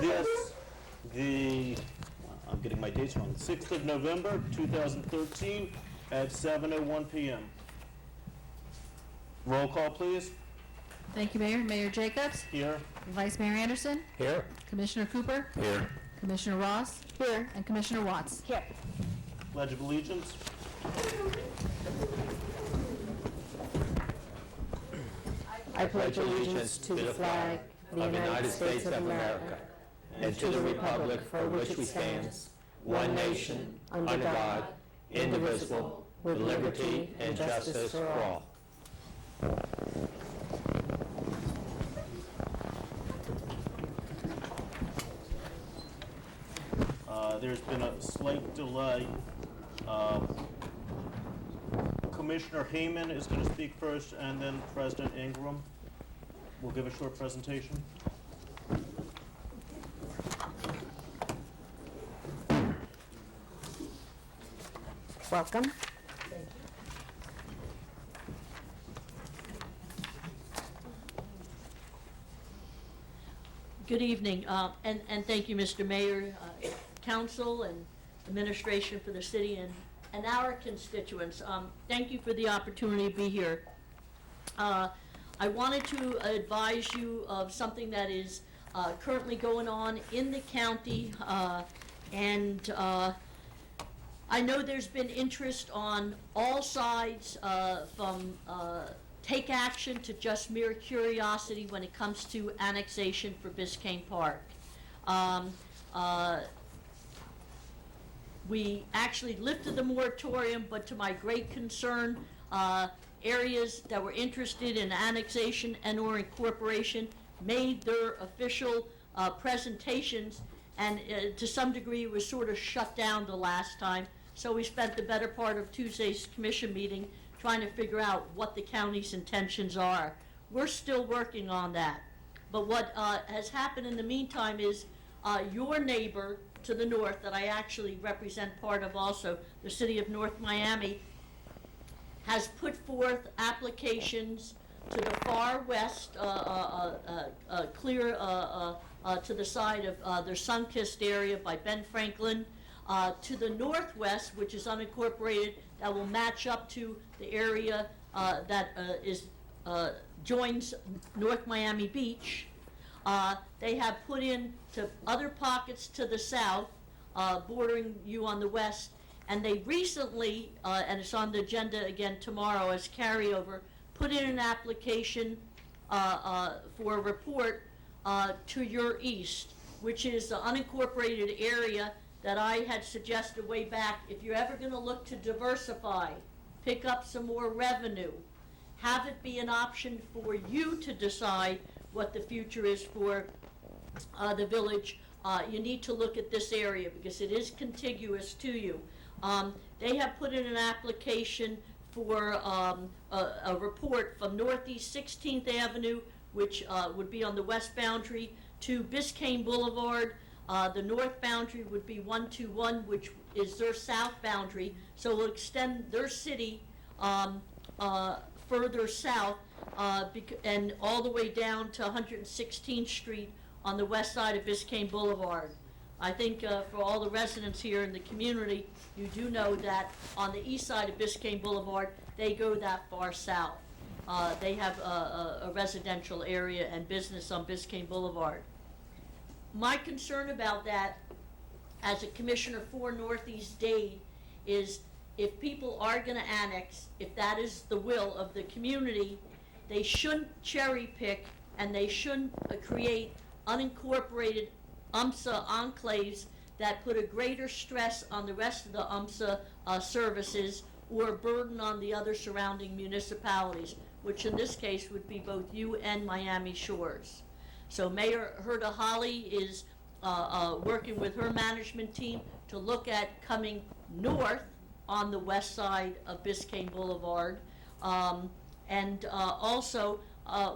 I'm getting my dates wrong, 6th of November, 2013, at 7:01 p.m. Roll call, please. Thank you, Mayor. Mayor Jacobs? Here. Vice Mayor Anderson? Here. Commissioner Cooper? Here. Commissioner Ross? Here. And Commissioner Watts? Here. Pledge of Allegiance. I pledge allegiance to the flag of the United States of America and to the republic for which it stands, one nation, under God, indivisible, with liberty and justice for all. There's been a slight delay. Commissioner Hayman is going to speak first, and then President Ingram will give a short presentation. Welcome. Good evening, and thank you, Mr. Mayor, Council, and Administration for the city and our constituents. Thank you for the opportunity to be here. I wanted to advise you of something that is currently going on in the county, and I know there's been interest on all sides from take action to just mere curiosity when it comes to annexation for Biscayne Park. We actually lifted the moratorium, but to my great concern, areas that were interested in annexation and or incorporation made their official presentations, and to some degree was sort of shut down the last time. So we spent the better part of Tuesday's commission meeting trying to figure out what the county's intentions are. We're still working on that. But what has happened in the meantime is your neighbor to the north, that I actually represent part of also, the city of North Miami, has put forth applications to the far west, clear to the side of their sun-kissed area by Ben Franklin, to the northwest, which is unincorporated, that will match up to the area that joins North Miami Beach. They have put in to other pockets to the south, bordering you on the west, and they recently, and it's on the agenda again tomorrow as carryover, put in an application for a report to your east, which is the unincorporated area that I had suggested way back. If you're ever going to look to diversify, pick up some more revenue, have it be an option for you to decide what the future is for the village, you need to look at this area because it is contiguous to you. They have put in an application for a report from Northeast 16th Avenue, which would be on the west boundary, to Biscayne Boulevard. The north boundary would be 121, which is their south boundary, so it will extend their city further south and all the way down to 116th Street on the west side of Biscayne Boulevard. I think for all the residents here in the community, you do know that on the east side of Biscayne Boulevard, they go that far south. They have a residential area and business on Biscayne Boulevard. My concern about that, as a commissioner for Northeast Dade, is if people are going to annex, if that is the will of the community, they shouldn't cherry pick and they shouldn't create unincorporated UMSA enclaves that put a greater stress on the rest of the UMSA services or a burden on the other surrounding municipalities, which in this case would be both you and Miami Shores. So Mayor Herta Holly is working with her management team to look at coming north on the west side of Biscayne Boulevard. And also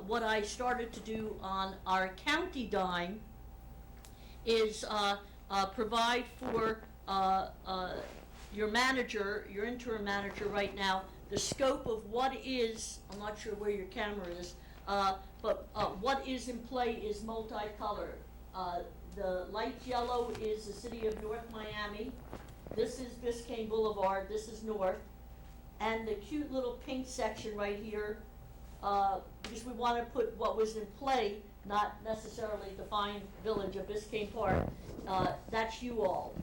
what I started to do on our county dime is provide for your manager, your interim manager right now, the scope of what is, I'm not sure where your camera is, but what is in play is multicolored. The light yellow is the city of North Miami. This is Biscayne Boulevard, this is north. And the cute little pink section right here, because we want to put what was in play, not necessarily the fine village of Biscayne Park, that's you all.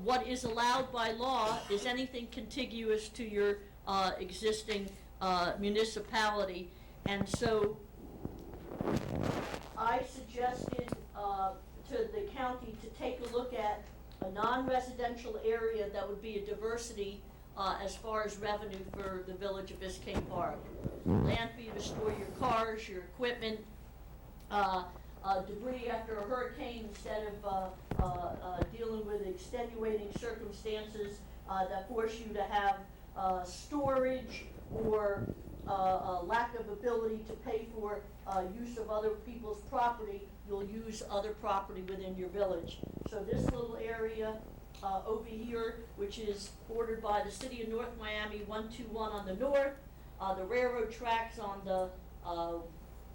What is allowed by law is anything contiguous to your existing municipality. And so I suggested to the county to take a look at a non-residential area that would be a diversity as far as revenue for the village of Biscayne Park. Land for you to store your cars, your equipment, debris after a hurricane instead of dealing with extenuating circumstances that force you to have storage or a lack of ability to pay for use of other people's property. You'll use other property within your village. So this little area over here, which is bordered by the city of North Miami, 121 on the north, the railroad tracks on the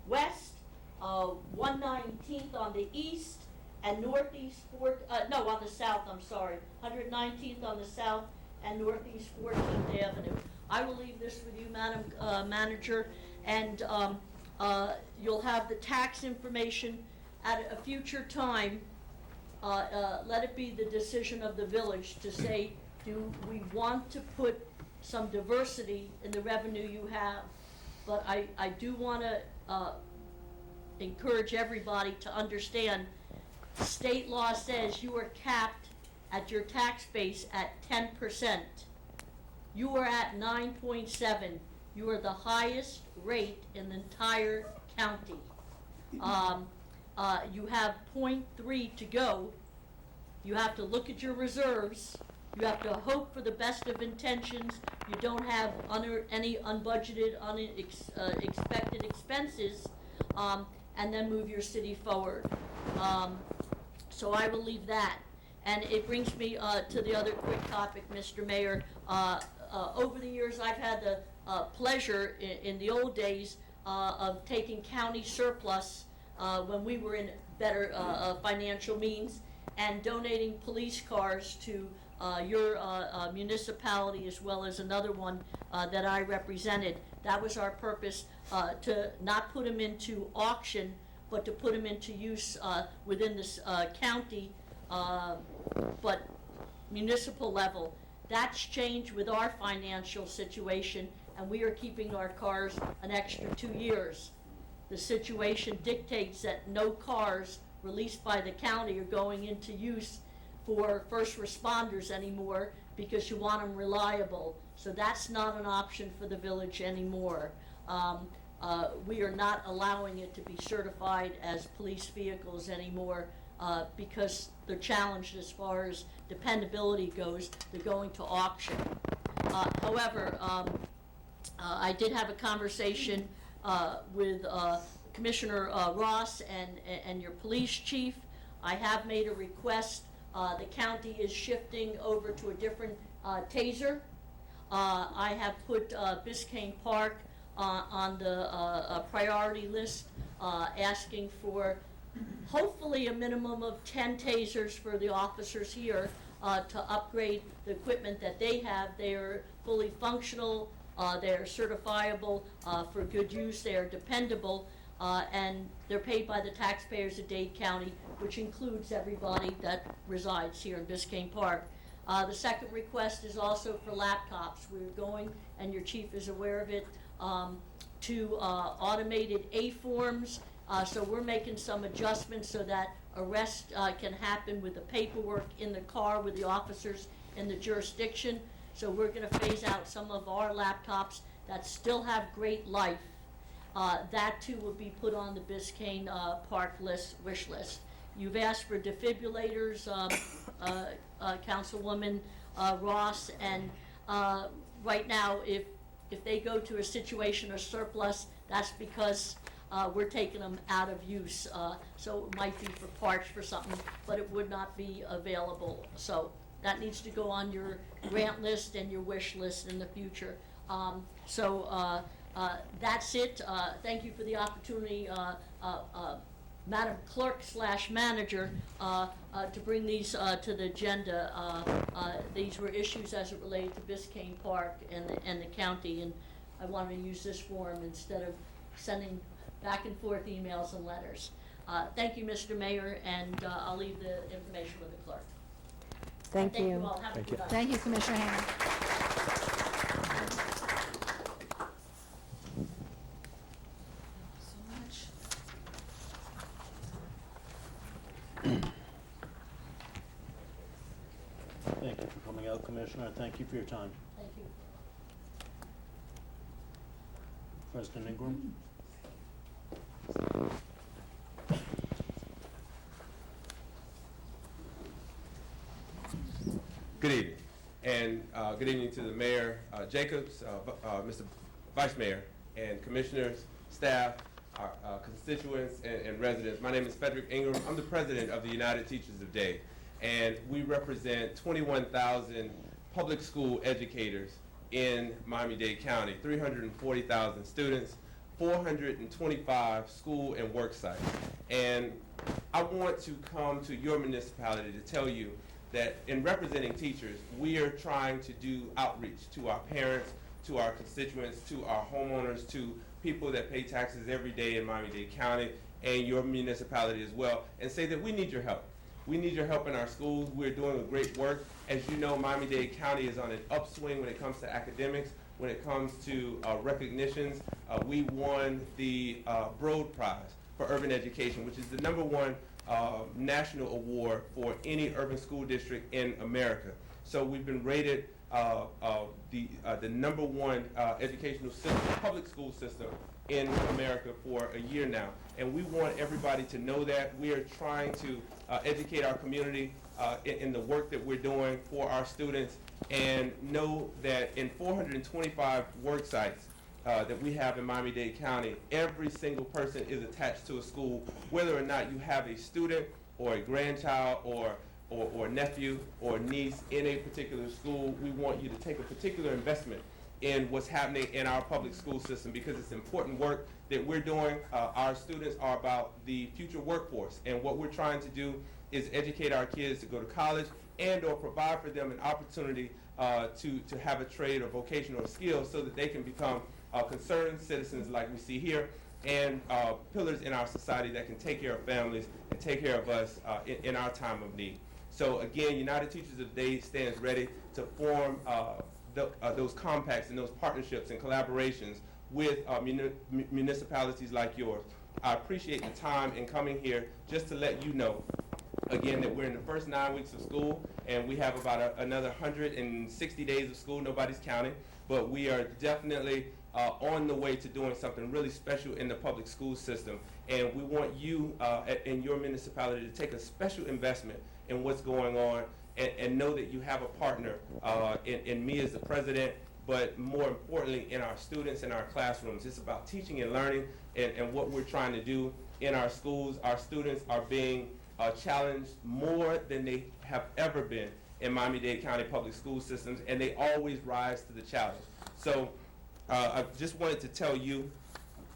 west, 119th on the east, and northeast on the south, I'm sorry, 119th on the south and northeast 14th Avenue. I will leave this with you, Madam Manager, and you'll have the tax information at a future time. Let it be the decision of the village to say, do we want to put some diversity in the revenue you have? But I do want to encourage everybody to understand, state law says you are capped at your tax base at 10%. You are at 9.7. You are the highest rate in the entire county. You have 0.3 to go. You have to look at your reserves. You have to hope for the best of intentions. You don't have any unbudgeted, expected expenses, and then move your city forward. So I will leave that. And it brings me to the other quick topic, Mr. Mayor. Over the years, I've had the pleasure in the old days of taking county surplus when we were in better financial means and donating police cars to your municipality as well as another one that I represented. That was our purpose, to not put them into auction, but to put them into use within this county, but municipal level. That's changed with our financial situation, and we are keeping our cars an extra 2 years. The situation dictates that no cars released by the county are going into use for first responders anymore because you want them reliable. So that's not an option for the village anymore. We are not allowing it to be certified as police vehicles anymore because they're challenged as far as dependability goes. They're going to auction. However, I did have a conversation with Commissioner Ross and your police chief. I have made a request. The county is shifting over to a different taser. I have put Biscayne Park on the priority list, asking for hopefully a minimum of 10 tasers for the officers here to upgrade the equipment that they have. They are fully functional, they are certifiable for good use, they are dependable, and they're paid by the taxpayers of Dade County, which includes everybody that resides here in Biscayne Park. The second request is also for laptops. We're going, and your chief is aware of it, to automated A-forms. So we're making some adjustments so that arrest can happen with the paperwork in the car with the officers in the jurisdiction. So we're going to phase out some of our laptops that still have great life. That too will be put on the Biscayne Park wish list. You've asked for defibrillators, Councilwoman Ross, and right now if they go to a situation of surplus, that's because we're taking them out of use. So it might be for parts for something, but it would not be available. So that needs to go on your grant list and your wish list in the future. That's it. Thank you for the opportunity Madam Clerk/Manager to bring these to the agenda. These were issues as it related to Biscayne Park and the county, and I wanted to use this forum instead of sending back and forth emails and letters. Thank you, Mr. Mayor, and I'll leave the information with the clerk. Thank Thank you you. all. Have a good night. Thank you, Commissioner Hammond. Thank you for coming out, Commissioner, and thank you for your time. Thank you. President Ingram? Good evening, and good evening to the Mayor Jacobs, Mr. Vice Mayor, and Commissioners, staff, our constituents, and residents. My name is Frederick Ingram. I'm the president of the United Teachers of Day, and we represent 21,000 public school educators in Miami-Dade County, 340,000 students, 425 school and work sites. And I want to come to your municipality to tell you that in representing teachers, we are trying to do outreach to our parents, to our constituents, to our homeowners, to people that pay taxes every day in Miami-Dade County and your municipality as well, and say that we need your help. We need your help in our schools. We're doing a great work. As you know, Miami-Dade County is on an upswing when it comes to academics, when it comes to recognitions. We won the Broad Prize for Urban Education, which is the #1 national award for any urban school district in America. So we've been rated the #1 educational system, public school system in America for a year now. And we want everybody to know that. We are trying to educate our community in the work that we're doing for our students, and know that in 425 work sites that we have in Miami-Dade County, every single person is attached to a school, whether or not you have a student or a grandchild or nephew or niece in a particular school. We want you to take a particular investment in what's happening in our public school system, because it's important work that we're doing. Our students are about the future workforce, and what we're trying to do is educate our kids to go to college and or provide for them an opportunity to have a trade or vocational skill so that they can become concerned citizens like we see here, and pillars in our society that can take care of families and take care of us in our time of need. So again, United Teachers of the Day stands ready to form those compacts and those partnerships and collaborations with municipalities like yours. I appreciate the time in coming here just to let you know, again, that we're in the first 9 weeks of school, and we have about another 160 days of school. Nobody's counting, but we are definitely on the way to doing something really special in the public school system. And we want you in your municipality to take a special investment in what's going on, and know that you have a partner in me as the president, but more importantly in our students in our classrooms. It's about teaching and learning, and what we're trying to do in our schools. Our students are being challenged more than they have ever been in Miami-Dade County public school systems, and they always rise to the challenge. So I just wanted to tell you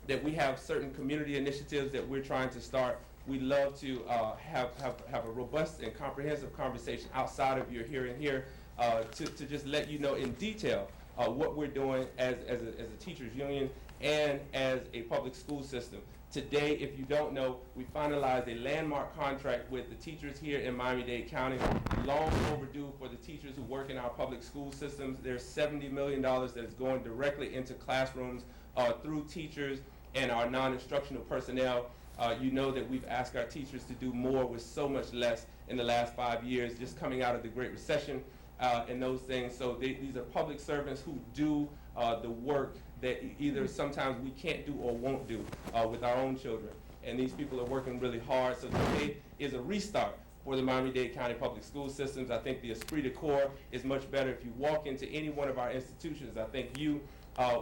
that we have certain community initiatives that we're trying to start. We love to have a robust and comprehensive conversation outside of your hearing here to just let you know in detail what we're doing as a teachers union and as a public school system. Today, if you don't know, we finalized a landmark contract with the teachers here in Miami-Dade County, long overdue for the teachers who work in our public school systems. There's $70 million that is going directly into classrooms through teachers and our non-instructional personnel. You know that we've asked our teachers to do more with so much less in the last 5 years, just coming out of the Great Recession and those things. So these are public servants who do the work that either sometimes we can't do or won't do with our own children. And these people are working really hard. So today is a restart for the Miami-Dade County public school systems. I think the esprit de corps is much better. If you walk into any one of our institutions, I think you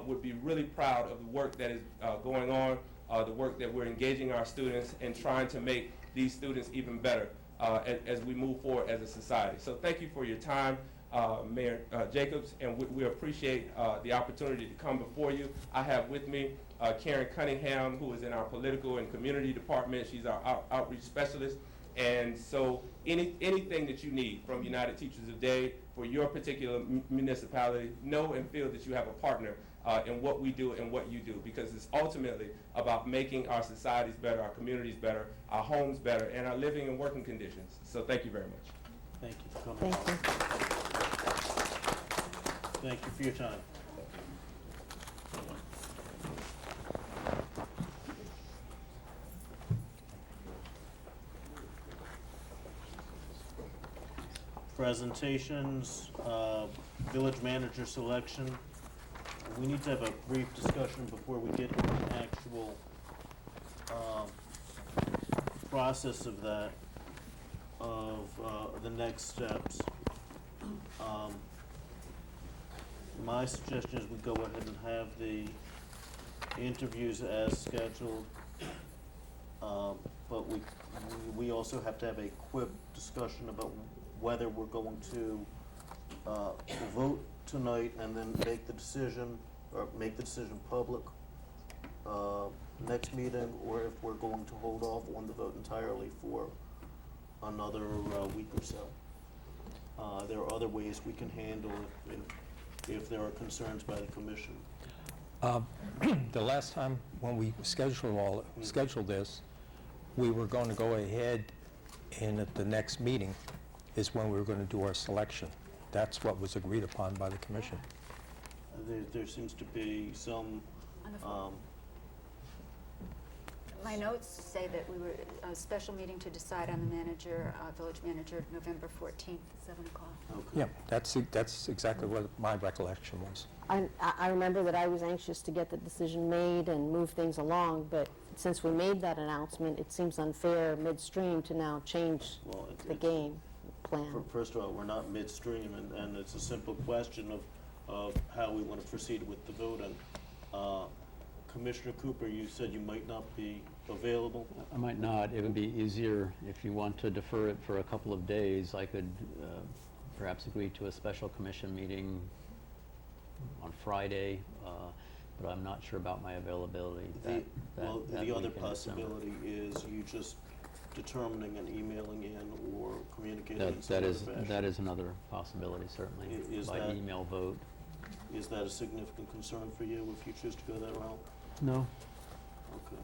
would be really proud of the work that is going on, the work that we're engaging our students and trying to make these students even better as we move forward as a society. So thank you for your time. Mayor Jacobs, and we appreciate the opportunity to come before you. I have with me Karen Cunningham, who is in our political and community department. She's our outreach specialist. And so anything that you need from United Teachers of Day for your particular municipality, know and feel that you have a partner in what we do and what you do, because it's ultimately about making our societies better, our communities better, our homes better, and our living and working conditions. So thank you very much. Thank you for coming. Thank you. Thank you for your time. Presentations, village manager selection. We need to have a brief discussion before we get into the actual process of that, of the next steps. My suggestion is we go ahead and have the interviews as scheduled, but we also have to have a quick discussion about whether we're going to vote tonight and then make the decision, or make the decision public next meeting, or if we're going to hold off on the vote entirely for another week or so. There are other ways we can handle it if there are concerns by the commission. The last time when we scheduled this, we were going to go ahead, and at the next meeting is when we were going to do our selection. That's what was agreed upon by the commission. There seems to be some, My notes say that we were, a special meeting to decide on the manager, village manager, November 14th, at 7 o'clock. okay. Yeah, that's exactly what my recollection was. I remember that I was anxious to get the decision made and move things along, but since we made that announcement, it seems unfair midstream to now change Well, the game plan. First of all, we're not midstream, and it's a simple question of how we want to proceed with the vote. And Commissioner Cooper, you said you might not be available. I might not. It would be easier if you want to defer it for a couple of days. I could perhaps agree to a special commission meeting on Friday, but I'm not sure about my availability. The that other week in December. possibility is you just determining and emailing in or communicating in some That other is fashion. another possibility, certainly, Is by that- email vote. Is that a significant concern for you if you choose to go that route? No. Okay.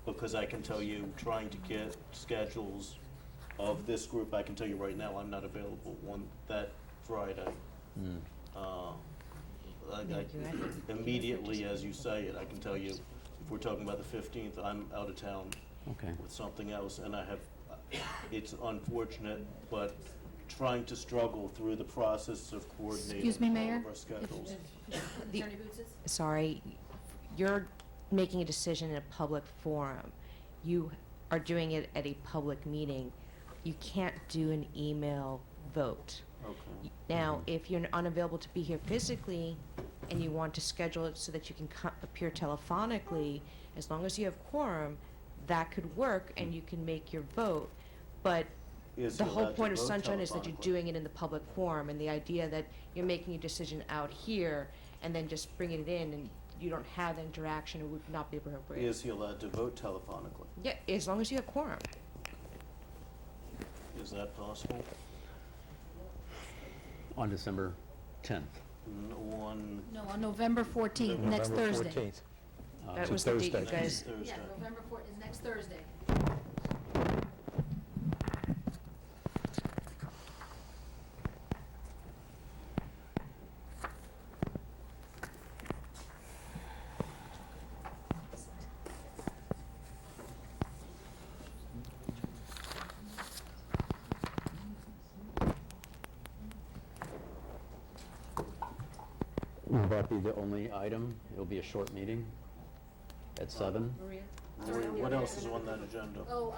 Because I can tell you, trying to get schedules of this group, I can tell you right now, I'm not available on that Friday. Immediately as you say it, I can tell you, if we're talking about the 15th, I'm out of town Okay. with something else, and it's unfortunate, but trying to struggle through the process of coordinating Excuse me, all Mayor? of our schedules. Sorry, you're making a decision in a public forum. You are doing it at a public meeting. You can't do an email vote. Okay. Now, if you're unavailable to be here physically and you want to schedule it so that you can appear telephonically, as long as you have quorum, that could work and you can make your vote. But Is the he whole allowed to point of vote Sunshine is that you're telephonically? doing it in the public forum, and the idea that you're making a decision out here and then just bringing it in and you don't have that interaction, it would not be appropriate. Is he allowed to vote telephonically? Yeah, as long as you have quorum. Is that possible? On December 10th. On No, on November 14th, next November Thursday. 14th. Uh, That It's a was the date you Thursday. guys, Thursday. November 4th is next Thursday. Will that be the only item? It'll be a short meeting at 7? What else is on that agenda? Oh,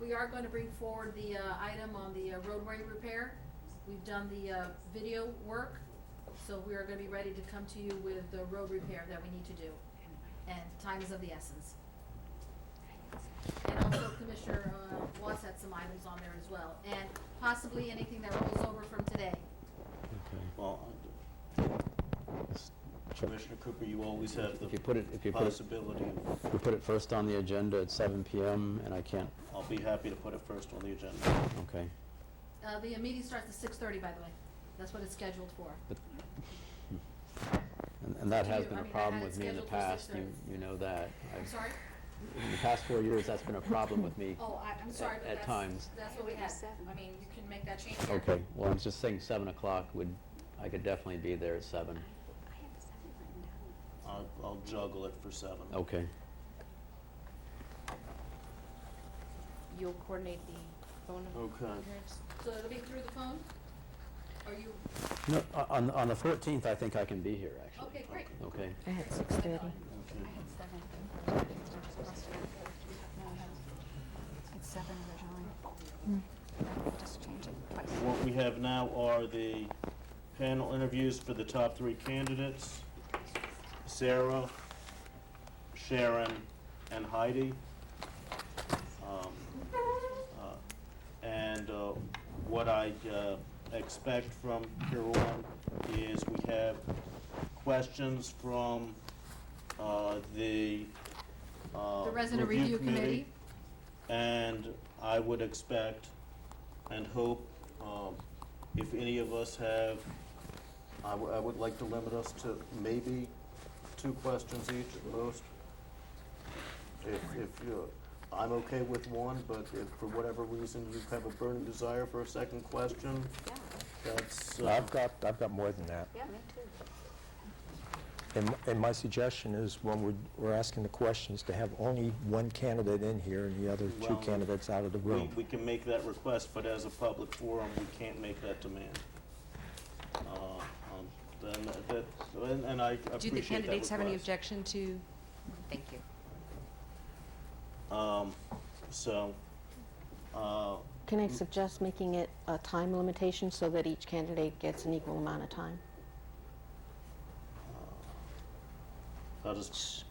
we are going to bring forward the item on the roadway repair. We've done the video work, so we are going to be ready to come to you with the road repair that we need to do. And time is of the essence. And also Commissioner Watts had some items on there as well, and possibly anything that rolls over from today. Okay. Well, Commissioner Cooper, you always have the If you put it possibility. If we put it first on the agenda at 7 p.m. and I can't, I'll be happy to put it first on the agenda. okay. The meeting starts at 6:30, by the way. That's what it's scheduled for. And that To has you, been I a mean, I problem had with it me in the scheduled for past, 6:30. you know that. I'm sorry? In the past 4 years, that's been a problem with me. Oh, I'm sorry, but At that's, times. that's what we had. I mean, you can make that change. here. Okay, well, I'm just saying 7 o'clock I could definitely be there at 7. I'll juggle it for 7. Okay. You'll coordinate the phone Okay. appearance? So it'll be through the phone? Or you, No, on the 14th, I think I can be here, actually. okay, great. Okay. I had 6:30. Okay. It's 7 originally. Just change it twice. What we have now are the panel interviews for the top 3 candidates, Sarah, Sharon, and Heidi. And what I expect from here on is we have questions from the resident review committee. And I would expect and hope, if any of us have, I would like to limit us to maybe 2 questions each at most. If you, I'm okay with 1, but if for whatever reason you have a burning desire for a second question, Yeah, that's. I've got more than that. yeah, me too. And my suggestion is when we're asking the questions, to have only 1 candidate in here and the other 2 Well, candidates out of the room. We can make that request, but as a public forum, we can't make that demand. And I appreciate that Do the candidates have any request. objection to? Thank you. Can I suggest making it a time limitation so that each candidate gets an equal amount of time? How does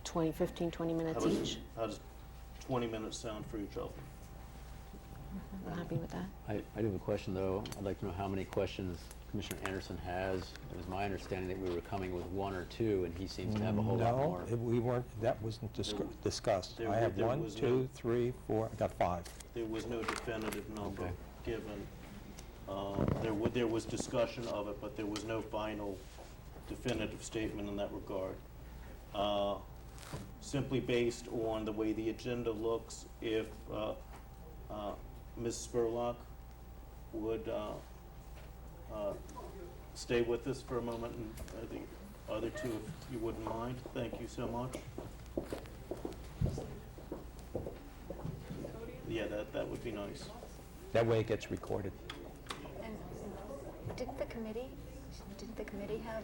15, 20 minutes each? How does 20 minutes sound for each of them? I'm happy with that. I do have a question, though. I'd like to know how many questions Commissioner Anderson has. It was my understanding that we were coming with 1 or 2, and he seems to have a whole lot more. No, we weren't, that wasn't discussed. there I have there 1, was 2, no- 3, 4, I got 5. There was no definitive number Okay. given. There was discussion of it, but there was no final definitive statement in that regard. Simply based on the way the agenda looks, if Ms. Spurlock would stay with us for a moment, and the other 2, if you wouldn't mind. Thank you so much. Yeah, that would be nice. That way it gets recorded. And didn't the committee have,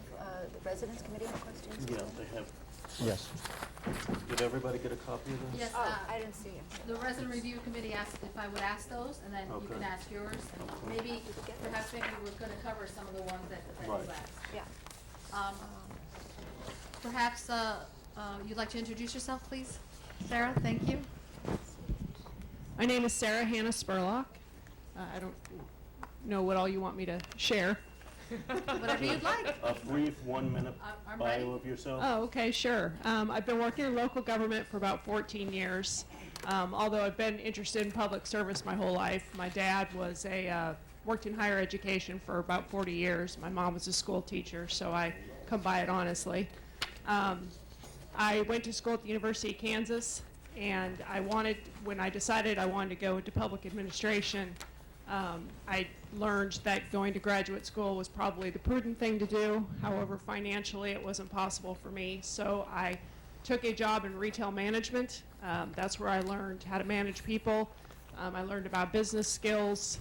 the residents committee have questions? Yeah, they have. Yes. Did everybody get a copy of this? Yes, Oh, I didn't see it. the resident review committee asked if I would ask those, and then you can Okay. ask yours. And maybe, perhaps maybe we're gonna cover some of the ones that you Right. asked. Yeah. Perhaps, you'd like to introduce yourself, please? Sarah, thank you. My name is Sarah Hannah Spurlock. I don't know what all you want me to share. Whatever you'd like. A brief 1-minute I'm ready. bio of yourself? Oh, okay, sure. I've been working in local government for about 14 years. Although I've been interested in public service my whole life. My dad was worked in higher education for about 40 years. My mom was a school teacher, so I come by it honestly. I went to school at the University of Kansas, and when I decided I wanted to go into public administration, I learned that going to graduate school was probably the prudent thing to do. However, financially, it wasn't possible for me. So I took a job in retail management. That's where I learned how to manage people. I learned about business skills.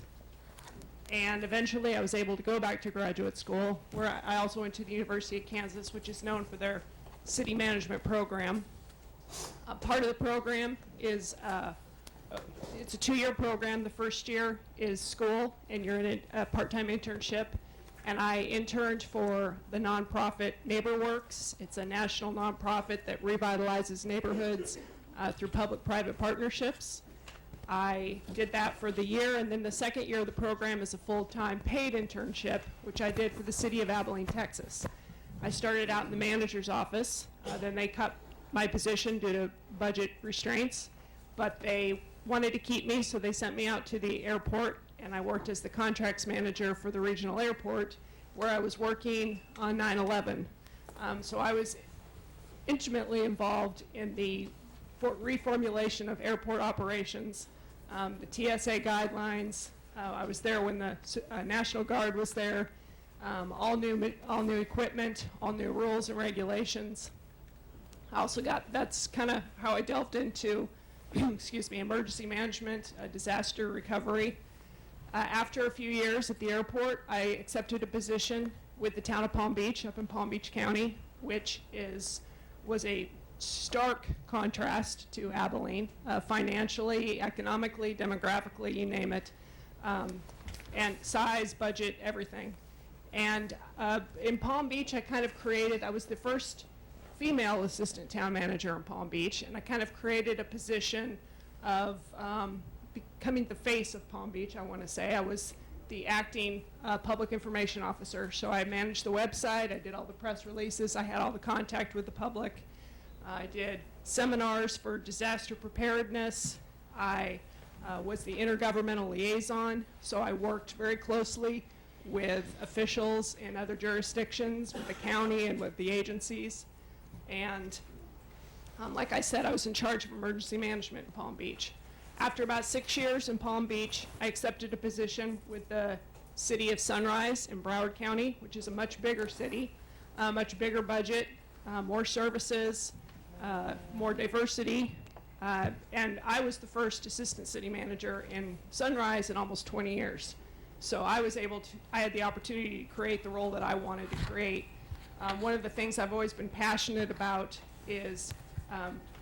And eventually, I was able to go back to graduate school, where I also went to the University of Kansas, which is known for their city management program. Part of the program is it's a 2-year program. The first year is school, and you're in a part-time internship. And I interned for the nonprofit NeighborWorks. It's a national nonprofit that revitalizes neighborhoods through public-private partnerships. I did that for the year, and then the second year of the program is a full-time paid internship, which I did for the city of Abilene, Texas. I started out in the manager's office, then they cut my position due to budget restraints, but they wanted to keep me, so they sent me out to the airport, and I worked as the contracts manager for the regional airport, where I was working on 9/11. So I was intimately involved in the reformulation of airport operations, the TSA guidelines. I was there when the National Guard was there. All new equipment, all new rules and regulations. I also that's kind of how I delved into, excuse me, emergency management, disaster recovery. After a few years at the airport, I accepted a position with the town of Palm Beach, up in Palm Beach County, which was a stark contrast to Abilene, financially, economically, demographically, you name it, and size, budget, everything. And in Palm Beach, I was the first female assistant town manager in Palm Beach, and I kind of created a position of becoming the face of Palm Beach, I want to say. I was the acting public information officer, so I managed the website, I did all the press releases, I had all the contact with the public. I did seminars for disaster preparedness. I was the intergovernmental liaison, so I worked very closely with officials in other jurisdictions, with the county and with the agencies. And like I said, I was in charge of emergency management in Palm Beach. After about 6 years in Palm Beach, I accepted a position with the city of Sunrise in Broward County, which is a much bigger city, much bigger budget, more services, more diversity, and I was the first assistant city manager in Sunrise in almost 20 years. So I had the opportunity to create the role that I wanted to create. One of the things I've always been passionate about is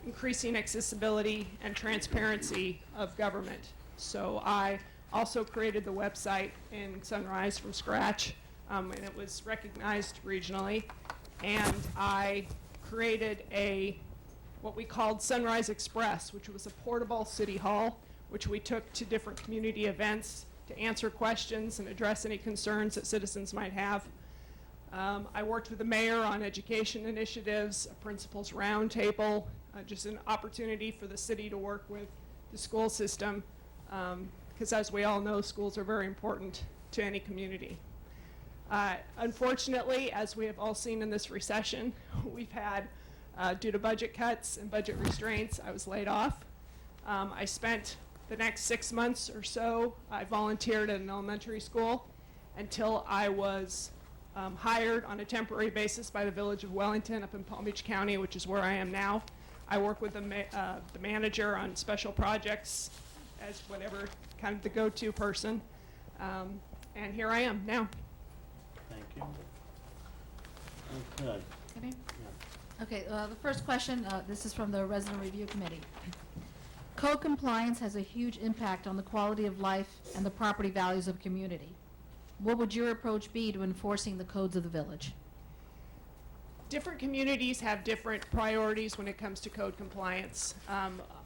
increasing accessibility and transparency of government. So I also created the website in Sunrise from scratch, and it was recognized regionally. And I created what we called Sunrise Express, which was a portable city hall, which we took to different community events to answer questions and address any concerns that citizens might have. I worked with the mayor on education initiatives, a principals roundtable, just an opportunity for the city to work with the school system, because as we all know, schools are very important to any community. Unfortunately, as we have all seen in this recession, we've had, due to budget cuts and budget restraints, I was laid off. I spent the next 6 months or so, I volunteered at an elementary school until I was hired on a temporary basis by the Village of Wellington up in Palm Beach County, which is where I am now. I work with the manager on special projects as whatever, kind of the go-to person. And here I am now. Thank you. Okay. Okay. Okay, the first question, this is from the Resident Review Committee. Code compliance has a huge impact on the quality of life and the property values of a community. What would your approach be to enforcing the codes of the village? Different communities have different priorities when it comes to code compliance.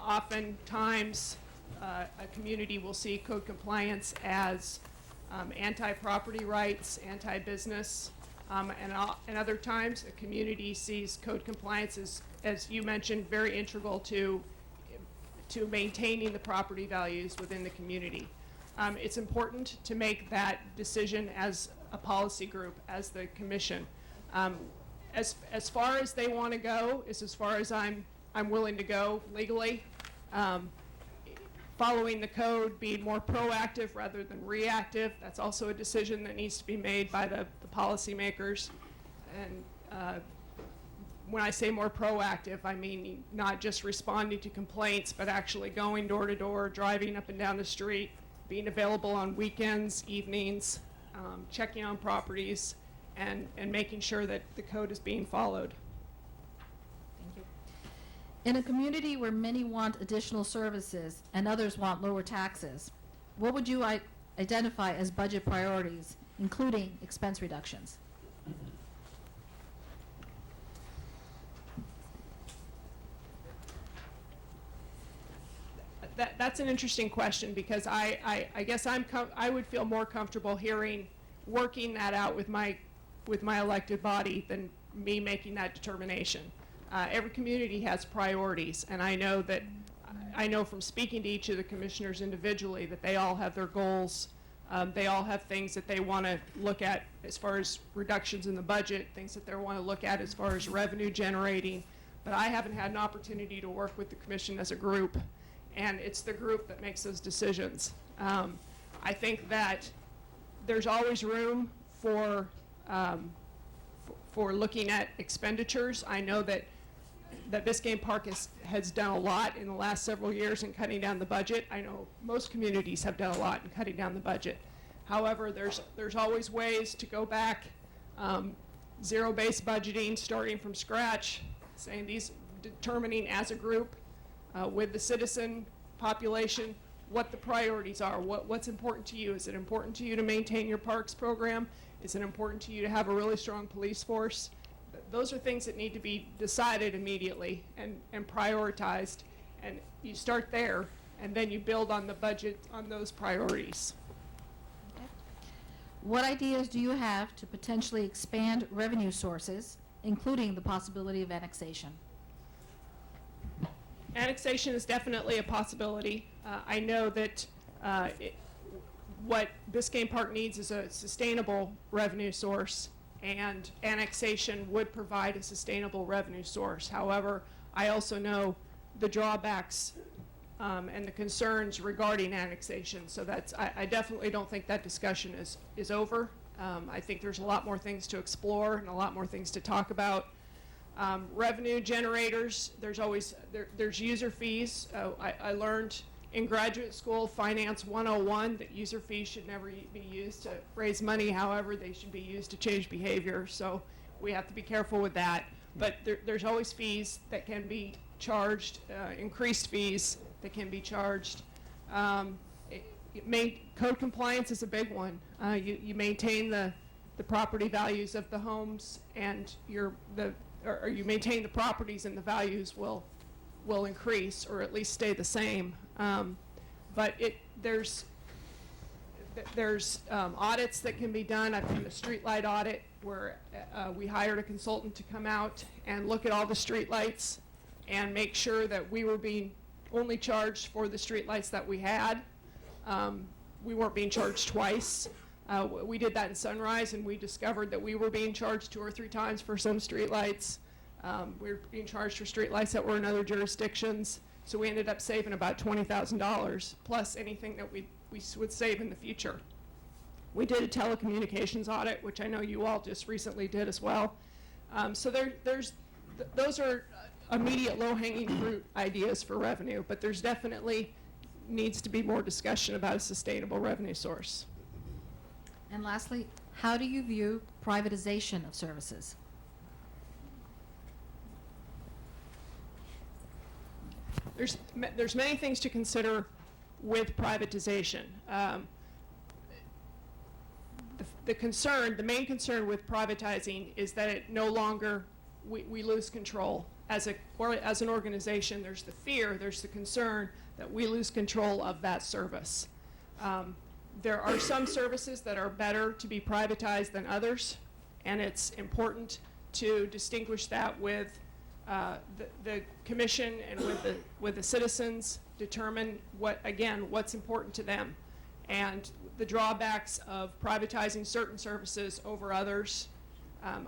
Oftentimes, a community will see code compliance as anti-property rights, anti-business, and other times a community sees code compliance as you mentioned, very integral to maintaining the property values within the community. It's important to make that decision as a policy group, as the commission. As far as they want to go is as far as I'm willing to go legally. Following the code, being more proactive rather than reactive, that's also a decision that needs to be made by the policymakers. And when I say more proactive, I mean not just responding to complaints, but actually going door to door, driving up and down the street, being available on weekends, evenings, checking on properties, and making sure that the code is being followed. Thank you. In a community where many want additional services and others want lower taxes, what would you identify as budget priorities, including expense reductions? That's an interesting question, because I guess I would feel more comfortable working that out with my elected body than me making that determination. Every community has priorities, and I know from speaking to each of the commissioners individually that they all have their goals. They all have things that they want to look at as far as reductions in the budget, things that they want to look at as far as revenue generating. But I haven't had an opportunity to work with the commission as a group, and it's the group that makes those decisions. I think that there's always room for looking at expenditures. I know that Biscayne Park has done a lot in the last several years in cutting down the budget. I know most communities have done a lot in cutting down the budget. However, there's always ways to go back, zero-based budgeting, starting from scratch, determining as a group with the citizen population what the priorities are, what's important to you. Is it important to you to maintain your parks program? Is it important to you to have a really strong police force? Those are things that need to be decided immediately and prioritized, and you start there, and then you build on the budget on those priorities. What ideas do you have to potentially expand revenue sources, including the possibility of annexation? Annexation is definitely a possibility. I know that what Biscayne Park needs is a sustainable revenue source, and annexation would provide a sustainable revenue source. However, I also know the drawbacks and the concerns regarding annexation. So I definitely don't think that discussion is over. I think there's a lot more things to explore and a lot more things to talk about. Revenue generators, there's user fees. I learned in graduate school, Finance 101, that user fees should never be used to raise money. However, they should be used to change behavior. So we have to be careful with that. But there's always fees that can be charged, increased fees that can be charged. Code compliance is a big one. You maintain the property values of the homes, and you maintain the properties, and the values will increase or at least stay the same. But there's audits that can be done. I've done a streetlight audit where we hired a consultant to come out and look at all the streetlights and make sure that we were being only charged for the streetlights that we had. We weren't being charged twice. We did that in Sunrise, and we discovered that we were being charged 2 or 3 times for some streetlights. We were being charged for streetlights that were in other jurisdictions. So we ended up saving about $20,000 plus anything that we would save in the future. We did a telecommunications audit, which I know you all just recently did as well. So those are immediate low-hanging fruit ideas for revenue, but there's definitely needs to be more discussion about a sustainable revenue source. And lastly, how do you view privatization of services? There's many things to consider with privatization. The main concern with privatizing is that it no longer, we lose control. As an organization, there's the fear, there's the concern that we lose control of that service. There are some services that are better to be privatized than others, and it's important to distinguish that with the commission and with the citizens, determine what's important to them, and the drawbacks of privatizing certain services over others.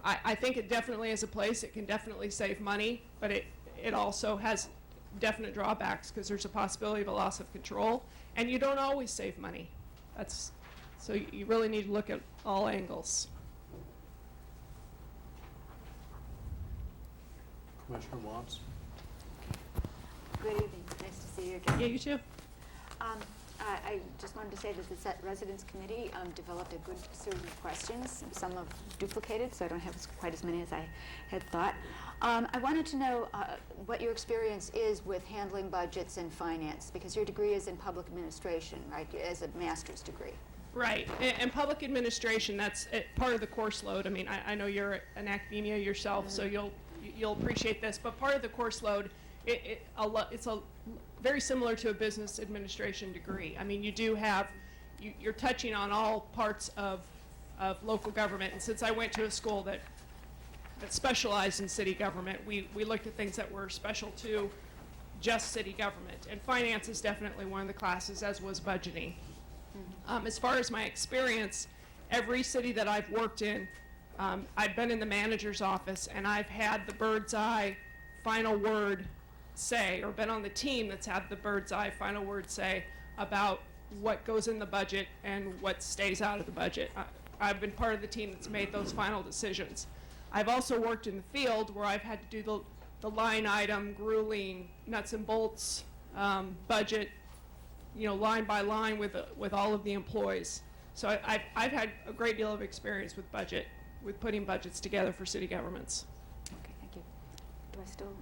I think it definitely has a place. It can definitely save money, but it also has definite drawbacks because there's a possibility of a loss of control, and you don't always save money. So you really need to look at all angles. Commissioner Watts? Good evening. Nice to see you again. Yeah, you too. I just wanted to say that the Residence Committee developed a good series of questions. Some have duplicated, so I don't have quite as many as I had thought. I wanted to know what your experience is with handling budgets and finance, because your degree is in public administration, right, as a master's degree. Right, and public administration, that's part of the course load. I mean, I know you're in academia yourself, so you'll appreciate this, but part of the course load it's very similar to a business administration degree. I mean, you do have, you're touching on all parts of local government. And since I went to a school that specialized in city government, we looked at things that were special to just city government. And finance is definitely one of the classes, as was budgeting. As far as my experience, every city that I've worked in, I've been in the manager's office, and I've had the bird's eye final word say, or been on the team that's had the bird's eye final word say about what goes in the budget and what stays out of the budget. I've been part of the team that's made those final decisions. I've also worked in the field where I've had to do the line item, grueling, nuts and bolts budget, line by line with all of the employees. So I've had a great deal of experience with budget, with putting budgets together for city governments. Okay, thank you. Do I still?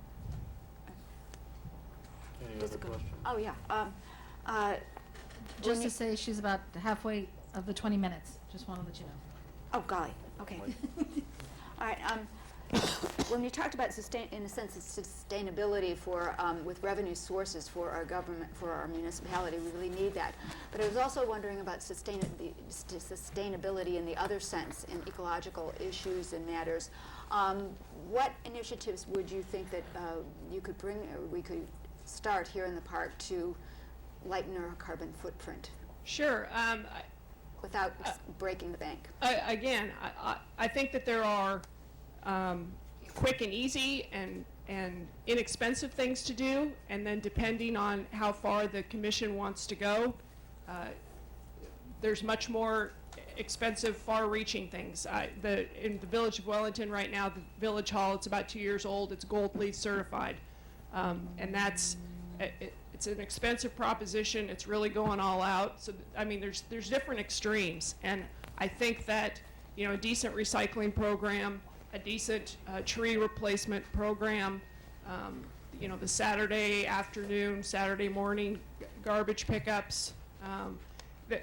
Any Just other go- questions? Oh, yeah. Just to say, she's about halfway of the 20 minutes. Just want to let you know. Oh, golly, okay. All right, when you talked about in a sense, sustainability for, with revenue sources for our government, for our municipality, we really need that. But I was also wondering about sustainability in the other sense, in ecological issues and matters. What initiatives would you think that you could bring, or we could start here in the park to lighten our carbon footprint Sure. without breaking the bank? Again, I think that there are quick and easy and inexpensive things to do, and then depending on how far the commission wants to go, there's much more expensive, far-reaching things. In the village of Wellington right now, the village hall, it's about 2 years old, it's Gold LEED certified, and that's it's an expensive proposition. It's really going all out. So I mean, there's different extremes, and I think that a decent recycling program, a decent tree replacement program, the Saturday afternoon, Saturday morning garbage pickups.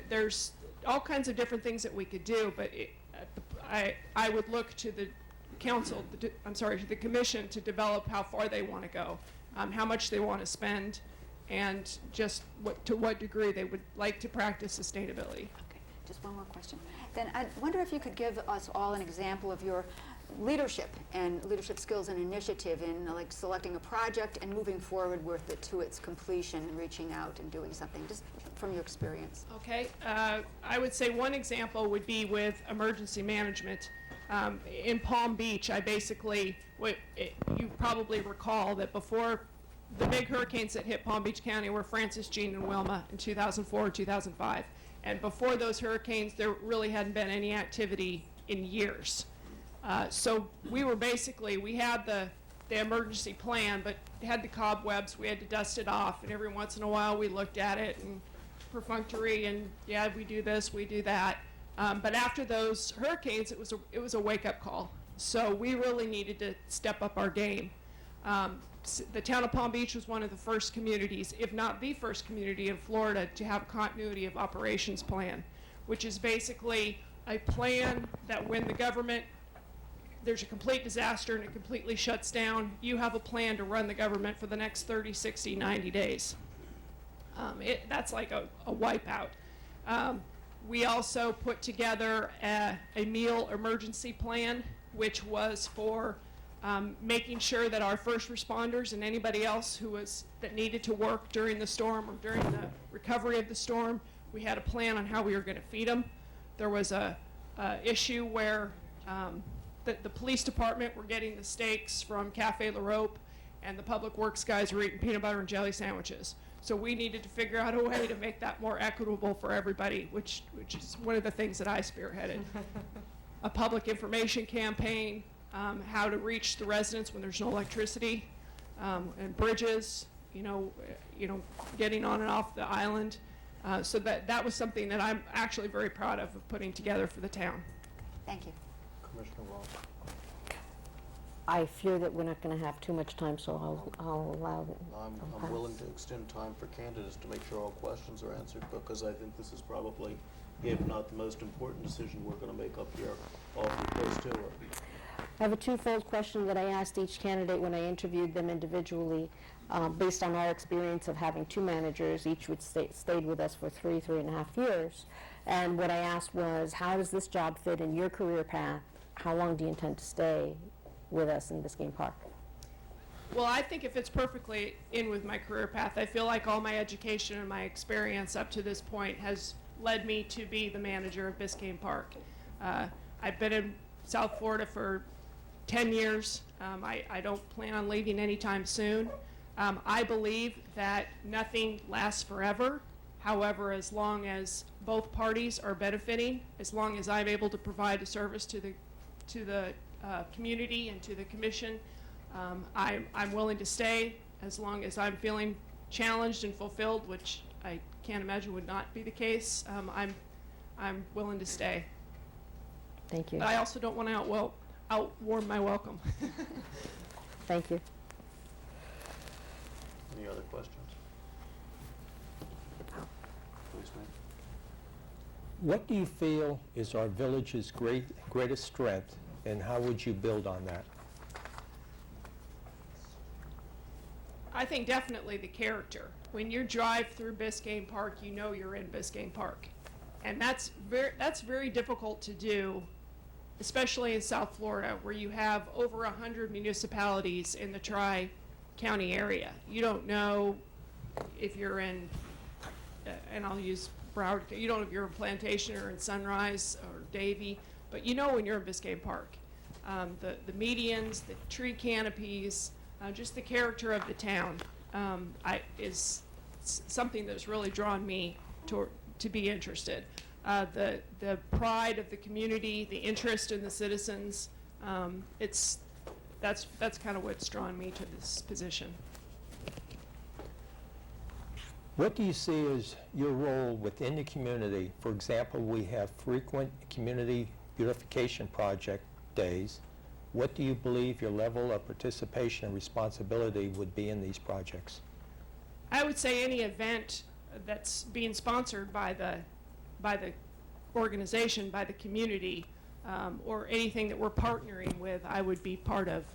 There's all kinds of different things that we could do, but I would look to the council, to the commission to develop how far they want to go, how much they want to spend, and just to what degree they would like to practice sustainability. Okay, just one more question. Then I wonder if you could give us all an example of your leadership and leadership skills and initiative in like selecting a project and moving forward with it to its completion and reaching out and doing something, just from your experience. Okay, I would say one example would be with emergency management. In Palm Beach, you probably recall that before the big hurricanes that hit Palm Beach County were Francis, Jean, and Wilma in 2004 and 2005. And before those hurricanes, there really hadn't been any activity in years. So we had the emergency plan, but it had the cobwebs. We had to dust it off, and every once in a while we looked at it and perfunctory, and yeah, we do this, we do that. But after those hurricanes, it was a wake-up call. So we really needed to step up our game. The town of Palm Beach was one of the first communities, if not the first community in Florida, to have a continuity of operations plan, which is basically a plan that when there's a complete disaster and it completely shuts down, you have a plan to run the government for the next 30, 60, 90 days. That's like a wipeout. We also put together a meal emergency plan, which was for making sure that our first responders and anybody else that needed to work during the storm or during the recovery of the storm, we had a plan on how we were going to feed them. There was a issue where the police department were getting the steaks from Cafe La Rope, and the public works guys were eating peanut butter and jelly sandwiches. So we needed to figure out a way to make that more equitable for everybody, which is one of the things that I spearheaded. A public information campaign, how to reach the residents when there's no electricity, and bridges, getting on and off the island. So that was something that I'm actually very proud of putting together for the town. Thank you. Commissioner Wall. I fear that we're not going to have too much time, so I'll allow it. I'm willing to extend time for candidates to make sure all questions are answered, because I think this is probably, if not the most important decision we're going to make up here, awfully close to it. I have a twofold question that I asked each candidate when I interviewed them individually, based on our experience of having two managers, each would stayed with us for 3.5 years. And what I asked was, how does this job fit in your career path? How long do you intend to stay with us in Biscayne Park? Well, I think it fits perfectly in with my career path. I feel like all my education and my experience up to this point has led me to be the manager of Biscayne Park. I've been in South Florida for 10 years. I don't plan on leaving anytime soon. I believe that nothing lasts forever. However, as long as both parties are benefiting, as long as I'm able to provide a service to the community and to the commission, I'm willing to stay as long as I'm feeling challenged and fulfilled, which I can't imagine would not be the case. I'm willing to stay. Thank you. But I also don't want to outwarm my welcome. Thank you. Any other questions? Please, ma'am. What do you feel is our village's greatest strength, and how would you build on that? I think definitely the character. When you drive through Biscayne Park, you know you're in Biscayne Park. And that's very difficult to do, especially in South Florida, where you have over 100 municipalities in the Tri-County area. You don't know if you're in, and I'll use Broward, you don't know if you're in Plantation or in Sunrise or Davie, but you know when you're in Biscayne Park. The medians, the tree canopies, just the character of the town is something that's really drawn me to be interested. The pride of the community, the interest in the citizens, that's kind of what's drawn me to this position. What do you see as your role within the community? For example, we have frequent community beautification project days. What do you believe your level of participation and responsibility would be in these projects? I would say any event that's being sponsored by the organization, by the community, or anything that we're partnering with, I would be part of.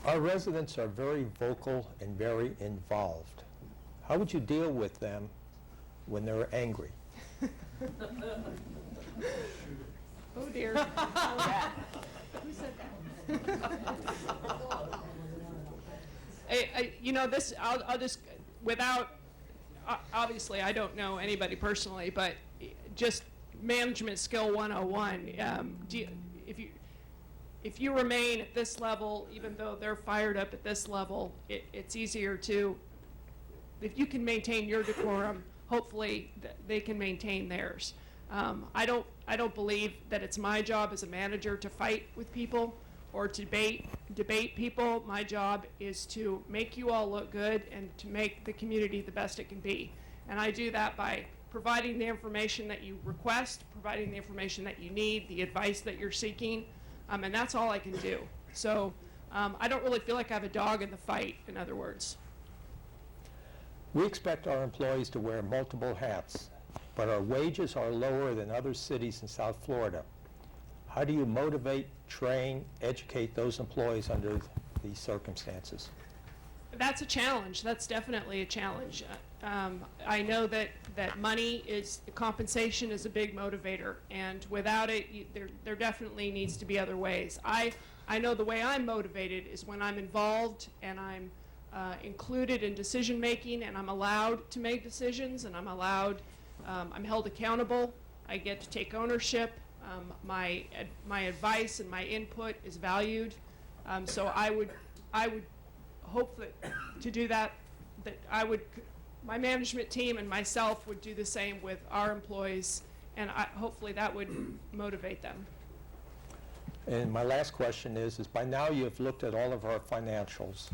Our residents are very vocal and very involved. How would you deal with them when they're angry? Oh dear. Who said that? You know, this, I'll just, without, obviously I don't know anybody personally, but just management skill 101, if you remain at this level, even though they're fired up at this level, it's easier to, if you can maintain your decorum, hopefully they can maintain theirs. I don't believe that it's my job as a manager to fight with people or to debate people. My job is to make you all look good and to make the community the best it can be. And I do that by providing the information that you request, providing the information that you need, the advice that you're seeking, and that's all I can do. So I don't really feel like I have a dog in the fight, in other words. We expect our employees to wear multiple hats, but our wages are lower than other cities in South Florida. How do you motivate, train, educate those employees under these circumstances? That's a challenge. That's definitely a challenge. I know that money compensation is a big motivator, and without it, there definitely needs to be other ways. I know the way I'm motivated is when I'm involved and I'm included in decision making, and I'm allowed to make decisions, and I'm held accountable. I get to take ownership. My advice and my input is valued. So I would hope that to do that my management team and myself would do the same with our employees, and hopefully that would motivate them. And my last question is by now you've looked at all of our financials,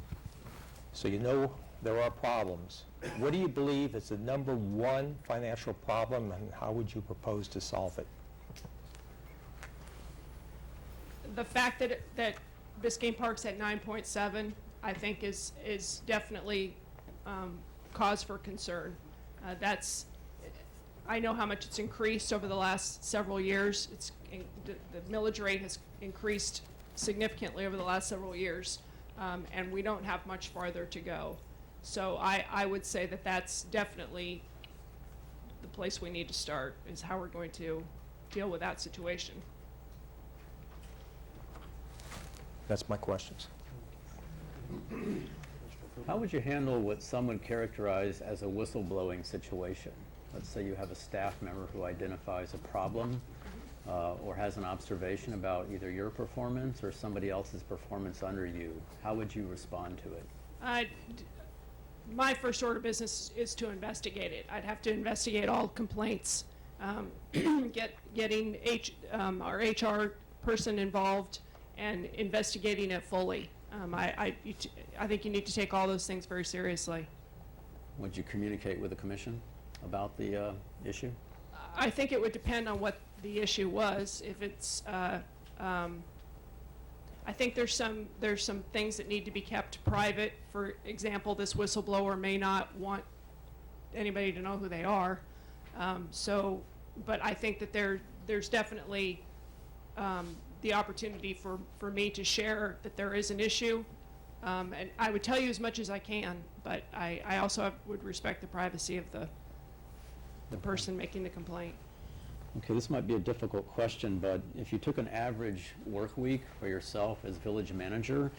so you know there are problems. What do you believe is the number one financial problem, and how would you propose to solve it? The fact that Biscayne Park's at 9.7, I think is definitely cause for concern. I know how much it's increased over the last several years. The millage rate has increased significantly over the last several years, and we don't have much farther to go. So I would say that that's definitely the place we need to start, is how we're going to deal with that situation. That's my questions. How would you handle what some would characterize as a whistleblowing situation? Let's say you have a staff member who identifies a problem or has an observation about either your performance or somebody else's performance under you. How would you respond to it? My first order of business is to investigate it. I'd have to investigate all complaints, getting our HR person involved and investigating it fully. I think you need to take all those things very seriously. Would you communicate with the commission about the issue? I think it would depend on what the issue was. If it's, I think there's some things that need to be kept private. For example, this whistleblower may not want anybody to know who they are. But I think that there's definitely the opportunity for me to share that there is an issue. And I would tell you as much as I can, but I also would respect the privacy of the person making the complaint. Okay, this might be a difficult question, but if you took an average work week for yourself as village manager,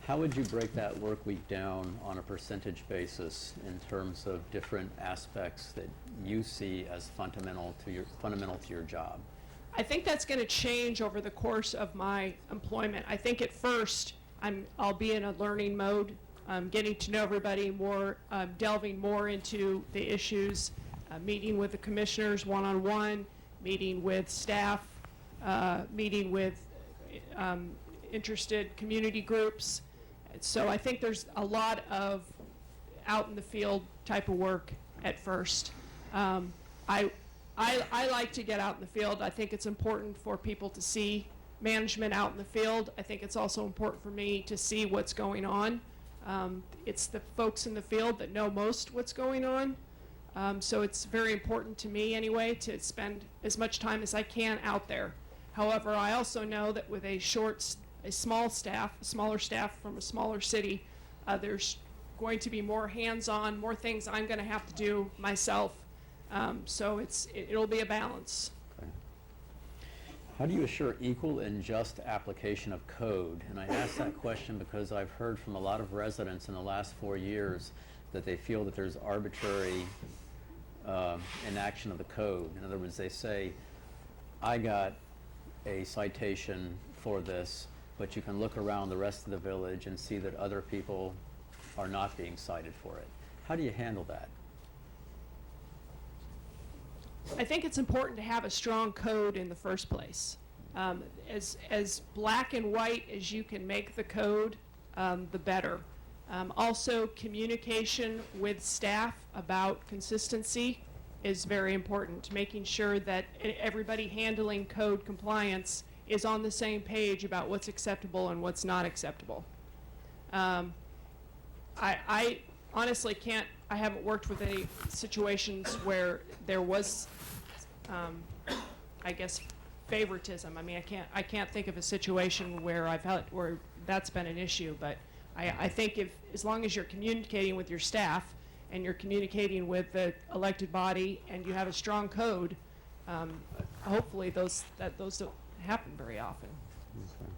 how would you break that work week down on a percentage basis in terms of different aspects that you see as fundamental to your job? I think that's going to change over the course of my employment. I think at first I'll be in a learning mode, getting to know everybody more, delving more into the issues, meeting with the commissioners one-on-one, meeting with staff, meeting with interested community groups. So I think there's a lot of out in the field type of work at first. I like to get out in the field. I think it's important for people to see management out in the field. I think it's also important for me to see what's going on. It's the folks in the field that know most what's going on. So it's very important to me anyway to spend as much time as I can out there. However, I also know that with a smaller staff from a smaller city, there's going to be more hands-on, more things I'm going to have to do myself. So it'll be a balance. Okay. How do you assure equal and just application of code? And I ask that question because I've heard from a lot of residents in the last 4 years that they feel that there's arbitrary enaction of the code. In other words, they say, I got a citation for this, but you can look around the rest of the village and see that other people are not being cited for it. How do you handle that? I think it's important to have a strong code in the first place. As black and white as you can make the code, the better. Also, communication with staff about consistency is very important, making sure that everybody handling code compliance is on the same page about what's acceptable and what's not acceptable. I honestly I haven't worked with any situations where there was, I guess, favoritism. I mean, I can't think of a situation where where that's been an issue, but I think as long as you're communicating with your staff and you're communicating with the elected body and you have a strong code, hopefully those don't happen very often. Okay.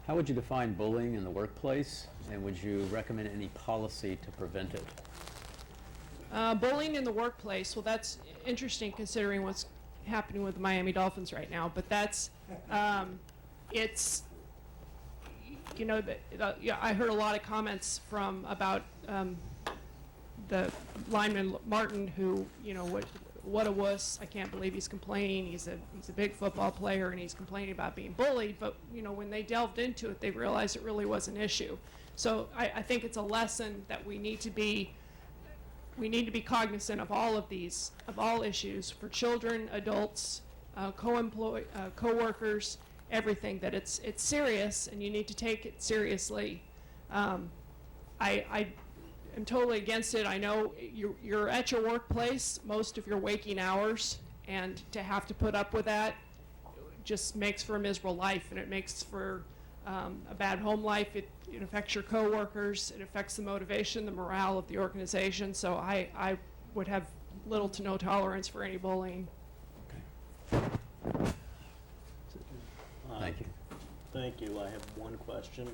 How would you define bullying in the workplace, and would you recommend any policy to prevent it? Bullying in the workplace, well, that's interesting considering what's happening with the Miami Dolphins right now, but that's, it's, you know, I heard a lot of comments about the lineman Martin, who, you know, what a wuss. I can't believe he's complaining. He's a big football player and he's complaining about being bullied. But, you know, when they delved into it, they realized it really was an issue. So I think it's a lesson that we need to be cognizant of all of these, of all issues for children, adults, co-workers, everything, that it's serious and you need to take it seriously. am totally against it. I know you're at your workplace most of your waking hours, and to have to put up with that just makes for a miserable life, and it makes for a bad home life. It affects your coworkers. It affects the motivation, the morale of the organization. So I would have little to no tolerance for any bullying. Thank you. Thank you. I have one question.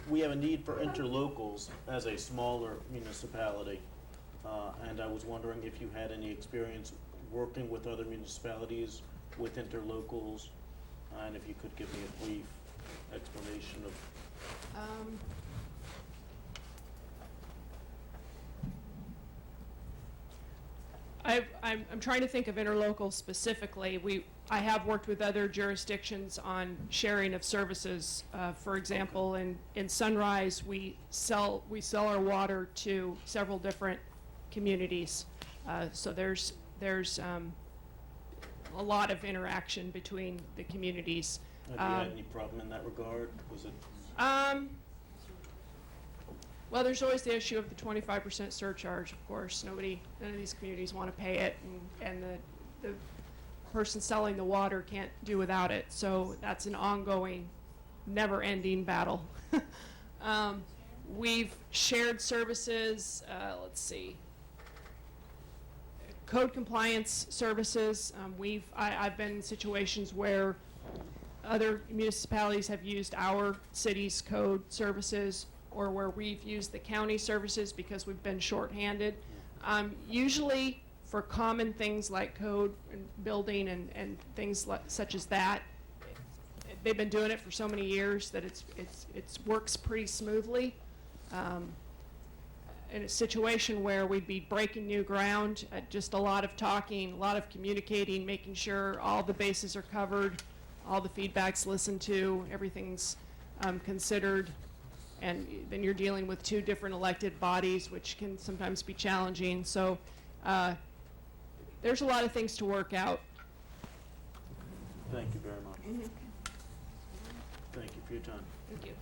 We have a need for interlocals as a smaller municipality, and I was wondering if you had any experience working with other municipalities with interlocals, and if you could give me a brief explanation of. I'm trying to think of interlocal specifically. I have worked with other jurisdictions on sharing of services. For example, in Sunrise, we sell our water to several different communities. So there's a lot of interaction between the communities. Have you had any problem in that regard? Was it? Well, there's always the issue of the 25% surcharge, of course. None of these communities want to pay it, and the person selling the water can't do without it. So that's an ongoing, never-ending battle. We've shared services, let's see, code compliance services. I've been in situations where other municipalities have used our city's code services, or where we've used the county services because we've been shorthanded. Usually for common things like code and building and things such as that, they've been doing it for so many years that it works pretty smoothly. In a situation where we'd be breaking new ground, just a lot of talking, a lot of communicating, making sure all the bases are covered, all the feedback's listened to, everything's considered. And then you're dealing with two different elected bodies, which can sometimes be challenging. So there's a lot of things to work out. Thank you very much. Thank you for your time. Thank you.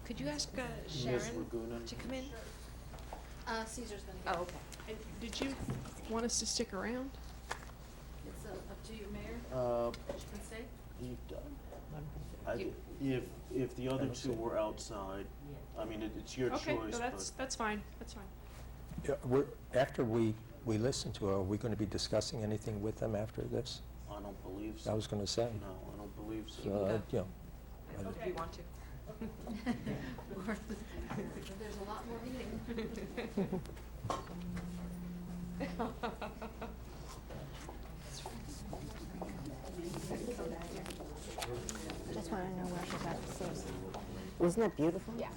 Could you ask Ms. Sharon Ragunan? to come in? Caesar's gonna Oh, okay. And did you want us to stick around? It's up to you, Mayor. She can stay. If the other two were outside, I mean, it's your choice. Okay, no, but that's fine. That's fine. Yeah, after we listen to her, are we going to be discussing anything with them after this? I don't believe I so. was going to say. No, I don't believe so. You know, If you want to. There's a lot more meeting. Just want to know where she's at the source. Isn't it beautiful? Yeah.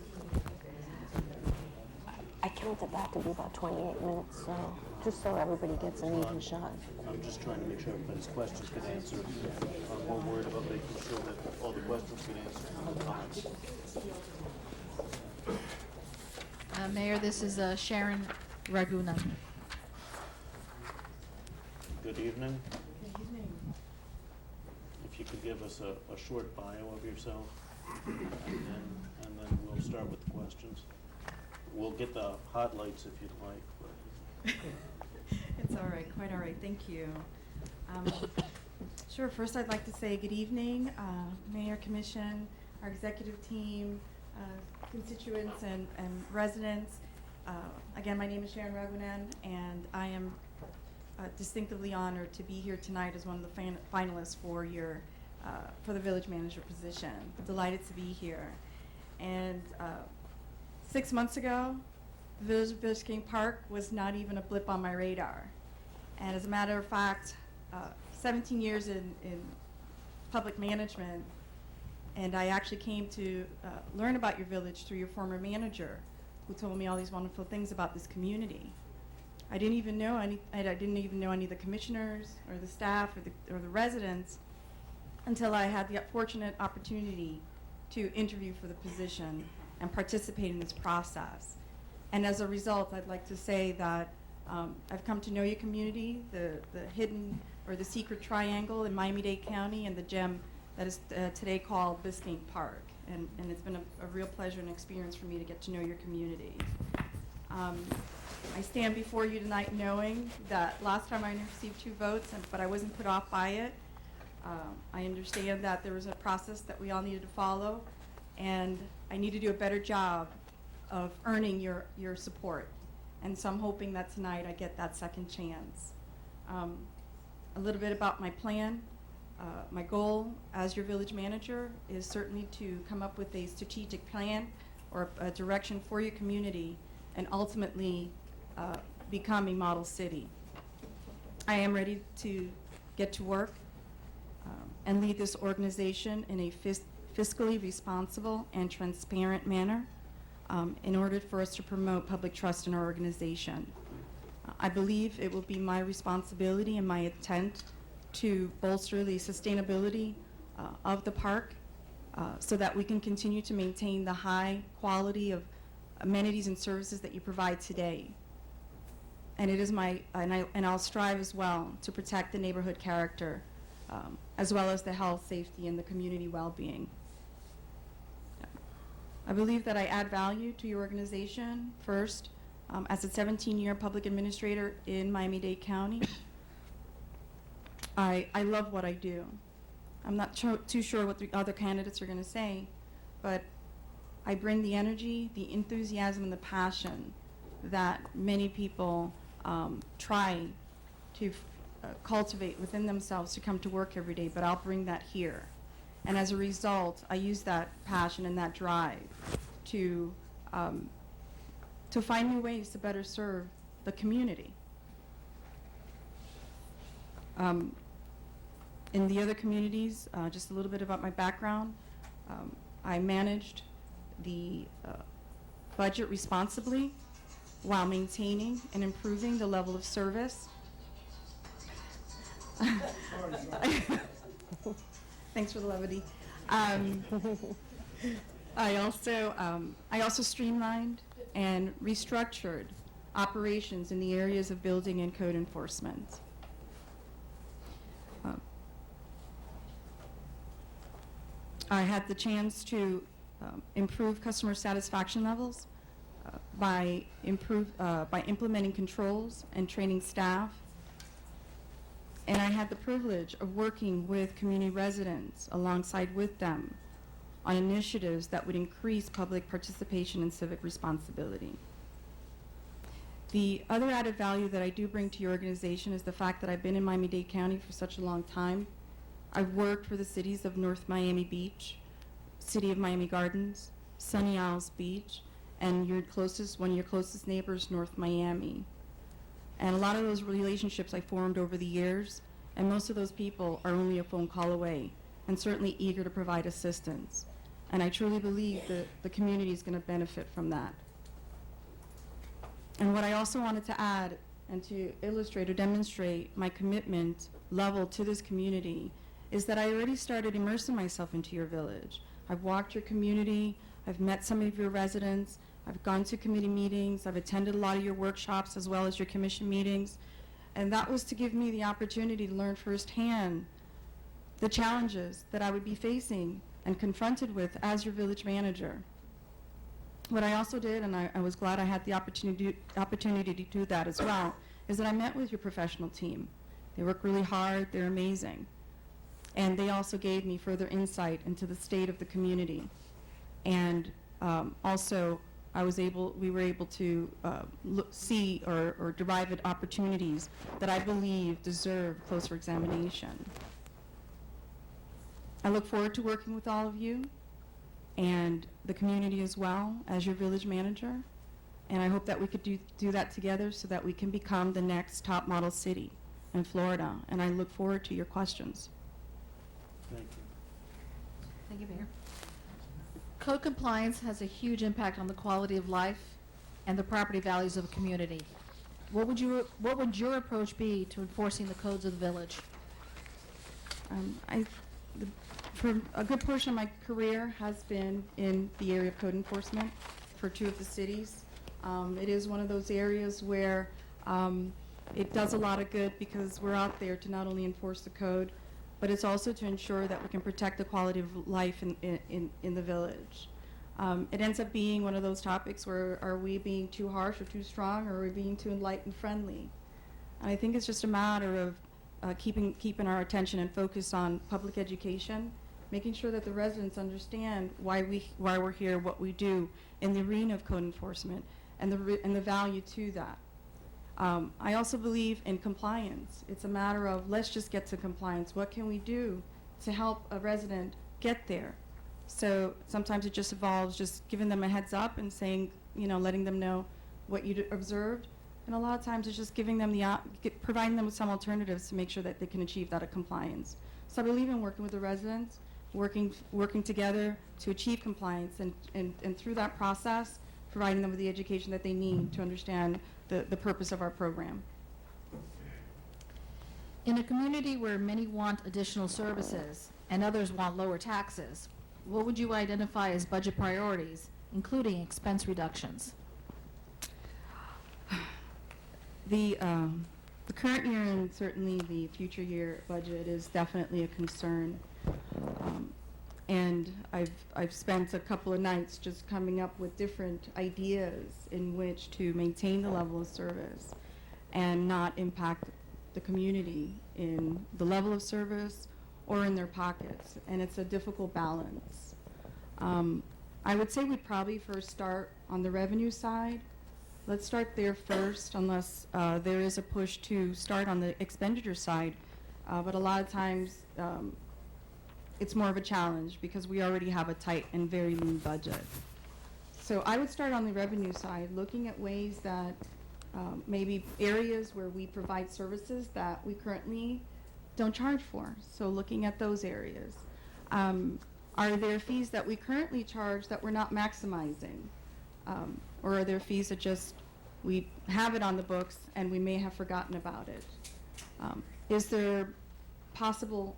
I counted that to be about 28 minutes, so just so everybody gets an even shot. I'm just trying to make sure everybody's questions get answered. I'm more worried about making sure that all the questions get answered in the comments. Mayor, this is Sharon Ragunan. Good evening. Good evening. If you could give us a short bio of yourself, and then we'll start with the questions. We'll get the highlights if you'd like. It's all right, quite all right, thank you. Sure, first I'd like to say good evening, Mayor, Commission, our executive team, constituents and residents. Again, my name is Sharon Ragunan, and I am distinctively honored to be here tonight as one of the finalists for for the village manager position. Delighted to be here. And 6 months ago, the village of Biscayne Park was not even a blip on my radar. And as a matter of fact, 17 years in public management, and I actually came to learn about your village through your former manager, who told me all these wonderful things about this community. I didn't even know any of the commissioners or the staff or the residents until I had the fortunate opportunity to interview for the position and participate in this process. And as a result, I'd like to say that I've come to know your community, the hidden or the secret triangle in Miami-Dade County, and the gem that is today called Biscayne Park. And it's been a real pleasure and experience for me to get to know your community. I stand before you tonight knowing that last time I received 2 votes, but I wasn't put off by it. I understand that there was a process that we all needed to follow, and I need to do a better job of earning your support. And so I'm hoping that tonight I get that second chance. A little bit about my plan. My goal as your village manager is certainly to come up with a strategic plan or a direction for your community and ultimately become a model city. I am ready to get to work and lead this organization in a fiscally responsible and transparent manner in order for us to promote public trust in our organization. I believe it will be my responsibility and my intent to bolster the sustainability of the park so that we can continue to maintain the high quality of amenities and services that you provide today. And it is and I'll strive as well to protect the neighborhood character as well as the health, safety, and the community well-being. I believe that I add value to your organization first as a 17-year public administrator in Miami-Dade County. I love what I do. I'm not too sure what the other candidates are going to say, but I bring the energy, the enthusiasm, and the passion that many people try to cultivate within themselves to come to work every day, but I'll bring that here. And as a result, I use that passion and that drive to find new ways to better serve the community. In the other communities, just a little bit about my background. I managed the budget responsibly while maintaining and improving the level of service. Thanks for the levity. I also streamlined and restructured operations in the areas of building and code enforcement. I had the chance to improve customer satisfaction levels by implementing controls and training staff. And I had the privilege of working with community residents alongside with them on initiatives that would increase public participation and civic responsibility. The other added value that I do bring to your organization is the fact that I've been in Miami-Dade County for such a long time. I've worked for the cities of North Miami Beach, City of Miami Gardens, Sunny Isles Beach, and one of your closest neighbors, North Miami. And a lot of those relationships I formed over the years, and most of those people are only a phone call away and certainly eager to provide assistance. And I truly believe that the community is going to benefit from that. And what I also wanted to add and to illustrate or demonstrate my commitment level to this community is that I already started immersing myself into your village. I've walked your community, I've met some of your residents, I've gone to committee meetings, I've attended a lot of your workshops as well as your commission meetings, and that was to give me the opportunity to learn firsthand the challenges that I would be facing and confronted with as your village manager. What I also did, and I was glad I had the opportunity to do that as well, is that I met with your professional team. They work really hard, they're amazing. And they also gave me further insight into the state of the community. And also, we were able to see or derive at opportunities that I believe deserve closer examination. I look forward to working with all of you and the community as well as your village manager. And I hope that we could do that together so that we can become the next top model city in Florida. And I look forward to your questions. Thank you. Thank you, Mayor. Code compliance has a huge impact on the quality of life and the property values of a community. What would your approach be to enforcing the codes of the village? For a good portion of my career has been in the area of code enforcement for 2 of the cities. It is one of those areas where it does a lot of good because we're out there to not only enforce the code, but it's also to ensure that we can protect the quality of life in the village. It ends up being one of those topics where are we being too harsh or too strong, or are we being too enlightened friendly? And I think it's just a matter of keeping our attention and focus on public education, making sure that the residents understand why we're here, what we do in the arena of code enforcement, and the value to that. I also believe in compliance. It's a matter of let's just get to compliance. What can we do to help a resident get there? So sometimes it just involves just giving them a heads up and saying, letting them know what you observed. And a lot of times it's just giving them providing them with some alternatives to make sure that they can achieve that compliance. So I believe in working with the residents, working together to achieve compliance, and through that process, providing them with the education that they need to understand the purpose of our program. In a community where many want additional services and others want lower taxes, what would you identify as budget priorities, including expense reductions? The current year and certainly the future year budget is definitely a concern. And I've spent a couple of nights just coming up with different ideas in which to maintain the level of service and not impact the community in the level of service or in their pockets. And it's a difficult balance. I would say we'd probably first start on the revenue side. Let's start there first, unless there is a push to start on the expenditure side. But a lot of times, it's more of a challenge because we already have a tight and very lean budget. So I would start on the revenue side, looking at ways that maybe areas where we provide services that we currently don't charge for. So looking at those areas. Are there fees that we currently charge that we're not maximizing? Or are there fees that just, we have it on the books and we may have forgotten about it? Is there possible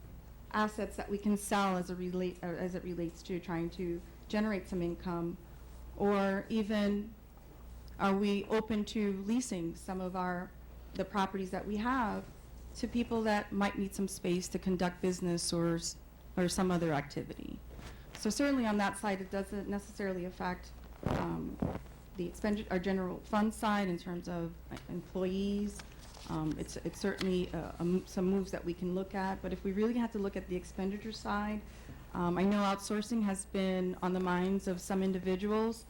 assets that we can sell as it relates to trying to generate some income? Or even, are we open to leasing some of the properties that we have to people that might need some space to conduct business or some other activity? So certainly on that side, it doesn't necessarily affect the our general fund side in terms of employees. It's certainly some moves that we can look at, but if we really have to look at the expenditure side, I know outsourcing has been on the minds of some individuals.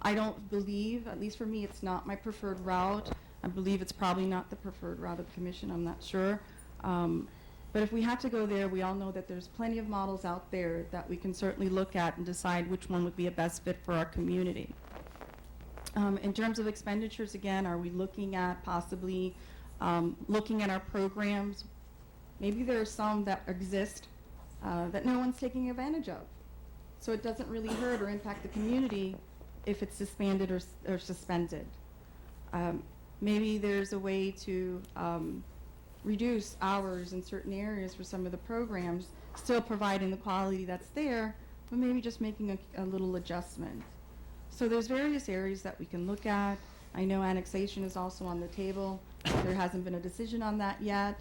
I don't believe, at least for me, it's not my preferred route. I believe it's probably not the preferred route of the commission, I'm not sure. But if we have to go there, we all know that there's plenty of models out there that we can certainly look at and decide which one would be a best fit for our community. In terms of expenditures, again, are we looking at possibly looking at our programs? Maybe there are some that exist that no one's taking advantage of. So it doesn't really hurt or impact the community if it's disbanded or suspended. Maybe there's a way to reduce hours in certain areas for some of the programs, still providing the quality that's there, but maybe just making a little adjustment. So there's various areas that we can look at. I know annexation is also on the table. There hasn't been a decision on that yet.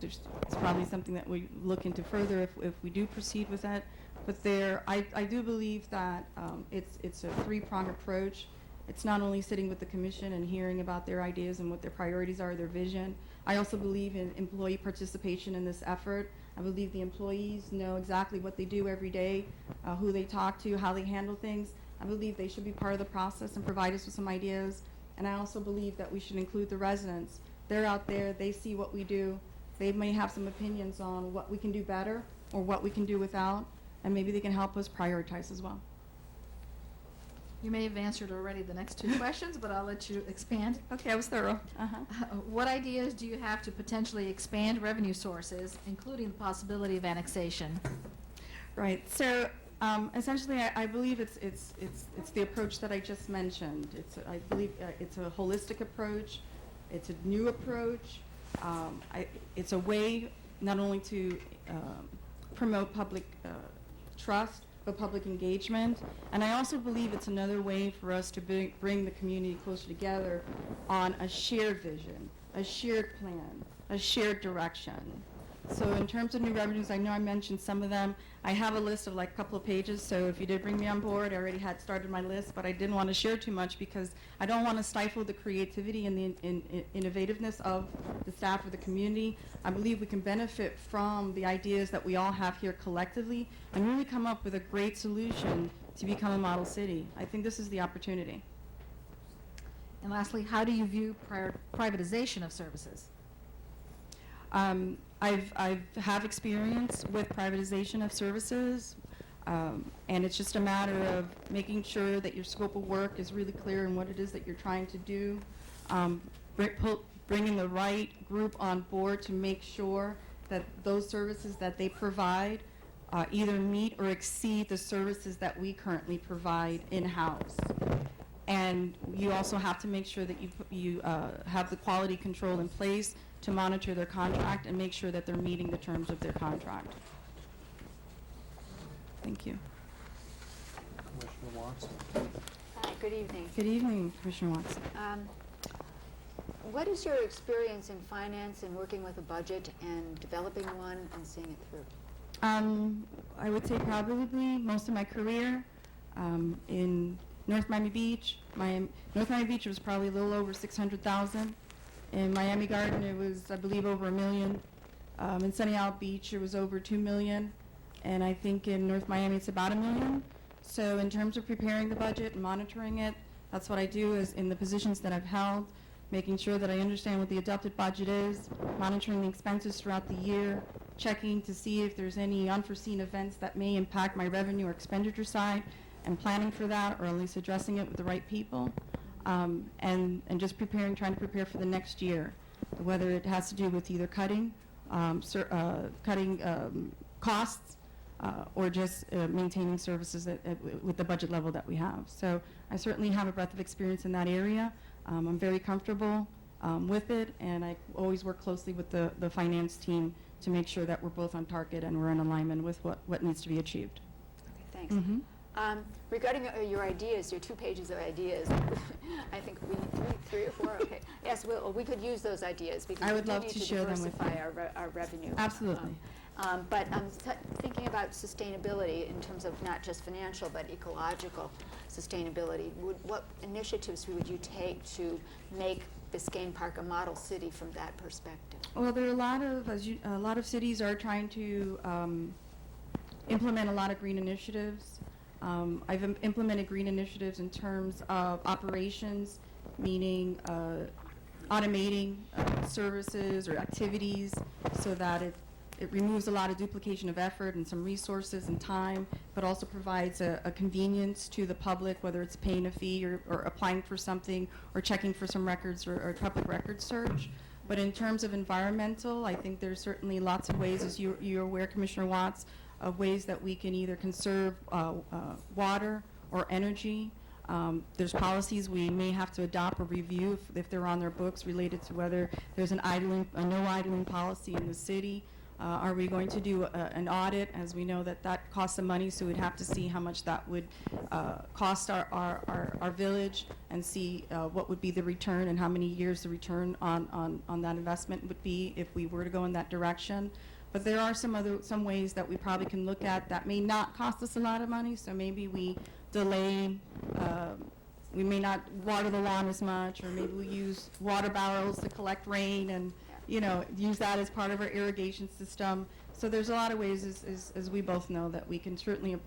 It's probably something that we look into further if we do proceed with that. But I do believe that it's a three-pronged approach. It's not only sitting with the commission and hearing about their ideas and what their priorities are, their vision. I also believe in employee participation in this effort. I believe the employees know exactly what they do every day, who they talk to, how they handle things. I believe they should be part of the process and provide us with some ideas. And I also believe that we should include the residents. They're out there, they see what we do. They may have some opinions on what we can do better or what we can do without, and maybe they can help us prioritize as well. You may have answered already the next two questions, but I'll let you expand. Okay, I was thorough. What ideas do you have to potentially expand revenue sources, including the possibility of annexation? Right. So essentially, I believe it's the approach that I just mentioned. I believe it's a holistic approach. It's a new approach. It's a way not only to promote public trust, but public engagement. And I also believe it's another way for us to bring the community closer together on a shared vision, a shared plan, a shared direction. So in terms of new revenues, I know I mentioned some of them. I have a list of like a couple of pages, so if you did bring me on board, I already had started my list, but I didn't want to share too much because I don't want to stifle the creativity and the innovativeness of the staff or the community. I believe we can benefit from the ideas that we all have here collectively and really come up with a great solution to become a model city. I think this is the opportunity. And lastly, how do you view privatization of services? I've have experience with privatization of services, and it's just a matter of making sure that your scope of work is really clear in what it is that you're trying to do, bringing the right group on board to make sure that those services that they provide either meet or exceed the services that we currently provide in-house. And you also have to make sure that you have the quality control in place to monitor their contract and make sure that they're meeting the terms of their contract. Thank you. Commissioner Watson? Hi, good evening. Good evening, Commissioner Watson. What is your experience in finance and working with a budget and developing one and seeing it through? I would say probably most of my career in North Miami Beach. North Miami Beach was probably a little over 600,000. In Miami Garden, it was, I believe, over $1 million. In Sunny Isle Beach, it was over $2 million. And I think in North Miami, it's about $1 million. So in terms of preparing the budget and monitoring it, that's what I do is in the positions that I've held, making sure that I understand what the adopted budget is, monitoring the expenses throughout the year, checking to see if there's any unforeseen events that may impact my revenue or expenditure side, and planning for that, or at least addressing it with the right people. And just trying to prepare for the next year, whether it has to do with either cutting costs or just maintaining services with the budget level that we have. So I certainly have a breadth of experience in that area. I'm very comfortable with it, and I always work closely with the finance team to make sure that we're both on target and we're in alignment with what needs to be achieved. Okay, thanks. Mm-hmm. Regarding your ideas, your 2 pages of ideas, I think we need three or four. Okay. Yes, we could use those ideas because I would we love need to to share them with diversify you. our revenue. Absolutely. But I'm thinking about sustainability in terms of not just financial but ecological sustainability. What initiatives would you take to make Biscayne Park a model city from that perspective? Well, there are a lot of cities are trying to implement a lot of green initiatives. I've implemented green initiatives in terms of operations, meaning automating services or activities so that it removes a lot of duplication of effort and some resources and time, but also provides a convenience to the public, whether it's paying a fee or applying for something or checking for some records or public record search. But in terms of environmental, I think there's certainly lots of ways, as you're aware, Commissioner Watts, of ways that we can either conserve water or energy. There's policies we may have to adopt or review if they're on their books related to whether there's a no idling policy in the city. Are we going to do an audit, as we know that costs some money, so we'd have to see how much that would cost our village and see what would be the return and how many years the return on that investment would be if we were to go in that direction. But there are some ways that we probably can look at that may not cost us a lot of money, so maybe we delay, we may not water the lawn as much, or maybe we use water barrels to collect rain and use that as part of our irrigation system. So there's a lot of ways, as we both know, that we can certainly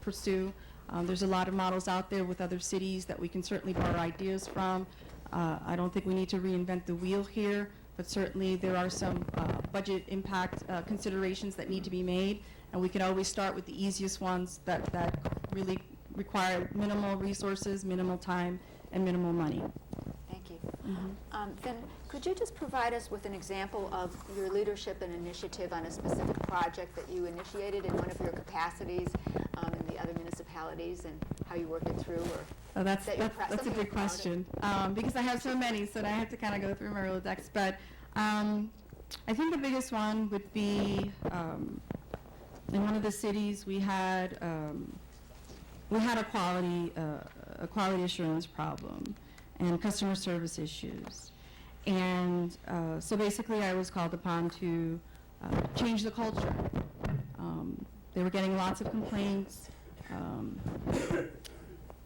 pursue. There's a lot of models out there with other cities that we can certainly borrow ideas from. I don't think we need to reinvent the wheel here, but certainly there are some budget impact considerations that need to be made, and we can always start with the easiest ones that really require minimal resources, minimal time, and minimal money. Thank you. Mm-hmm. Then could you just provide us with an example of your leadership and initiative on a specific project that you initiated in one of your capacities in the other municipalities, and how you worked it through? Or that's a good question, because I have so many, so I have to kind of go through my Rolodex. But I think the biggest one would be in one of the cities we had a quality assurance problem and customer service issues. And so basically I was called upon to change the culture. They were getting lots of complaints.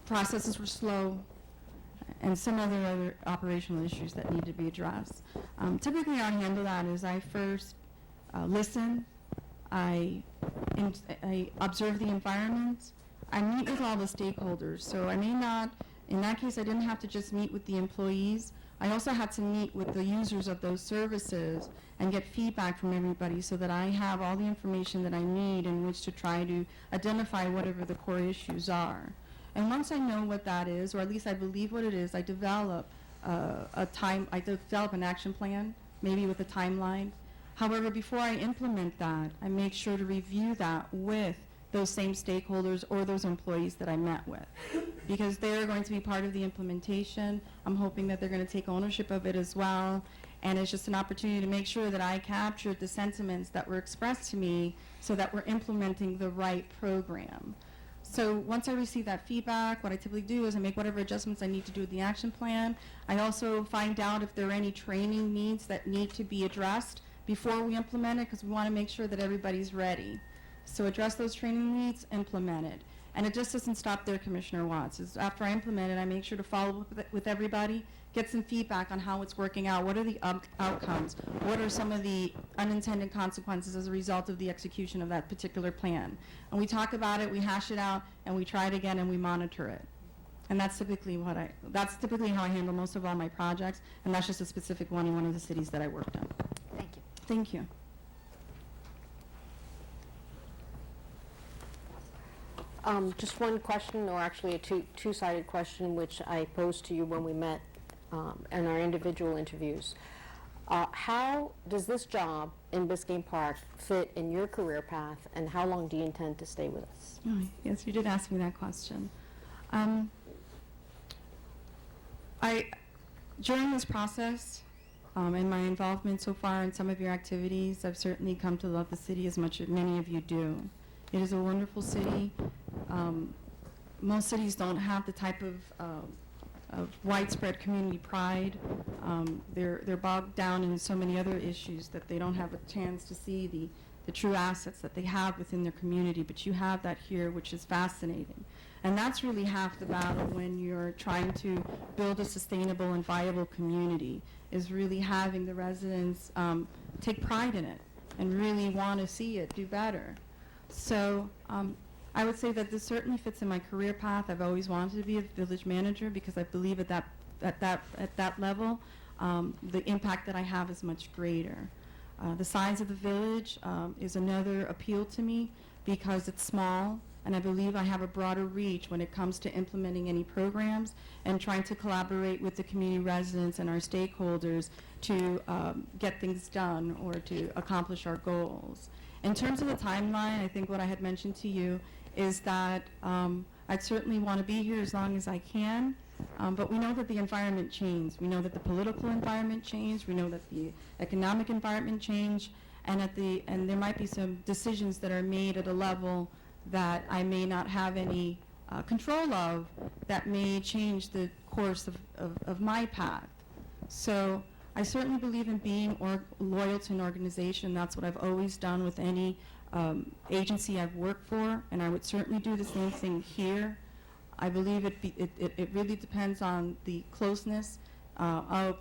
Processes were slow, and some other operational issues that need to be addressed. Typically, how I handle that is I first listen, I observe the environment, I meet with all the stakeholders. So I may not, in that case, I didn't have to just meet with the employees. I also had to meet with the users of those services and get feedback from everybody so that I have all the information that I need in which to try to identify whatever the core issues are. And once I know what that is, or at least I believe what it is, I develop I develop an action plan, maybe with a timeline. However, before I implement that, I make sure to review that with those same stakeholders or those employees that I met with, because they're going to be part of the implementation. I'm hoping that they're going to take ownership of it as well, and it's just an opportunity to make sure that I captured the sentiments that were expressed to me so that we're implementing the right program. So once I receive that feedback, what I typically do is I make whatever adjustments I need to do with the action plan. I also find out if there are any training needs that need to be addressed before we implement it, because we want to make sure that everybody's ready. So address those training needs, implement it. And it just doesn't stop there, Commissioner Watts. Is after I implement it, I make sure to follow up with everybody, get some feedback on how it's working out, what are the outcomes, what are some of the unintended consequences as a result of the execution of that particular plan. And we talk about it, we hash it out, and we try it again, and we monitor it. And that's typically how I handle most of all my projects, and that's just a specific one in one of the cities that I worked on. Thank you. Thank you. Just one question, or actually a two-sided question, which I posed to you when we met in our individual interviews. How does this job in Biscayne Park fit in your career path, and how long do you intend to stay with us? Oh, yes, you did ask me that question. During this process, and my involvement so far in some of your activities, I've certainly come to love the city as much as many of you do. It is a wonderful city. Most cities don't have the type of widespread community pride. They're bogged down in so many other issues that they don't have a chance to see the true assets that they have within their community, but you have that here, which is fascinating. And that's really half the battle when you're trying to build a sustainable and viable community, is really having the residents take pride in it and really want to see it do better. So I would say that this certainly fits in my career path. I've always wanted to be a village manager because I believe at that level, the impact that I have is much greater. The size of the village is another appeal to me because it's small, and I believe I have a broader reach when it comes to implementing any programs and trying to collaborate with the community residents and our stakeholders to get things done or to accomplish our goals. In terms of the timeline, I think what I had mentioned to you is that I'd certainly want to be here as long as I can, but we know that the environment changed. We know that the political environment changed. We know that the economic environment changed, and there might be some decisions that are made at a level that I may not have any control of that may change the course of my path. So I certainly believe in being loyal to an organization. That's what I've always done with any agency I've worked for, and I would certainly do the same thing here. I believe it really depends on the closeness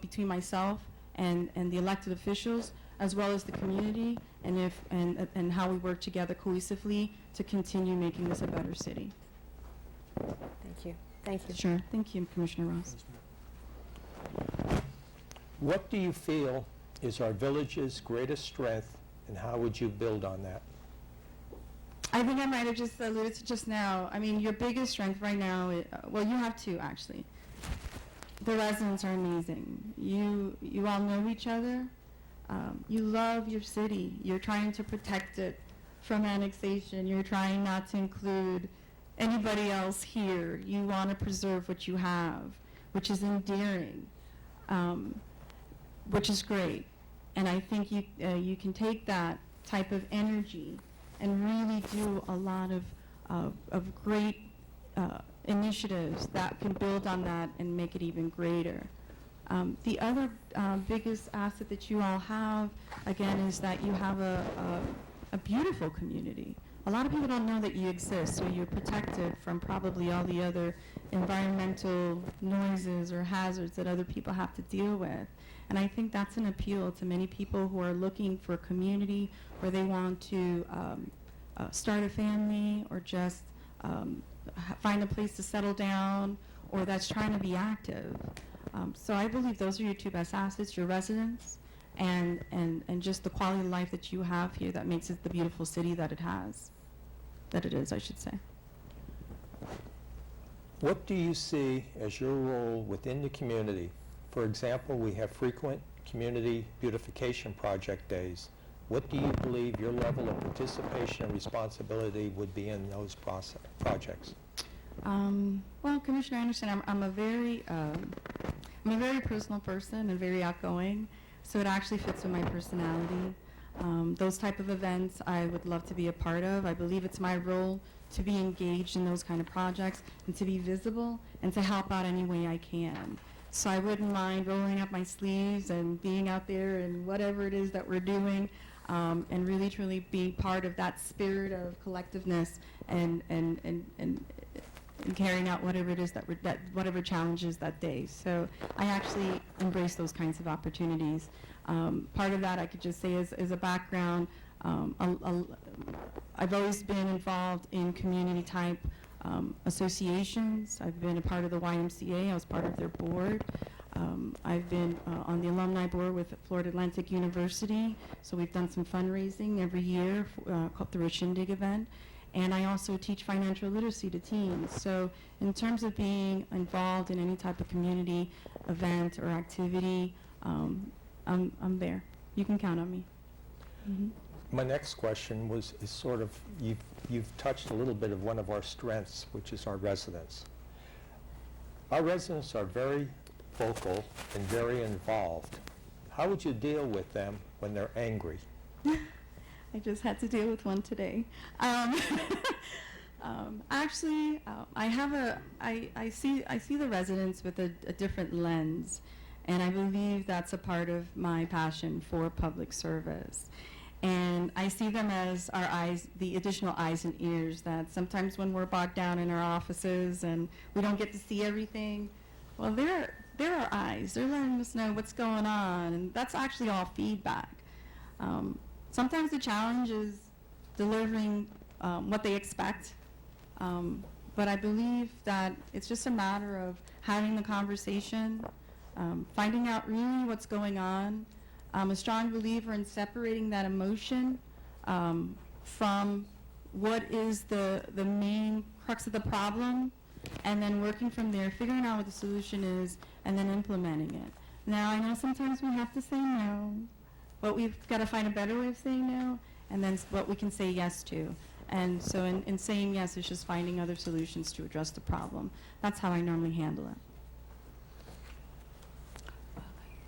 between myself and the elected officials, as well as the community, and how we work together cohesively to continue making this a better city. Thank you. Thank you. Sure. Thank you, Commissioner Ross. What do you feel is our village's greatest strength, and how would you build on that? I think I might have just alluded to just now. I mean, your biggest strength right now, well, you have two, actually. The residents are amazing. You all know each other. You love your city. You're trying to protect it from annexation. You're trying not to include anybody else here. You want to preserve what you have, which is endearing, which is great. And I think you can take that type of energy and really do a lot of great initiatives that can build on that and make it even greater. The other biggest asset that you all have, again, is that you have a beautiful community. A lot of people don't know that you exist, so you're protected from probably all the other environmental noises or hazards that other people have to deal with. And I think that's an appeal to many people who are looking for a community where they want to start a family or just find a place to settle down, or that's trying to be active. So I believe those are your two best assets, your residents and just the quality of life that you have here that makes it the beautiful city that it has. That it is, I should say. What do you see as your role within the community? For example, we have frequent community beautification project days. What do you believe your level of participation and responsibility would be in those projects? Well, Commissioner Anderson, I'm a very personal person and very outgoing, so it actually fits with my personality. Those type of events I would love to be a part of. I believe it's my role to be engaged in those kind of projects and to be visible and to help out any way I can. So I wouldn't mind rolling up my sleeves and being out there and whatever it is that we're doing, and really truly be part of that spirit of collectiveness and carrying out whatever it is that whatever challenges that day. So I actually embrace those kinds of opportunities. Part of that I could just say is a background. I've always been involved in community type associations. I've been a part of the YMCA. I was part of their board. I've been on the alumni board with Florida Atlantic University. So we've done some fundraising every year through a shindig event. And I also teach financial literacy to teens. So in terms of being involved in any type of community event or activity, I'm there. You can count on me. Mm-hmm. My next question is sort of, you've touched a little bit of one of our strengths, which is our residents. Our residents are very vocal and very involved. How would you deal with them when they're angry? I just had to deal with one today. Actually, I see the residents with a different lens, and I believe that's a part of my passion for public service. And I see them as our eyes, the additional eyes and ears that sometimes when we're bogged down in our offices and we don't get to see everything, well, they're our eyes. They're letting us know what's going on, and that's actually all feedback. Sometimes the challenge is delivering what they expect, but I believe that it's just a matter of having the conversation, finding out really what's going on. I'm a strong believer in separating that emotion from what is the main crux of the problem, and then working from there, figuring out what the solution is, and then implementing it. Now, I know sometimes we have to say no, but we've got to find a better way of saying no, and then what we can say yes to. And so in saying yes, it's just finding other solutions to address the problem. That's how I normally handle it.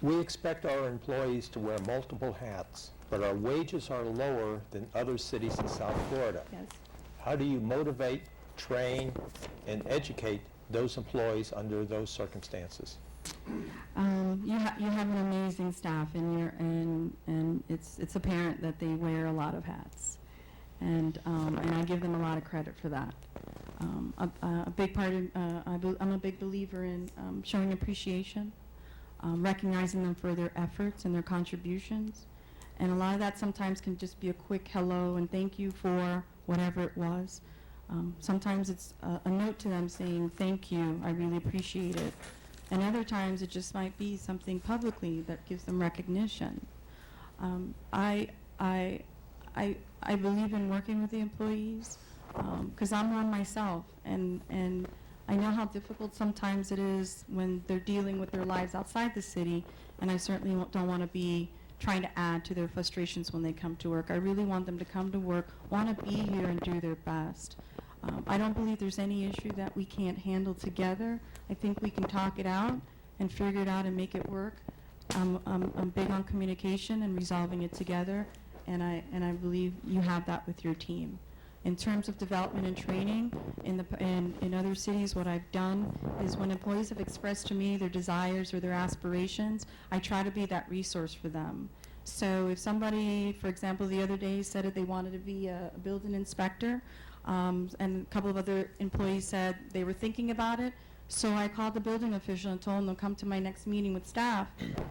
We expect our employees to wear multiple hats, but our wages are lower than other cities in South Florida. Yes. How do you motivate, train, and educate those employees under those circumstances? You have an amazing staff, and it's apparent that they wear a lot of hats, and I give them a lot of credit for that. A big part of I'm a big believer in showing appreciation, recognizing them for their efforts and their contributions, and a lot of that sometimes can just be a quick hello and thank you for whatever it was. Sometimes it's a note to them saying thank you, I really appreciate it. And other times it just might be something publicly that gives them recognition. I believe in working with the employees because I'm one myself, and I know how difficult sometimes it is when they're dealing with their lives outside the city, and I certainly don't want to be trying to add to their frustrations when they come to work. I really want them to come to work, want to be here and do their best. I don't believe there's any issue that we can't handle together. I think we can talk it out and figure it out and make it work. I'm big on communication and resolving it together, and I believe you have that with your team. In terms of development and training, in other cities, what I've done is when employees have expressed to me their desires or their aspirations, I try to be that resource for them. So if somebody, for example, the other day said that they wanted to be a building inspector, and a couple of other employees said they were thinking about it, so I called the building official and told them to come to my next meeting with staff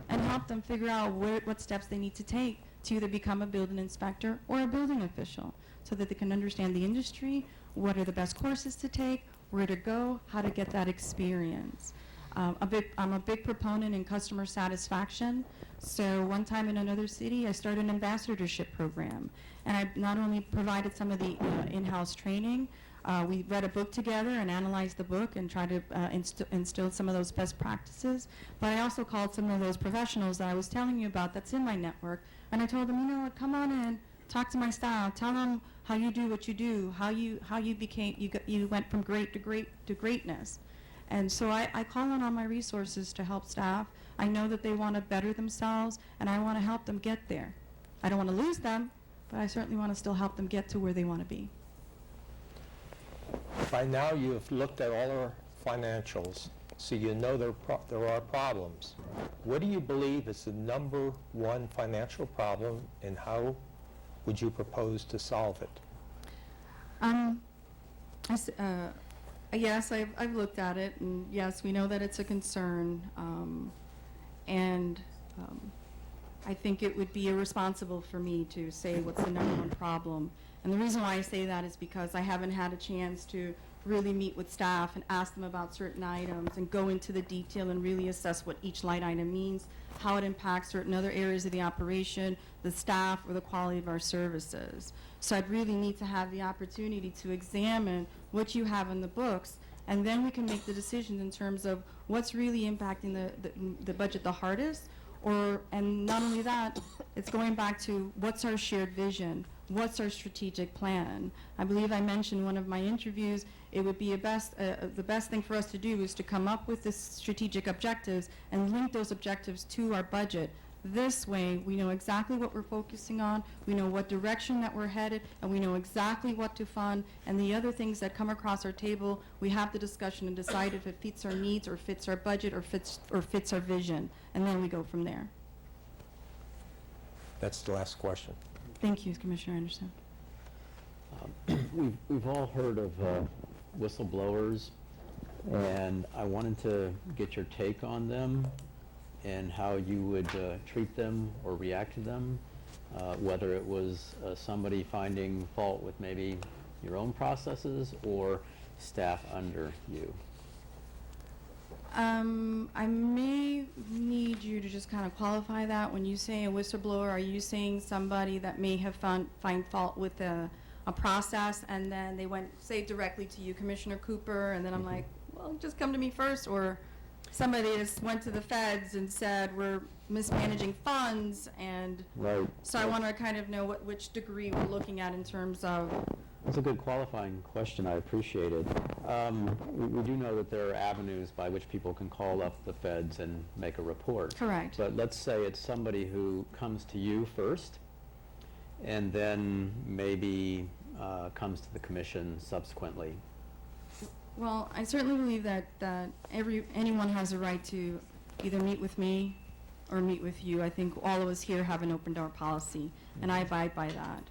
and help them figure out what steps they need to take to either become a building inspector or a building official, so that they can understand the industry, what are the best courses to take, where to go, how to get that experience. I'm a big proponent in customer satisfaction. So one time in another city, I started an ambassadorship program. And I not only provided some of the in-house training, we read a book together and analyzed the book and tried to instill some of those best practices. But I also called some of those professionals that I was telling you about that's in my network. And I told them, you know what, come on in, talk to my staff, tell them how you do what you do, how you became, you went from great to greatness. And so I call on all my resources to help staff. I know that they want to better themselves, and I want to help them get there. I don't want to lose them, but I certainly want to still help them get to where they want to be. By now, you have looked at all our financials, so you know there are problems. What do you believe is the number one financial problem, and how would you propose to solve it? Yes, I've looked at it, and yes, we know that it's a concern, and I think it would be irresponsible for me to say what's the number one problem. And the reason why I say that is because I haven't had a chance to really meet with staff and ask them about certain items and go into the detail and really assess what each line item means, how it impacts certain other areas of the operation, the staff, or the quality of our services. So I'd really need to have the opportunity to examine what you have in the books, and then we can make the decisions in terms of what's really impacting the budget the hardest, and not only that, it's going back to what's our shared vision, what's our strategic plan. I believe I mentioned in one of my interviews, it would be the best thing for us to do is to come up with the strategic objectives and link those objectives to our budget. This way, we know exactly what we're focusing on, we know what direction that we're headed, and we know exactly what to fund, and the other things that come across our table, we have the discussion and decide if it fits our needs or fits our budget or fits our vision, and then we go from there. That's the last question. Thank you, Commissioner Anderson. We've all heard of whistleblowers, and I wanted to get your take on them and how you would treat them or react to them, whether it was somebody finding fault with maybe your own processes or staff under you. I may need you to just kind of qualify that. When you say a whistleblower, are you saying somebody that may have find fault with a process and then they went, say, directly to you, Commissioner Cooper, and then I'm like, well, just come to me first, or somebody just went to the feds and said we're mismanaging funds, and right. So I want to kind of know which degree we're looking at in terms of. That's a good qualifying question. I appreciate it. We do know that there are avenues by which people can call up the feds and make a report. Correct. But let's say it's somebody who comes to you first and then maybe comes to the commission subsequently. Well, I certainly believe that anyone has a right to either meet with me or meet with you. I think all of us here have an open door policy, and I abide by that.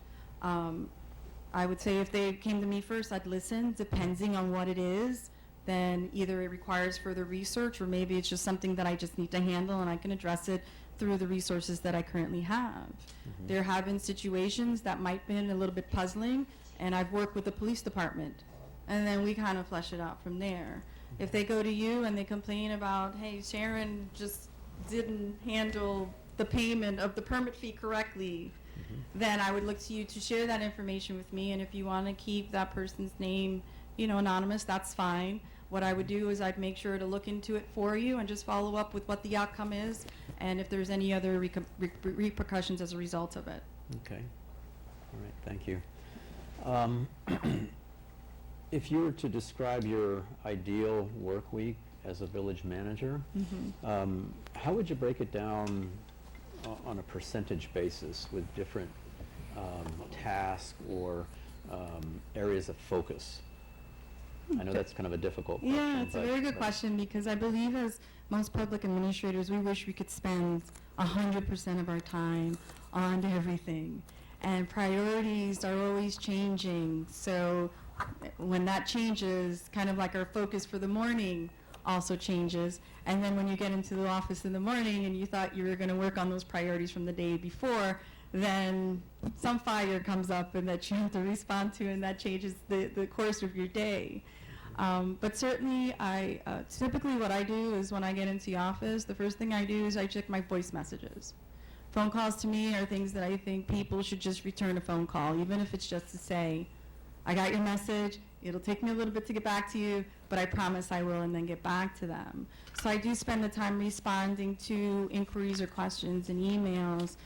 I would say if they came to me first, I'd listen, depending on what it is. Then either it requires further research, or maybe it's just something that I just need to handle and I can address it through the resources that I currently have. Mm-hmm. There have been situations that might have been a little bit puzzling, and I've worked with the police department, and then we kind of flesh it out from there. If they go to you and they complain about, hey, Sharon just didn't handle the payment of the permit fee correctly, then I would look to you to share that information with me, and if you want to keep that person's name, anonymous, that's fine. What I would do is I'd make sure to look into it for you and just follow up with what the outcome is, and if there's any other repercussions as a result of it. Okay. All right, thank you. If you were to describe your ideal work week as a village manager, how would you break it down on a percentage basis with different tasks or areas of focus? I know that's kind of a difficult question. Yeah, it's a very good question, because I believe as most public administrators, we wish we could spend 100% of our time on everything. And priorities are always changing. So when that changes, kind of like our focus for the morning also changes. And then when you get into the office in the morning and you thought you were going to work on those priorities from the day before, then some fire comes up and that you have to respond to, and that changes the course of your day. But certainly, typically what I do is when I get into the office, the first thing I do is I check my voice messages. Phone calls to me are things that I think people should just return a phone call, even if it's just to say, I got your message, it'll take me a little bit to get back to you, but I promise I will, and then get back to them. So I do spend the time responding to inquiries or questions and emails,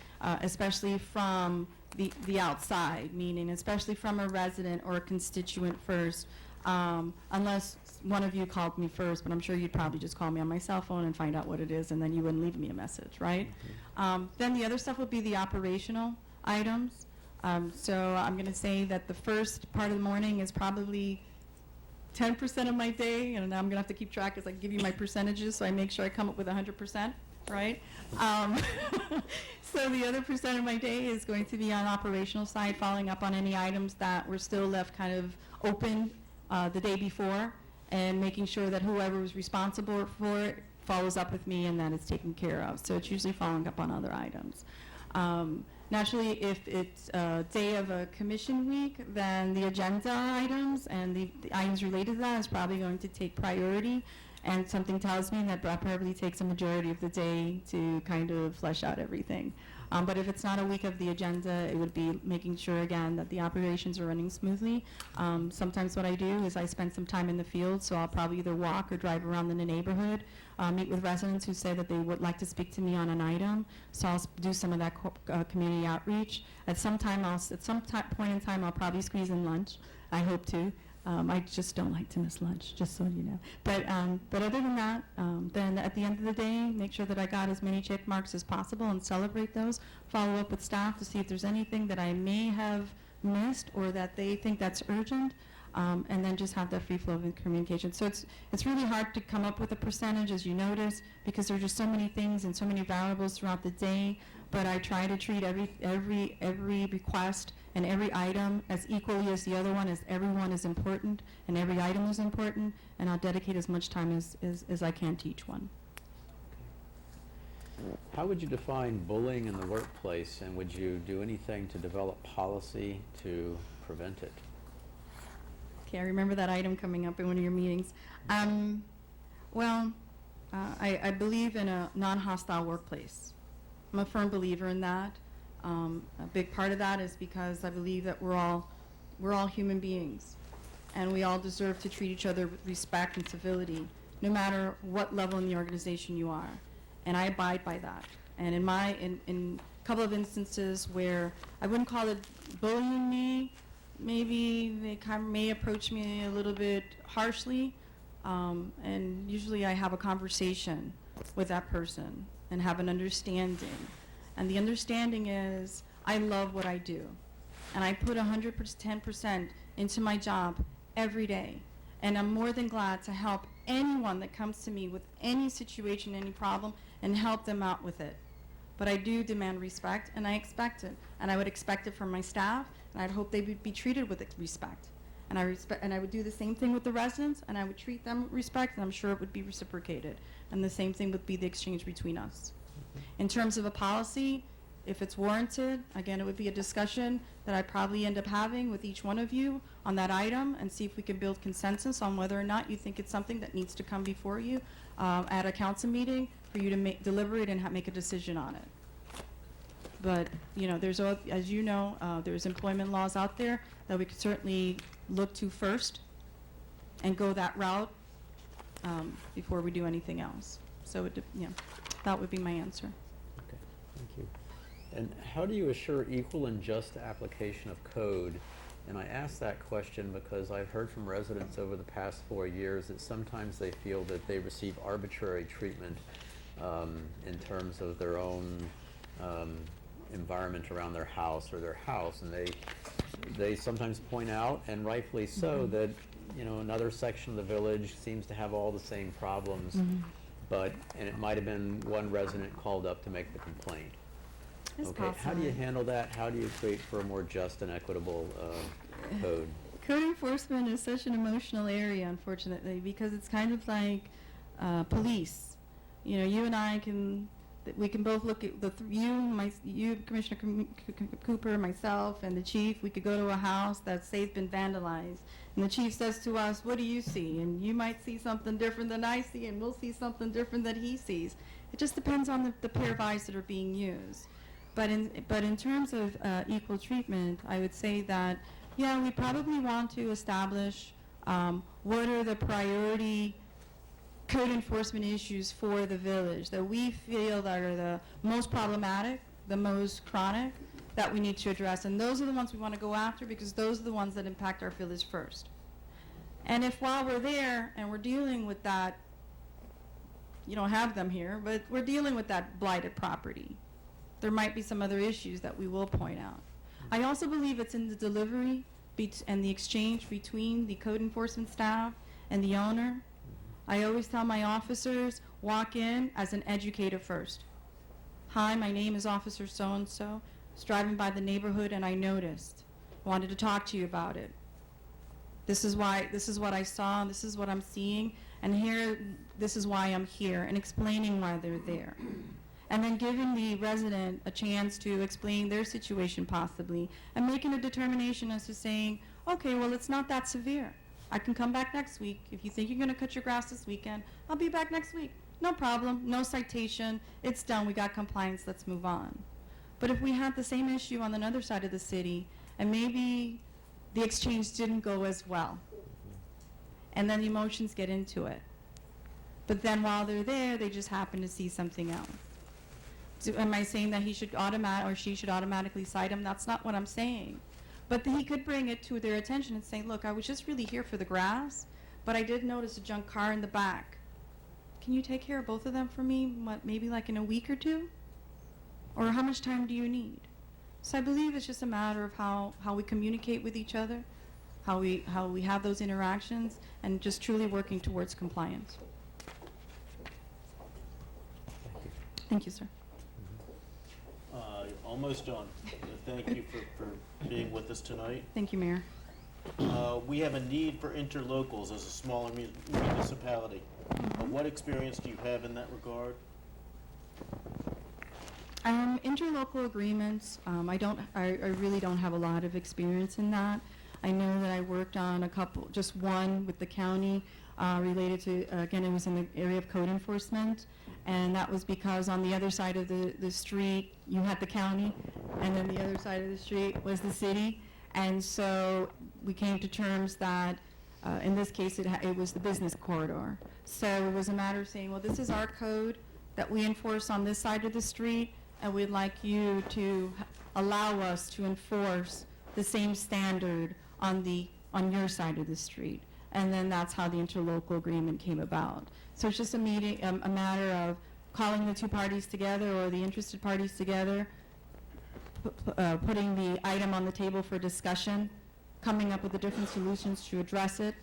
especially from the outside, meaning especially from a resident or a constituent first, unless one of you called me first, but I'm sure you'd probably just call me on my cell phone and find out what it is, and then you wouldn't leave me a message, right? Then the other stuff would be the operational items. So I'm going to say that the first part of the morning is probably 10% of my day, and I'm going to have to keep track as I give you my percentages, so I make sure I come up with 100%, right? So the other percent of my day is going to be on operational side, following up on any items that were still left kind of open the day before, and making sure that whoever was responsible for it follows up with me and that it's taken care of. So it's usually following up on other items. Naturally, if it's a day of a commission week, then the agenda items and the items related to that is probably going to take priority, and something tells me that probably takes a majority of the day to kind of flesh out everything. But if it's not a week of the agenda, it would be making sure, again, that the operations are running smoothly. Sometimes what I do is I spend some time in the field, so I'll probably either walk or drive around in the neighborhood, meet with residents who say that they would like to speak to me on an item, so I'll do some of that community outreach. At some point in time, I'll probably squeeze in lunch. I hope to. I just don't like to miss lunch, just so you know. But other than that, then at the end of the day, make sure that I got as many check marks as possible and celebrate those. Follow up with staff to see if there's anything that I may have missed or that they think that's urgent, and then just have that free flow of communication. So it's really hard to come up with a percentage, as you notice, because there are just so many things and so many variables throughout the day. But I try to treat every request and every item as equally as the other one, as everyone is important and every item is important, and I'll dedicate as much time as I can to each one. How would you define bullying in the workplace, and would you do anything to develop policy to prevent it? Okay, I remember that item coming up in one of your meetings. I believe in a non-hostile workplace. I'm a firm believer in that. A big part of that is because I believe that we're all human beings, and we all deserve to treat each other with respect and civility, no matter what level in the organization you are. And I abide by that. And in a couple of instances where I wouldn't call it bullying me, maybe they kind of may approach me a little bit harshly, and usually I have a conversation with that person and have an understanding. And the understanding is I love what I do, and I put 110% into my job every day, and I'm more than glad to help anyone that comes to me with any situation, any problem, and help them out with it. But I do demand respect, and I expect it, and I would expect it from my staff, and I'd hope they would be treated with respect. And I would do the same thing with the residents, and I would treat them with respect, and I'm sure it would be reciprocated. And the same thing would be the exchange between us. In terms of a policy, if it's warranted, again, it would be a discussion that I'd probably end up having with each one of you on that item, and see if we can build consensus on whether or not you think it's something that needs to come before you at a council meeting for you to deliberate and make a decision on it. But, you know, as you know, there's employment laws out there that we could certainly look to first and go that route before we do anything else. So, that would be my answer. Okay, thank you. And how do you assure equal and just application of code? And I ask that question because I've heard from residents over the past 4 years that sometimes they feel that they receive arbitrary treatment in terms of their own environment around their house, and they sometimes point out, and rightfully so, that, you know, another section of the village seems to have all the same problems. But, and it might have been one resident called up to make the complaint. It's Okay, how do you possible. handle that? How do you create for a more just and equitable code? Code enforcement is such an emotional area, unfortunately, because it's kind of like police. You know, you and I we can both look at you, Commissioner Cooper, myself, and the chief. We could go to a house that's, say, been vandalized, and the chief says to us, "What do you see?" And you might see something different than I see, and we'll see something different that he sees. It just depends on the pair of eyes that are being used. But in terms of equal treatment, I would say that, yeah, we probably want to establish what are the priority code enforcement issues for the village that we feel that are the most problematic, the most chronic, that we need to address. And those are the ones we want to go after, because those are the ones that impact our village first. And if while we're there and we're dealing with that, you don't have them here, but we're dealing with that blighted property, there might be some other issues that we will point out. I also believe it's in the delivery and the exchange between the code enforcement staff and the owner. I always tell my officers, walk in as an educator first. Hi, my name is Officer so-and-so. I was driving by the neighborhood and I noticed. Wanted to talk to you about it. This is what I saw, this is what I'm seeing, and this is why I'm here, and explaining why they're there. And then giving the resident a chance to explain their situation possibly, and making a determination as to saying, okay, well, it's not that severe. I can come back next week. If you think you're gonna cut your grass this weekend, I'll be back next week. No problem, no citation, it's done, we got compliance, let's move on. But if we had the same issue on another side of the city, and maybe the exchange didn't go as well, and then the emotions get into it. But then while they're there, they just happen to see something else. So am I saying that he should or she should automatically cite him? That's not what I'm saying. But he could bring it to their attention and say, look, I was just really here for the grass, but I did notice a junk car in the back. Can you take care of both of them for me, maybe like in a week or two? Or how much time do you need? So I believe it's just a matter of how we communicate with each other, how we have those interactions, and just truly working towards compliance. Thank you, sir. Almost done. Thank you for being with us tonight. Thank you, Mayor. We have a need for interlocals as a smaller municipality. What experience do you have in that regard? Interlocal agreements, I really don't have a lot of experience in that. I know that I worked on just one with the county related to, again, it was in the area of code enforcement. And that was because on the other side of the street, you had the county, and then the other side of the street was the city. And so we came to terms that, in this case, it was the business corridor. So it was a matter of saying, well, this is our code that we enforce on this side of the street, and we'd like you to allow us to enforce the same standard on your side of the street. And then that's how the interlocal agreement came about. So it's just a matter of calling the two parties together or the interested parties together, putting the item on the table for discussion, coming up with the different solutions to address it,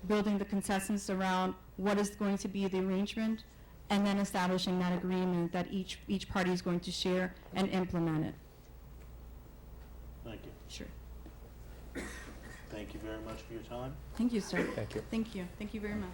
building the consensus around what is going to be the arrangement, and then establishing that agreement that each party is going to share and implement it. Thank you. Sure. Thank you very much for your time. Thank you, sir. Thank you. Thank you. Thank you very much.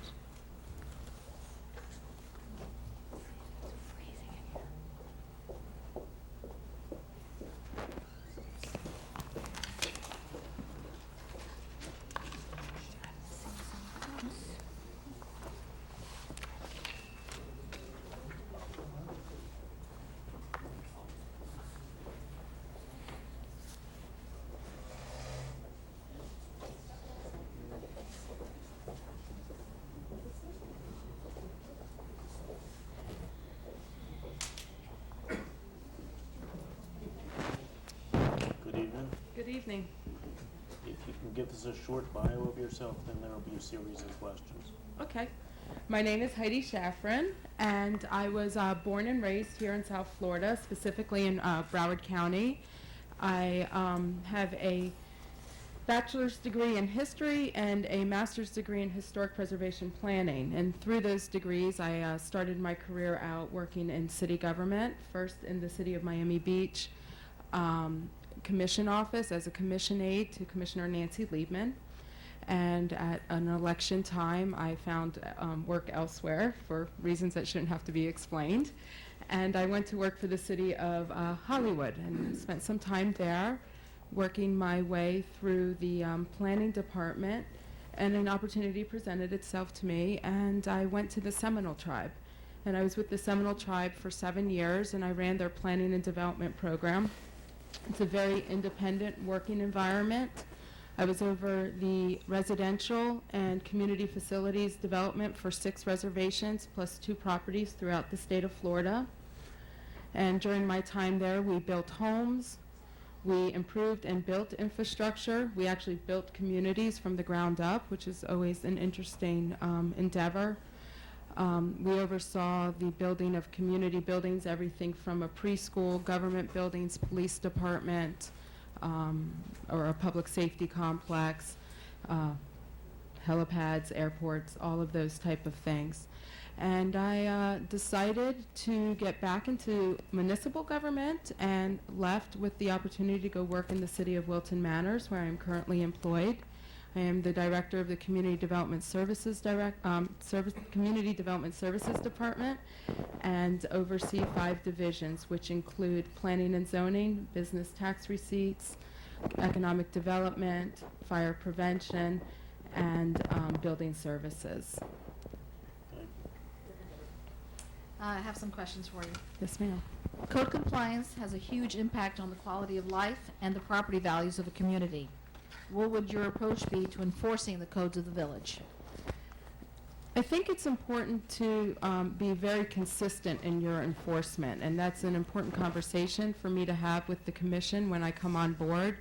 Good evening. Good evening. If you can give us a short bio of yourself, then there will be a series of questions. Okay. My name is Heidi Shafran, and I was born and raised here in South Florida, specifically in Broward County. I have a bachelor's degree in history and a master's degree in historic preservation planning. And through those degrees, I started my career out working in city government, first in the city of Miami Beach commission office as a commission aide to Commissioner Nancy Liebman. And at an election time, I found work elsewhere for reasons that shouldn't have to be explained. And I went to work for the city of Hollywood and spent some time there working my way through the planning department, and an opportunity presented itself to me, and I went to the Seminole Tribe. And I was with the Seminole Tribe for 7 years, and I ran their planning and development program. It's a very independent working environment. I was over the residential and community facilities development for 6 reservations plus 2 properties throughout the state of Florida. And during my time there, we built homes, we improved and built infrastructure. We actually built communities from the ground up, which is always an interesting endeavor. We oversaw the building of community buildings, everything from a preschool, government buildings, police department, or a public safety complex, helipads, airports, all of those type of things. And I decided to get back into municipal government and left with the opportunity to go work in the city of Wilton Manors, where I'm currently employed. I am the director of the Community Development Services Community Development Services Department, and oversee 5 divisions, which include planning and zoning, business tax receipts, economic development, fire prevention, and building services. I have some questions for you. Yes, ma'am. Code compliance has a huge impact on the quality of life and the property values of a community. What would your approach be to enforcing the codes of the village? I think it's important to be very consistent in your enforcement, and that's an important conversation for me to have with the commission when I come on board.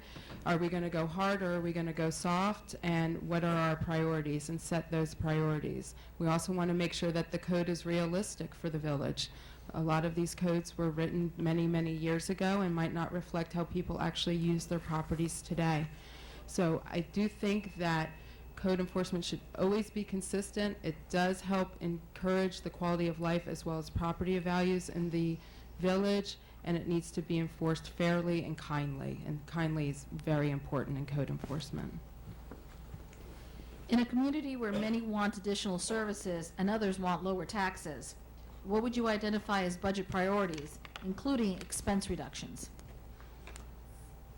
Are we going to go hard or are we going to go soft, and what are our priorities, and set those priorities. We also want to make sure that the code is realistic for the village. A lot of these codes were written many, many years ago and might not reflect how people actually use their properties today. So I do think that code enforcement should always be consistent. It does help encourage the quality of life as well as property values in the village, and it needs to be enforced fairly and kindly. And kindly is very important in code enforcement. In a community where many want additional services and others want lower taxes, what would you identify as budget priorities, including expense reductions?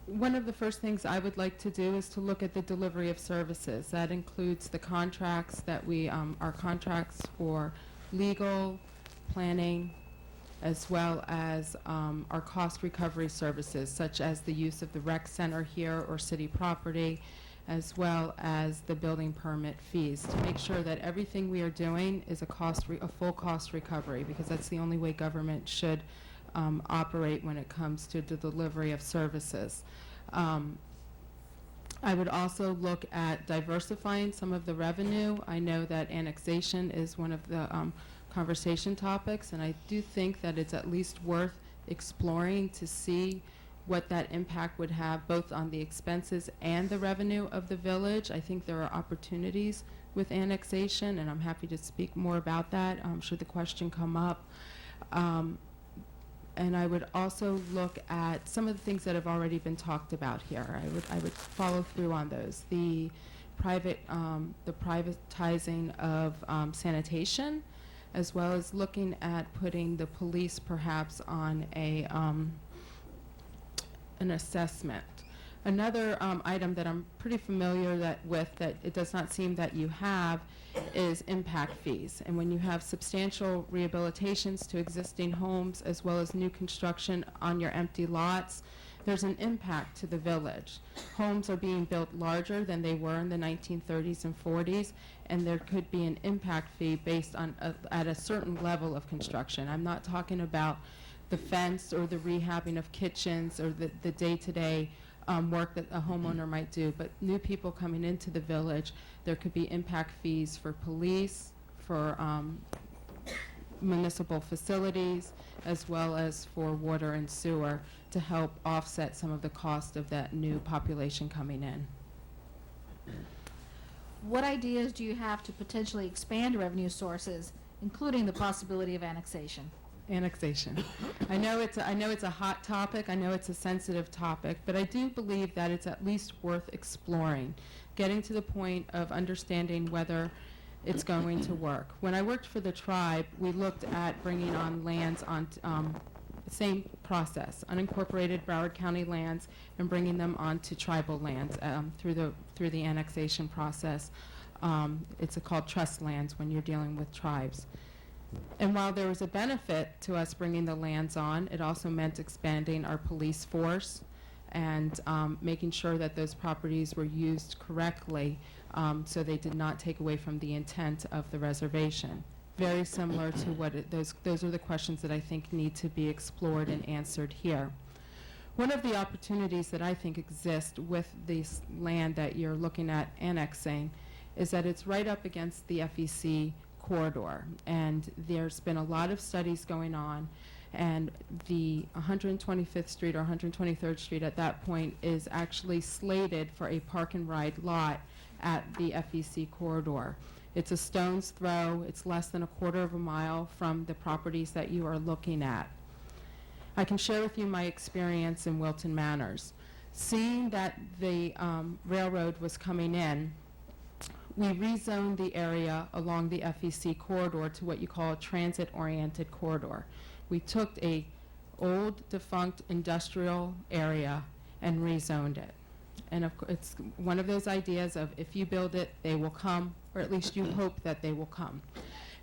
One of the first things I would like to do is to look at the delivery of services. That includes the contracts that our contracts for legal, planning, as well as our cost recovery services, such as the use of the rec center here or city property, as well as the building permit fees, to make sure that everything we are doing is a full cost recovery, because that's the only way government should operate when it comes to the delivery of services. I would also look at diversifying some of the revenue. I know that annexation is one of the conversation topics, and I do think that it's at least worth exploring to see what that impact would have both on the expenses and the revenue of the village. I think there are opportunities with annexation, and I'm happy to speak more about that should the question come up. And I would also look at some of the things that have already been talked about here. I would follow through on those. The privatizing of sanitation, as well as looking at putting the police perhaps on an assessment. Another item that I'm pretty familiar with that it does not seem that you have is impact fees. And when you have substantial rehabilitations to existing homes as well as new construction on your empty lots, there's an impact to the village. Homes are being built larger than they were in the 1930s and 40s, and there could be an impact fee based on at a certain level of construction. I'm not talking about the fence or the rehabbing of kitchens or the day-to-day work that a homeowner might do, but new people coming into the village, there could be impact fees for police, for municipal facilities, as well as for water and sewer to help offset some of the cost of that new population coming in. What ideas do you have to potentially expand revenue sources, including the possibility of annexation? Annexation. I know it's a hot topic. I know it's a sensitive topic, but I do believe that it's at least worth exploring, getting to the point of understanding whether it's going to work. When I worked for the tribe, we looked at bringing on lands on same process, unincorporated Broward County lands, and bringing them onto tribal lands through the annexation process. It's called trust lands when you're dealing with tribes. And while there was a benefit to us bringing the lands on, it also meant expanding our police force and making sure that those properties were used correctly so they did not take away from the intent of the reservation. Very similar to what those are the questions that I think need to be explored and answered here. One of the opportunities that I think exist with this land that you're looking at annexing is that it's right up against the FEC corridor, and there's been a lot of studies going on, and the 125th Street or 123rd Street at that point is actually slated for a park and ride lot at the FEC corridor. It's a stone's throw. It's less than a quarter of a mile from the properties that you are looking at. I can share with you my experience in Wilton Manors. Seeing that the railroad was coming in, we rezoned the area along the FEC corridor to what you call a transit-oriented corridor. We took a old, defunct industrial area and rezoned it. And it's one of those ideas of if you build it, they will come, or at least you hope that they will come.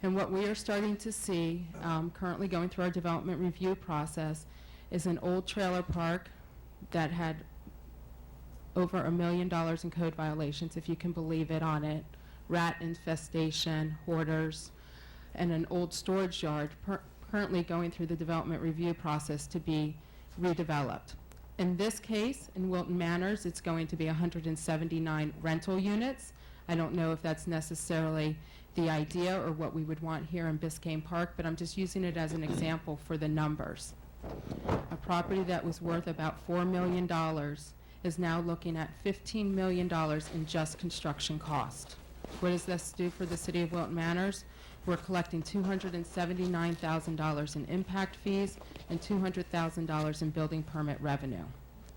And what we are starting to see, currently going through our development review process, is an old trailer park that had over $1 million in code violations, if you can believe it, on it, rat infestation, hoarders, and an old storage yard currently going through the development review process to be redeveloped. In this case, in Wilton Manors, it's going to be 179 rental units. I don't know if that's necessarily the idea or what we would want here in Biscayne Park, but I'm just using it as an example for the numbers. A property that was worth about $4 million is now looking at $15 million in just construction cost. What does this do for the city of Wilton Manors? We're collecting $279,000 in impact fees and $200,000 in building permit revenue.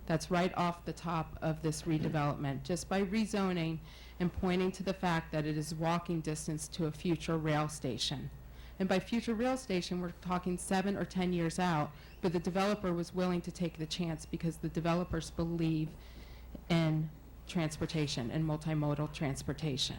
That's right off the top of this redevelopment, just by rezoning and pointing to the fact that it is walking distance to a future rail station. And by future rail station, we're talking 7 or 10 years out, but the developer was willing to take the chance because the developers believe in transportation and multimodal transportation.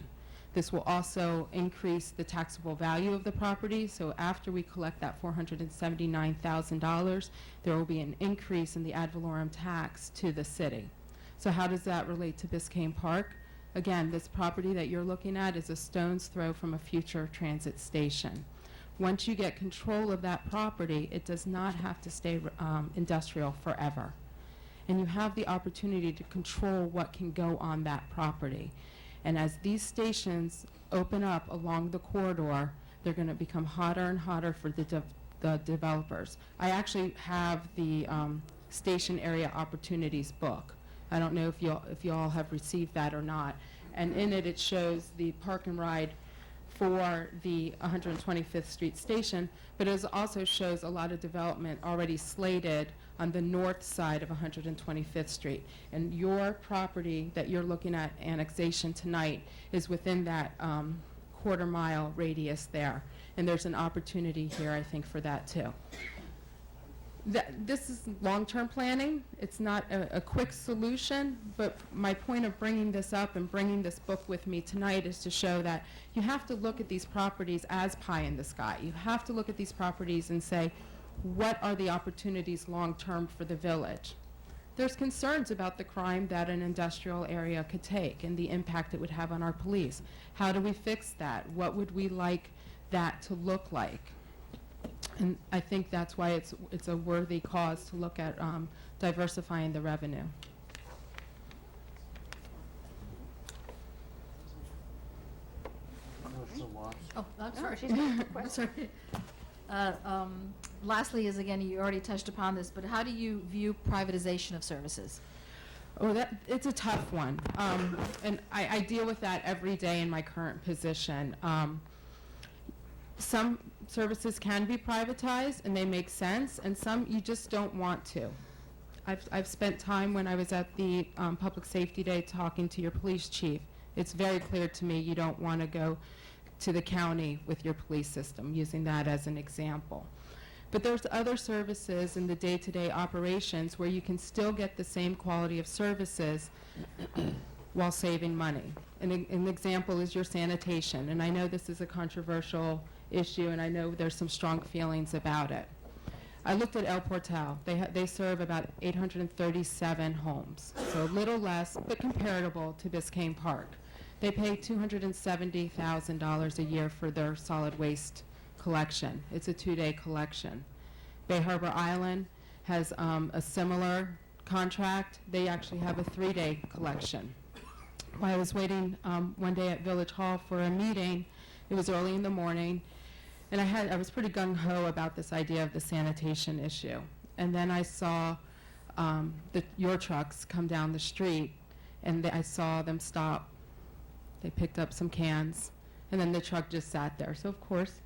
This will also increase the taxable value of the property, so after we collect that $479,000, there will be an increase in the ad valorem tax to the city. So how does that relate to Biscayne Park? Again, this property that you're looking at is a stone's throw from a future transit station. Once you get control of that property, it does not have to stay industrial forever. And you have the opportunity to control what can go on that property. And as these stations open up along the corridor, they're going to become hotter and hotter for the developers. I actually have the station area opportunities book. I don't know if you all have received that or not. And in it, it shows the park and ride for the 125th Street station, but it also shows a lot of development already slated on the north side of 125th Street. And your property that you're looking at annexation tonight is within that quarter-mile radius there. And there's an opportunity here, I think, for that too. This is long-term planning. It's not a quick solution, but my point of bringing this up and bringing this book with me tonight is to show that you have to look at these properties as pie in the sky. You have to look at these properties and say, what are the opportunities long-term for the village? There's concerns about the crime that an industrial area could take and the impact it would have on our police. How do we fix that? What would we like that to look like? And I think that's why it's a worthy cause to look at diversifying the revenue. Oh, I'm No, sorry. she's got a question. Sorry. Lastly is, again, you already touched upon this, but how do you view privatization of services? Oh, it's a tough one. And I deal with that every day in my current position. Some services can be privatized and they make sense, and some you just don't want to. I've spent time when I was at the Public Safety Day talking to your police chief. It's very clear to me you don't want to go to the county with your police system, using that as an example. But there's other services in the day-to-day operations where you can still get the same quality of services while saving money. An example is your sanitation, and I know this is a controversial issue, and I know there's some strong feelings about it. I looked at El Portal. They serve about 837 homes, so a little less, but comparable to Biscayne Park. They pay $270,000 a year for their solid waste collection. It's a 2-day collection. Bay Harbor Island has a similar contract. They actually have a 3-day collection. While I was waiting one day at Village Hall for a meeting, it was early in the morning, and I was pretty gung-ho about this idea of the sanitation issue. And then I saw your trucks come down the street, and I saw them stop. They picked up some cans, and then the truck just sat there. So of course,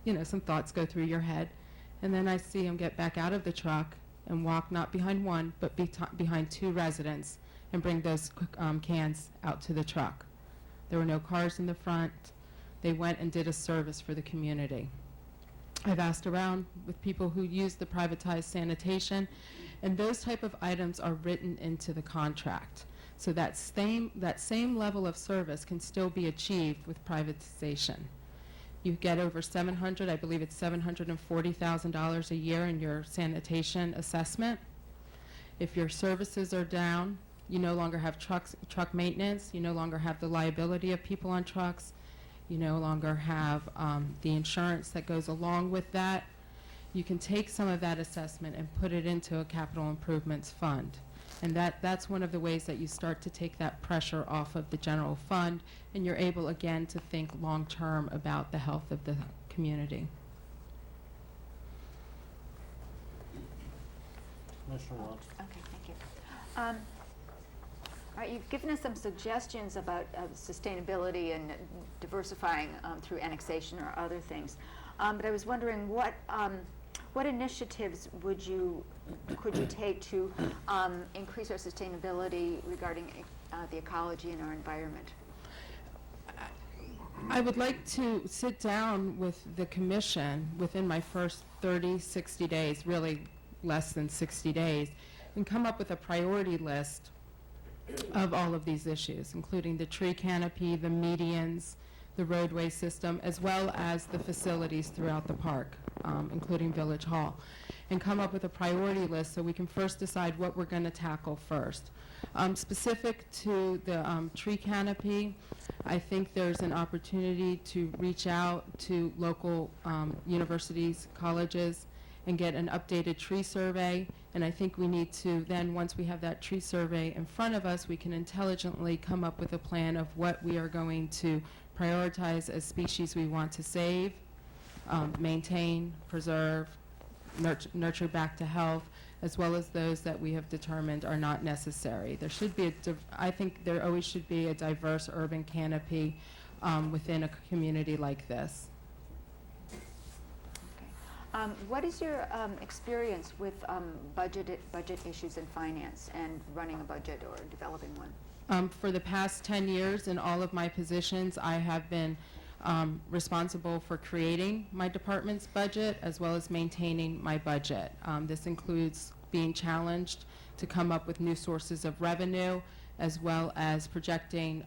you know, some thoughts go through your head. And then I see him get back out of the truck and walk not behind one, but behind 2 residents and bring those cans out to the truck. There were no cars in the front. They went and did a service for the community. I've asked around with people who use the privatized sanitation, and those type of items are written into the contract. So that same level of service can still be achieved with privatization. You get over $700, I believe it's $740,000 a year in your sanitation assessment. If your services are down, you no longer have truck maintenance, you no longer have the liability of people on trucks, you no longer have the insurance that goes along with that. You can take some of that assessment and put it into a capital improvements fund. And that's one of the ways that you start to take that pressure off of the general fund, and you're able again to think long-term about the health of the community. Commissioner Watts. Okay, thank you. All right, you've given us some suggestions about sustainability and diversifying through annexation or other things. But I was wondering what initiatives could you take to increase our sustainability regarding the ecology and our environment? I would like to sit down with the commission within my first 30, 60 days, really less than 60 days, and come up with a priority list of all of these issues, including the tree canopy, the medians, the roadway system, as well as the facilities throughout the park, including Village Hall, and come up with a priority list so we can first decide what we're going to tackle first. Specific to the tree canopy, I think there's an opportunity to reach out to local universities, colleges, and get an updated tree survey. And I think we need to then, once we have that tree survey in front of us, we can intelligently come up with a plan of what we are going to prioritize as species we want to save, maintain, preserve, nurture back to health, as well as those that we have determined are not necessary. There should be I think there always should be a diverse urban canopy within a community like this. Okay. What is your experience with budget issues in finance and running a budget or developing one? For the past 10 years in all of my positions, I have been responsible for creating my department's budget as well as maintaining my budget. This includes being challenged to come up with new sources of revenue, as well as projecting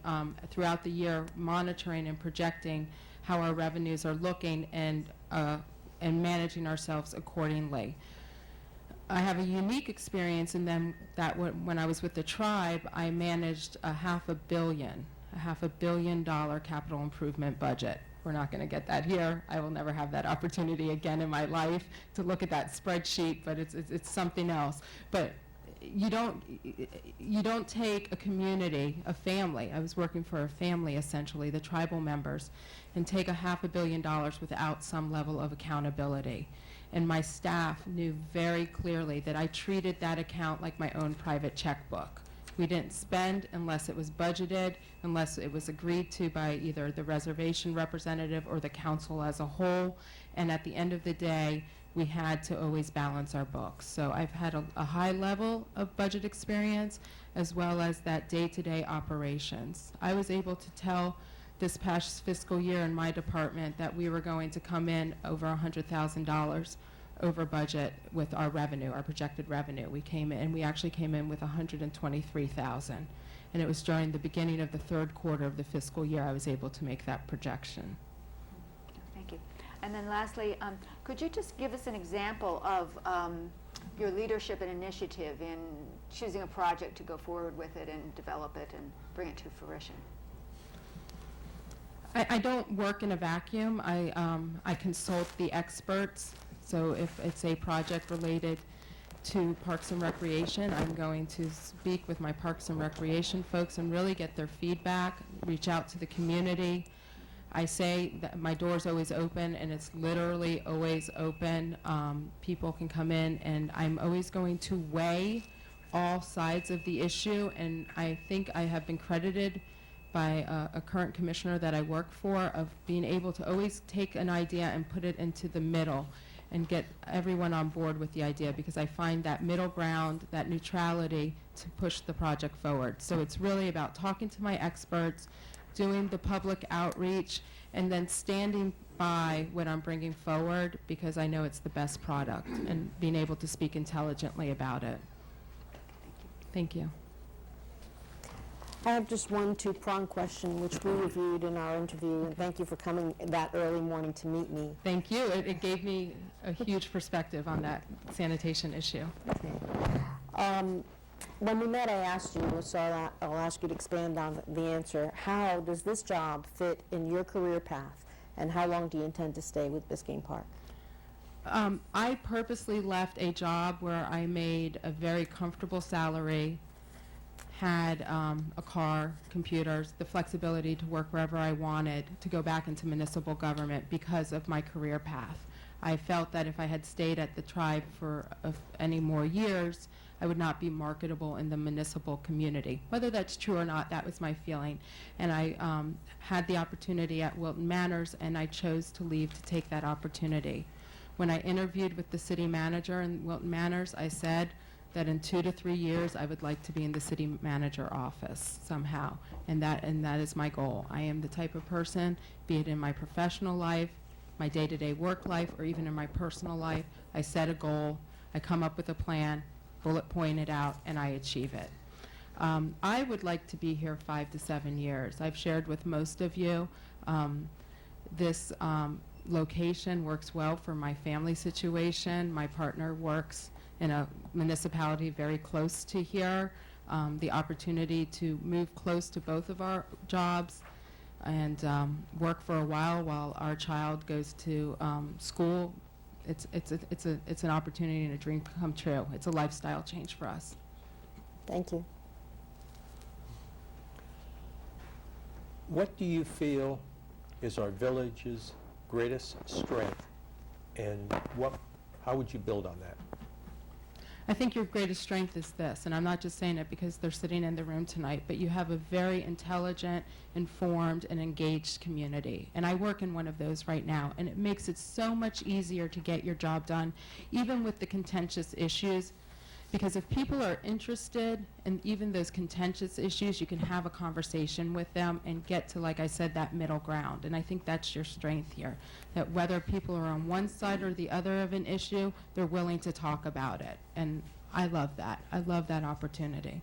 throughout the year, monitoring and projecting how our revenues are looking and managing ourselves accordingly. I have a unique experience in that when I was with the tribe, I managed a $500 million capital improvement budget. We're not going to get that here. I will never have that opportunity again in my life to look at that spreadsheet, but it's something else. But you don't take a community, a family. I was working for a family essentially, the tribal members, and take $500 million without some level of accountability. and my staff knew very clearly that I treated that account like my own private checkbook. We didn't spend unless it was budgeted, unless it was agreed to by either the reservation representative or the council as a whole, and at the end of the day, we had to always balance our books. So I've had a high level of budget experience as well as that day-to-day operations. I was able to tell this past fiscal year in my department that we were going to come in over $100,000 over budget with our revenue, our projected revenue. We actually came in with $123,000. And it was during the beginning of the third quarter of the fiscal year I was able to make that projection. Thank you. And then lastly, could you just give us an example of your leadership and initiative in choosing a project to go forward with it and develop it and bring it to fruition? I don't work in a vacuum. I consult the experts. So if it's a project related to Parks and Recreation, I'm going to speak with my Parks and Recreation folks and really get their feedback, reach out to the community. I say that my door's always open, and it's literally always open. People can come in, and I'm always going to weigh all sides of the issue, and I think I have been credited by a current commissioner that I work for of being able to always take an idea and put it into the middle and get everyone on board with the idea, because I find that middle ground, that neutrality, to push the project forward. So it's really about talking to my experts, doing the public outreach, and then standing by what I'm bringing forward because I know it's the best product, and being able to speak intelligently about it. Thank you. I have just one two-pronged question, which we reviewed in our interview, and thank you for coming that early morning to meet me. Thank you. It gave me a huge perspective on that sanitation issue. When we met, I asked you, so I'll ask you to expand on the answer. How does this job fit in your career path, and how long do you intend to stay with Biscayne Park? I purposely left a job where I made a very comfortable salary, had a car, computers, the flexibility to work wherever I wanted, to go back into municipal government because of my career path. I felt that if I had stayed at the tribe for any more years, I would not be marketable in the municipal community. Whether that's true or not, that was my feeling. And I had the opportunity at Wilton Manors, and I chose to leave to take that opportunity. When I interviewed with the city manager in Wilton Manors, I said that in 2 to 3 years, I would like to be in the city manager office somehow. And that is my goal. I am the type of person, be it in my professional life, my day-to-day work life, or even in my personal life, I set a goal, I come up with a plan, bullet point it out, and I achieve it. I would like to be here 5 to 7 years. I've shared with most of you, this location works well for my family situation. My partner works in a municipality very close to here. The opportunity to move close to both of our jobs and work for a while our child goes to school. It's an opportunity and a dream come true. It's a lifestyle change for us. Thank you. What do you feel is our village's greatest strength, and how would you build on that? I think your greatest strength is this, and I'm not just saying it because they're sitting in the room tonight, but you have a very intelligent, informed, and engaged community. And I work in one of those right now, and it makes it so much easier to get your job done, even with the contentious issues. Because if people are interested in even those contentious issues, you can have a conversation with them and get to, like I said, that middle ground. And I think that's your strength here, that whether people are on one side or the other of an issue, they're willing to talk about it. And I love that. I love that opportunity.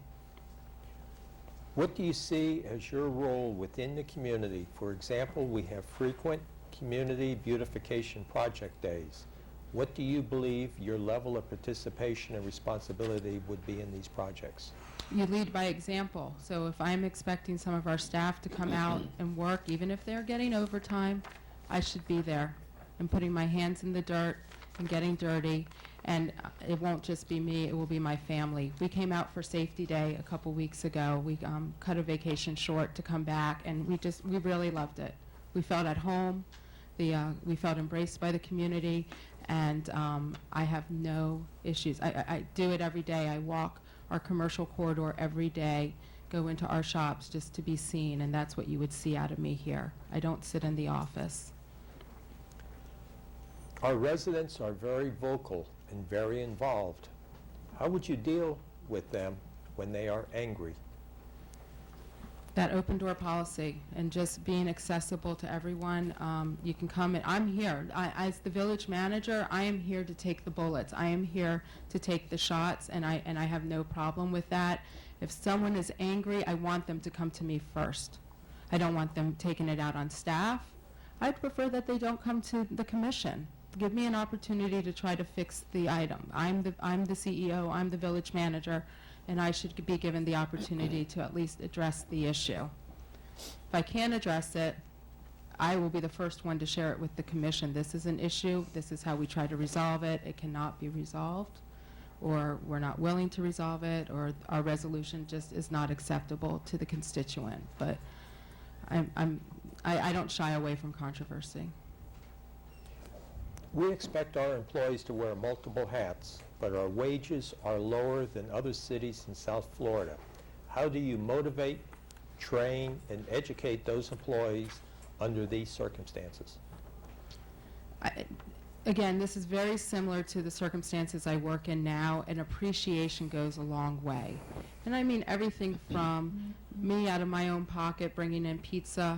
What do you see as your role within the community? For example, we have frequent community beautification project days. What do you believe your level of participation and responsibility would be in these projects? You lead by example. So if I'm expecting some of our staff to come out and work, even if they're getting overtime, I should be there and putting my hands in the dirt and getting dirty. And it won't just be me, it will be my family. We came out for Safety Day a couple weeks ago. We cut a vacation short to come back, and we really loved it. We felt at home. We felt embraced by the community. And I have no issues. I do it every day. I walk our commercial corridor every day, go into our shops just to be seen, and that's what you would see out of me here. I don't sit in the office. Our residents are very vocal and very involved. How would you deal with them when they are angry? That open door policy and just being accessible to everyone. You can come in. I'm here. As the village manager, I am here to take the bullets. I am here to take the shots, and I have no problem with that. If someone is angry, I want them to come to me first. I don't want them taking it out on staff. I'd prefer that they don't come to the commission. Give me an opportunity to try to fix the item. I'm the CEO, I'm the village manager, and I should be given the opportunity to at least address the issue. If I can't address it, I will be the first one to share it with the commission. This is an issue, this is how we try to resolve it, it cannot be resolved, or we're not willing to resolve it, or our resolution just is not acceptable to the constituent. But I don't shy away from controversy. We expect our employees to wear multiple hats, but our wages are lower than other cities in South Florida. How do you motivate, train, and educate those employees under these circumstances? Again, this is very similar to the circumstances I work in now, and appreciation goes a long way. And I mean everything from me out of my own pocket bringing in pizza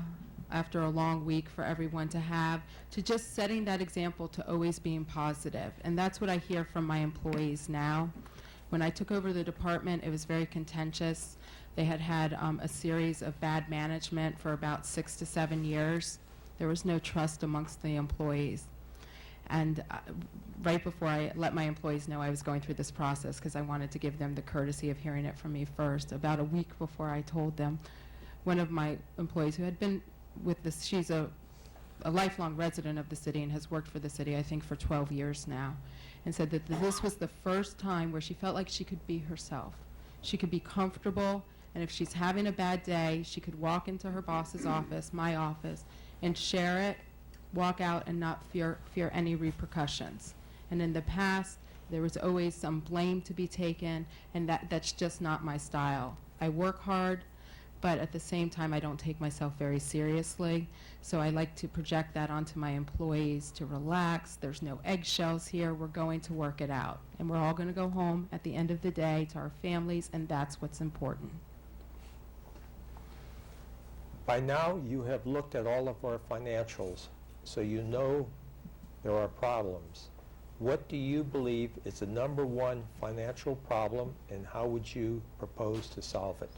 after a long week for everyone to have, to just setting that example to always being positive. And that's what I hear from my employees now. When I took over the department, it was very contentious. They had had a series of bad management for about 6 to 7 years. There was no trust amongst the employees. And right before I let my employees know I was going through this process, because I wanted to give them the courtesy of hearing it from me first, about a week before I told them, one of my employees who had been with this, she's a lifelong resident of the city and has worked for the city, I think, for 12 years now, and said that this was the first time where she felt like she could be herself. She could be comfortable, and if she's having a bad day, she could walk into her boss's office, my office, and share it, walk out, and not fear any repercussions. And in the past, there was always some blame to be taken, and that's just not my style. I work hard, but at the same time, I don't take myself very seriously. So I like to project that onto my employees to relax. There's no eggshells here. We're going to work it out. And we're all going to go home at the end of the day to our families, and that's what's important. By now, you have looked at all of our financials, so you know there are problems. What do you believe is the #1 financial problem, and how would you propose to solve it?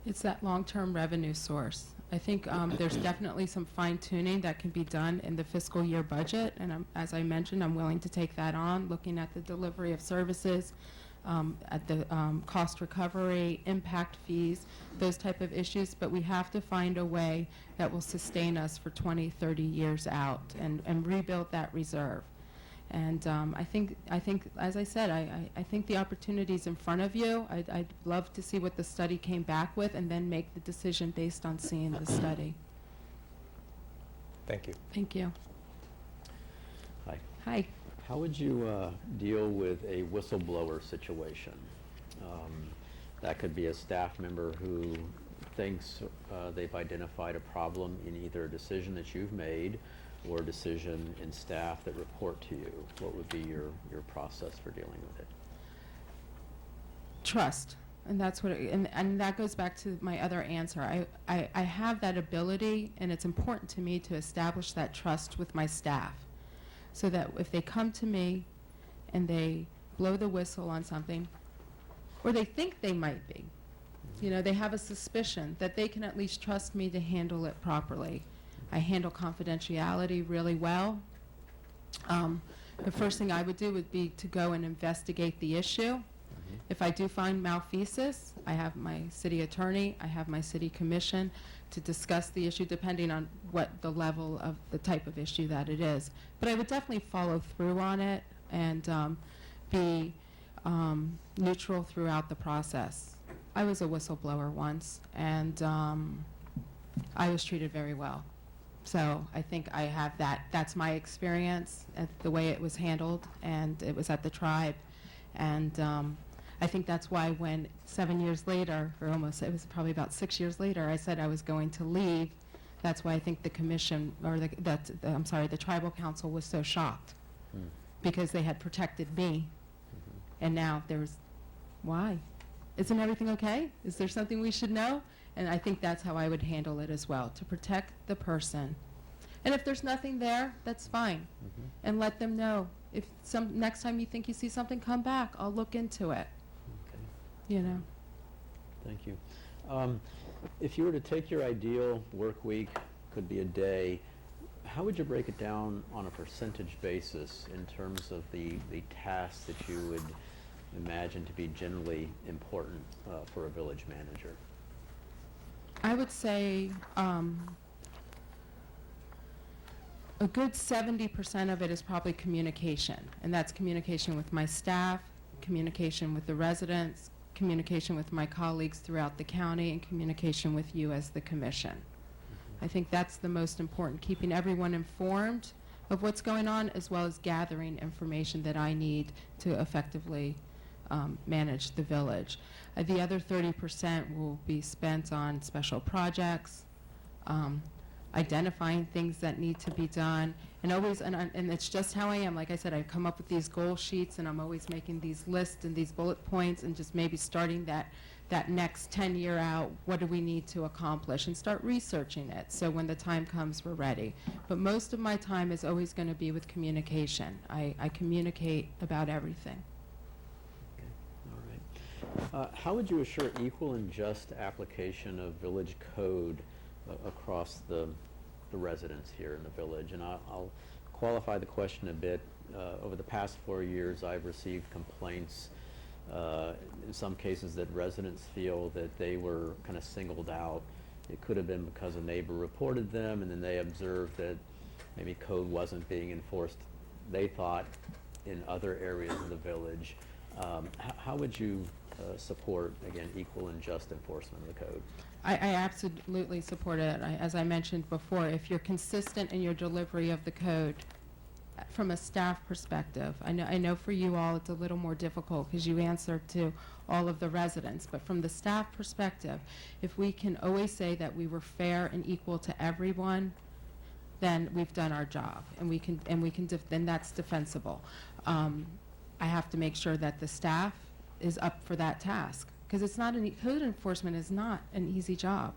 It's that long-term revenue source. I think there's definitely some fine-tuning that can be done in the fiscal year budget, and as I mentioned, I'm willing to take that on, looking at the delivery of services, at the cost recovery, impact fees, those type of issues, but we have to find a way that will sustain us for 20, 30 years out and rebuild that reserve. And I think, as I said, I think the opportunity's in front of you. I'd love to see what the study came back with and then make the decision based on seeing the study. Thank you. Thank you. Hi. Hi. How would you deal with a whistleblower situation? That could be a staff member who thinks they've identified a problem in either a decision that you've made or a decision in staff that report to you. What would be your process for dealing with it? Trust. And that's what, and that goes back to my other answer. I have that ability, and it's important to me to establish that trust with my staff, so that if they come to me and they blow the whistle on something, or they think they might be, you know, they have a suspicion, that they can at least trust me to handle it properly. I handle confidentiality really well. The first thing I would do would be to go and investigate the issue. If I do find malfeasance, I have my city attorney, I have my city commission to discuss the issue depending on what the level of the type of issue that it is. But I would definitely follow through on it and be neutral throughout the process. I was a whistleblower once, and I was treated very well. So I think I have that's my experience, the way it was handled, and it was at the tribe. And I think that's why when 7 years later, or almost, it was probably about 6 years later, I said I was going to leave, that's why I think the commission, or the tribal council was so shocked, because they had protected me, and now why? Isn't everything okay? Is there something we should know? And I think that's how I would handle it as well, to protect the person. And if there's nothing there, that's fine. And let them know. If next time you think you see something, come back. I'll look into it. Okay. You know. Thank you. If you were to take your ideal work week, could be a day, how would you break it down on a percentage basis in terms of the tasks that you would imagine to be generally important for a village manager? I would say a good 70% of it is probably communication, and that's communication with my staff, communication with the residents, communication with my colleagues throughout the county, and communication with you as the commission. I think that's the most important, keeping everyone informed of what's going on, as well as gathering information that I need to effectively manage the village. The other 30% will be spent on special projects, identifying things that need to be done, and and it's just how I am. Like I said, I come up with these goal sheets, and I'm always making these lists and these bullet points, and just maybe starting that next 10-year out, what do we need to accomplish, and start researching it, so when the time comes, we're ready. But most of my time is always going to be with communication. I communicate about everything. How would you assure equal and just application of village code across the residents here in the village? And I'll qualify the question a bit. Over the past 4 years, I've received complaints, in some cases, that residents feel that they were kind of singled out. It could have been because a neighbor reported them, and then they observed that maybe code wasn't being enforced, they thought, in other areas of the village. How would you support, again, equal and just enforcement of the code? I absolutely support it. As I mentioned before, if you're consistent in your delivery of the code, from a staff perspective, I know for you all it's a little more difficult because you answer to all of the residents, but from the staff perspective, if we can always say that we were fair and equal to everyone, then we've done our job, and then that's defensible. I have to make sure that the staff is up for that task, because code enforcement is not an easy job.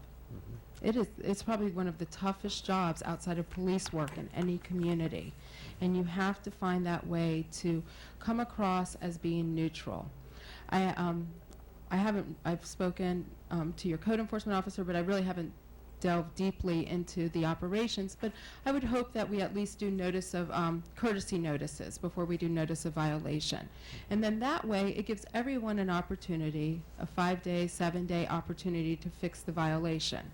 It's probably one of the toughest jobs outside of police work in any community, and you have to find that way to come across as being neutral. I've spoken to your code enforcement officer, but I really haven't delve deeply into the operations, but I would hope that we at least do notice of courtesy notices before we do notice of violation. And then that way it gives everyone an opportunity, a 5-day, 7-day opportunity to fix the violation.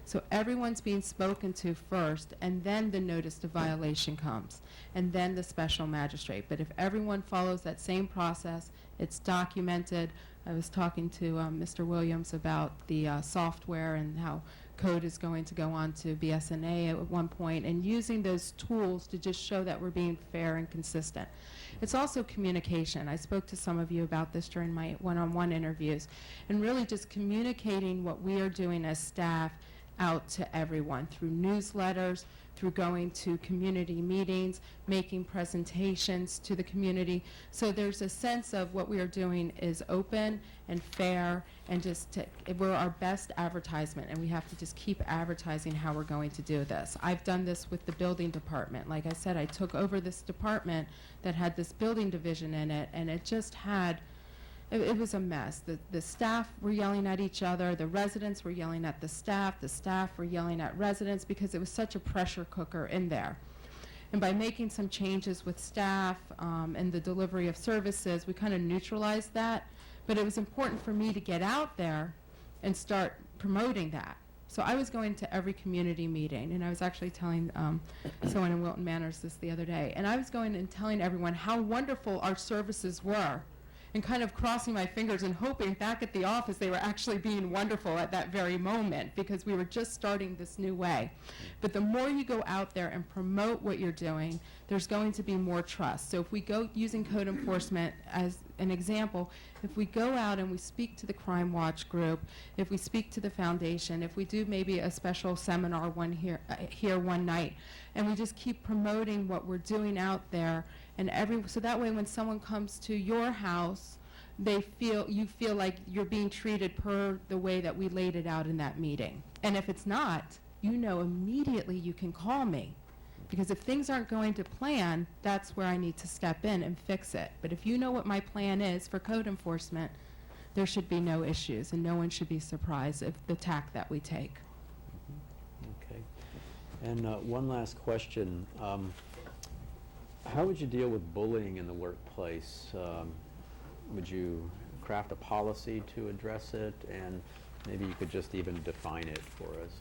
So everyone's being spoken to first, and then the notice of violation comes, and then the special magistrate. But if everyone follows that same process, it's documented. I was talking to Mr. Williams about the software and how code is going to go on to BSNA at one point, and using those tools to just show that we're being fair and consistent. It's also communication. I spoke to some of you about this during my one-on-one interviews, and really just communicating what we are doing as staff out to everyone through newsletters, through going to community meetings, making presentations to the community. So there's a sense of what we are doing is open and fair, and we're our best advertisement, and we have to just keep advertising how we're going to do this. I've done this with the building department. Like I said, I took over this department that had this building division in it, and it just had it was a mess. The staff were yelling at each other, the residents were yelling at the staff were yelling at residents, because it was such a pressure cooker in there. And by making some changes with staff and the delivery of services, we kind of neutralized that. But it was important for me to get out there and start promoting that. So I was going to every community meeting, and I was actually telling someone in Wilton Manors this the other day, and I was going and telling everyone how wonderful our services were, and kind of crossing my fingers and hoping back at the office they were actually being wonderful at that very moment, because we were just starting this new way. But the more you go out there and promote what you're doing, there's going to be more trust. So if we go, using code enforcement as an example, if we go out and we speak to the Crime Watch group, if we speak to the foundation, if we do maybe a special seminar here one night, and we just keep promoting what we're doing out there, and so that way when someone comes to your house, you feel like you're being treated per the way that we laid it out in that meeting. And if it's not, you know immediately you can call me. Because if things aren't going to plan, that's where I need to step in and fix it. But if you know what my plan is for code enforcement, there should be no issues, and no one should be surprised at the tack that we take. Okay. And one last question. How would you deal with bullying in the workplace? Would you craft a policy to address it? And maybe you could just even define it for us.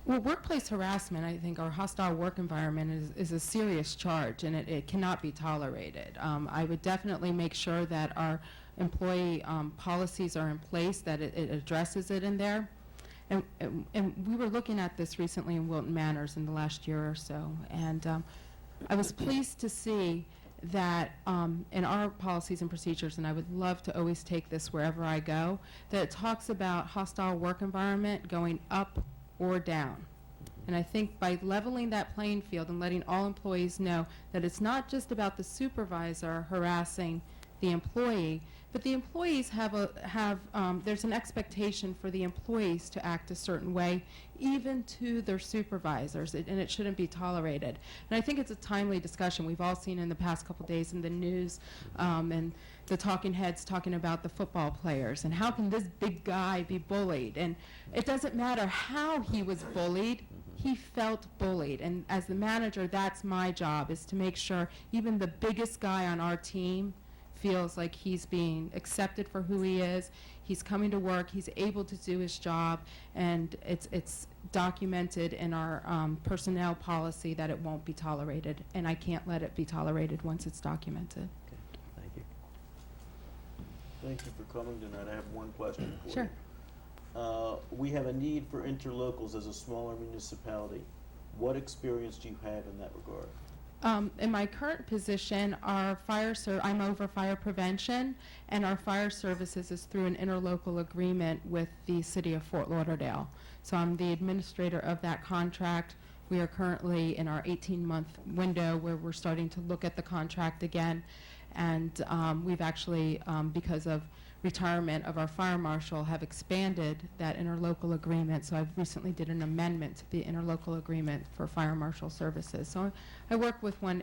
Well, workplace harassment, I think, or hostile work environment is a serious charge, and it cannot be tolerated. I would definitely make sure that our employee policies are in place, that it addresses it in there. And we were looking at this recently in Wilton Manors in the last year or so, and I was pleased to see that in our policies and procedures, and I would love to always take this wherever I go, that it talks about hostile work environment going up or down. And I think by leveling that playing field and letting all employees know that it's not just about the supervisor harassing the employee, but the employees there's an expectation for the employees to act a certain way, even to their supervisors, and it shouldn't be tolerated. And I think it's a timely discussion. We've all seen in the past couple days in the news, and the talking heads talking about the football players, and how can this big guy be bullied? And it doesn't matter how he was bullied, he felt bullied. And as the manager, that's my job, is to make sure even the biggest guy on our team feels like he's being accepted for who he is, he's coming to work, he's able to do his job, and it's documented in our personnel policy that it won't be tolerated, and I can't let it be tolerated once it's documented. Okay, thank you. Thank you for coming tonight. I have one question for Sure. you. We have a need for interlocals as a smaller municipality. What experience do you have in that regard? In my current position, I'm over fire prevention, and our fire services is through an interlocal agreement with the city of Fort Lauderdale. So I'm the administrator of that contract. We are currently in our 18-month window where we're starting to look at the contract again. And we've actually, because of retirement of our fire marshal, have expanded that interlocal agreement. So I've recently did an amendment to the interlocal agreement for fire marshal services. So I work with one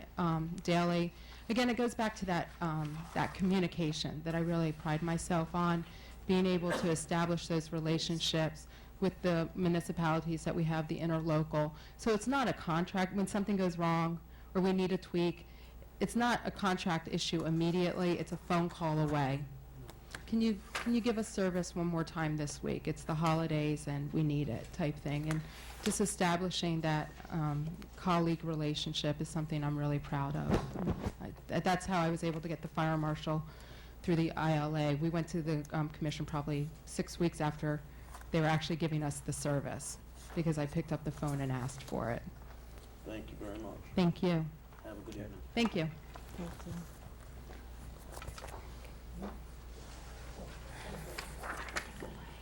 daily. Again, it goes back to that communication that I really pride myself on, being able to establish those relationships with the municipalities that we have, the interlocal. So it's not a contract. When something goes wrong or we need a tweak, it's not a contract issue immediately. It's a phone call away. Can you give us service one more time this week? It's the holidays and we need it, type thing. And just establishing that colleague relationship is something I'm really proud of. That's how I was able to get the fire marshal through the ILA. We went to the commission probably 6 weeks after they were actually giving us the service, because I picked up the phone and asked for it. Thank you very much. Thank you. Have a good evening. Thank you. Thank you.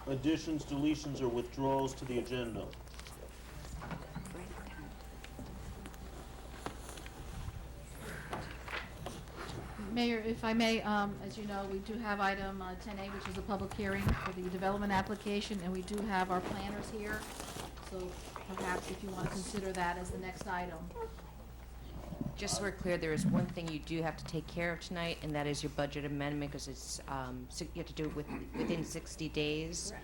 Additions, deletions, or withdrawals to the agenda? Mayor, if I may, as you know, we do have item 10A, which is a public hearing for the development application, and we do have our planners here. So perhaps if you want to consider that as the next item. Just so we're clear, there is one thing you do have to take care of tonight, and that is your budget amendment, because it's, you have to do it within 60 days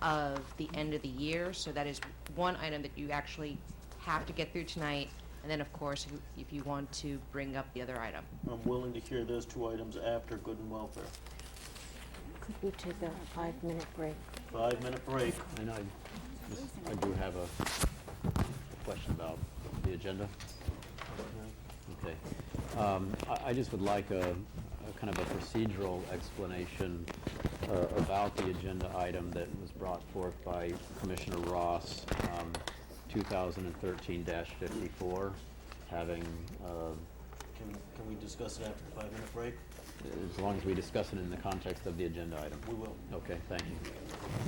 of the end of the year. So that is one item that you actually have to get through tonight. And then, of course, if you want to bring up the other item. I'm willing to hear those two items after good and welfare. Could we take a 5-minute break? 5-minute break. And I do have a question about the agenda. Okay. I just would like a kind of a procedural explanation about the agenda item that was brought forth by Commissioner Ross, 2013-54, having, Can we discuss it after the 5-minute break? as long as we discuss it in the context of the agenda item. We will. Okay, thank you.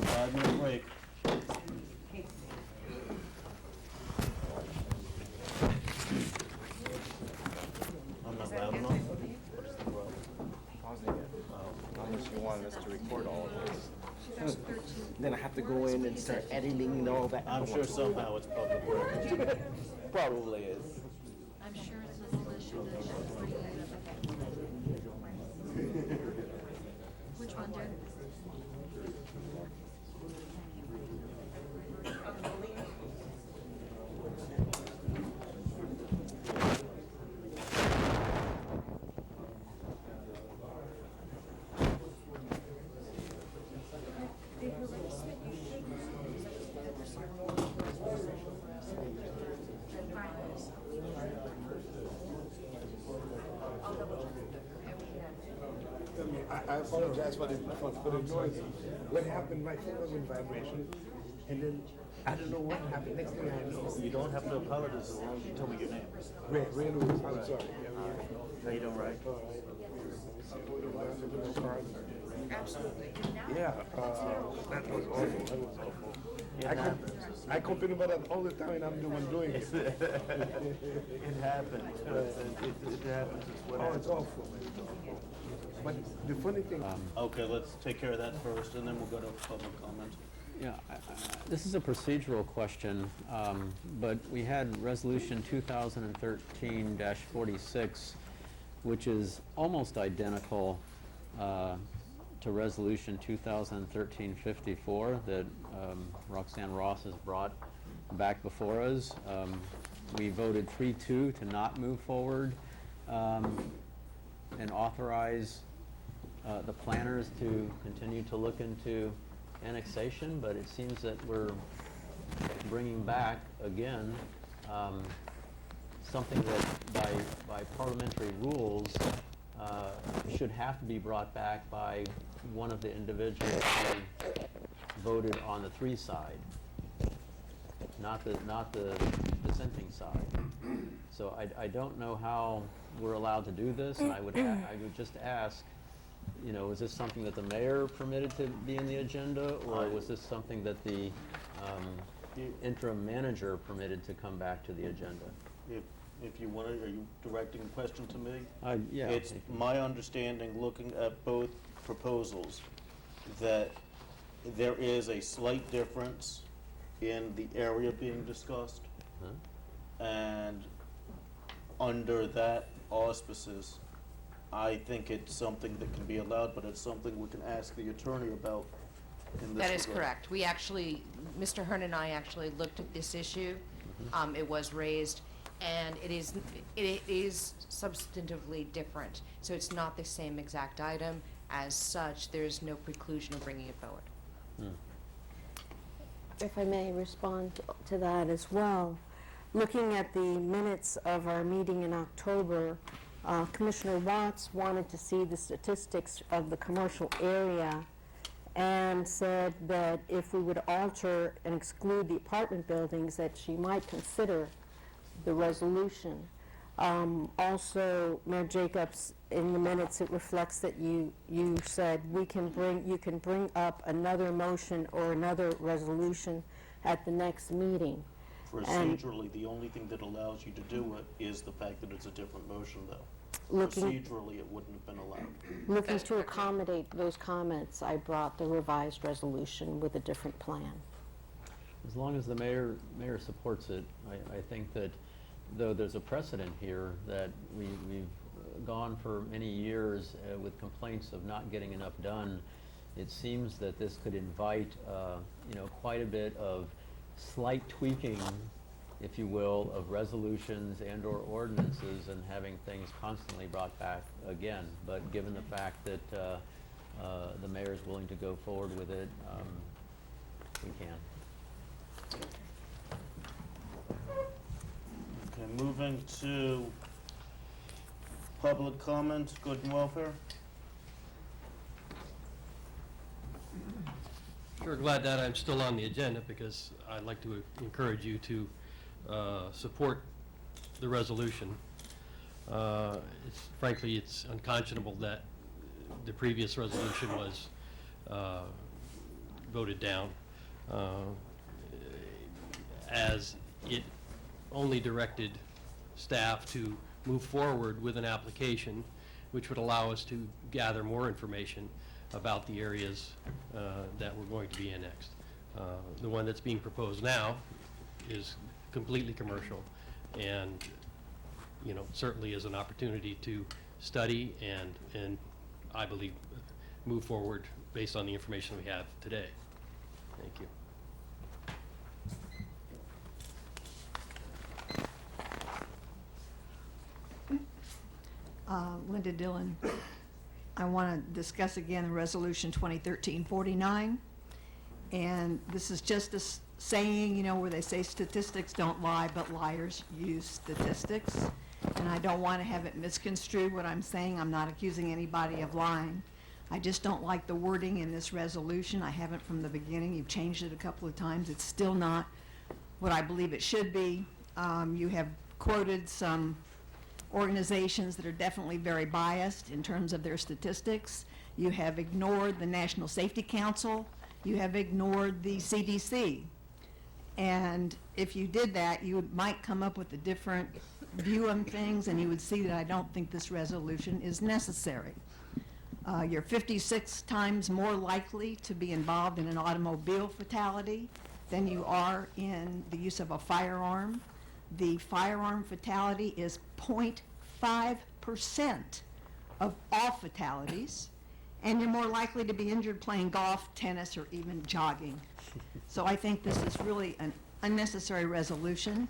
5-minute break. I'm not loud enough? What is the problem? Unless you wanted us to record all of this. Then I have to go in and start editing and all that. I'm sure somehow it's public record. Probably is. I'm sure it's a solution to which one, dear? I apologize for the noise. What happened, my phone was in vibration, and then I don't know what happened. Next thing I know, You don't have to apologize as long as you tell me your name. Ray Lewis, I'm sorry. How you doing, Ray? Absolutely. Yeah, that was awful. That was awful. I complain about that all the time, and I'm the one doing it. It happens. It happens. It's what Oh, it's happens. awful. But the funny thing. Okay, let's take care of that first, and then we'll go to public comment. Yeah, this is a procedural question, but we had Resolution 2013-46, which is almost identical to Resolution 2013-54 that Roxanne Ross has brought back before us. We voted 3-2 to not move forward and authorize the planners to continue to look into annexation, but it seems that we're bringing back again something that by parliamentary rules should have to be brought back by one of the individuals who voted on the 3 side, not the dissenting side. So I don't know how we're allowed to do this, and I would just ask, you know, is this something that the mayor permitted to be in the agenda, or was this something that the interim manager permitted to come back to the agenda? If you want to, are you directing a question to me? Yeah. It's my understanding, looking at both proposals, that there is a slight difference in the area being discussed. Huh? And under that auspices, I think it's something that can be allowed, but it's something we can ask the attorney about in this That is regard. correct. We actually, Mr. Hearn and I actually looked at this issue. It was raised, and it is substantively different. So it's not the same exact item. As such, there is no preclusion of bringing it forward. If I may respond to that as well. Looking at the minutes of our meeting in October, Commissioner Watts wanted to see the statistics of the commercial area and said that if we would alter and exclude the apartment buildings, that she might consider the resolution. Also, Mayor Jacobs, in the minutes, it reflects that you said you can bring up another motion or another resolution at the next meeting. Procedurally, the only thing that allows you to do it is the fact that it's a different motion, though. Procedurally, it wouldn't have been allowed. Looking to accommodate those comments, I brought the revised resolution with a different plan. As long as the mayor supports it, I think that, though there's a precedent here that we've gone for many years with complaints of not getting enough done, it seems that this could invite quite a bit of slight tweaking, if you will, of resolutions and or ordinances, and having things constantly brought back again. But given the fact that the mayor is willing to go forward with it, we can. Okay, moving to Public comments, good and welfare? Sure, glad that I'm still on the agenda because I'd like to encourage you to support the resolution. Frankly, it's unconscionable that the previous resolution was voted down, as it only directed staff to move forward with an application which would allow us to gather more information about the areas that were going to be annexed. The one that's being proposed now is completely commercial and, you know, certainly is an opportunity to study and I believe move forward based on the information we have today. Thank you. Linda Dillon. I want to discuss again Resolution 2013-49. And this is just a saying, you know, where they say statistics don't lie, but liars use statistics. And I don't want to have it misconstrued what I'm saying. I'm not accusing anybody of lying. I just don't like the wording in this resolution. I haven't from the beginning. You've changed it a couple of times. It's still not what I believe it should be. You have quoted some organizations that are definitely very biased in terms of their statistics. You have ignored the National Safety Council. You have ignored the CDC. And if you did that, you might come up with a different view on things, and you would see that I don't think this resolution is necessary. You're 56 times more likely to be involved in an automobile fatality than you are in the use of a firearm. The firearm fatality is 0.5% of all fatalities, and you're more likely to be injured playing golf, tennis, or even jogging. So I think this is really an unnecessary resolution.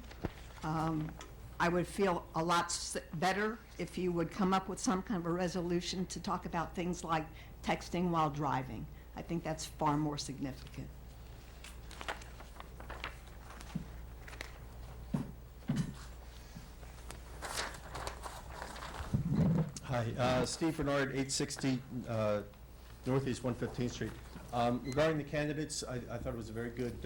I would feel a lot better if you would come up with some kind of a resolution to talk about things like texting while driving. I think that's far more significant. Hi, Steve Bernard, 860 Northeast 115th Street. Regarding the candidates, I thought it was a very good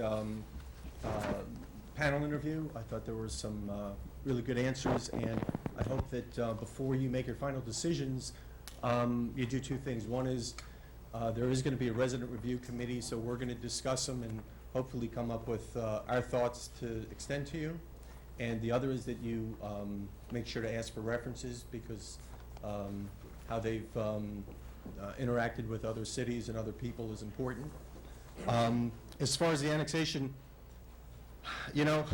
panel interview. I thought there were some really good answers, and I hope that before you make your final decisions, you do two things. One is there is going to be a resident review committee, so we're going to discuss them and hopefully come up with our thoughts to extend to you. And the other is that you make sure to ask for references, because how they've interacted with other cities and other people is important. As far as the annexation, you know,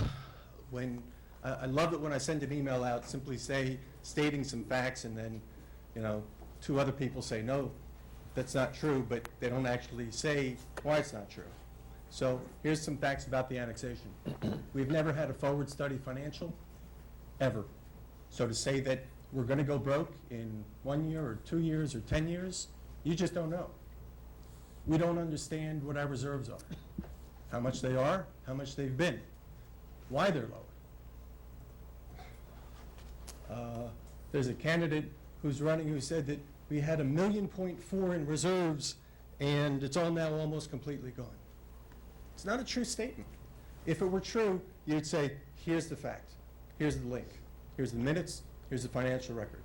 when I love it when I send an email out simply stating some facts, and then, you know, two other people say, no, that's not true, but they don't actually say why it's not true. So here's some facts about the annexation. We've never had a forward study financial, ever. So to say that we're going to go broke in 1 year or 2 years or 10 years, you just don't know. We don't understand what our reserves are, how much they are, how much they've been, why they're lower. There's a candidate who's running who said that we had $1.4 million in reserves and it's all now almost completely gone. It's not a true statement. If it were true, you'd say, here's the fact, here's the link, here's the minutes, here's the financial record.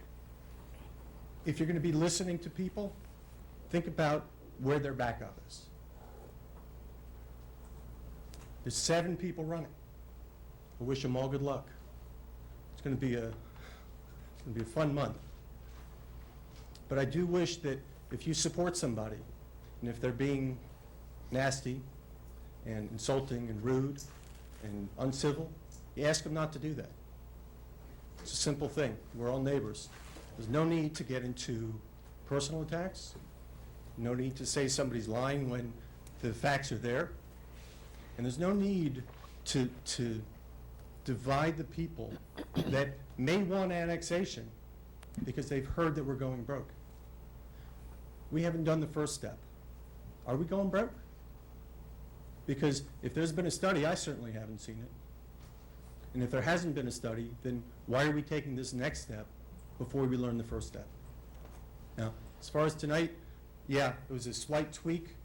If you're going to be listening to people, think about where their backup is. There's 7 people running. I wish them all good luck. It's going to be a fun month. But I do wish that if you support somebody, and if they're being nasty and insulting and rude and uncivil, you ask them not to do that. It's a simple thing. We're all neighbors. There's no need to get into personal attacks. No need to say somebody's lying when the facts are there. And there's no need to divide the people that may want annexation because they've heard that we're going broke. We haven't done the first step. Are we going broke? Because if there's been a study, I certainly haven't seen it. And if there hasn't been a study, then why are we taking this next step before we learn the first step. Now, as far as tonight, yeah, it was a slight tweak,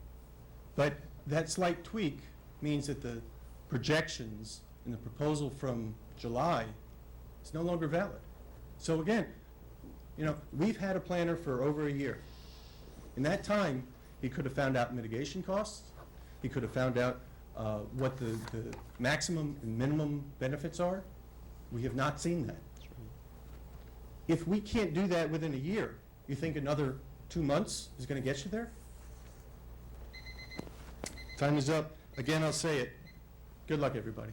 but that slight tweak means that the projections in the proposal from July is no longer valid. So again, you know, we've had a planner for over a year. In that time, he could have found out mitigation costs. He could have found out what the maximum and minimum benefits are. We have not seen that. If we can't do that within a year, you think another 2 months is going to get you there? Time is up. Again, I'll say it. Good luck, everybody.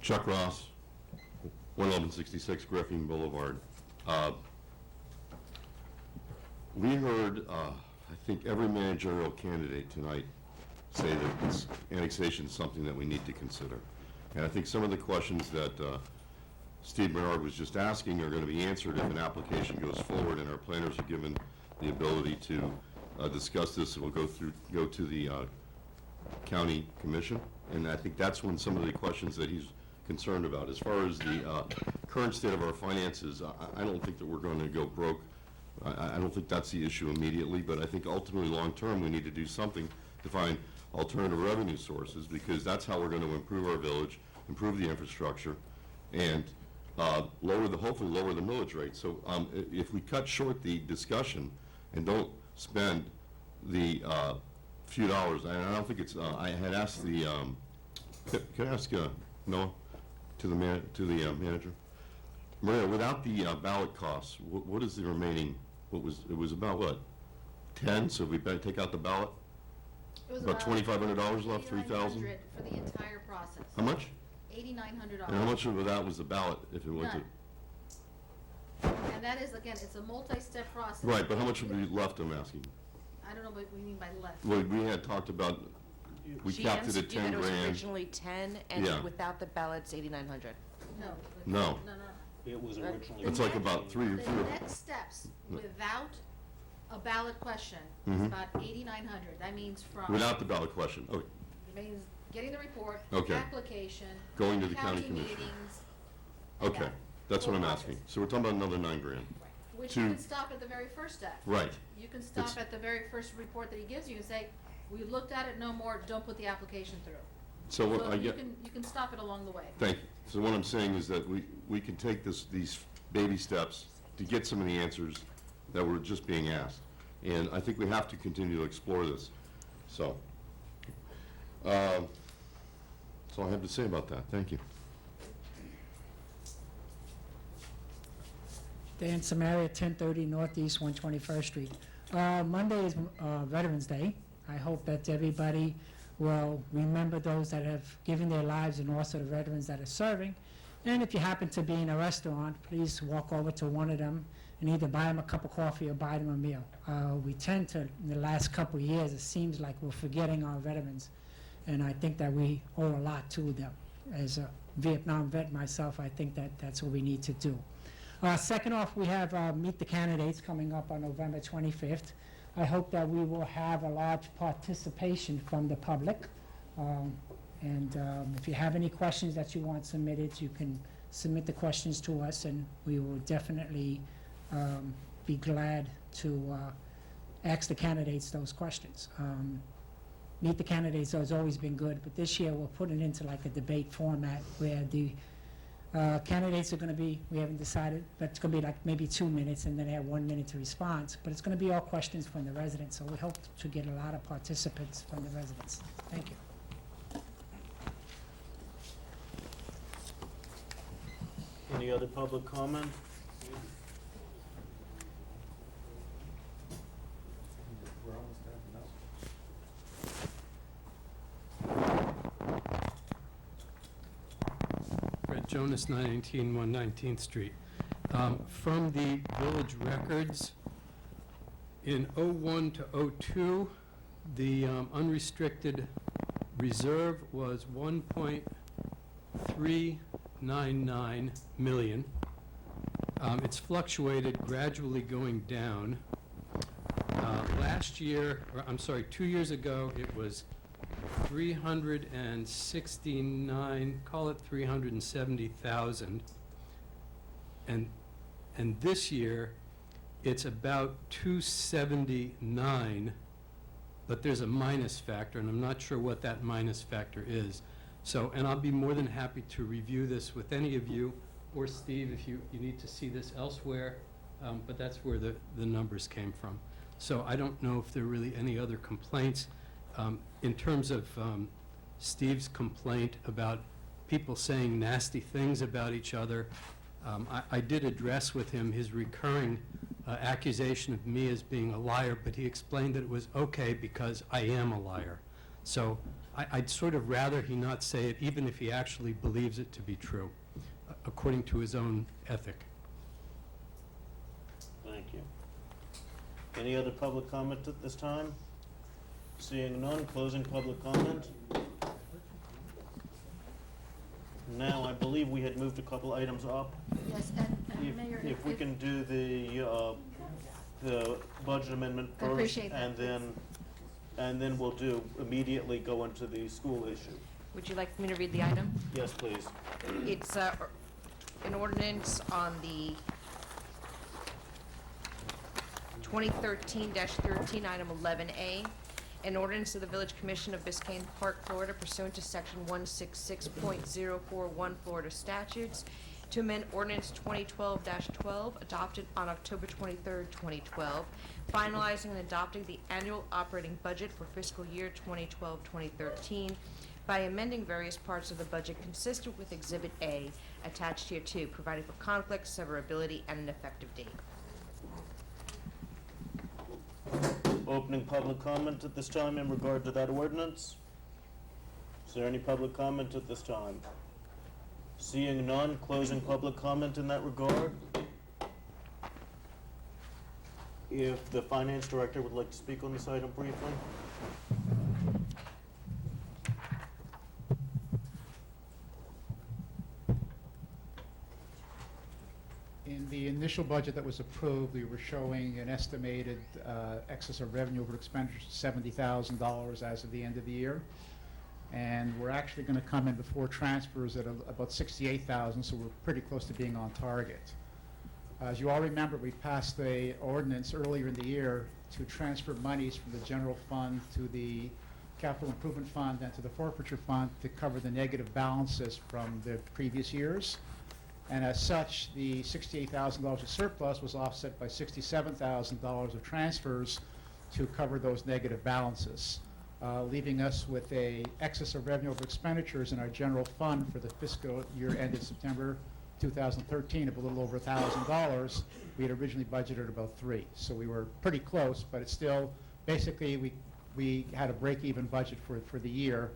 Chuck Ross, 11166 Griffin Boulevard. We heard, I think, every managerial candidate tonight say that this annexation is something that we need to consider. And I think some of the questions that Steve Bernard was just asking are going to be answered if an application goes forward and our planners are given the ability to discuss this. It will go to the county commission, and I think that's when some of the questions that he's concerned about. As far as the current state of our finances, I don't think that we're going to go broke. I don't think that's the issue immediately, but I think ultimately long-term we need to do something to find alternative revenue sources, because that's how we're going to improve our village, improve the infrastructure, and hopefully lower the millage rate. So if we cut short the discussion and don't spend the few dollars, and I don't think it's, I had asked the, can I ask Noah, to the manager? Maria, without the ballot costs, what is the remaining, it was about what, 10, so if we better take out the ballot? It was About $2,500 left, 3,000? for the entire process. How much? $8,900. And how much of that was the ballot if it went to? None. And that is, again, it's a multi-step process. Right, but how much would be left, I'm asking? I don't know what we mean by left. Well, we had talked about, we She capped it answered at you that 10 it was grand. originally 10, and Yeah. without the ballots, 8,900. No. No. It was originally. It's like about The next steps without a ballot question is Mhm. about 8,900. That means from. Without the ballot question, okay. It means getting the report, Okay. application. Going to the county commission. meetings, and Okay, that. that's what I'm Full asking. So we're talking about another 9 grand. Which To- you can stop at the very first step. Right. You can stop It's- at the very first report that he gives you and say, we looked at it, no more, don't put the application through. So what I get. You can stop it along the way. Thank you. So what I'm saying is that we can take these baby steps to get some of the answers that were just being asked. And I think we have to continue to explore this. So, that's all I have to say about that. Thank you. Dan Samaria, 1030 Northeast 121st Street. Monday is Veterans Day. I hope that everybody will remember those that have given their lives and also the veterans that are serving. And if you happen to be in a restaurant, please walk over to one of them and either buy them a cup of coffee or buy them a meal. We tend to, in the last couple of years, it seems like we're forgetting our veterans. And I think that we owe a lot to them. As a Vietnam vet myself, I think that that's what we need to do. Second off, we have Meet the Candidates coming up on November 25th. I hope that we will have a large participation from the public. If you have any questions that you want submitted, you can submit the questions to us, and we will definitely be glad to ask the candidates those questions. Meet the Candidates has always been good, but this year we'll put it into like a debate format where the candidates are going to be, we haven't decided, but it's going to be like maybe 2 minutes and then they have 1 minute to respond. But it's going to be all questions from the residents, so we hope to get a lot of participants from the residents. Thank you. Any other public comment? Fred Jonas, 918 119th Street. From the village records, in '01 to '02, the unrestricted reserve was 1.399 million. It's fluctuated, gradually going down. Last year, or I'm sorry, 2 years ago, it was 369, call it 370,000. And this year, it's about 279, but there's a minus factor, and I'm not sure what that minus factor is. So, and I'll be more than happy to review this with any of you, or Steve, if you need to see this elsewhere, but that's where the numbers came from. So I don't know if there are really any other complaints. In terms of Steve's complaint about people saying nasty things about each other, I did address with him his recurring accusation of me as being a liar, but he explained that it was okay because I am a liar. So I'd sort of rather he not say it, even if he actually believes it to be true, according to his own ethic. Thank you. Any other public comment at this time? Seeing none, closing public comment. Now, I believe we had moved a couple items up. Yes, and Mayor, If we can do the budget amendment I first, appreciate that, and then we'll immediately go into the school issue. Would you like me to read the item? Yes, please. It's an ordinance on the 2013-13, item 11A, an ordinance of the Village Commission of Biscayne Park, Florida, pursuant to section 166.041 Florida statutes, to amend ordinance 2012-12, adopted on October 23rd, 2012, finalizing and adopting the annual operating budget for fiscal year 2012-2013 by amending various parts of the budget consistent with Exhibit A attached hereto, providing for conflict, severability, and an effective date. Opening public comment at this time in regard to that ordinance. Is there any public comment at this time? Seeing none, closing public comment in that regard. If the finance director would like to speak on this item briefly. In the initial budget that was approved, we were showing an estimated excess of revenue over expenditures of $70,000 as of the end of the year. And we're actually going to come in before transfers at about $68,000, so we're pretty close to being on target. As you all remember, we passed the ordinance earlier in the year to transfer monies from the general fund to the capital improvement fund and to the forfeiture fund to cover the negative balances from the previous years. And as such, the $68,000 of surplus was offset by $67,000 of transfers to cover those negative balances, leaving us with a excess of revenue over expenditures in our general fund for the fiscal year ended September 2013 of a little over $1,000. We had originally budgeted about $3,000, so we were pretty close, but it's still, basically, we had a break-even budget for the year,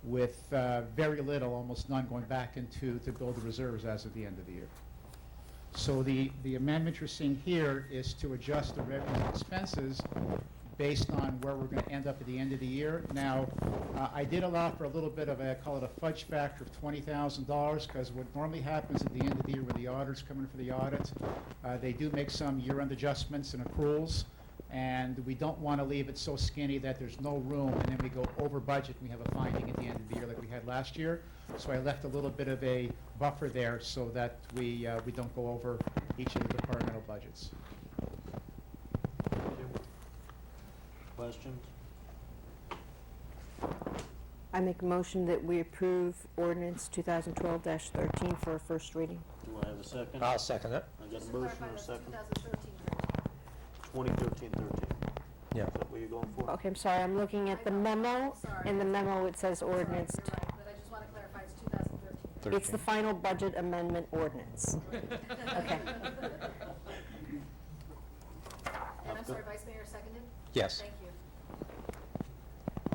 with very little, almost none, going back into to build the reserves as of the end of the year. So the amendment you're seeing here is to adjust the revenues and expenses based on where we're going to end up at the end of the year. Now, I did allow for a little bit of a, call it a fudge factor of $20,000, because what normally happens at the end of the year when the auditors come in for the audit, they do make some year-end adjustments and accruals. And we don't want to leave it so skinny that there's no room, and then we go over budget and we have a finding at the end of the year like we had last year. So I left a little bit of a buffer there so that we don't go over each of the departmental budgets. Questions? I make a motion that we approve ordinance 2012-13 for a first reading. Do I have a second? I'll second it. I got a motion and a second. 2013-13. Yeah. Is that what you're going for? Okay, I'm sorry, I'm looking at the memo. In the memo, it says ordinance. You're right, but I just want to clarify, it's 2013. It's the final budget amendment ordinance. Okay. And I'm sorry, Vice Mayor seconded? Yes. Thank you.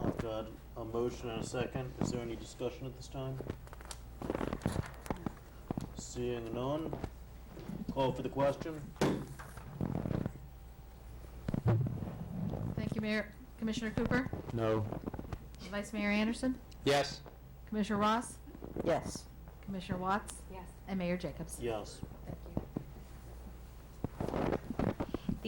I've got a motion and a second. Is there any discussion at this time? Seeing none, call for the question. Thank you, Mayor. Commissioner Cooper? No. Vice Mayor Anderson? Yes. Commissioner Ross? Yes. Commissioner Watts? Yes. And Mayor Jacobs? Yes. Thank you.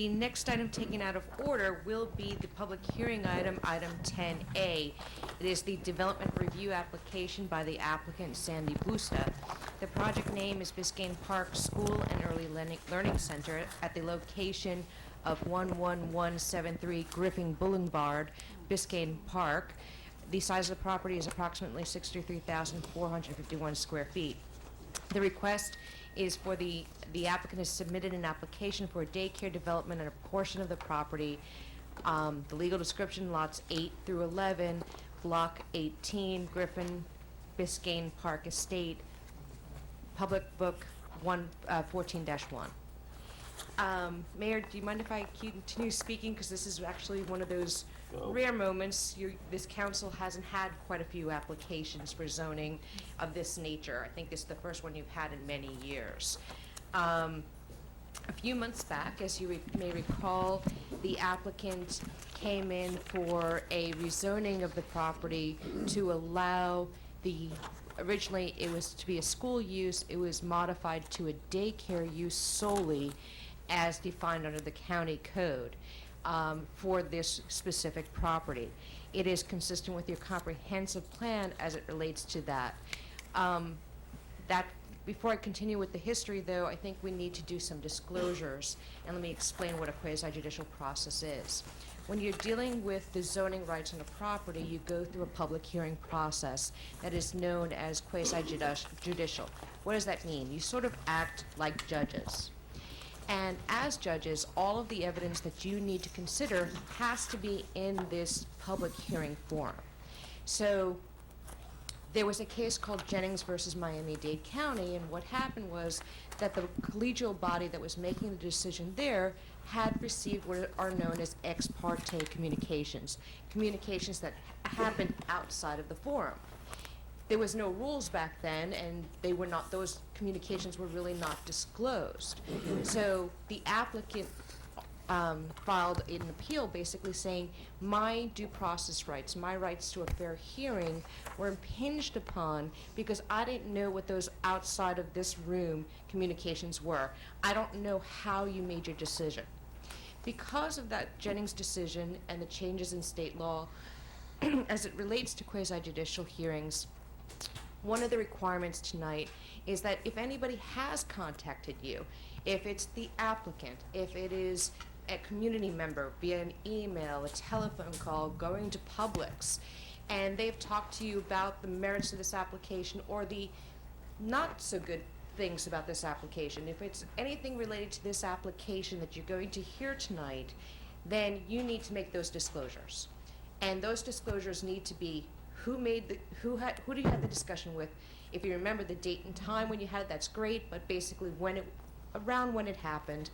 The next item taken out of order will be the public hearing item, item 10A. It is the development review application by the applicant Sandy Busta. The project name is Biscayne Park School and Early Learning Center at the location of 11173 Griffin Boulevard, Biscayne Park. The size of the property is approximately 63,451 square feet. The request is for the applicant has submitted an application for a daycare development on a portion of the property. The legal description, lots 8 through 11, block 18, Griffin, Biscayne Park Estate, Public Book 14-1. Mayor, do you mind if I continue speaking? Because this is actually one of those rare moments. This council hasn't had quite a few applications for zoning of this nature. I think this is the first one you've had in many years. A few months back, as you may recall, the applicant came in for a rezoning of the property to allow originally it was to be a school use, it was modified to a daycare use solely as defined under the county code for this specific property. It is consistent with your comprehensive plan as it relates to that. Before I continue with the history, though, I think we need to do some disclosures, and let me explain what a quasi-judicial process is. When you're dealing with the zoning rights on a property, you go through a public hearing process that is known as quasi-judicial. What does that mean? You sort of act like judges. And as judges, all of the evidence that you need to consider has to be in this public hearing forum. So there was a case called Jennings versus Miami-Dade County, and what happened was that the collegial body that was making the decision there had received what are known as ex parte communications that happened outside of the forum. There was no rules back then, and those communications were really not disclosed. So the applicant filed an appeal basically saying my due process rights, my rights to a fair hearing were impinged upon because I didn't know what those outside of this room communications were. I don't know how you made your decision. Because of that Jennings decision and the changes in state law as it relates to quasi-judicial hearings, one of the requirements tonight is that if anybody has contacted you, if it's the applicant, if it is a community member via an email, a telephone call, going to Publix, and they've talked to you about the merits of this application or the not so good things about this application, if it's anything related to this application that you're going to hear tonight, then you need to make those disclosures. And those disclosures need to be who do you have the discussion with? If you remember the date and time when you had it, that's great, but basically around when it happened,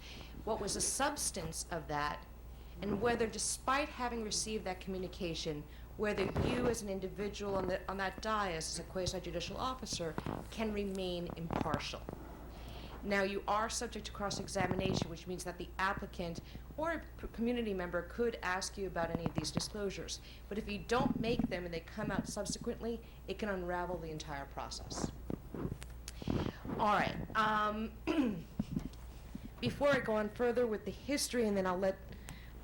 what was the substance of that, and whether despite having received that communication, whether you as an individual on that dais as a quasi-judicial officer can remain impartial. Now, you are subject to cross-examination, which means that the applicant or a community member could ask you about any of these disclosures. But if you don't make them and they come out subsequently, it can unravel the entire process. All right. Before I go on further with the history, and then I'll let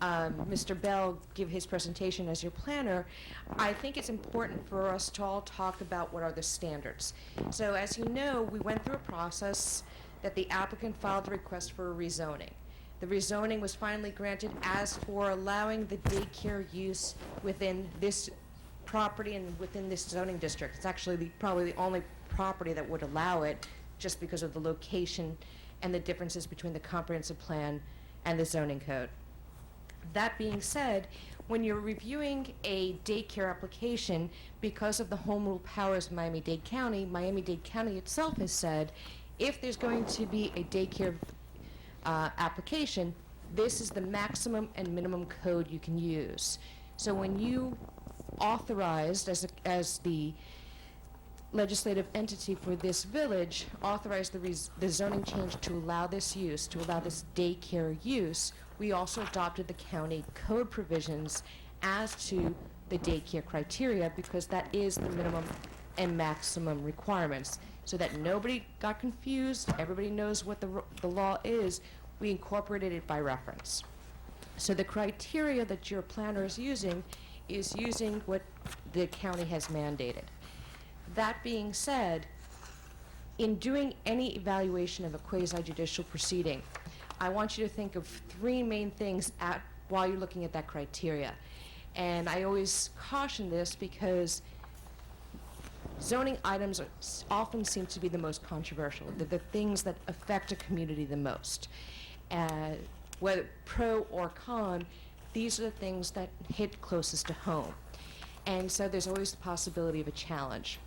Mr. Bell give his presentation as your planner, I think it's important for us to all talk about what are the standards. So as you know, we went through a process that the applicant filed a request for a rezoning. The rezoning was finally granted as for allowing the daycare use within this property and within this zoning district. It's actually probably the only property that would allow it just because of the location and the differences between the comprehensive plan and the zoning code. That being said, when you're reviewing a daycare application, because of the home rule powers of Miami-Dade County itself has said, if there's going to be a daycare application, this is the maximum and minimum code you can use. So when you authorized, as the legislative entity for this village, authorized the zoning change to allow this use, to allow this daycare use, we also adopted the county code provisions as to the daycare criteria, because that is the minimum and maximum requirements, so that nobody got confused, everybody knows what the law is. we incorporated it by reference. So the criteria that your planner is using what the county has mandated. That being said, in doing any evaluation of a quasi-judicial proceeding, I want you to think of three main things while you're looking at that criteria. And I always caution this because zoning items often seem to be the most controversial. They're the things that affect a community the most. Whether pro or con, these are the things that hit closest to home. And so there's always the possibility of a challenge.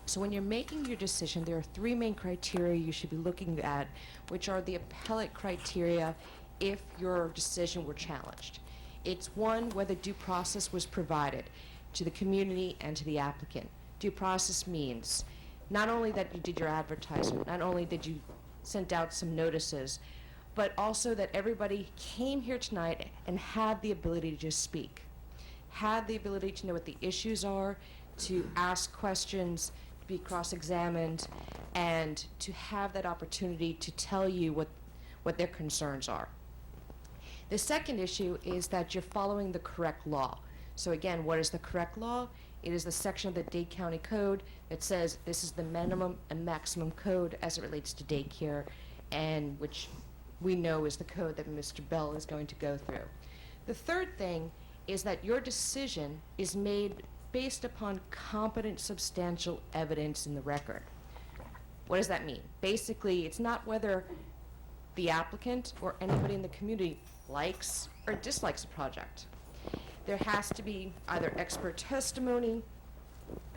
So when you're making your decision, there are three main criteria you should be looking at, which are the appellate criteria if your decision were challenged. It's one, whether due process was provided to the community and to the applicant. Due process means not only that you did your advertisement, not only did you send out some notices, but also that everybody came here tonight and had the ability to just speak, had the ability to know what the issues are, to ask questions, to be cross-examined, and to have that opportunity to tell you what their concerns are. The second issue is that you're following the correct law. So again, what is the correct law? It is the section of the Dade County Code that says this is the minimum and maximum code as it relates to daycare, and which we know is the code that Mr. Bell is going to go through. The third thing is that your decision is made based upon competent, substantial evidence in the record. What does that mean? Basically, it's not whether the applicant or anybody in the community likes or dislikes a project. There has to be either expert testimony,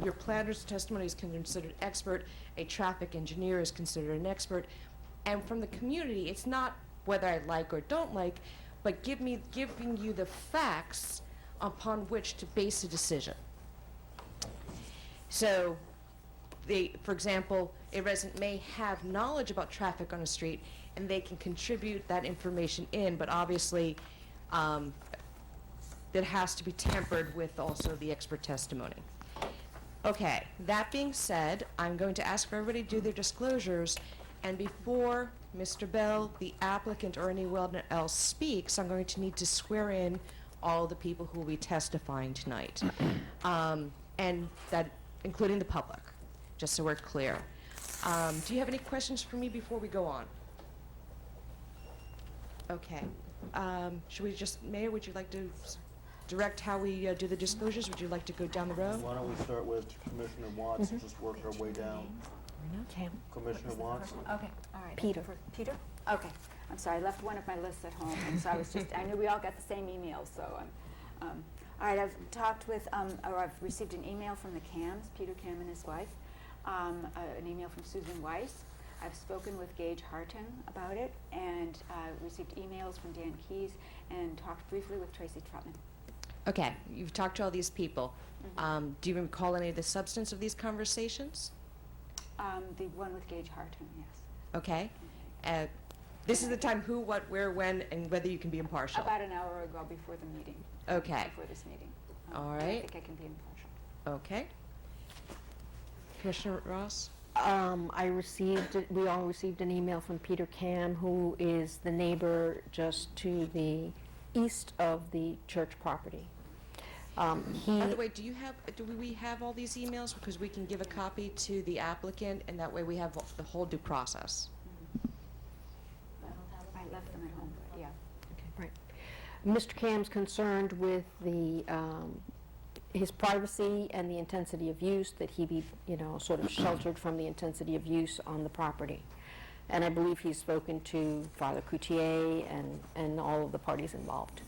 your planner's testimony is considered expert, a traffic engineer is considered an expert, and from the community, it's not whether I like or don't like, but giving you the facts upon which to base a decision. So, for example, a resident may have knowledge about traffic on a street, and they can contribute that information in, but obviously, that has to be tempered with also the expert testimony. Okay, that being said, I'm going to ask for everybody to do their disclosures, and before Mr. Bell, the applicant, or anyone else speaks, I'm going to need to swear in all the people who will be testifying tonight, and that including the public, just so we're clear. Do you have any questions for me before we go on? Okay. Should we just, Mayor, would you like to direct how we do the disclosures? Would you like to go down the row? Why don't we start with Commissioner Watts and just work our way down? Okay. Commissioner Watts? Okay, all right. Peter. Peter? Okay. I'm sorry, I left one of my lists at home, and so I knew we all got the same email, so all right, I've talked with, or I've received an email from the Cams, Peter Cam and his wife, an email from Susan Weiss. I've spoken with Gage Hartung about it, and received emails from Dan Keyes, and talked briefly with Tracy Trotman. Okay, you've talked to all these people. Do you recall any of the substance of these conversations? The one with Gage Hartung, yes. Okay. This is the time who, what, where, when, and whether you can be impartial. About an hour ago before the meeting. Okay. Before this meeting. All I right. think I can be impartial. Okay. Commissioner Ross? We all received an email from Peter Cam, who is the neighbor just to the east of the church property. By the way, do we have all these emails? Because we can give a copy to the applicant, and that way we have the whole due process. I left them at home, but yeah. Okay, right. Mr. Cam's concerned with his privacy and the intensity of use, that he be, sort of sheltered from the intensity of use on the property. And I believe he's spoken to Father Coutier and all of the parties involved.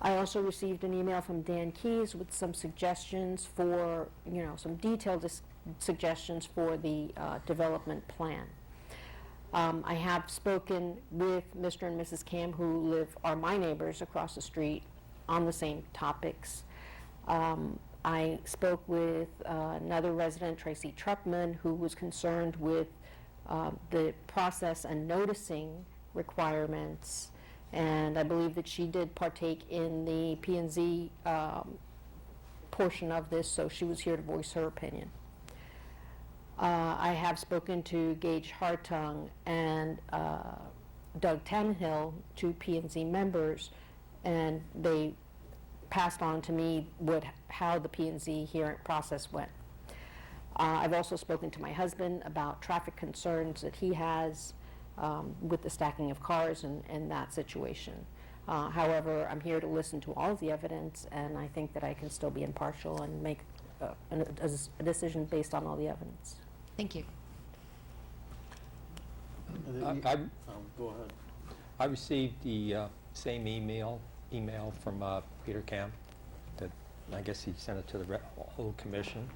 I also received an email from Dan Keyes with some suggestions for, some detailed suggestions for the development plan. I have spoken with Mr. and Mrs. Cam, who are my neighbors across the street, on the same topics. I spoke with another resident, Tracy Trutman, who was concerned with the process and noticing requirements, and I believe that she did partake in the P&Z portion of this, so she was here to voice her opinion. I have spoken to Gage Hartung, and Doug Tenhill to P&Z members, and they passed on to me how the P&Z hearing process went. I've also spoken to my husband about traffic concerns that he has with the stacking of cars and that situation. However, I'm here to listen to all of the evidence, and I think that I can still be impartial and make a decision based on all the evidence. Thank you. Go ahead. I received the same email from Peter Camp that I guess he sent it to the whole commission.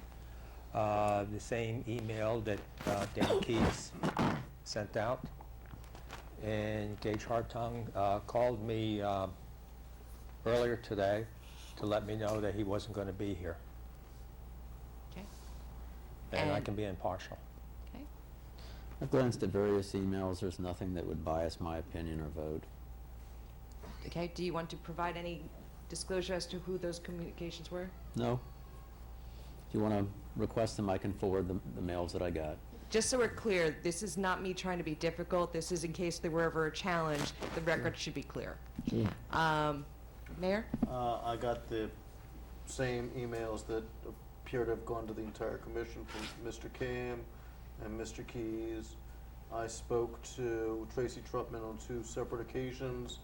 The same email that Dan Keys sent out. And Gage Hartung called me earlier today to let me know that he wasn't going to be here. Okay. And I can be impartial. Okay. I've glanced at various emails. There's nothing that would bias my opinion or vote. Okay, do you want to provide any disclosure as to who those communications were? No. If you want to request them, I can forward the mails that I got. Just so we're clear, this is not me trying to be difficult. This is in case there were ever a challenge, the record should be clear. Sure. Mayor? I got the same emails that appear to have gone to the entire commission from Mr. Cam and Mr. Keys. I spoke to Tracy Trutman on 2 separate occasions.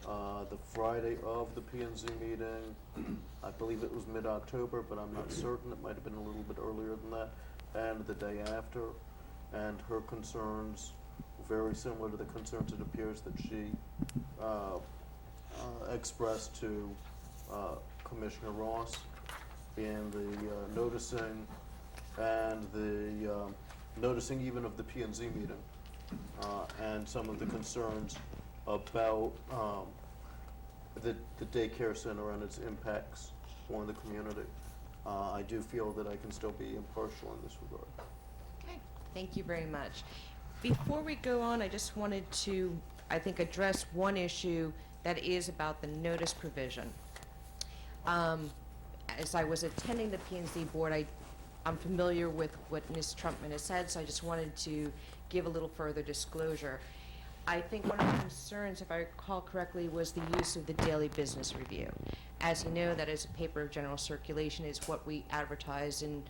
The Friday of the P&Z meeting, I believe it was mid-October, but I'm not certain. It might have been a little bit earlier than that, and the day after. And her concerns were very similar to the concerns it appears that she expressed to Commissioner Ross in the noticing, and the noticing even of the P&Z meeting, and some of the concerns about the daycare center and its impacts on the community. I do feel that I can still be impartial in this regard. Okay, thank you very much. Before we go on, I just wanted to, I think, address one issue that is about the notice provision. As I was attending the P&Z board, I'm familiar with what Ms. Trumpman has said, so I just wanted to give a little further disclosure. I think one of the concerns, if I recall correctly, was the use of the Daily Business Review. As you know, that is a paper of general circulation, is what we advertise in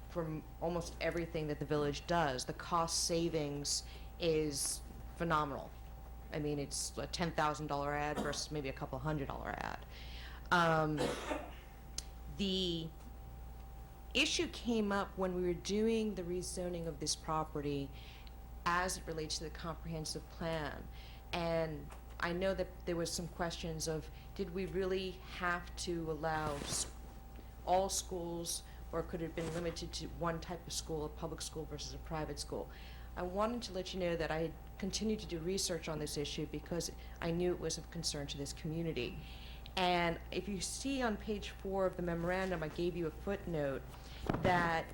from almost everything that the village does. The cost savings is phenomenal. I mean, it's a $10,000 ad versus maybe a couple $100 ad. The issue came up when we were doing the rezoning of this property as it relates to the comprehensive plan. And I know that there was some questions of, did we really have to allow all schools, or could it have been limited to one type of school, a public school versus a private school? I wanted to let you know that I had continued to do research on this issue because I knew it was of concern to this community. And if you see on page 4 of the memorandum, I gave you a footnote that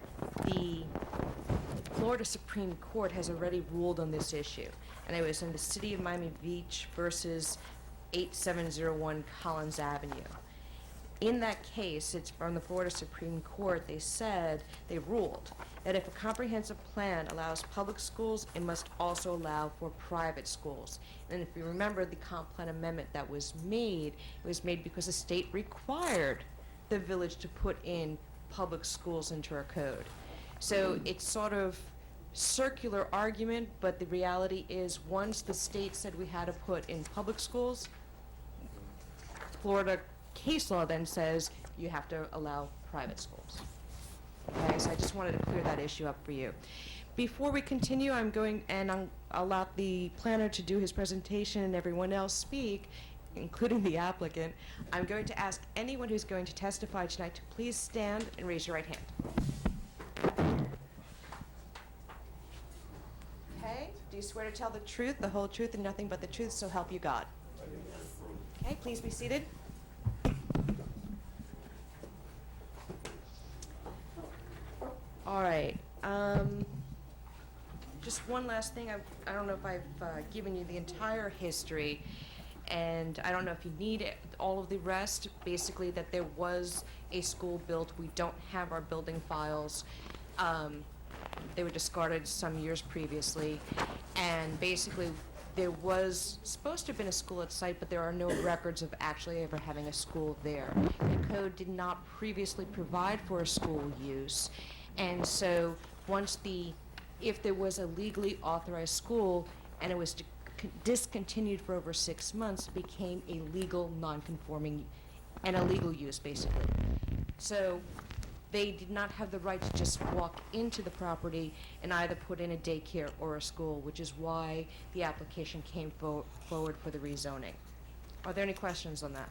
the Florida Supreme Court has already ruled on this issue. And it was in the City of Miami Beach versus 8701 Collins Avenue. In that case, it's from the Florida Supreme Court, they ruled that if a comprehensive plan allows public schools, it must also allow for private schools. And if you remember the comp plan amendment that was made, it was made because the state required the village to put in public schools into our code. So it's sort of circular argument, but the reality is once the state said we had to put in public schools, Florida case law then says you have to allow private schools. Okay, so I just wanted to clear that issue up for you. Before we continue, I'm going, and I'll allow the planner to do his presentation and everyone else speak, including the applicant. I'm going to ask anyone who's going to testify tonight to please stand and raise your right hand. Okay, do you swear to tell the truth, the whole truth, and nothing but the truth, so help you God? Okay, please be seated. All right. Just one last thing. I don't know if I've given you the entire history, and I don't know if you need all of the rest. Basically, that there was a school built. We don't have our building files. They were discarded some years previously, and basically there was supposed to have been a school at site, but there are no records of actually ever having a school there. The code did not previously provide for a school use, and so if there was a legally authorized school and it was discontinued for over 6 months, it became a legal non-conforming and a legal use, basically. So they did not have the right to just walk into the property and either put in a daycare or a school, which is why the application came forward for the rezoning. Are there any questions on that?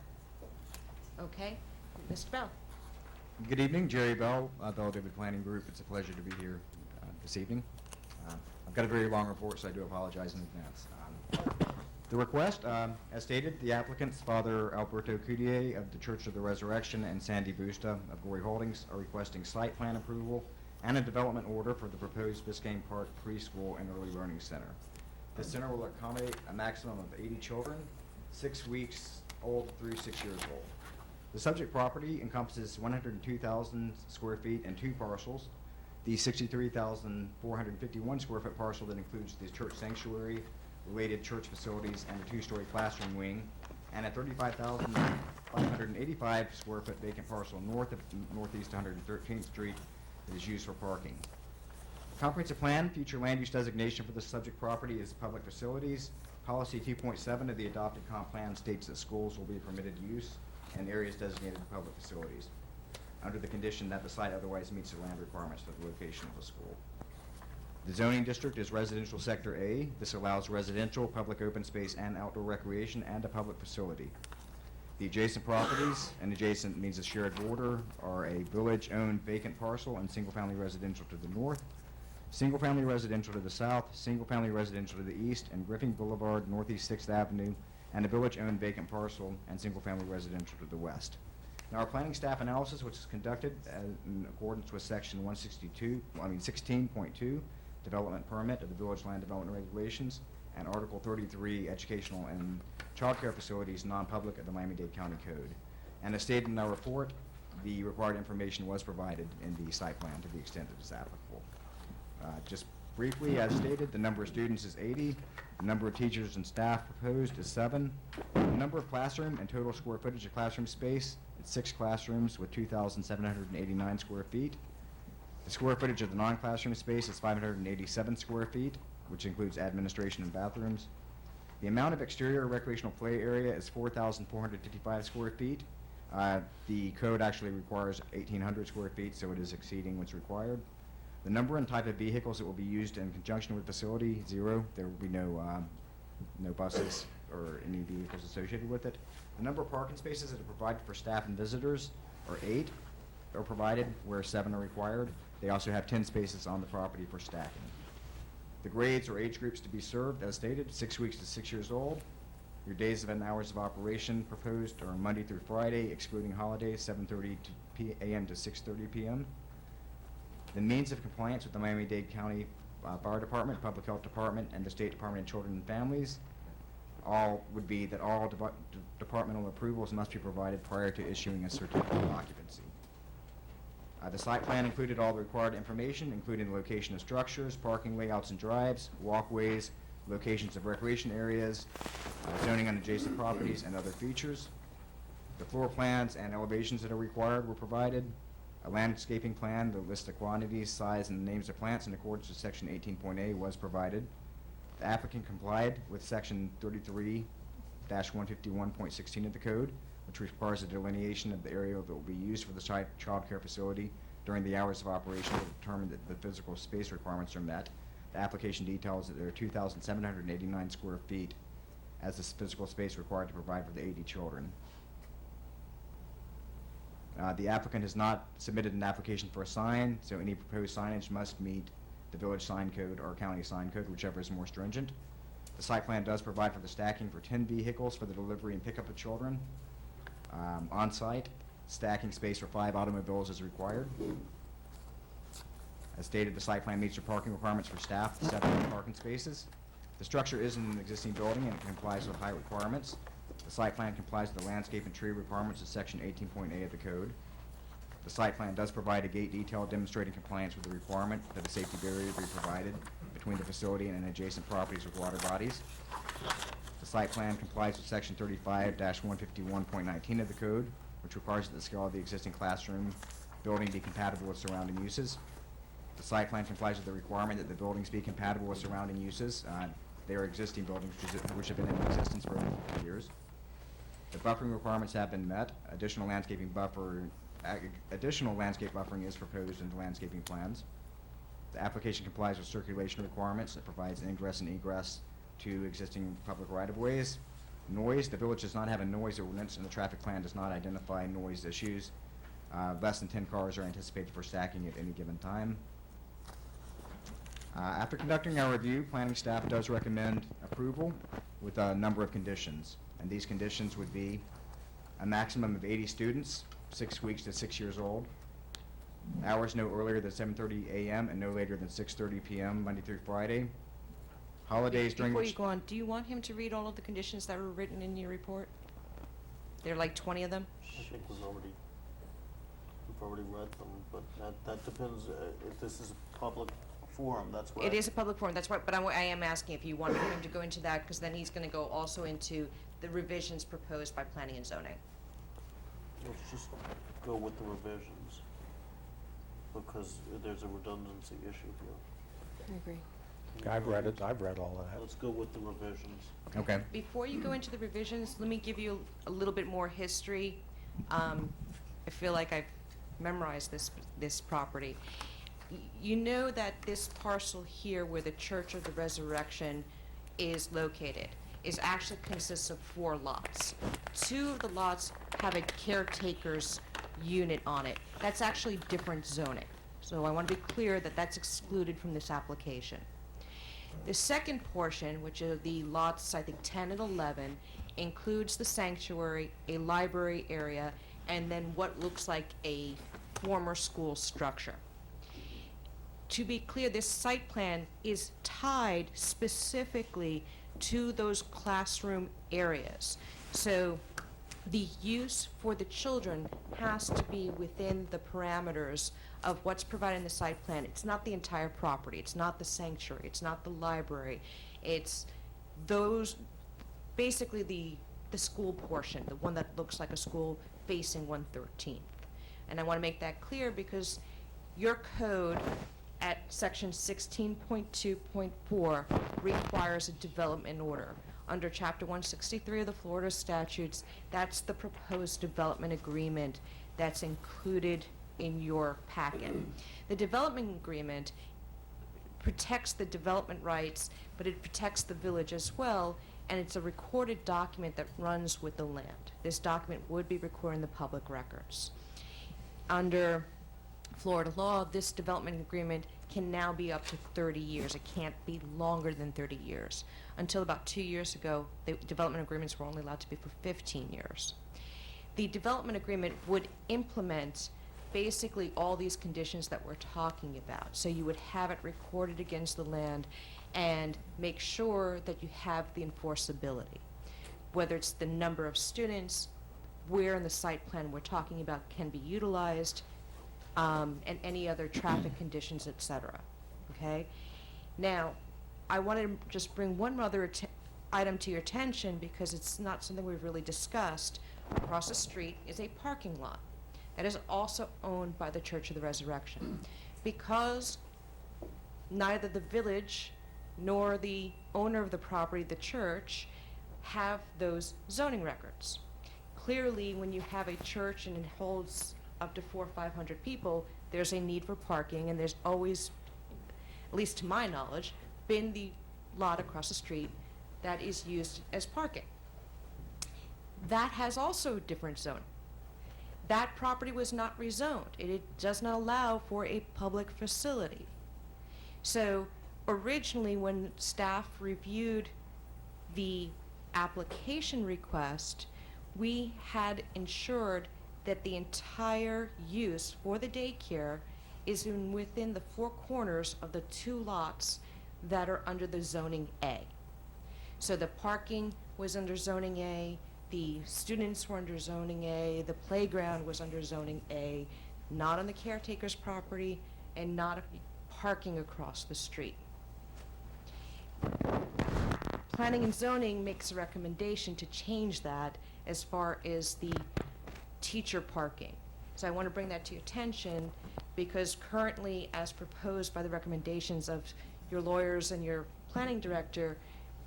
Okay, Mr. Bell. Good evening, Jerry Bell, Bell David Planning Group. It's a pleasure to be here this evening. I've got a very long report, so I do apologize in advance. The request, as stated, the applicants, Father Alberto Cudier of the Church of the Resurrection and Sandy Busta of Gory Holdings, are requesting site plan approval and a development order for the proposed Biscayne Park Preschool and Early Learning Center. The center will accommodate a maximum of 80 children, 6 weeks old through 6 years old. The subject property encompasses 102,000 square feet and 2 parcels. The 63,451 square foot parcel that includes the church sanctuary, related church facilities, and a 2-story classroom wing, and a 35,585 square foot vacant parcel north of Northeast 113th Street that is used for parking. Comprehensive plan, future land use designation for the subject property is public facilities. Policy 2.7 of the adopted comp plan states that schools will be permitted use in areas designated for public facilities, under the condition that the site otherwise meets the land requirements for the location of the school. The zoning district is residential sector A. This allows residential, public open space, and outdoor recreation, and a public facility. The adjacent properties, and adjacent means a shared border, are a village-owned vacant parcel and single-family residential to the north, single-family residential to the south, single-family residential to the east, and Griffin Boulevard, Northeast 6th Avenue, and a village-owned vacant parcel and single-family residential to the west. Now, our planning staff analysis, which is conducted in accordance with section 16.2, development permit of the village land development regulations, and article 33, educational and child care facilities, non-public of the Miami-Dade County Code. And as stated in our report, the required information was provided in the site plan to the extent that is applicable. Just briefly, as stated, the number of students is 80. The number of teachers and staff proposed is 7. The number of classroom and total square footage of classroom space, it's 6 classrooms with 2,789 square feet. The square footage of the non-classroom space is 587 square feet, which includes administration and bathrooms. The amount of exterior recreational play area is 4,455 square feet. The code actually requires 1,800 square feet, so it is exceeding what's required. The number and type of vehicles that will be used in conjunction with the facility, 0. There will be no buses or any vehicles associated with it. The number of parking spaces that are provided for staff and visitors are 8 are provided, where 7 are required. They also have 10 spaces on the property for stacking. The grades or age groups to be served, as stated, 6 weeks to 6 years old. Your days and hours of operation proposed are Monday through Friday, excluding holidays, 7:30 a.m. to 6:30 p.m. The means of compliance with the Miami-Dade County Fire Department, Public Health Department, and the State Department of Children and Families would be that all departmental approvals must be provided prior to issuing a certificate of occupancy. The site plan included all the required information, including the location of structures, parking layouts and drives, walkways, locations of recreation areas, zoning on adjacent properties, and other features. The floor plans and elevations that are required were provided. A landscaping plan, the list of quantities, size, and names of plants in accordance with section 18.A was provided. The applicant complied with section 33-151.16 of the code, which requires a delineation of the area that will be used for the child care facility during the hours of operation to determine that the physical space requirements are met. The application details that there are 2,789 square feet as the physical space required to provide for the 80 children. The applicant has not submitted an application for a sign, so any proposed signage must meet the village sign code or county sign code, whichever is more stringent. The site plan does provide for the stacking for 10 vehicles for the delivery and pickup of children. On-site, stacking space for 5 automobiles is required. As stated, the site plan meets the parking requirements for staff, 7 parking spaces. The structure is in an existing building and it complies with height requirements. The site plan complies with the landscape and tree requirements of section 18.A of the code. The site plan does provide a gate detail demonstrating compliance with the requirement that a safety barrier be provided between the facility and adjacent properties with water bodies. The site plan complies with section 35-151.19 of the code, which requires that the scale of the existing classroom building be compatible with surrounding uses. The site plan complies with the requirement that the buildings be compatible with surrounding uses. They are existing buildings which have been in existence for years. The buffering requirements have been met. Additional landscape buffering is proposed in the landscaping plans. The application complies with circulation requirements. It provides ingress and egress to existing public right-of-ways. Noise, the village does not have a noise ordinance, and the traffic plan does not identify noise issues. Less than 10 cars are anticipated for stacking at any given time. After conducting our review, planning staff does recommend approval with a number of conditions. And these conditions would be a maximum of 80 students, 6 weeks to 6 years old, hours no earlier than 7:30 a.m. and no later than 6:30 p.m. Monday through Friday. Holidays during Before which... you go on, do you want him to read all of the conditions that were written in your report? There are like 20 of them? I think we've already read them, but that depends, if this is a public forum, that's why. It is a public forum, that's right, but I am asking if you wanted him to go into that, because then he's going to go also into the revisions proposed by planning and zoning. Let's just go with the revisions, because there's a redundancy issue here. I agree. I've read it, I've read all of that. Let's go with the revisions. Okay. Before you go into the revisions, let me give you a little bit more history. I feel like I've memorized this property. You know that this parcel here where the Church of the Resurrection is located actually consists of 4 lots. 2 of the lots have a caretaker's unit on it. That's actually different zoning. So I want to be clear that that's excluded from this application. The second portion, which are the lots, I think 10 and 11, includes the sanctuary, a library area, and then what looks like a former school structure. To be clear, this site plan is tied specifically to those classroom areas. So the use for the children has to be within the parameters of what's provided in the site plan. It's not the entire property. It's not the sanctuary. It's not the library. It's those, basically the school portion, the one that looks like a school facing 113th. And I want to make that clear because your code at section 16.2.4 requires a development order. Under chapter 163 of the Florida statutes, that's the proposed development agreement that's included in your packet. The development agreement protects the development rights, but it protects the village as well, and it's a recorded document that runs with the land. This document would be recorded in the public records. Under Florida law, this development agreement can now be up to 30 years. It can't be longer than 30 years. Until about 2 years ago, the development agreements were only allowed to be for 15 years. The development agreement would implement basically all these conditions that we're talking about. So you would have it recorded against the land and make sure that you have the enforceability. Whether it's the number of students, where in the site plan we're talking about can be utilized, and any other traffic conditions, etc. Okay? Now, I want to just bring one other item to your attention because it's not something we've really discussed. Across the street is a parking lot that is also owned by the Church of the Resurrection. Because neither the village nor the owner of the property, the church, have those zoning records. Clearly, when you have a church and it holds up to 400 or 500 people, there's a need for parking, and there's always, at least to my knowledge, been the lot across the street that is used as parking. That has also different zoning. That property was not rezoned. It does not allow for a public facility. So originally, when staff reviewed the application request, we had ensured that the entire use for the daycare is within the 4 corners of the 2 lots that are under the zoning A. So the parking was under zoning A, the students were under zoning A, the playground was under zoning A, not on the caretaker's property, and not parking across the street. Planning and zoning makes a recommendation to change that as far as the teacher parking. So I want to bring that to your attention because currently, as proposed by the recommendations of your lawyers and your planning director,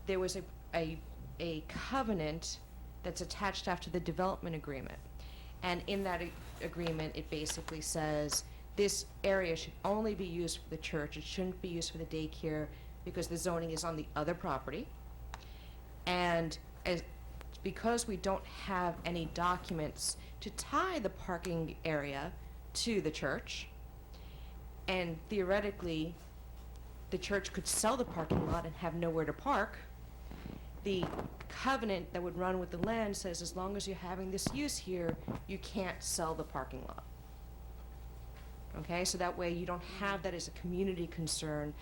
there was a covenant that's attached after the development agreement. And in that agreement, it basically says this area should only be used for the church. It shouldn't be used for the daycare because the zoning is on the other property. And because we don't have any documents to tie the parking area to the church, and theoretically, the church could sell the parking lot and have nowhere to park, the covenant that would run with the land says as long as you're having this use here, you can't sell the parking lot. Okay, so that way you don't have that as a community concern,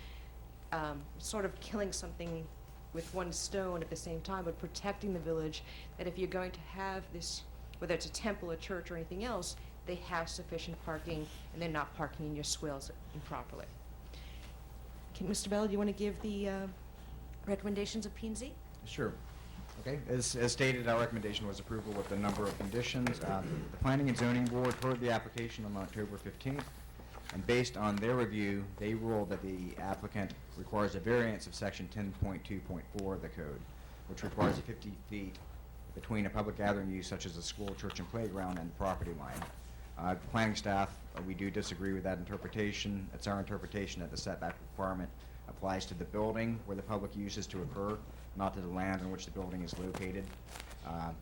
sort of killing something with one stone at the same time, but protecting the village, that if you're going to have this, whether it's a temple, a church, or anything else, they have sufficient parking and they're not parking in your swales improperly. Mr. Bell, do you want to give the recommendations of P&Z? Sure. Okay, as stated, our recommendation was approval with a number of conditions. The Planning and Zoning Board heard the application on October 15th, and based on their review, they ruled that the applicant requires a variance of section 10.2.4 of the code, which requires 50 feet between a public gathering use such as a school, church, and playground and the property line. The planning staff, we do disagree with that interpretation. It's our interpretation that the setback requirement applies to the building where the public use is to occur, not to the land on which the building is located.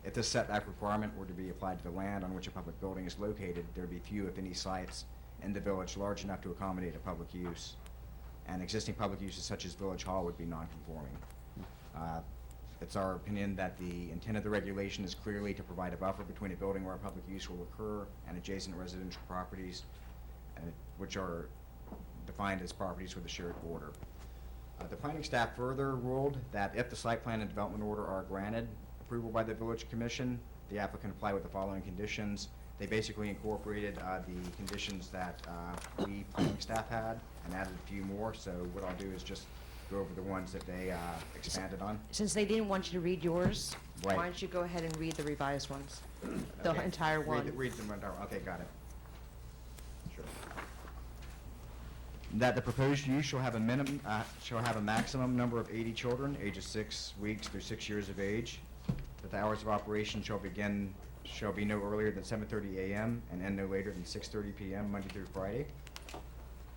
If this setback requirement were to be applied to the land on which a public building is located, there would be few, if any, sites in the village large enough to accommodate a public use. And existing public uses such as Village Hall would be non-conforming. It's our opinion that the intent of the regulation is clearly to provide a buffer between a building where a public use will occur and adjacent residential properties, which are defined as properties with a shared border. The planning staff further ruled that if the site plan and development order are granted approval by the village commission, the applicant apply with the following conditions. They basically incorporated the conditions that we planning staff had and added a few more. So what I'll do is just go over the ones that they expanded on. Since they didn't want you to read yours, Right. why don't you go ahead and read the revised ones? The Okay. entire one. Read the entire one. Okay, got it. Sure. That the proposed use shall have a maximum number of 80 children, ages 6 weeks through 6 years of age. That the hours of operation shall be no earlier than 7:30 a.m. and end no later than 6:30 p.m. Monday through Friday.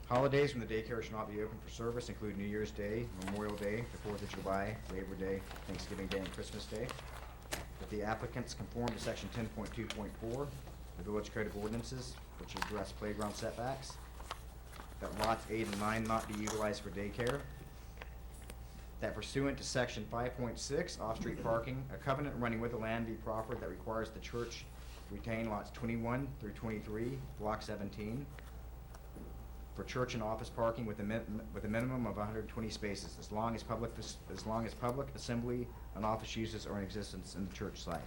Holidays when the daycare shall not be open for service include New Year's Day, Memorial Day, the 4th of July, Labor Day, Thanksgiving Day, and Christmas Day. That the applicants conform to section 10.2.4, the Village Code of Ordinances, which address playground setbacks. That lots 8 and 9 not be utilized for daycare. That pursuant to section 5.6, off-street parking, a covenant running with the land be proffered that requires the church retain lots 21 through 23, block 17, for church and office parking with a minimum of 120 spaces, as long as public assembly and office uses are in existence in the church site.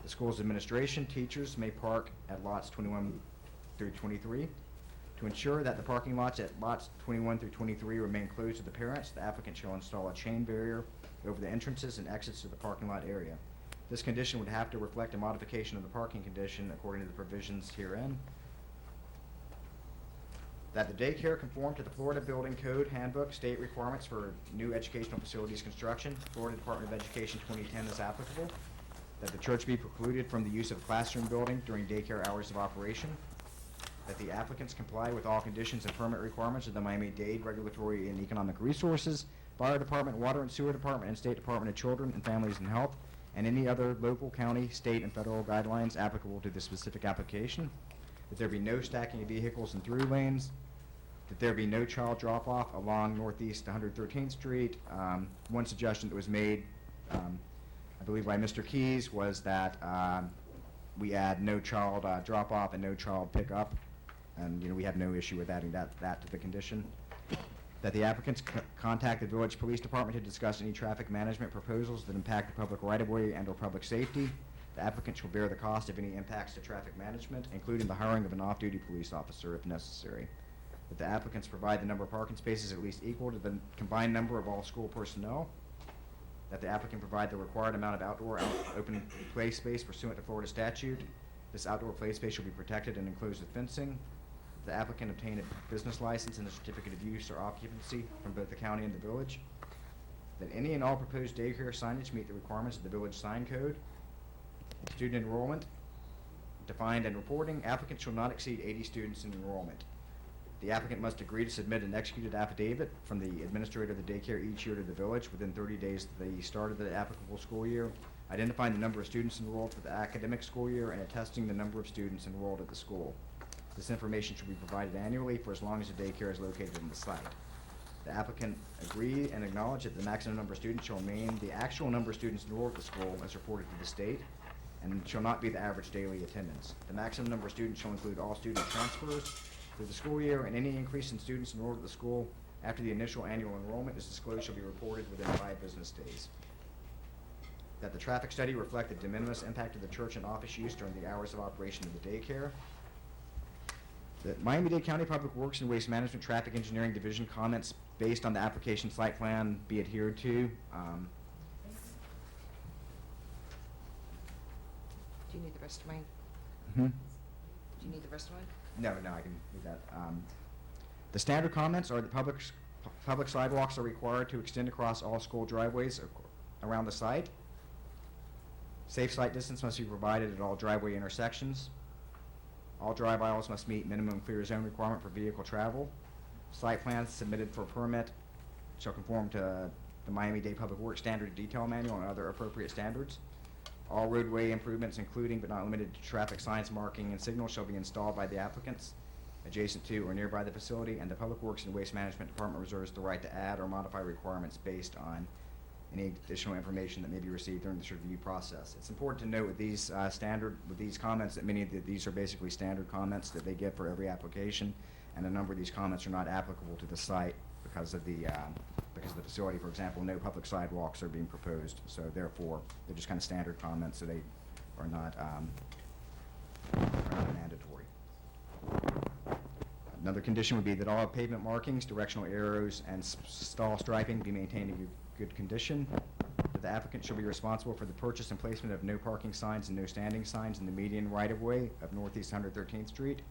The school's administration, teachers may park at lots 21 through 23. To ensure that the parking lots at lots 21 through 23 remain closed to the parents, the applicant shall install a chain barrier over the entrances and exits to the parking lot area. This condition would have to reflect a modification of the parking condition according to the provisions herein. That the daycare conform to the Florida Building Code Handbook state requirements for new educational facilities construction. Florida Department of Education 2010 is applicable. That the church be precluded from the use of a classroom building during daycare hours of operation. That the applicants comply with all conditions and permit requirements of the Miami-Dade Regulatory and Economic Resources, Fire Department, Water and Sewer Department, and State Department of Children and Families and Health, and any other local, county, state, and federal guidelines applicable to the specific application. That there be no stacking of vehicles in through lanes. That there be no child drop-off along Northeast 113th Street. One suggestion that was made, I believe by Mr. Keys, was that we add no child drop-off and no child pickup. And we have no issue with adding that to the condition. That the applicants contact the village police department to discuss any traffic management proposals that impact the public right-of-way and/or public safety. The applicant shall bear the cost of any impacts to traffic management, including the hiring of an off-duty police officer if necessary. That the applicants provide the number of parking spaces at least equal to the combined number of all school personnel. That the applicant provide the required amount of outdoor open play space pursuant to Florida statute. This outdoor play space shall be protected and enclosed with fencing. The applicant obtain a business license and a certificate of use or occupancy from both the county and the village. That any and all proposed daycare signage meet the requirements of the village sign code. Student enrollment, defined and reporting, applicant shall not exceed 80 students in enrollment. The applicant must agree to submit an executed affidavit from the administrator of the daycare each year to the village within 30 days of the start of the applicable school year, identifying the number of students enrolled for the academic school year and attesting the number of students enrolled at the school. This information should be provided annually for as long as the daycare is located in the site. The applicant agree and acknowledge that the maximum number of students shall remain the actual number of students enrolled at the school as reported to the state, and shall not be the average daily attendance. The maximum number of students shall include all student transfers through the school year, and any increase in students enrolled at the school after the initial annual enrollment is disclosed shall be reported within 5 business days. That the traffic study reflect the de minimis impact of the church and office use during the hours of operation of the daycare. That Miami-Dade County Public Works and Waste Management Traffic Engineering Division comments based on the application site plan be adhered to. Do you need the rest of mine? Hmm? Do you need the rest of mine? No, I can do that. The standard comments are that public sidewalks are required to extend across all school driveways around the site. Safe site distance must be provided at all driveway intersections. All drive aisles must meet minimum clear zone requirement for vehicle travel. Site plans submitted for permit shall conform to the Miami-Dade Public Works Standard Detail Manual and other appropriate standards. All roadway improvements, including but not limited to traffic signs, marking, and signals, shall be installed by the applicants adjacent to or nearby the facility, and the Public Works and Waste Management Department reserves the right to add or modify requirements based on any additional information that may be received during this review process. It's important to note with these with these comments that many of these are basically standard comments that they give for every application, and a number of these comments are not applicable to the site because of the facility. For example, no public sidewalks are being proposed, so therefore they're just kind of standard comments, so they are not mandatory. Another condition would be that all pavement markings, directional arrows, and stall striping be maintained in good condition. That the applicant shall be responsible for the purchase and placement of no parking signs and no standing signs in the median right-of-way of Northeast 113th Street.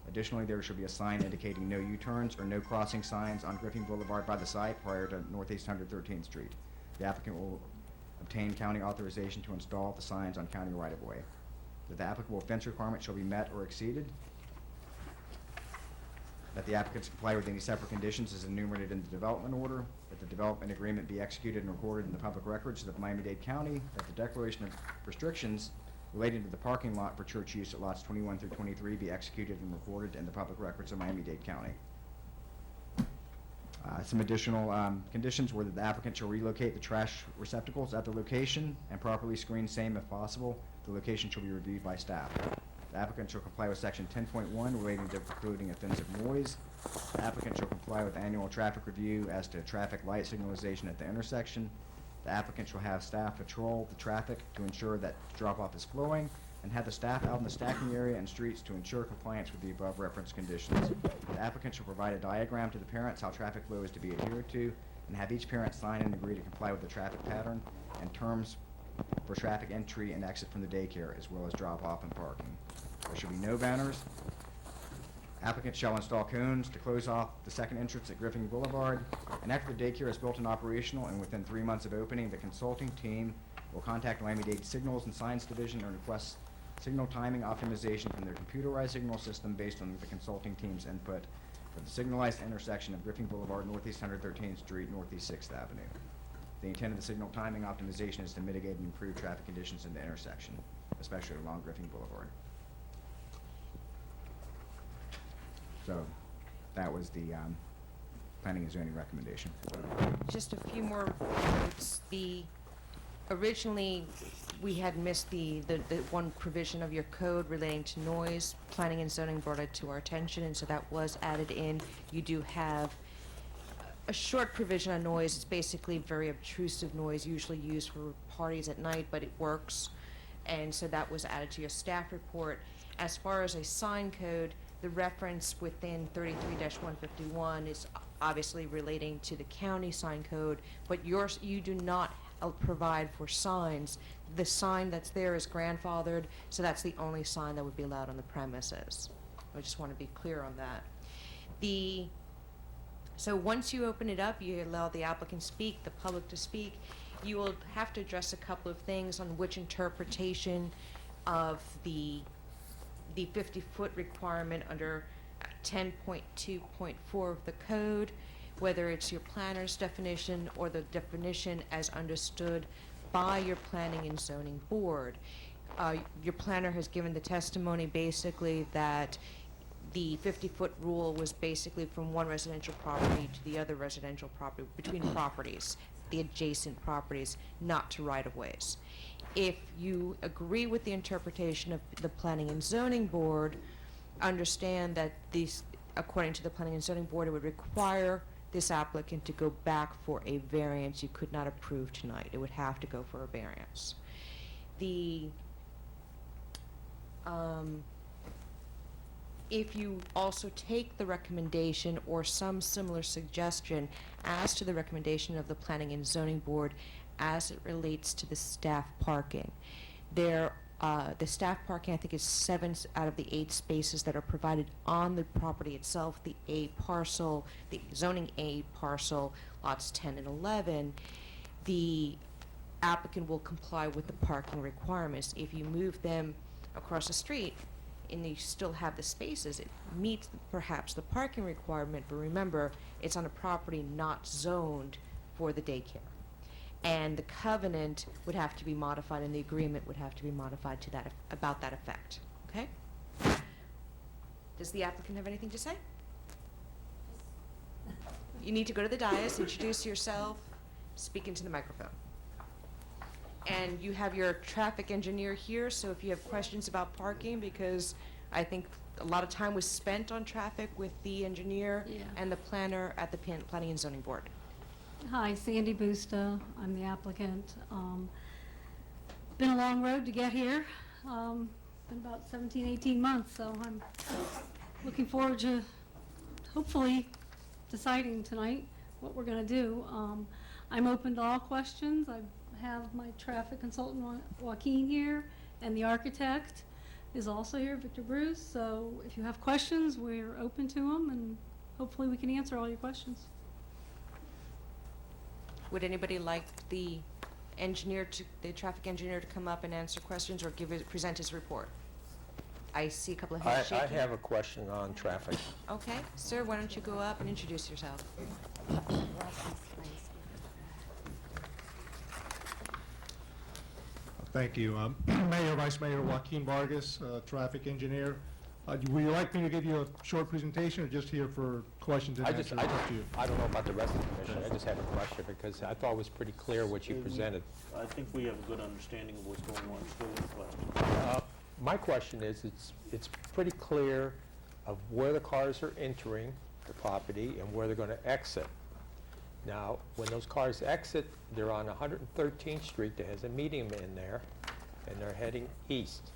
Additionally, there shall be a sign indicating no U-turns or no crossing signs on Griffin Boulevard by the site prior to Northeast 113th Street. The applicant will obtain county authorization to install the signs on county right-of-way. That the applicable fence requirement shall be met or exceeded. That the applicants comply with any separate conditions as enumerated in the development order. That the development agreement be executed and recorded in the public records of Miami-Dade County. That the declaration of restrictions related to the parking lot for church use at lots 21 through 23 be executed and recorded in the public records of Miami-Dade County. Some additional conditions were that the applicant shall relocate the trash receptacles at the location and properly screen same if possible. The location shall be reviewed by staff. The applicant shall comply with section 10.1 relating to precluding offensive noise. The applicant shall comply with annual traffic review as to traffic light signalization at the intersection. The applicant shall have staff patrol the traffic to ensure that drop-off is flowing, and have the staff out in the stacking area and streets to ensure compliance with the above referenced conditions. The applicant shall provide a diagram to the parents how traffic flow is to be adhered to, and have each parent sign and agree to comply with the traffic pattern and terms for traffic entry and exit from the daycare, as well as drop-off and parking. There shall be no banners. Applicant shall install cones to close off the second entrance at Griffin Boulevard, and after the daycare is built and operational and within 3 months of opening, the consulting team will contact Miami-Dade Signals and Signs Division and request signal timing optimization from their computerized signal system based on the consulting team's input for the signalized intersection of Griffin Boulevard, Northeast 113th Street, Northeast 6th Avenue. The intent of the signal timing optimization is to mitigate and improve traffic conditions in the intersection, especially along Griffin Boulevard. So that was the planning and zoning recommendation. Just a few more notes. Originally, we had missed the one provision of your code relating to noise. Planning and zoning brought it to our attention, and so that was added in. You do have a short provision on noise. It's basically very obtrusive noise, usually used for parties at night, but it works. And so that was added to your staff report. As far as a sign code, the reference within 33-151 is obviously relating to the county sign code, but you do not provide for signs. The sign that's there is grandfathered, so that's the only sign that would be allowed on the premises. I just want to be clear on that. So once you open it up, you allow the applicant to speak, the public to speak, you will have to address a couple of things on which interpretation of the 50-foot requirement under 10.2.4 of the code, whether it's your planner's definition or the definition as understood by your planning and zoning board. Your planner has given the testimony basically that the 50-foot rule was basically from one residential property to the other residential property, between properties, the adjacent properties, not to right-of-ways. If you agree with the interpretation of the Planning and Zoning Board, understand that these, according to the Planning and Zoning Board, it would require this applicant to go back for a variance you could not approve tonight. It would have to go for a variance. If you also take the recommendation or some similar suggestion as to the recommendation of the Planning and Zoning Board as it relates to the staff parking, the staff parking, I think, is 7 out of the 8 spaces that are provided on the property itself, the A parcel, the zoning A parcel, lots 10 and 11. The applicant will comply with the parking requirements. If you move them across the street and you still have the spaces, it meets perhaps the parking requirement, but remember, it's on a property not zoned for the daycare. And the covenant would have to be modified and the agreement would have to be modified to that, about that effect, okay? Does the applicant have anything to say? You need to go to the dais, introduce yourself, speak into the microphone. And you have your traffic engineer here, so if you have questions about parking, because I think a lot of time was spent on traffic with the engineer and the planner at the Planning and Zoning Board. Hi, Sandy Busta. I'm the applicant. Been a long road to get here. Been about 17, 18 months, so I'm looking forward to hopefully deciding tonight what we're going to do. I'm open to all questions. I have my traffic consultant Joaquin here, and the architect is also here, Victor Bruce. So if you have questions, we're open to them, and hopefully we can answer all your questions. Would anybody like the traffic engineer to come up and answer questions or present his report? I see a couple of heads shaking. I have a question on traffic. Okay, sir, why don't you go up and introduce yourself? Thank you. Mayor, Vice Mayor Joaquin Vargas, traffic engineer. Would you like me to give you a short presentation or just here for questions and answers? I don't know about the rest of the commission. I just have a question because I thought it was pretty clear what you presented. I think we have a good understanding of what's going on. Still with the question. My question is, it's pretty clear of where the cars are entering the property and where they're going to exit. Now, when those cars exit, they're on 113th Street. There has a median in there, and they're heading east.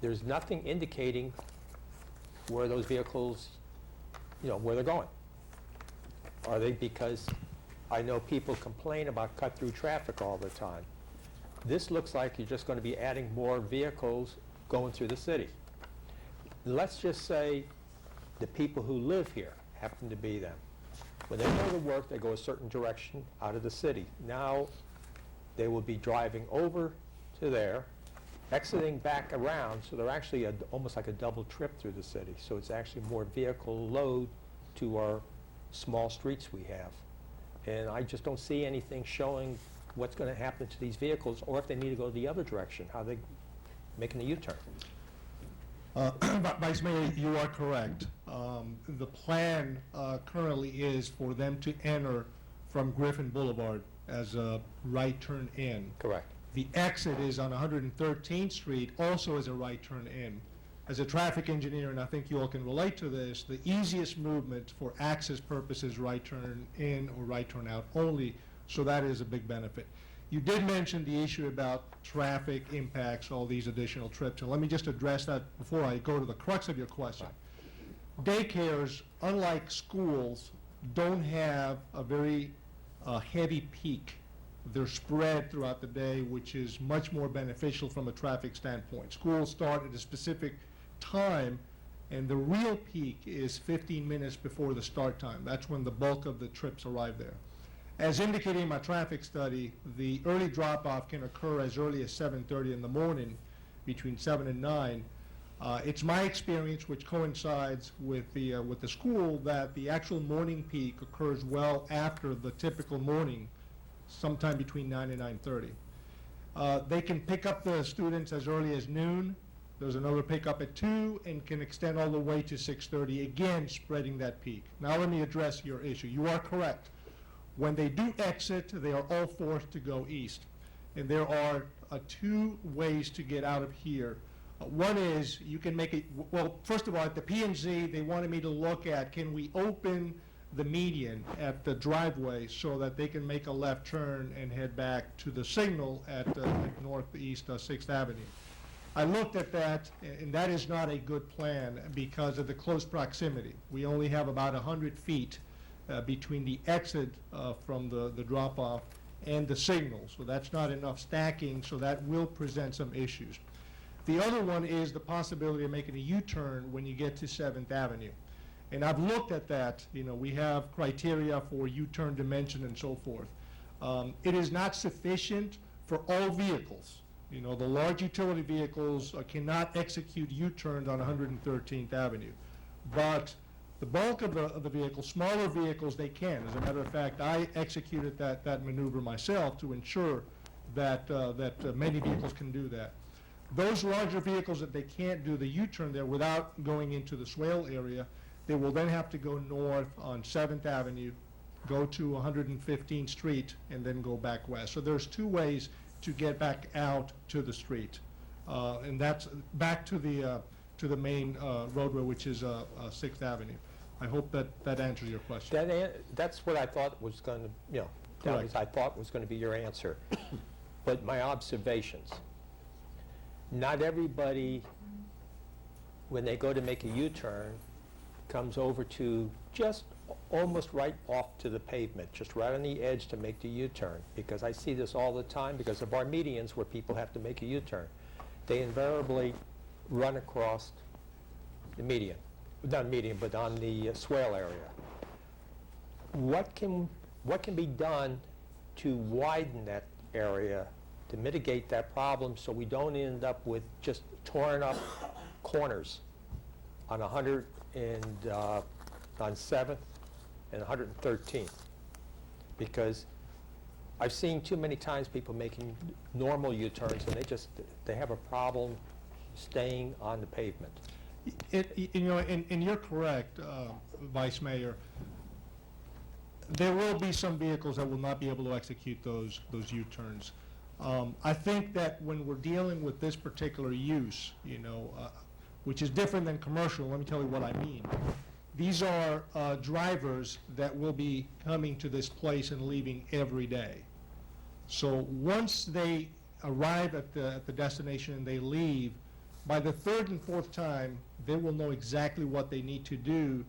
There's nothing indicating where those vehicles, where they're going. Are they, because I know people complain about cut-through traffic all the time. This looks like you're just going to be adding more vehicles going through the city. Let's just say the people who live here happen to be them. When they go to work, they go a certain direction out of the city. Now, they will be driving over to there, exiting back around, so they're actually almost like a double trip through the city. So it's actually more vehicle load to our small streets we have. And I just don't see anything showing what's going to happen to these vehicles, or if they need to go the other direction, how they making the U-turn. Vice Mayor, you are correct. The plan currently is for them to enter from Griffin Boulevard as a right turn in. Correct. The exit is on 113th Street, also as a right turn in. As a traffic engineer, and I think you all can relate to this, the easiest movement for access purposes, right turn in or right turn out only, so that is a big benefit. You did mention the issue about traffic impacts, all these additional trips, and let me just address that before I go to the crux of your question. Daycares, unlike schools, don't have a very heavy peak. They're spread throughout the day, which is much more beneficial from a traffic standpoint. Schools start at a specific time, and the real peak is 15 minutes before the start time. That's when the bulk of the trips arrive there. As indicated in my traffic study, the early drop-off can occur as early as 7:30 in the morning, between 7 and 9. It's my experience, which coincides with the school, that the actual morning peak occurs well after the typical morning, sometime between 9 and 9:30. They can pick up the students as early as noon. There's another pickup at 2 and can extend all the way to 6:30, again spreading that peak. Now let me address your issue. You are correct. When they do exit, they are all forced to go east. And there are 2 ways to get out of here. One is you can make it, well, first of all, at the P&Z, they wanted me to look at, can we open the median at the driveway so that they can make a left turn and head back to the signal at northeast 6th Avenue. I looked at that, and that is not a good plan because of the close proximity. We only have about 100 feet between the exit from the drop-off and the signal, so that's not enough stacking, so that will present some issues. The other one is the possibility of making a U-turn when you get to 7th Avenue. And I've looked at that. You know, we have criteria for U-turn dimension and so forth. It is not sufficient for all vehicles. You know, the large utility vehicles cannot execute U-turns on 113th Avenue. But the bulk of the vehicles, smaller vehicles, they can. As a matter of fact, I executed that maneuver myself to ensure that many vehicles can do that. Those larger vehicles that they can't do the U-turn there without going into the swale area, they will then have to go north on 7th Avenue, go to 115th Street, and then go back west. So there's 2 ways to get back out to the street. And that's back to the main roadway, which is 6th Avenue. I hope that answers your question. That's what I thought was going to, you know, that was, I thought was going to be your answer. But my observations, not everybody, when they go to make a U-turn, comes over to just almost right off to the pavement, just right on the edge to make the U-turn, because I see this all the time because of our medians where people have to make a U-turn. They invariably run across the median, not median, but on the swale area. What can be done to widen that area to mitigate that problem so we don't end up with just torn up corners on 100 and on 7th and 113th? Because I've seen too many times people making normal U-turns and they have a problem staying on the pavement. You know, and you're correct, Vice Mayor. There will be some vehicles that will not be able to execute those U-turns. I think that when we're dealing with this particular use, you know, which is different than commercial, let me tell you what I mean. These are drivers that will be coming to this place and leaving every day. So once they arrive at the destination and they leave, by the 3rd and 4th time, they will know exactly what they need to do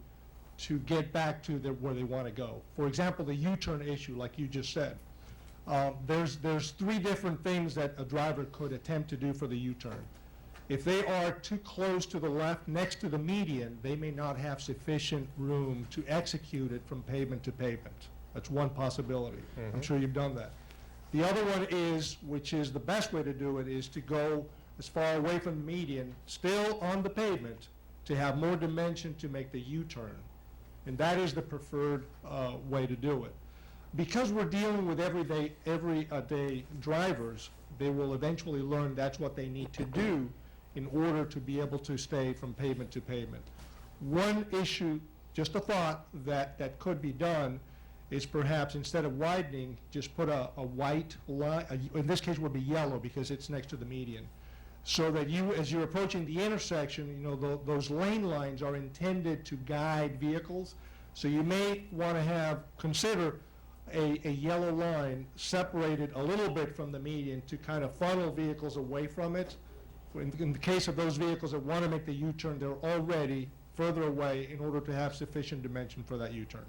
to get back to where they want to go. For example, the U-turn issue, like you just said. There's 3 different things that a driver could attempt to do for the U-turn. If they are too close to the left, next to the median, they may not have sufficient room to execute it from pavement to pavement. That's one possibility. I'm sure you've done that. The other one is, which is the best way to do it, is to go as far away from the median, still on the pavement, to have more dimension to make the U-turn. And that is the preferred way to do it. Because we're dealing with everyday drivers, they will eventually learn that's what they need to do in order to be able to stay from pavement to pavement. One issue, just a thought, that could be done is perhaps instead of widening, just put a white line, in this case would be yellow because it's next to the median, so that you, as you're approaching the intersection, you know, those lane lines are intended to guide vehicles. So you may want to consider a yellow line separated a little bit from the median to kind of funnel vehicles away from it. In the case of those vehicles that want to make the U-turn, they're already further away in order to have sufficient dimension for that U-turn.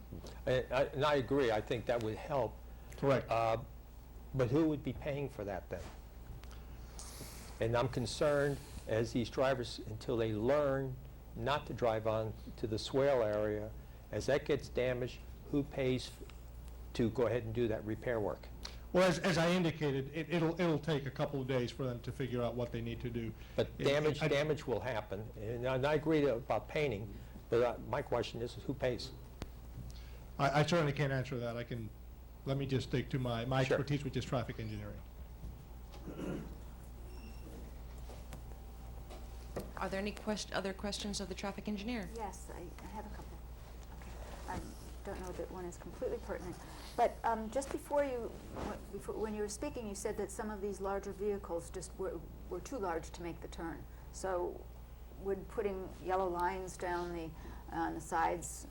And I agree, I think that would help. Correct. But who would be paying for that then? And I'm concerned as these drivers, until they learn not to drive on to the swale area, as that gets damaged, who pays to go ahead and do that repair work? Well, as I indicated, it'll take a couple of days for them to figure out what they need to do. But damage will happen, and I agree about painting, but my question is who pays? I certainly can't answer that. Let me just stick to my Sure. expertise, which is traffic engineering. Are there any other questions of the traffic engineer? Yes, I have a couple. Okay. I don't know that one is completely pertinent. But just before when you were speaking, you said that some of these larger vehicles just were too large to make the turn. So would putting yellow lines down on the sides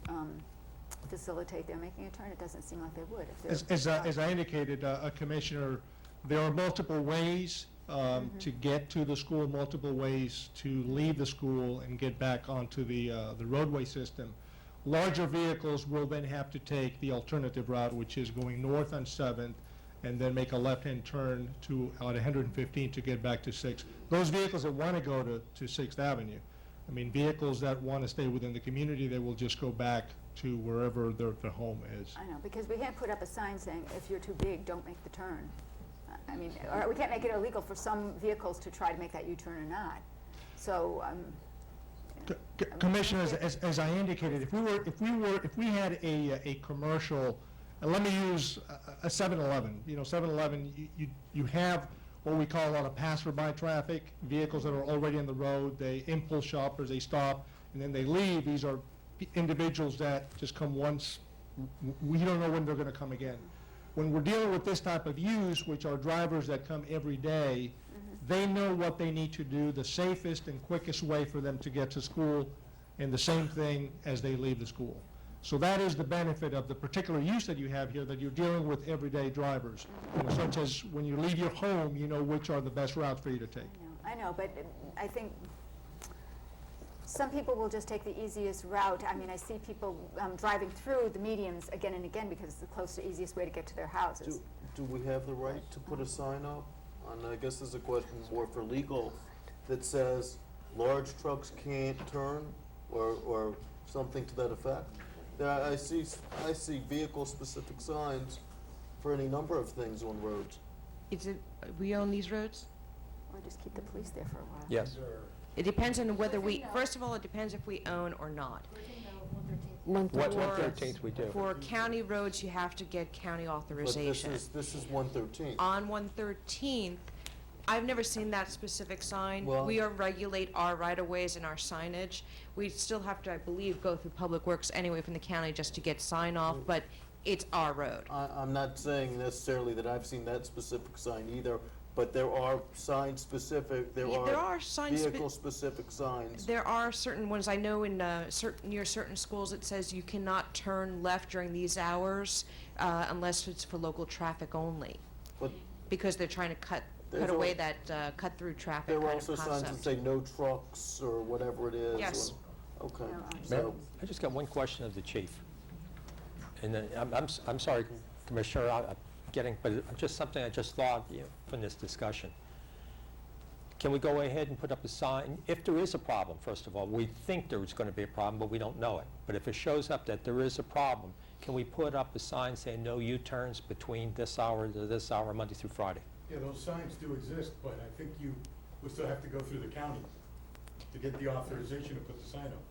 facilitate their making a turn? It doesn't seem like they would. As I indicated, Commissioner, there are multiple ways to get to the school, multiple ways to leave the school and get back onto the roadway system. Larger vehicles will then have to take the alternative route, which is going north on 7th and then make a left-hand turn on 115 to get back to 6th. Those vehicles that want to go to 6th Avenue, I mean, vehicles that want to stay within the community, they will just go back to wherever their home is. I know, because we can't put up a sign saying, if you're too big, don't make the turn. I mean, or we can't make it illegal for some vehicles to try to make that U-turn or not. So, Commissioners, as I indicated, if we had a commercial, and let me use a 7-Eleven. You know, 7-Eleven, you have what we call a lot of passerby traffic, vehicles that are already on the road. They impulse shoppers, they stop, and then they leave. These are individuals that just come once. We don't know when they're going to come again. When we're dealing with this type of use, which are drivers that come every day, they know what they need to do, the safest and quickest way for them to get to school, and the same thing as they leave the school. So that is the benefit of the particular use that you have here, that you're dealing with everyday drivers. You know, such as when you leave your home, you know which are the best routes for you to take. I know, but I think some people will just take the easiest route. I mean, I see people driving through the medians again and again because it's the closest, easiest way to get to their houses. Do we have the right to put a sign up? And I guess this is a question more for legal, that says large trucks can't turn, or something to that effect. I see vehicle-specific signs for any number of things on roads. We own these roads? Or just keep the police there for a while. Yes. It depends on whether first of all, it depends if we own or not. 113th we do. For county roads, you have to get county authorization. But this is 113. On 113th, I've never seen that specific sign. Well- We regulate our right-of-ways and our signage. We still have to, I believe, go through Public Works anyway from the county just to get sign-off, but it's our road. I'm not saying necessarily that I've seen that specific sign either, but there are sign-specific, there are vehicle-specific signs. There are certain ones, I know in near certain schools, it says you cannot turn left during these hours unless it's for local traffic only. But because they're trying to cut away that cut-through traffic there are kind of also signs that concept. say no trucks or whatever it is. Yes. Okay. Mayor, I just got one question of the chief. And I'm sorry, Commissioner, but just something I just thought from this discussion. Can we go ahead and put up a sign, if there is a problem, first of all, we think there's going to be a problem, but we don't know it. But if it shows up that there is a problem, can we put up a sign saying no U-turns between this hour to this hour, Monday through Friday? Yeah, those signs do exist, but I think you would still have to go through the county to get the authorization to put the sign up.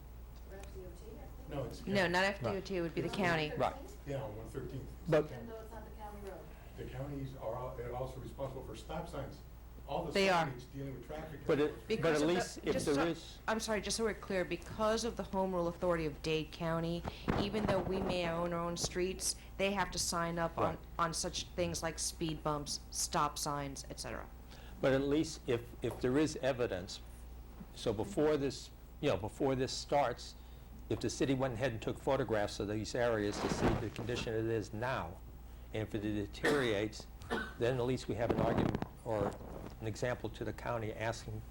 No, it's county. No, not FDOT, it would be the county. Right. Yeah, on 113th. But The counties are also responsible for stop signs. All the They are. signage dealing with traffic. But Because at of the- least if just there so- is, I'm sorry, just so we're clear, because of the Home Rule Authority of Dade County, even though we may own our own streets, they have to sign up Right. on such things like speed bumps, stop signs, et cetera. but at least if there is evidence, so before this starts, if the city went ahead and took photographs of these areas to see the condition it is now, And if it deteriorates, then at least we have an argument or an example to the county asking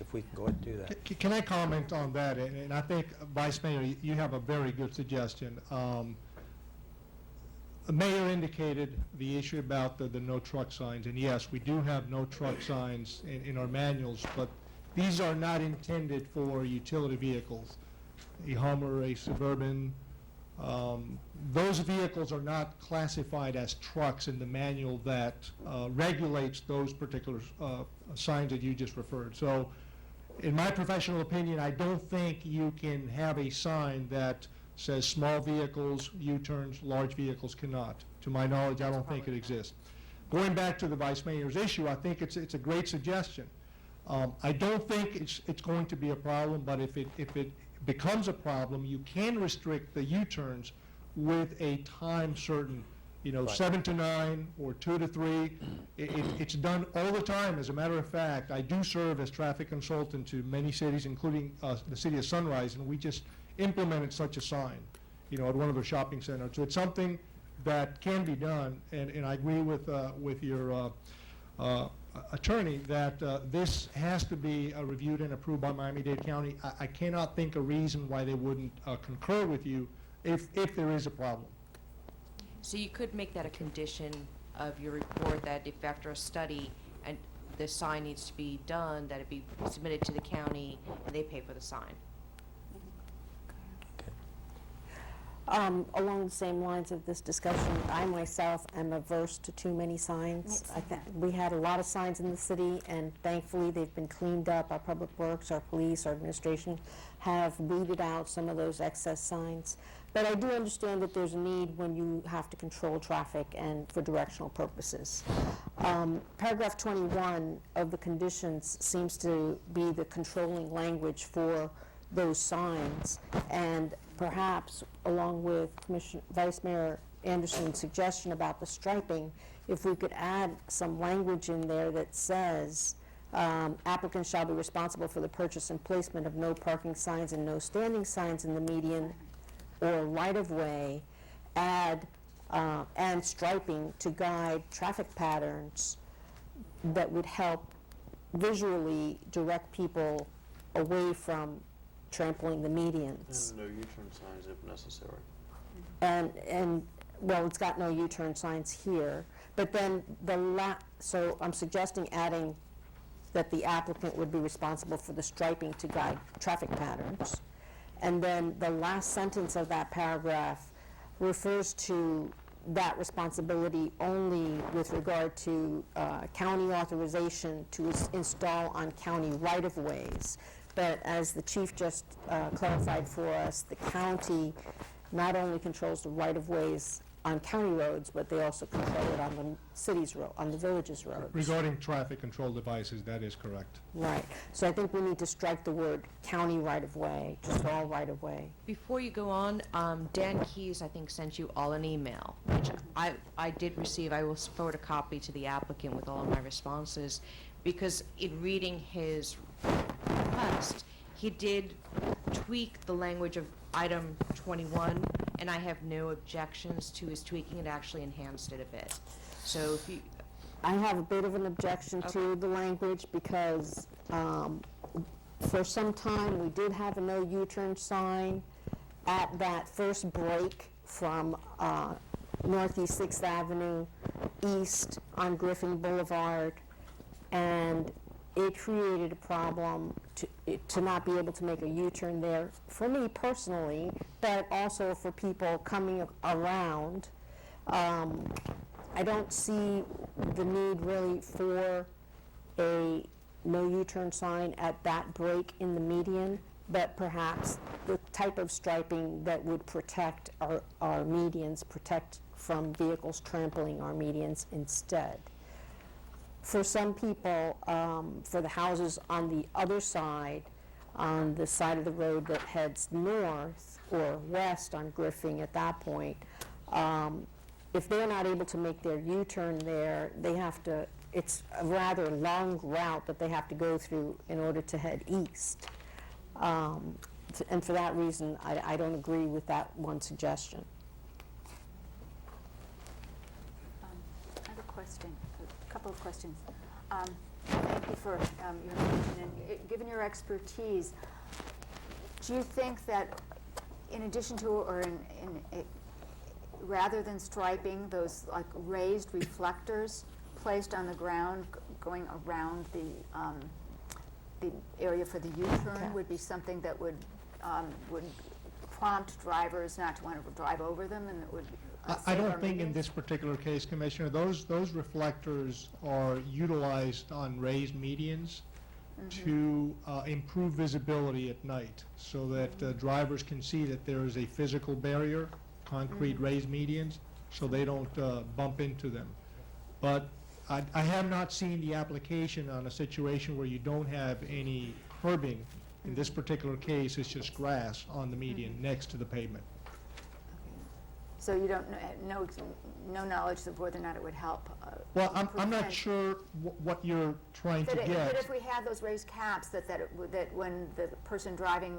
if we can go ahead and do that. Can I comment on that? And I think, Vice Mayor, you have a very good suggestion. The mayor indicated the issue about the no truck signs, and yes, we do have no truck signs in our manuals, but these are not intended for utility vehicles. A Hummer, a Suburban, those vehicles are not classified as trucks in the manual that regulates those particular signs that you just referred. So in my professional opinion, I don't think you can have a sign that says small vehicles, U-turns, large vehicles cannot. To my knowledge, I don't think it exists. Going back to the Vice Mayor's issue, I think it's a great suggestion. I don't think it's going to be a problem, but if it becomes a problem, you can restrict the U-turns with a time certain, Right. 7 to 9 or 2 to 3. It's done all the time. As a matter of fact, I do serve as traffic consultant to many cities, including the city of Sunrise, and we just implemented such a sign, at one of the shopping centers. So it's something that can be done, and I agree with your attorney that this has to be reviewed and approved by Miami-Dade County. I cannot think a reason why they wouldn't concur with you if there is a problem. So you could make that a condition of your report, that if after a study and the sign needs to be done, that it be submitted to the county and they pay for the sign. Along the same lines of this discussion, I myself am averse to too many signs. We had a lot of signs in the city, and thankfully they've been cleaned up. Our public works, our police, our administration have weeded out some of those excess signs. But I do understand that there's a need when you have to control traffic and for directional purposes. Paragraph 21 of the conditions seems to be the controlling language for those signs, and perhaps along with Vice Mayor Anderson's suggestion about the striping, if we could add some language in there that says applicants shall be responsible for the purchase and placement of no parking signs and no standing signs in the median or right-of-way, and striping to guide traffic patterns that would help visually direct people away from trampling the medians. And no U-turn signs if necessary. And well, it's got no U-turn signs here, but then so I'm suggesting adding that the applicant would be responsible for the striping to guide traffic patterns. And then the last sentence of that paragraph refers to that responsibility only with regard to county authorization to install on county right-of-ways. But as the chief just clarified for us, the county not only controls the right-of-ways on county roads, but they also control it on the city's road, on the village's roads. Regarding traffic control devices, that is correct. Right. So I think we need to strike the word county right-of-way, just all right-of-way. Before you go on, Dan Keyes, I think, sent you all an email, which I did receive. I will forward a copy to the applicant with all of my responses, because in reading his request, he did tweak the language of item 21, and I have no objections to his tweaking. It actually enhanced it a bit. So if you... I have a bit of an objection to the language because for some time we did have a no U-turn sign at that first break from Northeast 6th Avenue east on Griffin Boulevard, and it created a problem to not be able to make a U-turn there for me personally, but also for people coming around. I don't see the need really for a no U-turn sign at that break in the median, but perhaps the type of striping that would protect our medians, protect from vehicles trampling our medians instead. For some people, for the houses on the other side, on the side of the road that heads north or west on Griffin at that point, if they're not able to make their U-turn there, they have to, it's a rather long route that they have to go through in order to head east. And for that reason, I don't agree with that one suggestion. couple of questions. Thank you for your information. And given your expertise, do you think that in addition to, or rather than striping, those like raised reflectors placed on the ground going around the area for the U-turn would be something that would prompt drivers not to want to drive over them, and it would I don't think in this particular case, Commissioner, those reflectors are utilized on raised medians to improve visibility at night, so that drivers can see that there is a physical barrier, concrete raised medians, so they don't bump into them. But I have not seen the application on a situation where you don't have any curbing. In this particular case, it's just grass on the median next to the pavement. So you don't know, no knowledge of whether or not it would help? Well, I'm not sure what you're trying to get. That if we had those raised caps, that when the person driving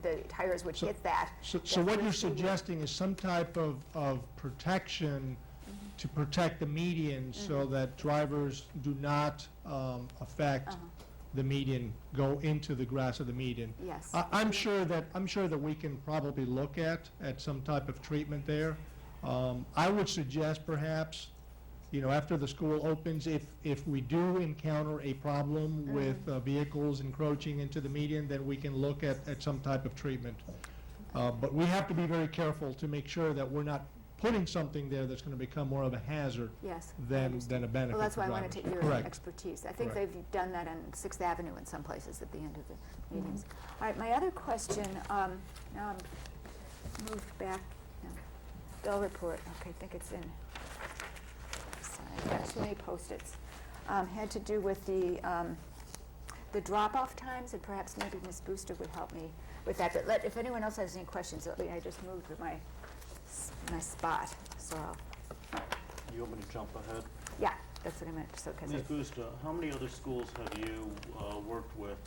the tires would hit that. So what you're suggesting is some type of protection to protect the median so that drivers do not affect the median, go into the grass of the median. Yes. I'm sure that we can probably look at some type of treatment there. I would suggest perhaps, after the school opens, if we do encounter a problem with vehicles encroaching into the median, then we can look at some type of treatment. But we have to be very careful to make sure that we're not putting something there that's going to become more of a hazard than a benefit. Well, that's why I wanted to your Correct. expertise. I think Correct. they've done that on 6th Avenue in some places at the end of the meetings. All right, my other question, now I'm moved back. No. Bill report, okay, I think it's in. Sorry, I've got too many Post-its. Had to do with the drop-off times, and perhaps maybe Ms. Booster would help me with that. But if anyone else has any questions, I just moved with my spot, so You want me to jump ahead? yeah, that's what I meant. So, Ms. Busta, how many other schools have you worked with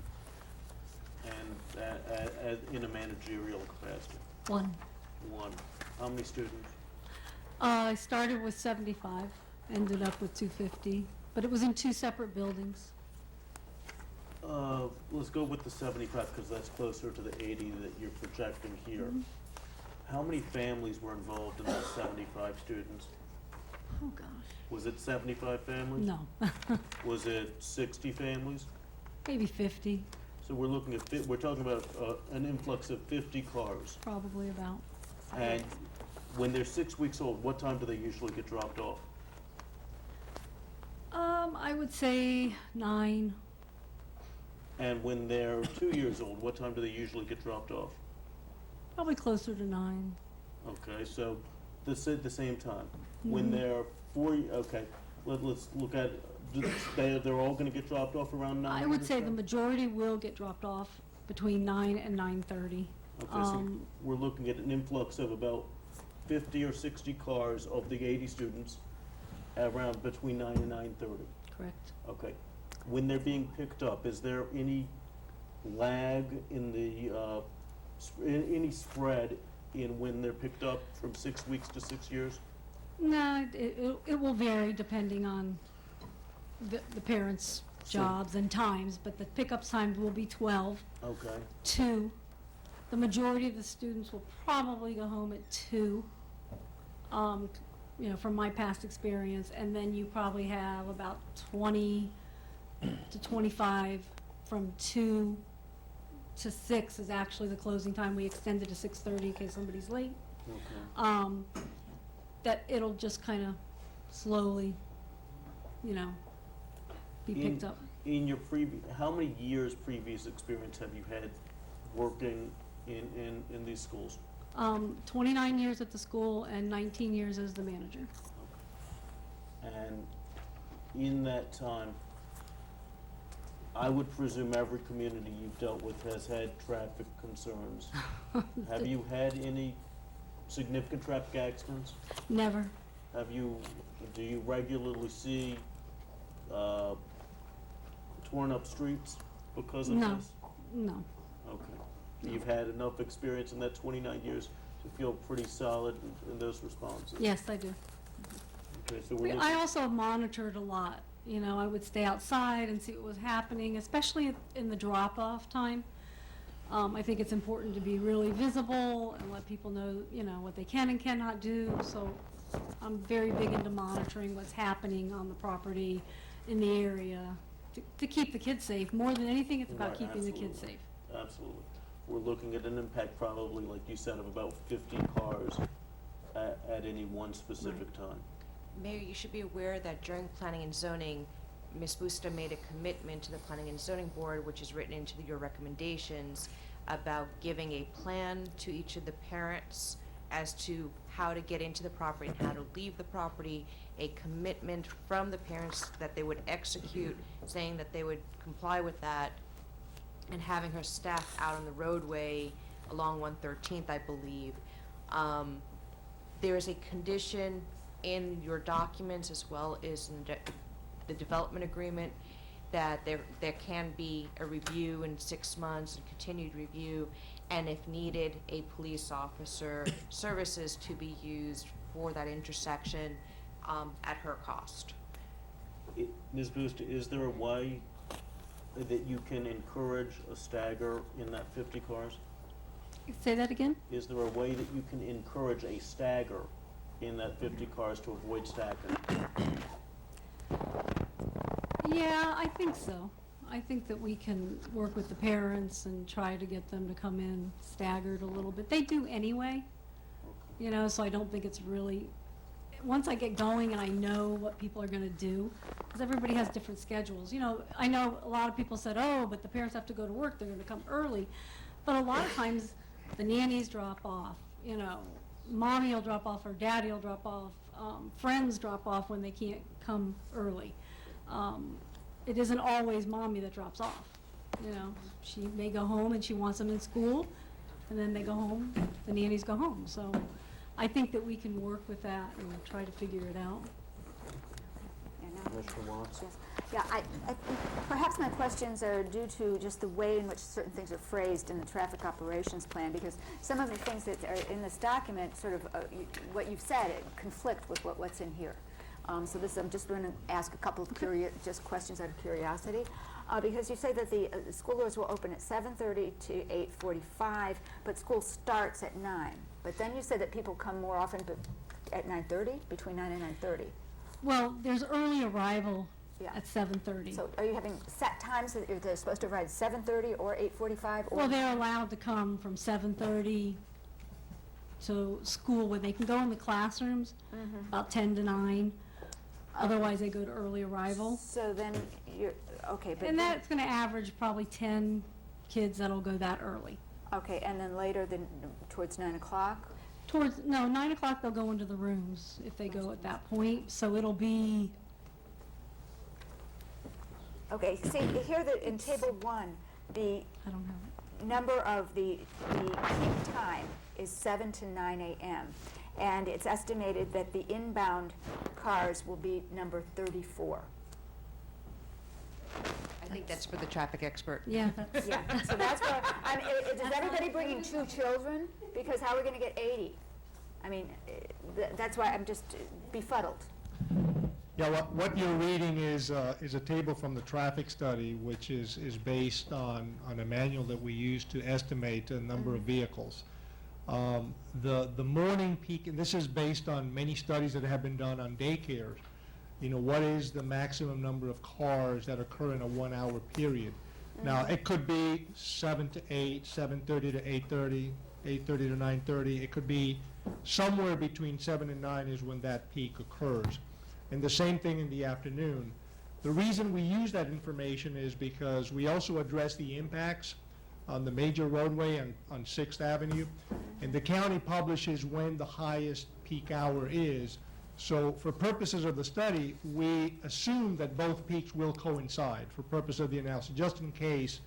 and in a managerial capacity? One. One. How many students? I started with 75, ended up with 250, but it was in 2 separate buildings. Let's go with the 75 because that's closer to the 80 that you're projecting here. How many families were involved in those 75 students? Oh, gosh. Was it 75 families? No. Was it 60 families? Maybe 50, So we're looking at, we're talking about an influx of 50 cars. probably about. And when they're 6 weeks old, what time do they usually get dropped off? I would say 9. And when they're 2 years old, what time do they usually get dropped off? Probably closer to 9. Okay, so at the same time. When they're 4, okay, let's look at, they're all gonna get dropped off around 9? I would say the majority will get dropped off between 9 and 9:30. Okay, so we're looking at an influx of about 50 or 60 cars of the 80 students around between 9 and 9:30. Correct. Okay. When they're being picked up, is there any lag in the, any spread in when they're picked up from 6 weeks to 6 years? No, it will vary depending on the parents' jobs and times, but the pickup times will be 12. Okay. 2. The majority of the students will probably go home at 2, from my past experience, and then you probably have about 20 to 25 from 2 to 6 is actually the closing time. We extended to 6:30 in case somebody's late. Okay. That it'll just kind of slowly, be picked up. In your how many years previous experience have you had working in these schools? 29 years at the school and 19 years as the manager. And in that time, I would presume every community you've dealt with has had traffic concerns. Have you had any significant traffic accidents? Never. Do you regularly see torn up streets because of this? No. Okay. You've had enough experience in that 29 years to feel pretty solid in those responses? Yes, I do. Okay, so we're I also monitored a lot, You know, I would stay outside and see what was happening, especially in the drop-off time. I think it's important to be really visible and let people know, you know, what they can and cannot do. So I'm very big into monitoring what's happening on the property in the area to keep the kids safe. More than anything, it's about Right, keeping the kids absolutely. safe. Absolutely. We're looking at an impact probably, like you said, of about 50 cars at any one specific time. Mayor, you should be aware that during planning and zoning, Ms. Busta made a commitment to the Planning and Zoning Board, which is written into your recommendations, about giving a plan to each of the parents as to how to get into the property and how to leave the property, a commitment from the parents that they would execute, saying that they would comply with that, and having her staff out on the roadway along 113th, I believe. There is a condition in your documents as well as in the development agreement that there can be a review in 6 months, and continued review, and if needed, a police officer services to be used for that intersection at her cost. Ms. Booster, is there a way that you can encourage a stagger in that 50 cars? Say that again? Is there a way that you can encourage a stagger in that 50 cars to avoid stacking? Yeah, I think so. I think that we can work with the parents and try to get them to come in staggered a little bit. They do anyway, you know, so I don't think it's really, once I get going and I know what people are going to do, because everybody has different schedules. You know, I know a lot of people said, oh, but the parents have to go to work, they're going to come early. But a lot of times, the nannies drop off, you know, mommy will drop off or daddy will drop off, friends drop off when they can't come early. It isn't always mommy that drops off, you know. She may go home and she wants them in school, and then they go home, the nannies go home. So I think that we can work with that and try to figure it out. Commissioner Watts? Yes. Yeah, I perhaps my questions are due to just the way in which certain things are phrased in the traffic operations plan, because some of the things that are in this document, sort of what you've said, it conflict with what's in here. So this, I'm just going to ask a couple of just questions out of curiosity, because you say that the school doors will open at 7:30 to 8:45, but school starts at 9. But then you said that people come more often at 9:30, between 9 and 9:30. Well, there's early arrival Yeah. at 7:30. So are you having set times that they're supposed to arrive at 7:30 or 8:45? Well, they're allowed to come from 7:30 to school, where they can go in the classrooms about 10 to 9. Otherwise, they go to early arrival. So then you're, okay, but. And that's going to average probably 10 kids that'll go that early. Okay, and then later, towards 9 o'clock? No, 9 o'clock they'll go into the rooms if they go at that point. So it'll be, Okay, see, here in table 1, the I don't have it. number of the peak time is 7 to 9 a.m. And it's estimated that the inbound cars will be number 34. I think that's for the traffic expert. Yeah, that's, Yeah, so that's where, is everybody bringing 2 children? Because how are we going to get 80? I mean, that's why I'm just befuddled. Yeah, what you're reading is a table from the traffic study, which is based on a manual that we use to estimate the number of vehicles. The morning peak, and this is based on many studies that have been done on daycares, you know, what is the maximum number of cars that occur in a 1 hour period? Now, it could be 7 to 8, 7:30 to 8:30, 8:30 to 9:30. It could be somewhere between 7 and 9 is when that peak occurs. And the same thing in the afternoon. The reason we use that information is because we also address the impacts on the major roadway on 6th Avenue. And the county publishes when the highest peak hour is. So for purposes of the study, we assume that both peaks will coincide for purpose of the analysis, just in case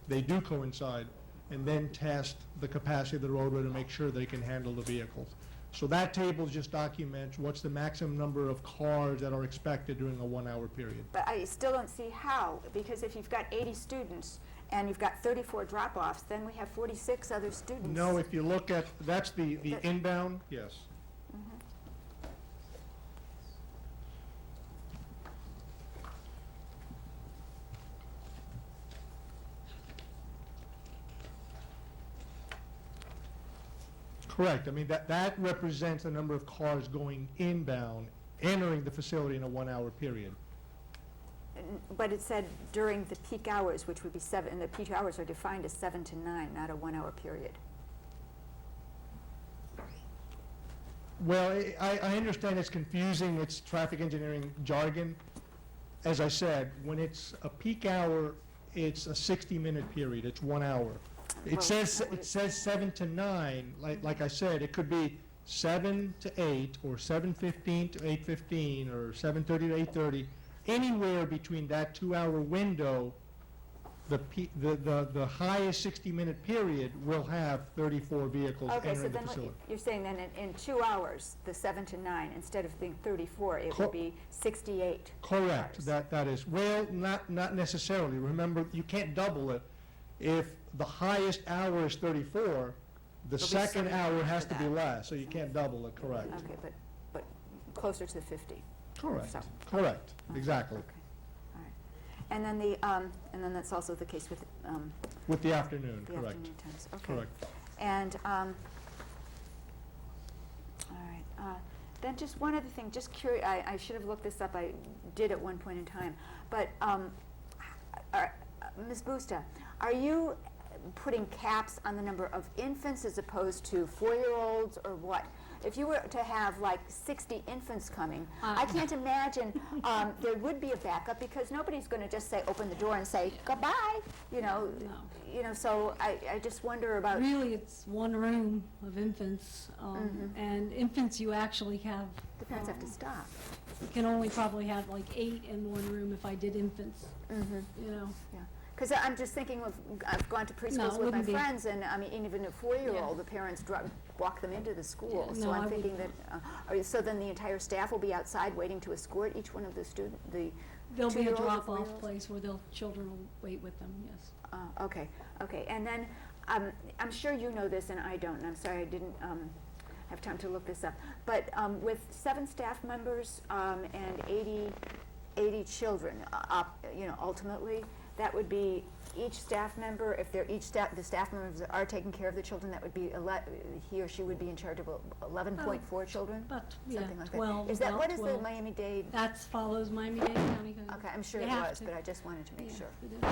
they do coincide, and then test the capacity of the roadway to make sure they can handle the vehicles. So that table just documents what's the maximum number of cars that are expected during a 1 hour period. But I still don't see how, because if you've got 80 students and you've got 34 drop-offs, then we have 46 other students. No, if you look at, that's the inbound, yes. Correct. I mean, that represents the number of cars going inbound, entering the facility in a 1-hour period. But it said during the peak hours, which would be 7, and the peak hours are defined as 7 to 9, not a 1-hour period. Well, I understand it's confusing, it's traffic engineering jargon. As I said, when it's a peak hour, it's a 60-minute period, it's 1 hour. It says 7 to 9, like I said, it could be 7 to 8, or 7:15 to 8:15, or 7:30 to 8:30. Anywhere between that 2-hour window, the highest 60-minute period will have 34 vehicles Okay, so entering the then facility. you're saying then in 2 hours, the 7 to 9, instead of being 34, it would be 68. Correct, that is, well, not necessarily. Remember, you can't double it. If the highest hour is 34, the It'll be second 7 hour has after to be that. less, so you can't double it, correct. Okay, but closer to the 50. Correct, So- correct, exactly. All right. And then that's also the case with With the afternoon, the correct. afternoon times. Okay. Correct. And, all right, then just one other thing, just curious, I should have looked this up, I did at one point in time, but, Ms. Busta, are you putting caps on the number of infants as opposed to 4-year-olds, or what? If you were to have like 60 infants coming, I can't imagine there would be a backup, because nobody's going to just say, open the door and say, goodbye, you know. So I just wonder about. Really, it's one room of infants, and infants you actually have. The parents have to stop. You can only probably have like 8 in one room if I did infants, you know. Yeah. Because I'm just thinking of, I've gone to preschools with my wouldn't be. friends, and I mean, even a 4-year-old, the parents walk them into the school. Yeah, So no, I'm I thinking that, so then the entire staff will be outside waiting to escort each one of the There'll be a 2-year-olds or drop-off 4-year-olds? place where children will wait with them, yes. Okay, and then, I'm sure you know this and I don't, and I'm sorry I didn't have time to look this up, but with 7 staff members and 80 children, ultimately, that would be each staff member, if they're the staff members are taking care of the children, that would be, he or she would be in charge of 11.4 children? Something like 12, that. Is that, about what is the 12. Miami-Dade? That follows Miami-Dade County Code. Okay, I'm sure You it have was, to. but I just wanted to make Yeah, sure. it is,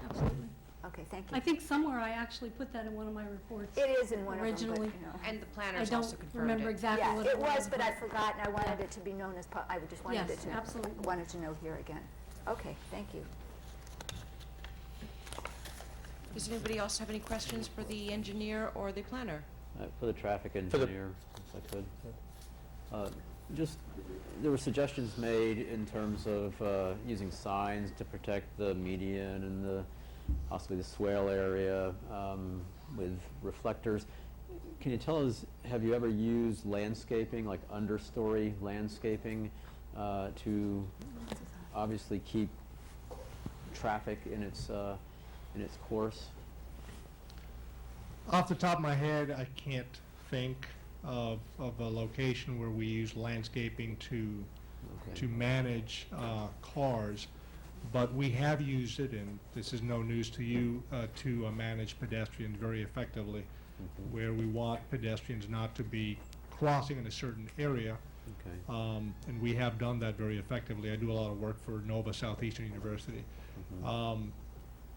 absolutely. Okay, thank you. I think somewhere I actually put that in one of my reports. It is in one originally. of them, but, And the I planners don't also confirmed remember it. exactly Yeah, what it was, but I'd forgotten. I wanted it to be known as, I just wanted Yes, it to. absolutely. Wanted to know here again. Okay, thank you. Does anybody else have any questions for the engineer or the planner? For the traffic engineer, if I could. There were suggestions made in terms of using signs to protect the median and possibly the swale area with reflectors. Can you tell us, have you ever used landscaping, like understory landscaping, to obviously keep traffic in its course? Off the top of my head, I can't think of a location where we use landscaping to manage cars, but we have used it, and this is no news to you, to manage pedestrians very effectively, where we want pedestrians not to be crossing in a certain area. And we have done that very effectively. I do a lot of work for Nova Southeastern University.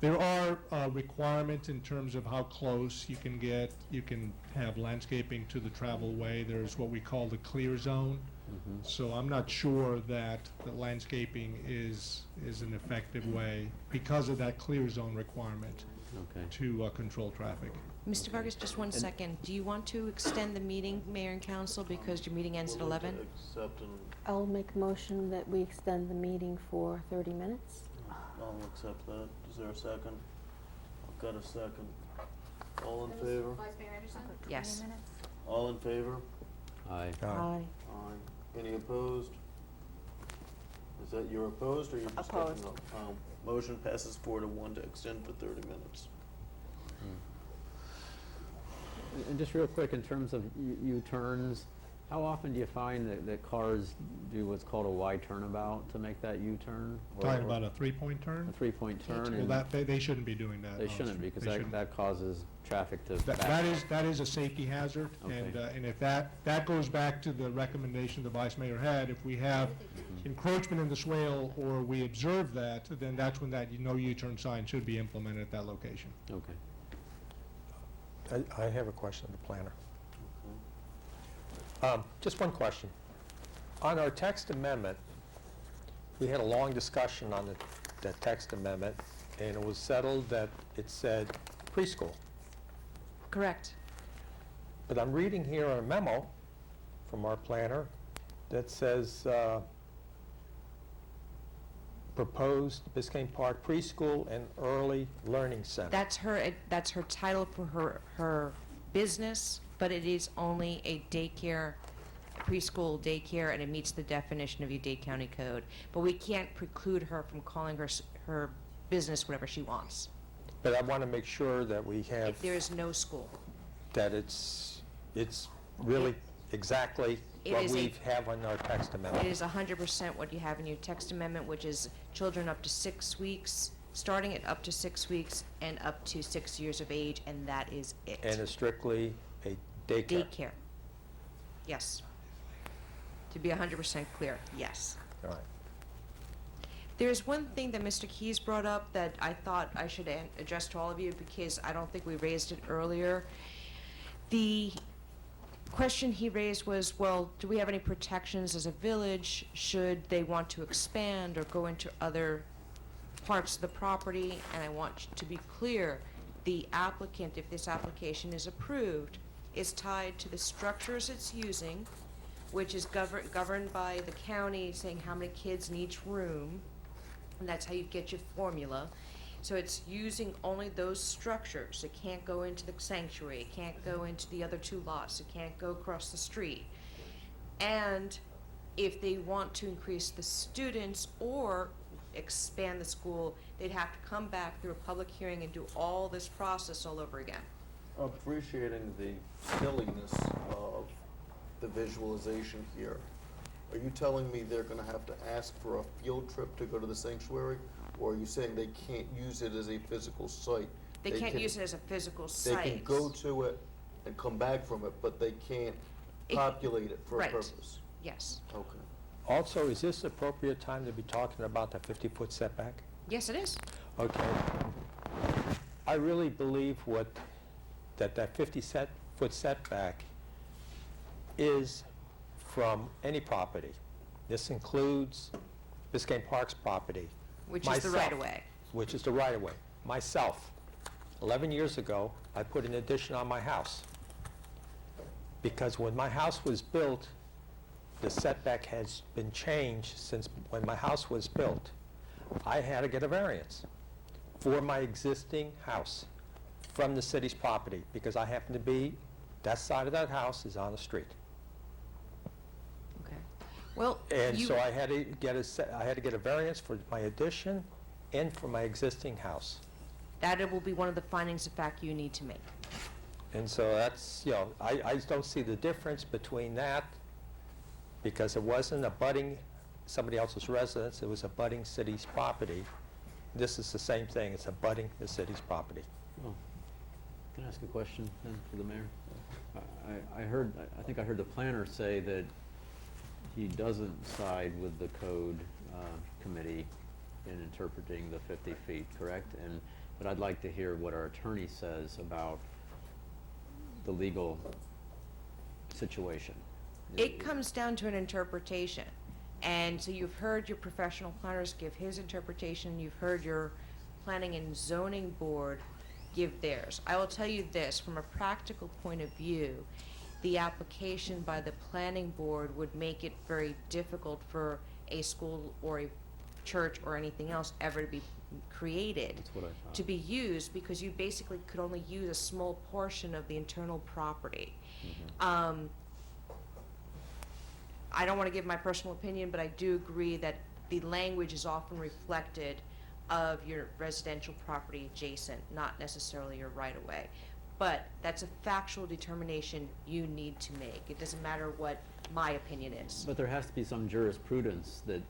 There are requirements in terms of how close you can get. You can have landscaping to the travel way. There's what we call the clear zone. So I'm not sure that the landscaping is an effective way because of that clear zone requirement to control traffic. Mr. Vargas, just one second. Do you want to extend the meeting, Mayor and Council, because your meeting ends at 11? I'll make a motion that we extend the meeting for 30 minutes. I'll accept that. Is there a second? I've got a second. All in favor? Vice Mayor Anderson? Yes. 20 minutes? All in favor? Aye. Aye. Aye. Any opposed? Is that you're opposed or you're just Opposed. taking up? Motion passes 4-1 to extend for 30 minutes. And just real quick, in terms of U-turns, How often do you find that cars do what's called a wide turnabout to make that U-turn? Talking about a three-point turn? A three-point turn? Well, and they shouldn't be doing that. They no, shouldn't, because they shouldn't. that causes traffic to back That is a safety hazard, Okay. and if that goes back to the recommendation the Vice Mayor had, if we have encroachment in the swale or we observe that, then that's when that no U-turn sign should be implemented at that location. Okay. I have a question of the planner. Just one question. On our text amendment, we had a long discussion on the text amendment, and it was settled that it said preschool. Correct. But I'm reading here a memo from our planner that says proposed Biscayne Park preschool and early learning center. That's her title for her business, but it is only a daycare, preschool daycare, and it meets the definition of your Dade County Code. But we can't preclude her from calling her business whatever she wants. But I want to make sure that we have, If there is no school. that it's really exactly It what is we have on our text amendment. It is 100% what you have in your text amendment, which is children up to 6 weeks, starting at up to 6 weeks and up to 6 years of age, and that is it. And it's strictly a daycare. Daycare. Yes. To be 100% clear, yes. All right. There's one thing that Mr. Keys brought up that I thought I should address to all of you because I don't think we raised it earlier. The question he raised was, well, do we have any protections as a village should they want to expand or go into other parts of the property? And I want to be clear, the applicant, if this application is approved, is tied to the structures it's using, which is governed by the county saying how many kids in each room, and that's how you get your formula. So it's using only those structures. It can't go into the sanctuary. It can't go into the other 2 lots. It can't go across the street. And if they want to increase the students or expand the school, they'd have to come back through a public hearing and do all this process all over again. Appreciating the silliness of the visualization here, are you telling me they're gonna have to ask for a field trip to go to the sanctuary? Or are you saying they can't use it as a physical site? They can't use it as a physical site. They can go to it and come back from it, but they can't populate it for a right. purpose? Yes. Okay. Also, is this appropriate time to be talking about the 50-foot setback? Yes, it is. Okay. I really believe that 50-foot setback is from any property. This includes Biscayne Park's property. Which is the right-of-way. Which is the right-of-way. Myself, 11 years ago, I put an addition on my house. Because when my house was built, the setback has been changed since when my house was built. I had to get a variance for my existing house from the city's property because I happen to be, that side of that house is on the street. Okay. Well, And so I had to get a variance for my addition and for my existing house. that it will be one of the findings of fact you need to make. And so that's, I don't see the difference between that because it wasn't abutting somebody else's residence, it was abutting city's property. This is the same thing, it's abutting the city's property. Well, can I ask a question then for the mayor? I think I heard the planner say that he doesn't side with the code committee in interpreting the 50 feet, correct? But I'd like to hear what our attorney says about the legal situation. It comes down to an interpretation. And so you've heard your professional planners give his interpretation, you've heard your planning and zoning board give theirs. I will tell you this, from a practical point of view, the application by the planning board would make it very difficult for a school or a church or anything else ever to be created That's what I thought. to be used, because you basically could only use a small portion of the internal property. I don't want to give my personal opinion, but I do agree that the language is often reflected of your residential property adjacent, not necessarily your right-of-way. But that's a factual determination you need to make. It doesn't matter what my opinion is. But there has to be some jurisprudence that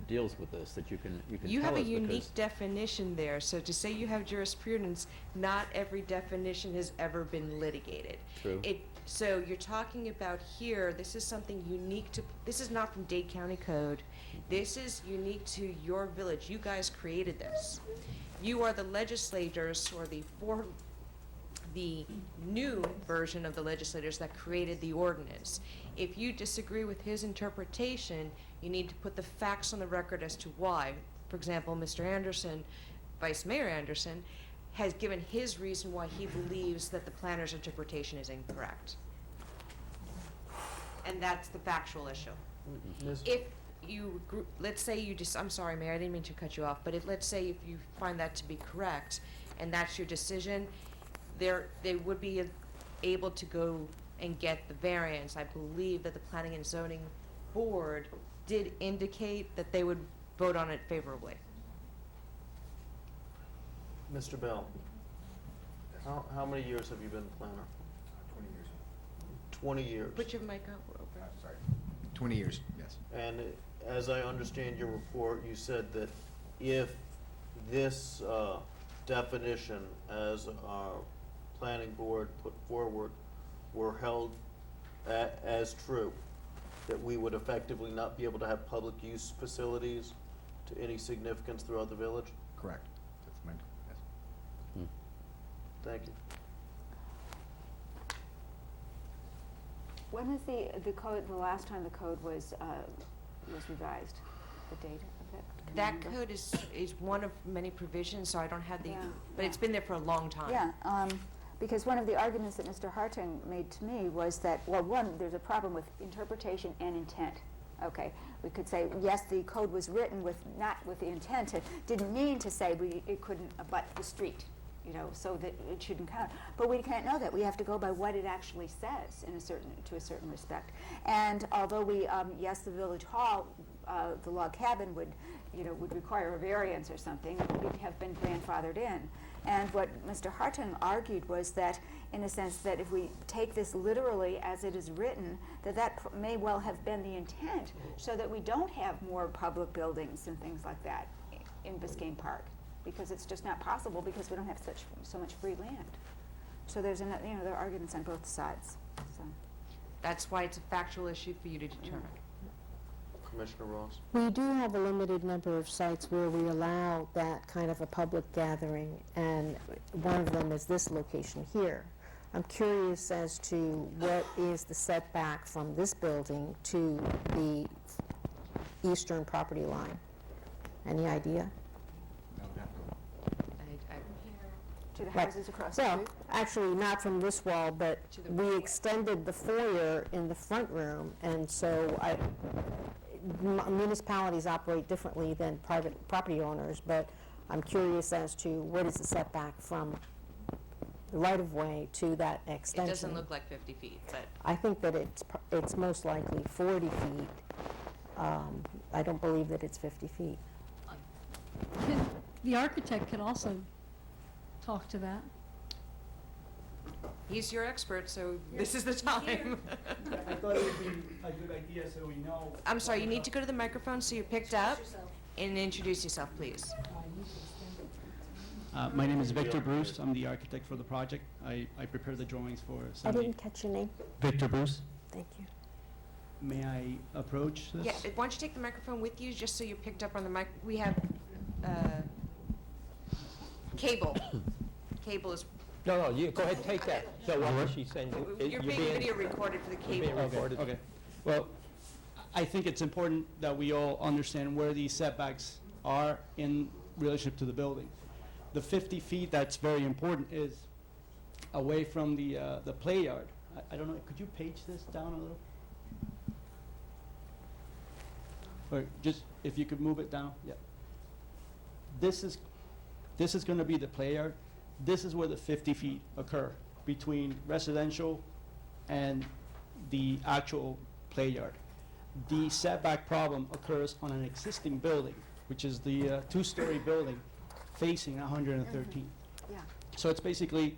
deals with this, that you can You tell have a us, unique because definition there, so to say you have jurisprudence, not every definition has ever been litigated. True. So you're talking about here, this is something unique to, this is not from Dade County Code. This is unique to your village. You guys created this. You are the legislators, or the new version of the legislators that created the ordinance. If you disagree with his interpretation, you need to put the facts on the record as to why. For example, Mr. Anderson, Vice Mayor Anderson, has given his reason why he believes that the planner's interpretation is incorrect. And that's the factual issue. If you, let's say you just, I'm sorry, Mayor, I didn't mean to cut you off, but let's say if you find that to be correct, and that's your decision, they would be able to go and get the variance. I believe that the Planning and Zoning Board did indicate that they would vote on it favorably. Mr. Bell, how many years have you been planner? 20 years. 20 years. Put your mic up. Sorry. 20 years, yes. And as I understand your report, you said that if this definition, as our planning board put forward, were held as true, that we would effectively not be able to have public use facilities to any significance throughout the village? Correct. That's meant, yes. Thank you. When was the code, the last time the code was revised? The date of it? Can you That remember? code is one of many provisions, so I don't have the, Yeah, but it's been there for a long time. Yeah, because one of the arguments that Mr. Hartung made to me was that, well, one, there's a problem with interpretation and intent. Okay, we could say, yes, the code was written with, not with the intent, it didn't mean to say it couldn't abut the street, you know, so that it shouldn't count. But we can't know that. We have to go by what it actually says to a certain respect. And although we, yes, the village hall, the log cabin would require a variance or something, we'd have been grandfathered in. And what Mr. Hartung argued was that, in a sense, that if we take this literally as it is written, that may well have been the intent, so that we don't have more public buildings and things like that in Biscayne Park, because it's just not possible, because we don't have so much free land. So there's there are arguments on both sides. So. That's why it's a factual issue for you to determine. Commissioner Ross? We do have a limited number of sites where we allow that kind of a public gathering, and one of them is this location here. I'm curious as to what is the setback from this building to the eastern property line. Any idea? To the Right. houses across the Well, street? actually, not from this wall, but we extended the foyer in the front room, and so municipalities operate differently than private property owners, but I'm curious as to what is the setback from the right-of-way to that extension. It doesn't look like 50 feet, but I think that it's most likely 40 feet. I don't believe that it's 50 feet. The architect could also talk to that. he's your expert, so this is the time. I thought it would be a good idea so we know. I'm sorry, you need to go to the microphone so you're picked up, and introduce yourself, please. My name is Victor Bruce. I'm the architect for the project. I prepared the drawings for I Sunday. didn't catch your name. Victor Bruce. Thank you. May I approach this? Yeah, why don't you take the microphone with you, just so you're picked up on the mic. We have cable. Cable is, No, you go ahead, take that. No, what was she saying? you're being video recorded for the You're being cable. recorded. Okay. Well, I think it's important that we all understand where these setbacks are in relationship to the building. The 50 feet, that's very important, is away from the play yard. I don't know, could you page this down a little? Or just, if you could move it down, yeah. This is gonna be the play yard. This is where the 50 feet occur, between residential and the actual play yard. The setback problem occurs on an existing building, which is the two-story building facing 113. Yeah. So it's basically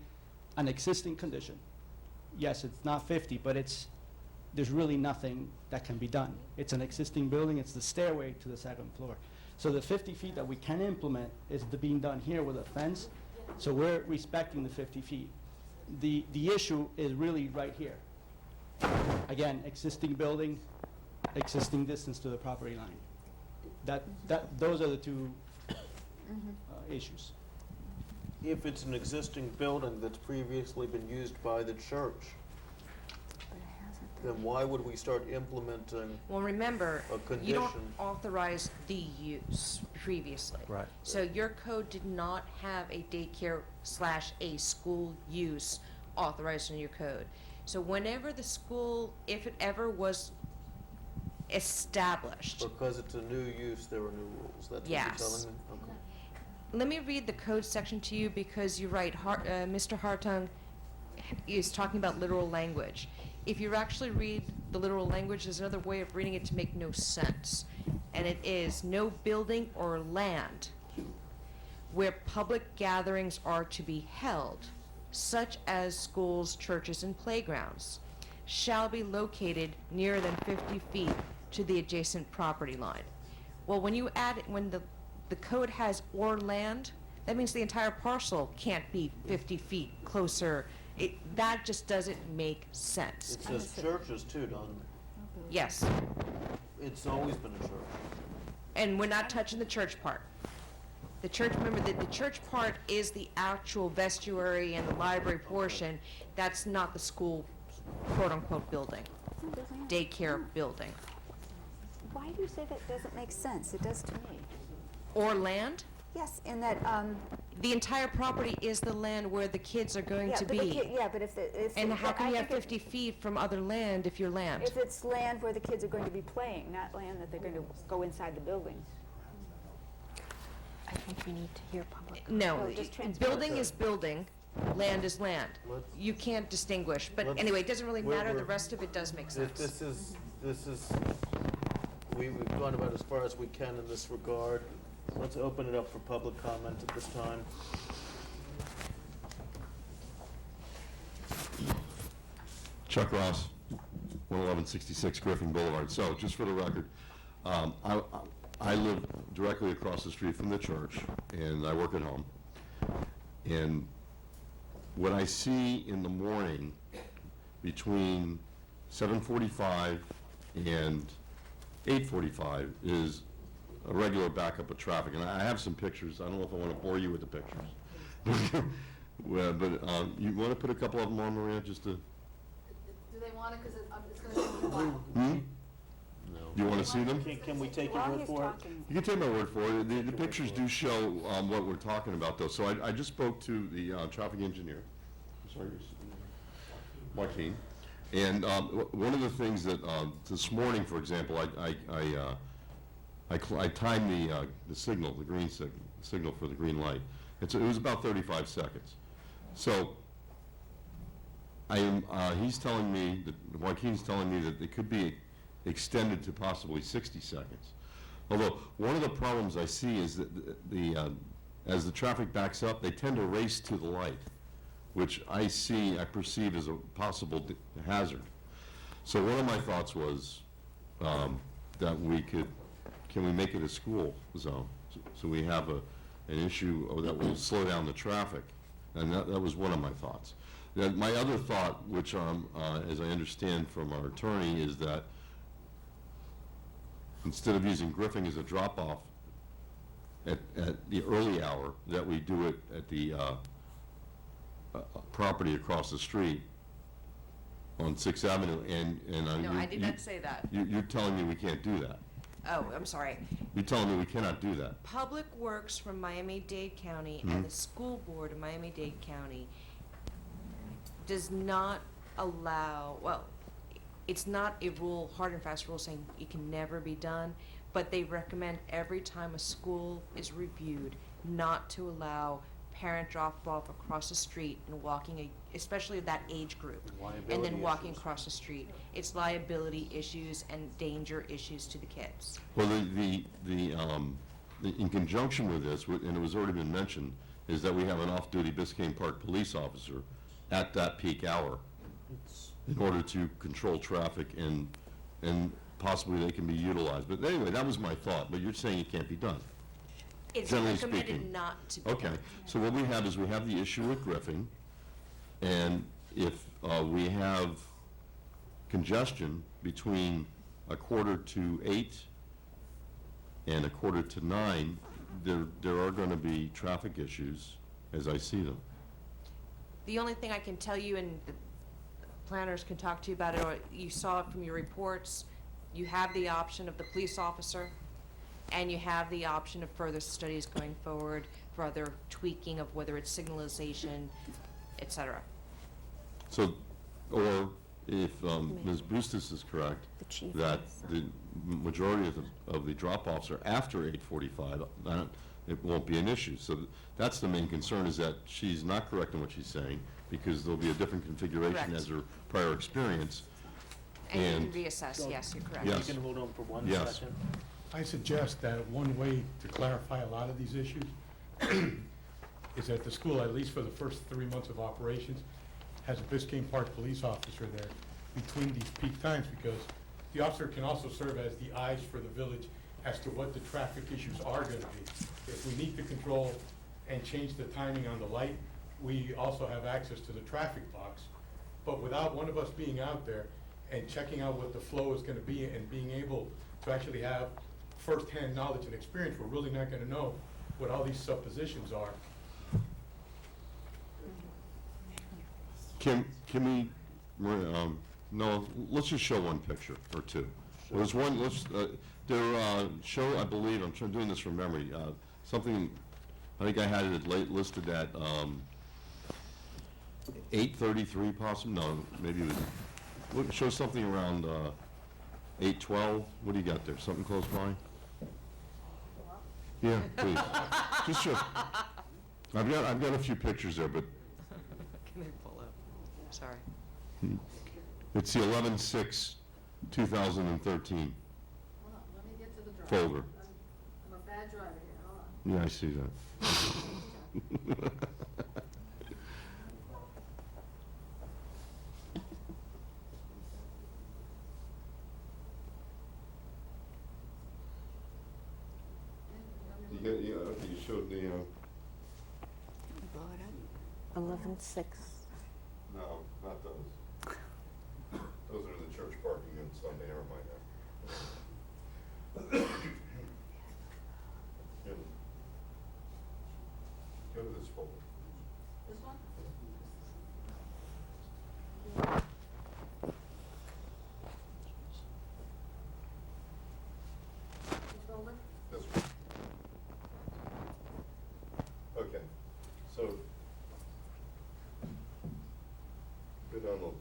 an existing condition. Yes, it's not 50, but it's there's really nothing that can be done. It's an existing building, it's the stairway to the second floor. So the 50 feet that we can implement is being done here with a fence, so we're respecting the 50 feet. The issue is really right here. Again, existing building, existing distance to the property line. Those are the two issues. If it's an existing building that's previously been used by the church, then why would we start implementing Well, remember, a you condition? don't authorize the use previously. Right. So your code did not have a daycare / a school use authorized in your code. So whenever the school, if it ever was established, Because it's a new use, there are new rules. That's what Yes. you're telling me? Okay. let me read the code section to you because you're right, Mr. Hartung is talking about literal language. If you actually read the literal language, there's another way of reading it to make no sense. And it is, no building or land where public gatherings are to be held, such as schools, churches, and playgrounds, shall be located nearer than 50 feet to the adjacent property line. Well, when you add, when the code has or land, that means the entire parcel can't be 50 feet closer. That just doesn't make sense. It says churches too, doesn't it? Yes, It's always been a church. and we're not touching the church part. The church, remember that the church part is the actual vestry and the library portion. That's not the school quote-unquote building, daycare building. Why do you say that doesn't make sense? It does to me. Or land? Yes, in that, The entire property is the land where the kids are going yeah, to but be. yeah, but if And how can I you have think 50 feet from other land if you're land? if it's land where the kids are going to be playing, not land that they're going to go inside the building. I think we need to hear public. No, Well, just building is building, land is land. You can't distinguish, but Let's- anyway, it doesn't really matter, the we're- rest of it does make sense. This is, we've gone about as far as we can in this regard. Let's open it up for public comment at this time. Chuck Ross, 11166 Griffin Boulevard. So, just for the record, I live directly across the street from the church, and I work at home. And what I see in the morning between 7:45 and 8:45 is a regular backup of traffic. And I have some pictures. I don't know if I want to bore you with the pictures. Well, but you want to put a couple of them on, Maria, just to... Do they want it, because it's going to take a while? Do you want to see them? Can we take your word for it? You can take my word for it. The pictures do show what we're talking about, though. So I just spoke to the traffic engineer, Joaquin, and one of the things that this morning, for example, I timed the signal, the green signal for the green light. It was about 35 seconds. So he's telling me that Joaquin's telling me that it could be extended to possibly 60 seconds. Although, one of the problems I see is that as the traffic backs up, they tend to race to the light, which I perceive as a possible hazard. So one of my thoughts was that can we make it a school zone? So we have an issue that will slow down the traffic, and that was one of my thoughts. My other thought, which as I understand from our attorney, is that instead of using Griffin as a drop-off at the early hour, that we do it at the property across the street on 6th Avenue, No, I did not say that. You're telling me we can't do that? Oh, I'm sorry. You're telling me we cannot do that? Public Works from Miami-Dade County and the school board of Miami-Dade County does not allow, well, it's not a rule, hard and fast rule saying it can never be done, but they recommend every time a school is reviewed not to allow parent drop-off across the street and walking, especially that age group, and then walking across the street. It's liability issues and danger issues to the kids. Well, in conjunction with this, and it was already been mentioned, is that we have an off-duty Biscayne Park police officer at that peak hour in order to control traffic, and possibly they can be utilized. But anyway, that was my thought, but you're saying it can't be done. It's Generally recommended speaking. not to be. Okay, so what we have is we have the issue with Griffin, and if we have congestion between 7:45 and 8:45 there are going to be traffic issues as I see them. The only thing I can tell you, and the planners can talk to you about it, or you saw it from your reports, you have the option of the police officer, and you have the option of further studies going forward for other tweaking of whether it's signalization, et cetera. So, or if Ms. Bustos is correct, that the majority of the drop-offs are after 8:45, it won't be an issue. So that's the main concern, is that she's not correct in what she's saying, because there'll be a different configuration Correct. as her prior experience. And you can reassess, yes, you're correct. Yes. You can hold on for one Yes. second. I suggest that one way to clarify a lot of these issues is that the school, at least for the first 3 months of operations, has a Biscayne Park police officer there between these peak times, because the officer can also serve as the eyes for the village as to what the traffic issues are going to be. If we need to control and change the timing on the light, we also have access to the traffic box. But without one of us being out there and checking out what the flow is going to be and being able to actually have firsthand knowledge and experience, we're really not going to know what all these suppositions are. Can we, no, let's just show one picture or two. There's one, show, I believe, I'm doing this from memory, something, I think I had it listed at 8:33 possibly, no, maybe it was, show something around 8:12, what do you got there, something close by? Yeah, please, just show, I've got a few pictures there, but Can I pull up? Sorry. it's the 11/6/2013 Hold on, let me get to the drive. folder. I'm a bad driver here, hold on. Yeah, I see that. Okay, you showed the, Blow it up. 11:06. no, not those. Those are the church parking on Sunday, never mind that. Go to this folder. This one? Which folder? This one. Okay, so, go down okay.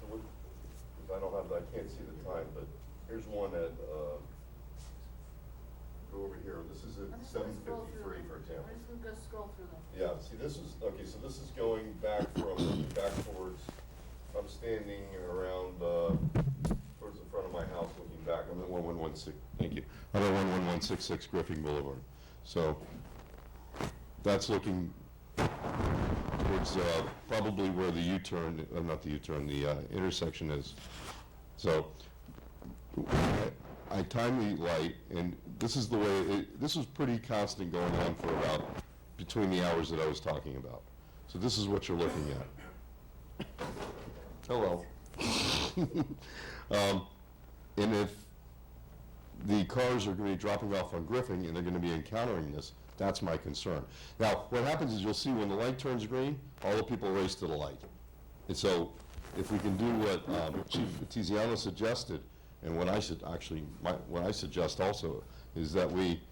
So what, because I don't have, I can't see the time, but here's one at, go over here, this is at 7:53, for example. I'm just gonna go scroll through them. Yeah, see, this is, okay, so this is going back back towards, I'm standing around, towards the front of my house looking back. I'm at 1116, thank you. I'm at 11166 Griffin Boulevard. So, that's looking towards, probably where the U-turn, not the U-turn, the intersection is. So, I time the light, and this is the way, this was pretty constant going on for about between the hours that I was talking about. So this is what you're looking at. Hello. And if the cars are going to be dropping off on Griffin and they're going to be encountering this, that's my concern. Now, what happens is you'll see when the light turns green, all the people race to the light. And so if we can do what Chief Tiziano suggested, and what I should actually, what I suggest also is that we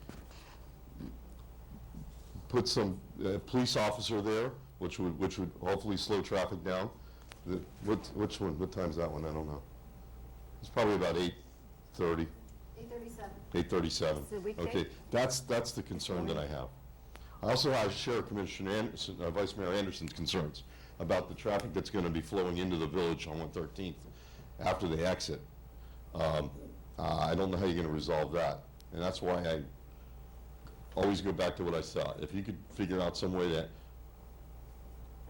put some police officer there, which would hopefully slow traffic down. Which one? What time's that one? I don't know. It's probably about 8:30. 8:37. 8:37. It's a weekday? Okay, that's the concern that I have. I also have Sheriff Commissioner Anderson, Vice Mayor Anderson's concerns about the traffic that's going to be flowing into the village on 113th after they exit. I don't know how you're going to resolve that, and that's why I always go back to what I saw. If you could figure out some way to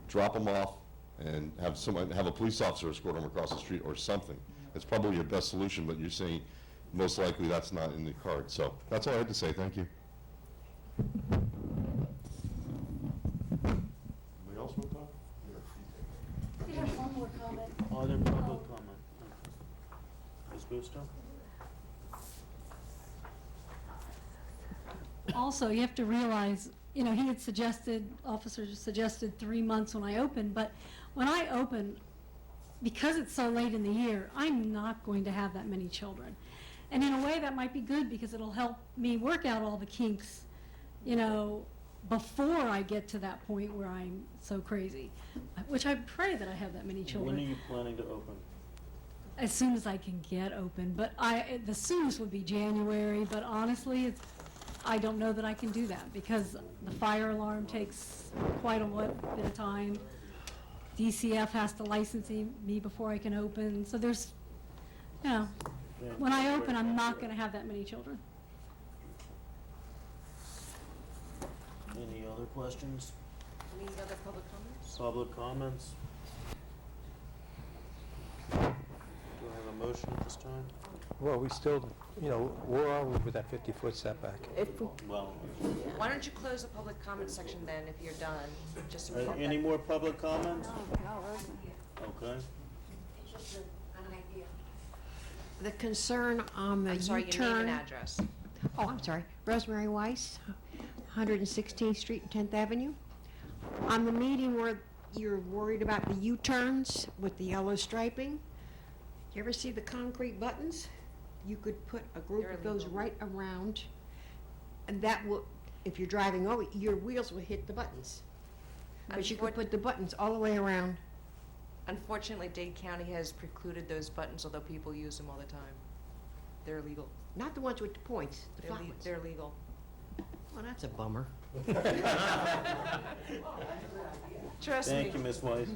drop them off and have a police officer escort them across the street or something. It's probably your best solution, but you're saying most likely that's not in the card. So that's all I had to say. Thank you. Anybody else want to talk? We have one more comment. Other public comment? Ms. Busto? Also, you have to realize, you know, he had suggested, officers suggested 3 months when I opened, but when I open, because it's so late in the year, I'm not going to have that many children. And in a way, that might be good because it'll help me work out all the kinks, you know, before I get to that point where I'm so crazy, which I pray that I have that many children. When are you planning to open? As soon as I can get open, but the soonest would be January, but honestly, I don't know that I can do that because the fire alarm takes quite a bit of time. DCF has to license me before I can open, so there's, you know, when I open, I'm not gonna have that many children. Any other questions? Any other public comments? Public comments? Do I have a motion at this time? Well, we still, you know, where are we with that 50-foot setback? Well, Why don't you close the public comment section then if you're done? Just so we have any that. more public comments? Okay. The concern on the I'm sorry, your name U-turn. and address. Oh, I'm sorry. Rosemary Weiss, 116th Street and 10th Avenue. On the meeting where you're worried about the U-turns with the yellow striping, you ever see the concrete buttons? You could put a group They're of those illegal. right around, and that will, if you're driving over, your wheels will hit the buttons. But you could put the buttons all the way around. Unfortunately, Dade County has precluded those buttons, although people use them all the time. They're illegal. Not the ones with the points, the flat ones. They're legal. Well, that's a bummer. Trust me. Thank you, Ms. Weiss.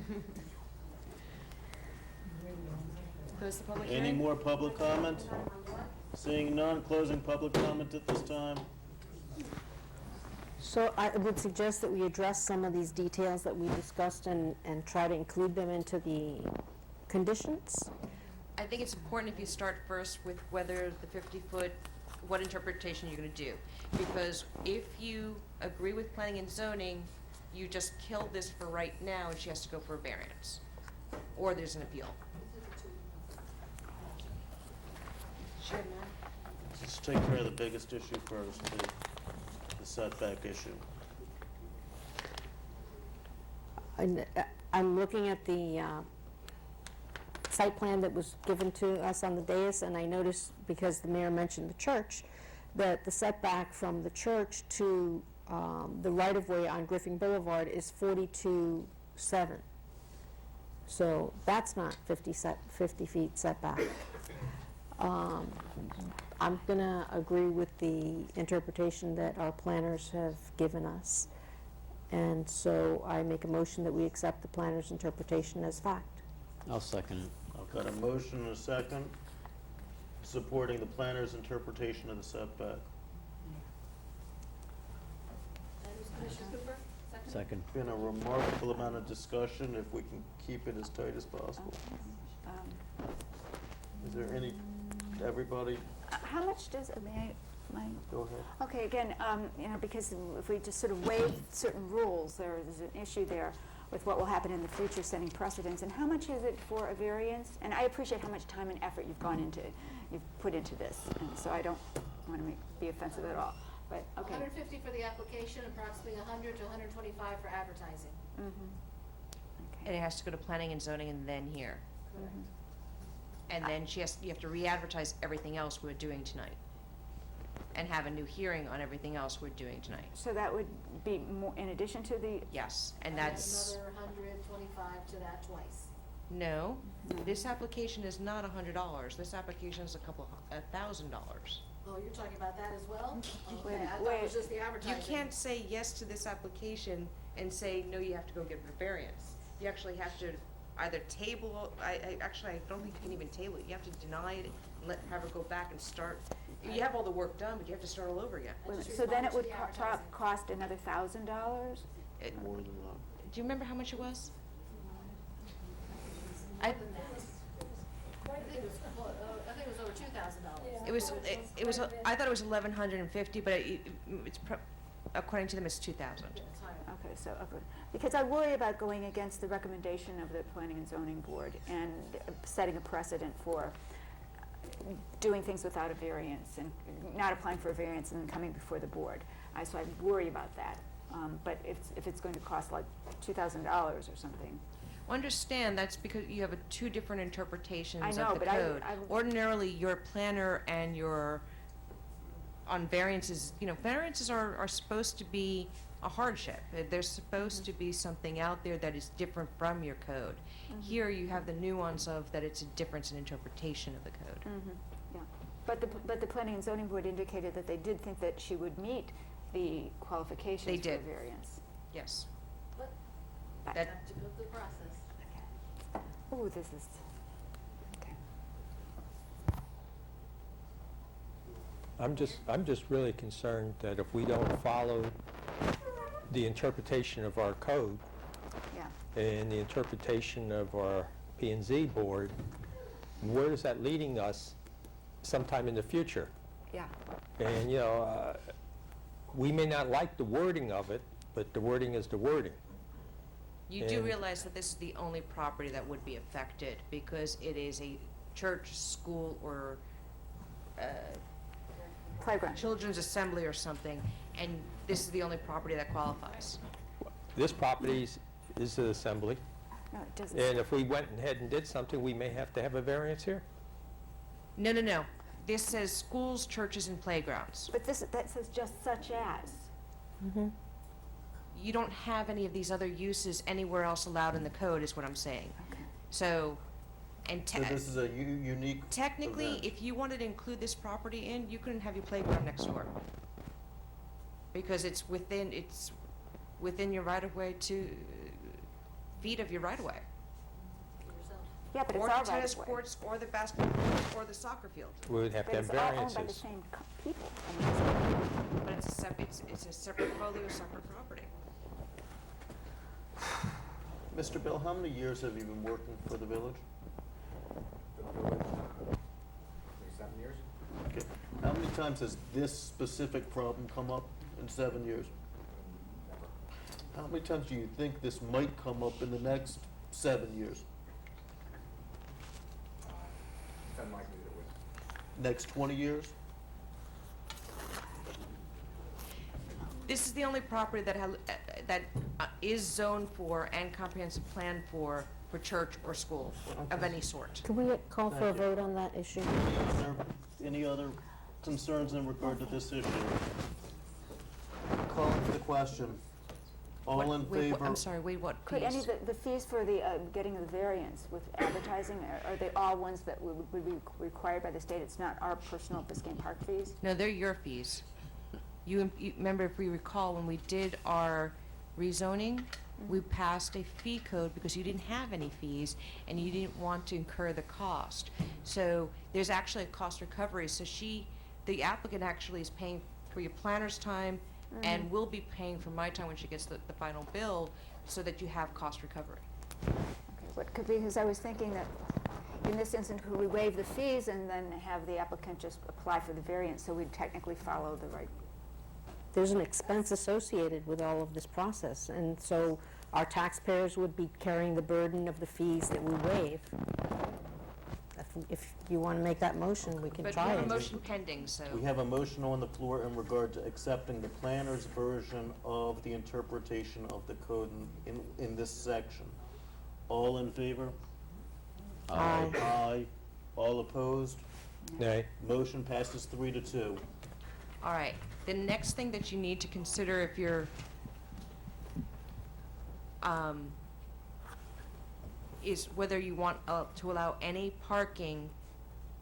Close the public Any hearing? more public comment? Seeing none, closing public comment at this time. So I would suggest that we address some of these details that we discussed and try to include them into the conditions. I think it's important if you start first with whether the 50-foot, what interpretation you're going to do. Because if you agree with planning and zoning, you just kill this for right now and she has to go for a variance. Or there's an appeal. Sure, ma'am. Let's take care of the biggest issue first, the setback issue. I'm looking at the site plan that was given to us on the dais, and I noticed, because the mayor mentioned the church, that the setback from the church to the right-of-way on Griffin Boulevard is 42.7. So that's not 50 feet setback. I'm going to agree with the interpretation that our planners have given us. And so I make a motion that we accept the planner's interpretation as fact. I'll second it. I've got a motion and a second supporting the planner's interpretation of the setback. Second. Been a remarkable amount of discussion, if we can keep it as tight as possible. Is there any, everybody, How much does, may I? go ahead. Okay, again, you know, because if we just sort of waive certain rules, there's an issue there with what will happen in the future, setting precedents. And how much is it for a variance? And I appreciate how much time and effort you've put into this, and so I don't want to be offensive at all. But okay. 150 for the application, approximately 100 to 125 for advertising. And it has to go to planning and zoning and then here. And then you have to re-advertise everything else we're doing tonight. And have a new hearing on everything else we're doing tonight. So that would be more, in addition to the, Yes, and Add that's, another 125 to that twice. no, this application is not $100. This application is $1,000. Oh, you're talking about that as well? Wait, Okay, I thought it was just the You advertising. can't say yes to this application and say, no, you have to go get the variance. You actually have to either table, I don't think you can even table it. You have to deny it, and have her go back and start. You have all the work done, but you have to start all over again. so then it would cost another $1,000? Do you remember how much it was? I think it was over $2,000. It was, I thought it was 1,150, but it's, according to them, it's 2,000. Okay, so, because I worry about going against the recommendation of the Planning and Zoning Board and setting a precedent for doing things without a variance and not applying for a variance and then coming before the board. So I worry about that. But if it's going to cost like $2,000 or something. Understand, that's because you have two different interpretations I know, of the but code. Ordinarily, your planner and your, on variances, variances are supposed to be a hardship. There's supposed to be something out there that is different from your code. Here, you have the nuance of that it's a difference in interpretation of the code. Yeah, but the Planning and Zoning Board indicated that they did think that she would meet the qualifications They for did. a variance. Yes. But That- Have to go through the process. Oh, this is, okay. I'm just really concerned that if we don't follow the interpretation of our code Yeah. and the interpretation of our P&Z board, where is that leading us sometime in the future? Yeah. And, we may not like the wording of it, but the wording is the wording. You do And- realize that this is the only property that would be affected because it is a church, school, or Playground. children's assembly or something, and this is the only property that qualifies. This property is an assembly, No, it doesn't. and if we went ahead and did something, we may have to have a variance here? No, no, no. This says schools, churches, and playgrounds. But that says just such as. You don't have any of these other uses anywhere else allowed in the code, is what I'm saying. Okay. So, and So this is a unique technically, event. if you wanted to include this property in, you couldn't have your playground next door. Because it's within your right-of-way feet of your right-of-way. Yeah, but it's Or all the tennis right-of-way. courts, or the basketball courts, or the soccer field. We would have But to it's have all owned by the variances. same people. I mean, But it's a separate folio, separate property. Mr. Bill, how many years have you been working for the village? 7 years? Okay. How many times has this specific problem come up in 7 years? How many times do you think this might come up in the next 7 years? It's unlikely that it would. Next 20 years? This is the only property that is zoned for and comprehensive plan for church or school of any sort. Can we call for a Thank you. vote on that issue? Is there any other concerns in regard to this issue? Calling for the question. All in Wait, favor? I'm sorry, wait, what Could any fees? of the fees for the getting the variance with advertising, are they all ones that would be required by the state? It's not our personal Biscayne Park fees? No, they're your fees. You remember, if we recall, when we did our rezoning, we passed a fee code because you didn't have any fees and you didn't want to incur the cost. So there's actually a cost recovery. So the applicant actually is paying for your planner's time and will be paying for my time when she gets the final bill so that you have cost recovery. Okay, because I was thinking that in this instance, could we waive the fees and then have the applicant just apply for the variance, so we'd technically follow the right? There's an expense associated with all of this process, and so our taxpayers would be carrying the burden of the fees that we waive. If you want to make that motion, we can But we try have a it. motion pending, so. We have a motion on the floor in regard to accepting the planner's version of the interpretation of the code in this section. All in favor? Aye. Aye. All opposed? Nay. Motion passes 3-2. All right, the next thing that you need to consider if you're, is whether you want to allow any parking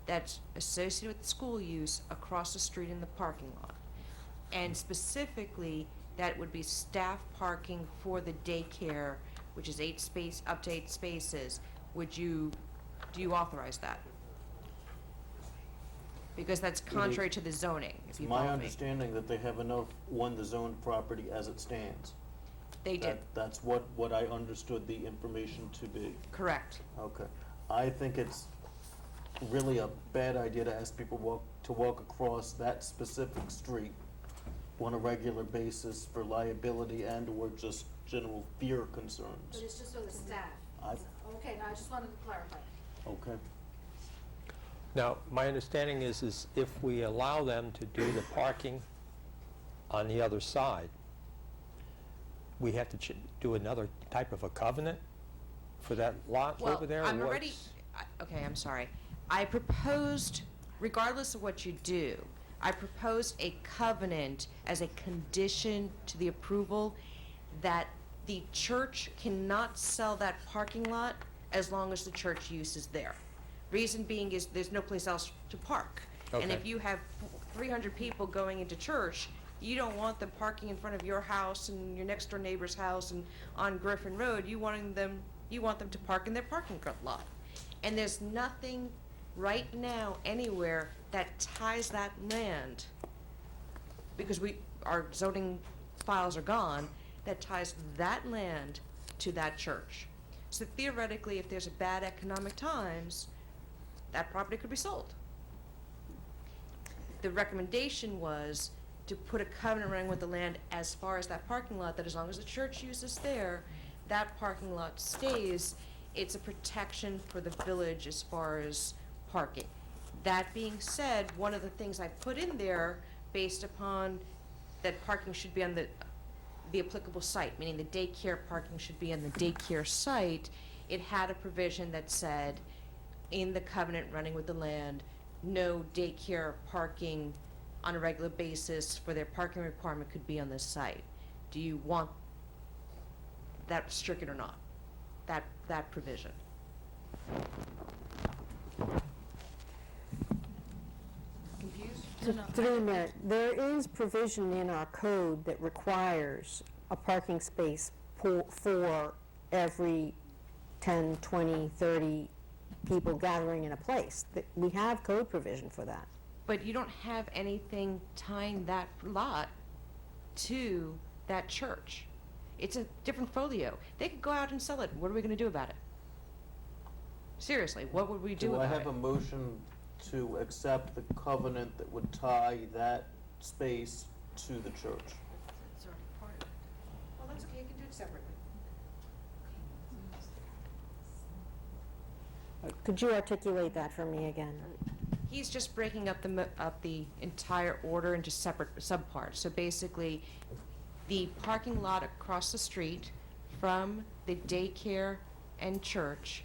that's associated with school use across the street in the parking lot. And specifically, that would be staff parking for the daycare, which is up to 8 spaces. Do you authorize that? Because that's contrary to the zoning, if It's you my follow me. understanding that they have enough on the zoned property as it stands. They did, That's what I understood the information to be. correct. Okay. I think it's really a bad idea to ask people to walk across that specific street on a regular basis for liability and/or just general fear concerns. But it's just for the staff. I- Okay, now I just wanted to clarify. Okay. Now, my understanding is if we allow them to do the parking on the other side, we have to do another type of a covenant for that lot over there? Well, I'm or already, what's- okay, I'm sorry. I proposed, regardless of what you do, I proposed a covenant as a condition to the approval that the church cannot sell that parking lot as long as the church use is there. Reason being is there's no place else to park. And Okay. if you have 300 people going into church, you don't want them parking in front of your house and your next door neighbor's house and on Griffin Road. You want them to park in their parking lot. And there's nothing right now anywhere that ties that land, because our zoning files are gone, that ties that land to that church. So theoretically, if there's a bad economic times, that property could be sold. The recommendation was to put a covenant running with the land as far as that parking lot, that as long as the church use is there, that parking lot stays. It's a protection for the village as far as parking. That being said, one of the things I put in there, based upon that parking should be on the applicable site, meaning the daycare parking should be on the daycare site, it had a provision that said, in the covenant running with the land, no daycare parking on a regular basis for their parking requirement could be on this site. Do you want that stricken or not? That provision? Confused? Through a minute, there is provision in our code that requires a parking space for every 10, 20, 30 people gathering in a place. We have code provision for that. But you don't have anything tying that lot to that church. It's a different folio. They could go out and sell it. What are we going to do about it? Seriously, what would we do Do I about have a it? motion to accept the covenant that would tie that space to the church? It's already part of it. Well, that's okay. You can do it separately. Could you articulate that for me again? He's just breaking up the entire order into separate subparts. So basically, the parking lot across the street from the daycare and church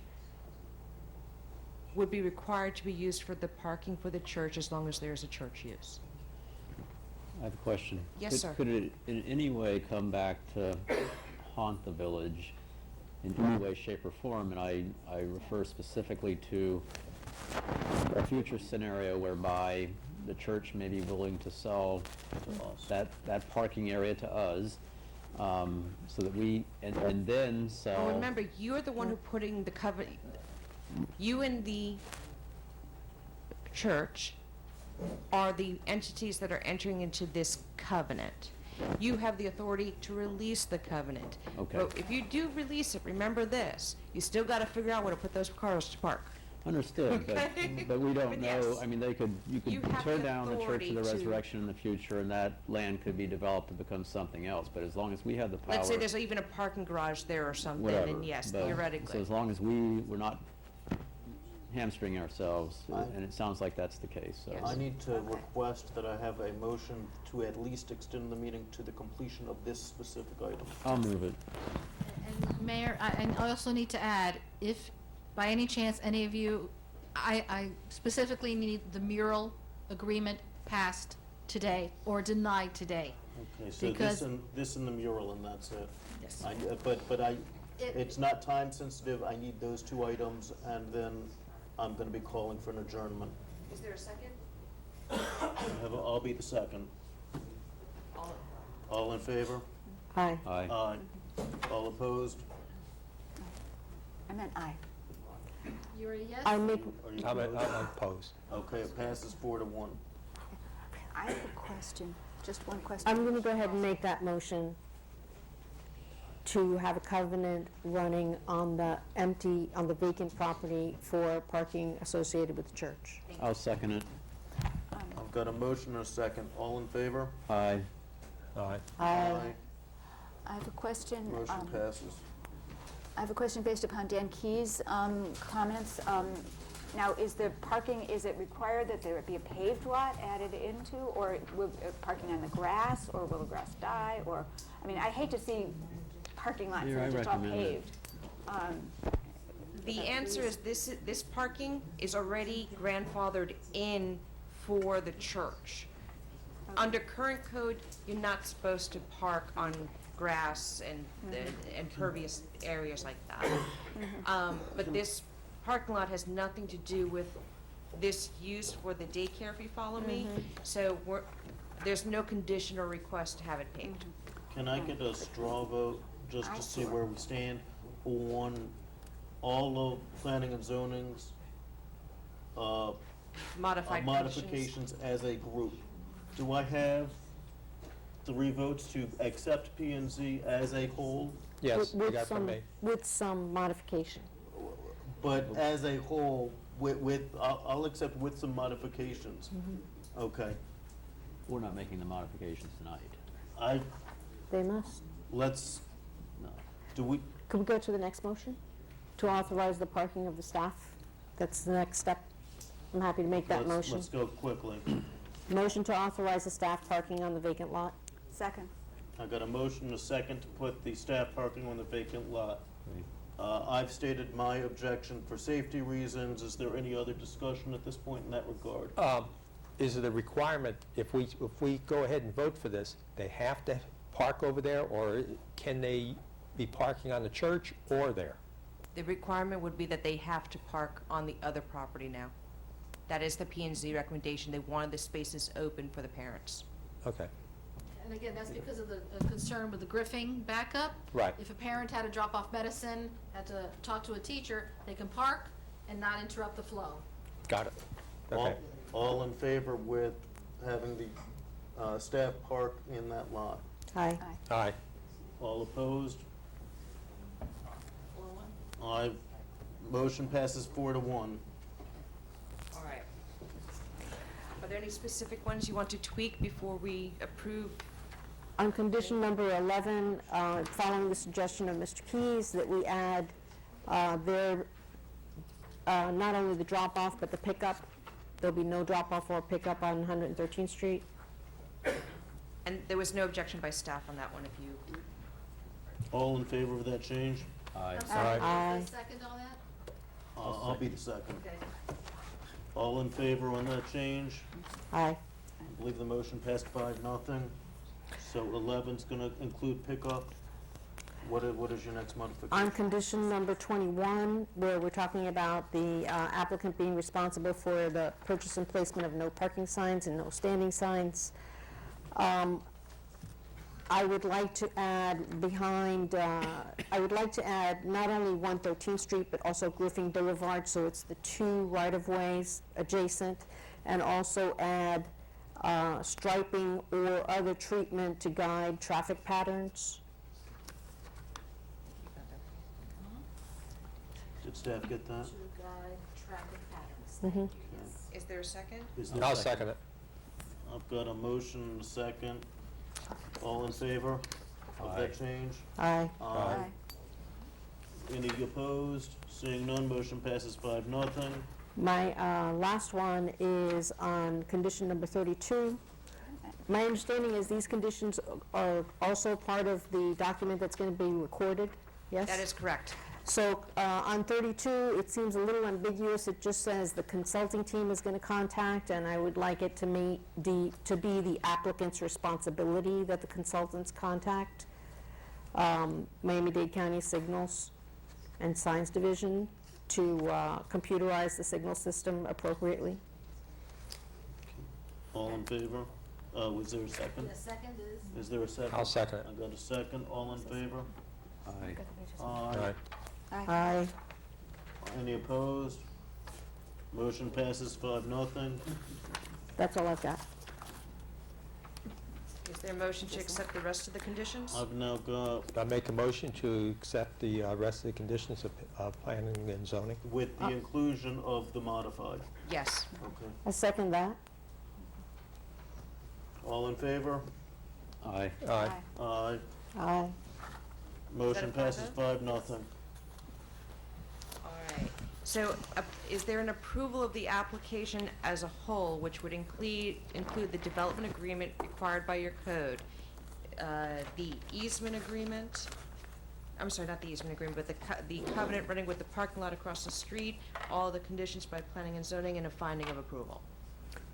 would be required to be used for the parking for the church as long as there's a church use. I have a question. Yes, sir. Could it in any way come back to haunt the village in any way, shape, or form? And I refer specifically to a future scenario whereby the church may be willing to sell that parking area to us, so that we, and then sell. Well, remember, you're the one who putting the covenant, you and the church are the entities that are entering into this covenant. You have the authority to release the covenant. Okay. But if you do release it, remember this, you still got to figure out where to put those cars to park. Understood, but we don't But know, yes. I mean, you You could have tear the down the Church authority of the to- Resurrection in the future, and that land could be developed to become something else, but as long as we have the power. Let's say there's even a parking garage there or something, Whatever, and yes, but- So theoretically. as long as we're not hamstringing ourselves, and it sounds like that's the case, so. I need to request that I have a motion to at least extend the meeting to the completion of this specific item. I'll move it. And Mayor, and I also need to add, if by any chance any of you, I specifically need the mural agreement passed today or denied today. Okay, so Because- this and the mural, and that's it. Yes. It's not time sensitive. I need those two items, and then I'm gonna be calling for an adjournment. Is there a second? I'll be the second. All in favor? Aye. Aye. Aye. All opposed? I meant aye. You're a yes? I make, Are you I'm opposed? opposed. Okay, it passes 4-1. I have a question, just one question. I'm going to go ahead and make that motion. to have a covenant running on the vacant property for parking associated with the church. I'll second it. I've got a motion and a second. All in favor? Aye. Aye. Aye. I have a question. Motion passes. I have a question based upon Dan Key's comments. Now, is the parking, is it required that there be a paved lot added into, or will parking on the grass, or will the grass die, or, I mean, I hate to see parking lots Here, that I are just all recommend it. paved. The answer is this parking is already grandfathered in for the church. Under current code, you're not supposed to park on grass and impervious areas like that. But this parking lot has nothing to do with this use for the daycare, if you follow me. So there's no condition or request to have it paved. Can I get a straw vote, just to see where we stand on all of planning and zoning's Modified modifications as a group? Do I have 3 votes to accept P and Z as a whole? Yes, you With got from some, me. with some modification. But as a whole, I'll accept with some modifications. Okay. We're not making the modifications tonight. They must. Let's, No. do we, Could we go to the next motion? To authorize the parking of the staff? That's the next step. I'm happy to make that motion. let's go quickly. Motion to authorize the staff parking on the vacant lot. Second. I got a motion, a second, to put the staff parking on the vacant lot. I've stated my objection for safety reasons. Is there any other discussion at this point in that regard? Is it a requirement, if we go ahead and vote for this, they have to park over there, or can they be parking on the church or there? The requirement would be that they have to park on the other property now. That is the P&Z recommendation. They wanted the spaces open for the parents. Okay. And again, that's because of the concern with the griffing backup. Right. If a parent had to drop off medicine, had to talk to a teacher, they can park and not interrupt the flow. Got it. Okay. All in favor with having the staff park in that lot? Aye. Aye. All opposed? Aye. Motion passes 4-1. All right. Are there any specific ones you want to tweak before we approve? On condition number 11, following the suggestion of Mr. Keys, that we add their, not only the drop-off, but the pickup. There'll be no drop-off or pickup on 113th Street. And there was no objection by staff on that one, if you... All in favor of that change? Aye. I'm sorry, Aye. is there a second on that? I'll be the second. Okay. All in favor on that change? Aye. I believe the motion passed 5-0. So 11's gonna include pickup. What is your next modification? On condition number 21, where we're talking about the applicant being responsible for the purchase and placement of no parking signs and no standing signs, I would like to add behind, I would like to add not only 113th Street, but also Griffin Boulevard, so it's the 2 right-of-ways adjacent, and also add striping or other treatment to guide traffic patterns. Did staff get that? To guide traffic patterns. Mhm. Is there a second? Is there a I'll second it. I've got a motion and a second. All in favor of that change? Aye. Aye. Any opposed? Seeing none, motion passes 5-0. My last one is on condition number 32. My understanding is these conditions are also part of the document that's going to be recorded, yes? That is correct. So on 32, it seems a little ambiguous. It just says the consulting team is going to contact, and I would like it to be the applicant's responsibility that the consultants contact Miami-Dade County Signals and Signs Division to computerize the signal system appropriately. All in favor? Was there a second? The second is? Is there a second? I'll second it. I got a second. All in favor? Aye. Aye. Aye. Any opposed? Motion passes 5-0. That's all I've got. Is there a motion to accept the rest of the conditions? I've now got, I make a motion to accept the rest of the conditions of planning and zoning. with the inclusion of the modified. Yes. Okay. I second that. All in favor? Aye. Aye. Aye. Aye. Motion a five passes vote? 5-0. All right. So is there an approval of the application as a whole, which would include the development agreement required by your code, the easement agreement, I'm sorry, not the easement agreement, but the covenant running with the parking lot across the street, all the conditions by planning and zoning, and a finding of approval?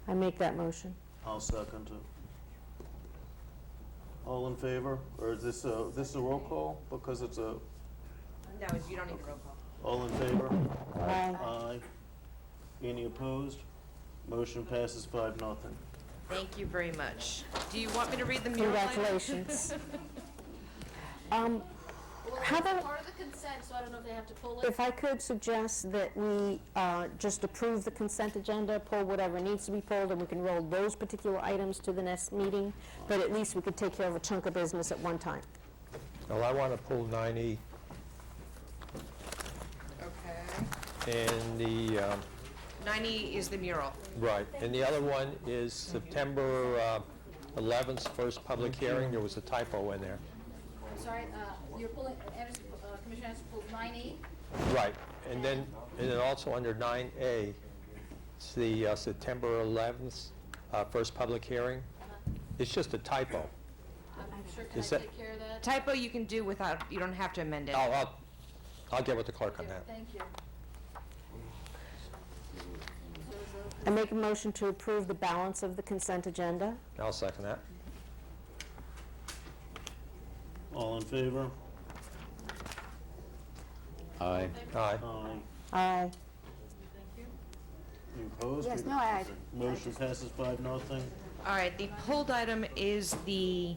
I make that motion. I'll second it. All in favor? Or is this a roll call? Because it's a, No, you don't need a roll call. all in favor? Aye. Aye. Any opposed? Motion passes 5-0. Thank you very much. Do you want me to read the mural item? Congratulations. How It's about, part of the consent, so I don't know if they have to pull it. if I could suggest that we just approve the consent agenda, pull whatever needs to be pulled, and we can roll those particular items to the next meeting, but at least we could take care of a chunk of business at one time. Well, I want to pull 9E, Okay. and the, 90 is the mural. right, and the other one is September 11th, first public hearing. There was a typo in there. I'm sorry, you're pulling, Commissioner Anderson pulled 9E. Right, and then also under 9A, it's the September 11th, first public hearing. It's just a typo. I'm sure, can I Is that- take care of that? Typo you can do without, you don't have to amend it. I'll get with the clerk on that. Thank you. I make a motion to approve the balance of the consent agenda. I'll second that. All in favor? Aye. Aye. Aye. Aye. You opposed? Yes, no, I- Motion passes 5-0. All right, the pulled item is the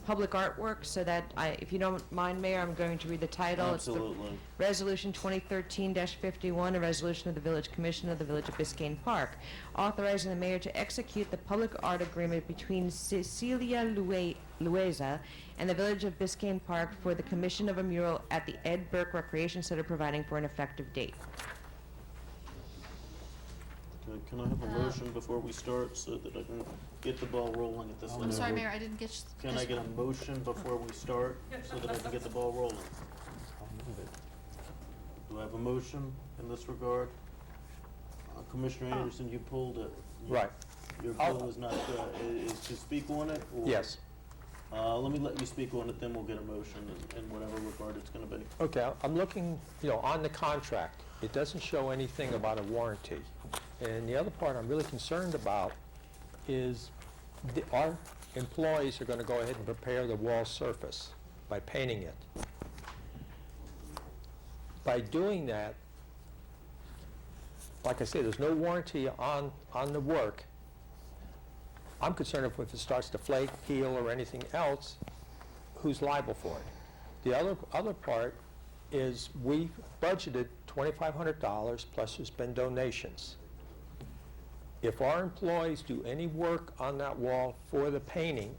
public artwork, so that if you don't mind, Mayor, I'm going to read the title. Absolutely. It's the Resolution 2013-51, a resolution of the Village Commission of the Village of Biscayne Park, authorizing the mayor to execute the public art agreement between Cecilia Lueza and the Village of Biscayne Park for the commission of a mural at the Ed Burke Recreation Center, providing for an effective date. Okay, can I have a motion before we start so that I can get the ball rolling at this level? I'm sorry, Mayor, I didn't get. Can I get a motion before we start so that I can get the ball rolling? Do I have a motion in this regard? Commissioner Anderson, you pulled it. Right. Your bill is not, is to speak on it? Or- Yes. Let me let you speak on it, then we'll get a motion in whatever regard it's gonna be. Okay, I'm looking, on the contract. It doesn't show anything about a warranty. And the other part I'm really concerned about is our employees are going to go ahead and prepare the wall surface by painting it. By doing that, like I say, there's no warranty on the work. I'm concerned if it starts to flake, heal, or anything else, who's liable for it? The other part is we budgeted $2,500, plus there's been donations. If our employees do any work on that wall for the painting,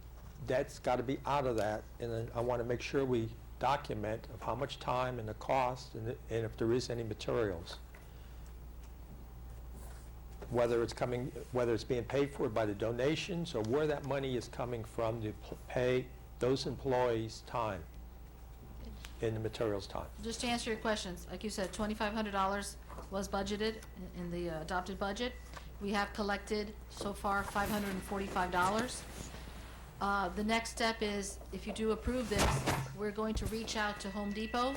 that's got to be out of that, and then I want to make sure we document of how much time and the cost, and if there is any materials. Whether it's being paid for by the donations, or where that money is coming from to pay those employees' time and the materials time. Just to answer your questions, like you said, $2,500 was budgeted in the adopted budget. We have collected so far $545. The next step is, if you do approve this, we're going to reach out to Home Depot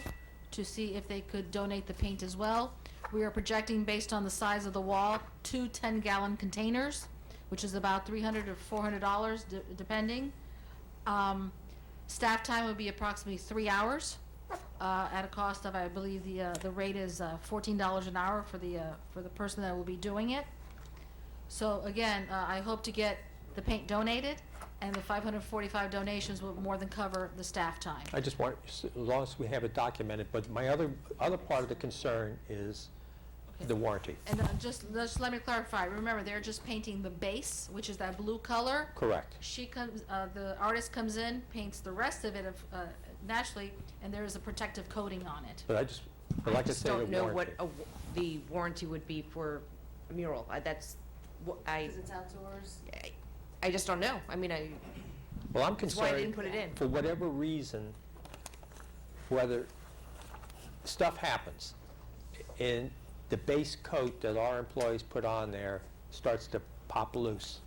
to see if they could donate the paint as well. We are projecting, based on the size of the wall, 2 10-gallon containers, which is about $300 to $400 depending. Staff time would be approximately 3 hours at a cost of, I believe the rate is $14 an hour for the person that will be doing it. So again, I hope to get the paint donated, and the 545 donations will more than cover the staff time. I just want, as long as we have it documented, but my other part of the concern is the warranty. And just let me clarify. Remember, they're just painting the base, which is that blue color. Correct. The artist comes in, paints the rest of it naturally, and there is a protective coating on it. But but like I just say, the don't know what warranty. the warranty would be for a mural. That's what Because it's outdoors. I just don't know. I mean, Well, I'm that's why I concerned, didn't put it in. for whatever reason, whether stuff happens, and the base coat that our employees put on there starts to pop loose.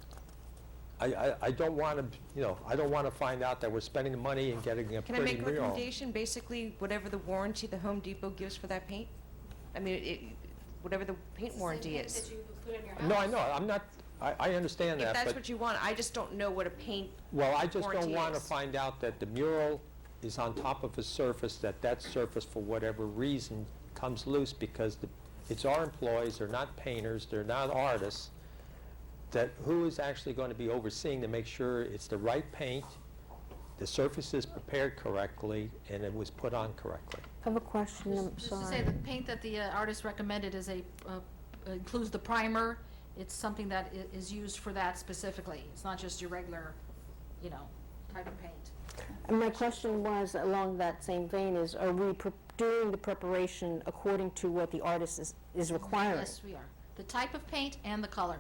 I don't want to, I don't want to find out that we're spending the money and getting a Can I pretty make a mural. recommendation? Basically, whatever the warranty the Home Depot gives for that paint? I mean, whatever the paint warranty is. No, I know, I'm not, I understand If that, that's but, what you want, I just don't know what a paint well, I just don't warranty want to is. find out that the mural is on top of a surface, that surface, for whatever reason, comes loose, because it's our employees, they're not painters, they're not artists, that who is actually going to be overseeing to make sure it's the right paint, the surface is prepared correctly, and it was put on correctly. I have a question, I'm Just to sorry. say, the paint that the artist recommended is includes the primer. It's something that is used for that specifically. It's not just your regular, type of paint. And my question was, along that same vein, is are we doing the preparation according to what the artist is requiring? Yes, we are. The type of paint and the color.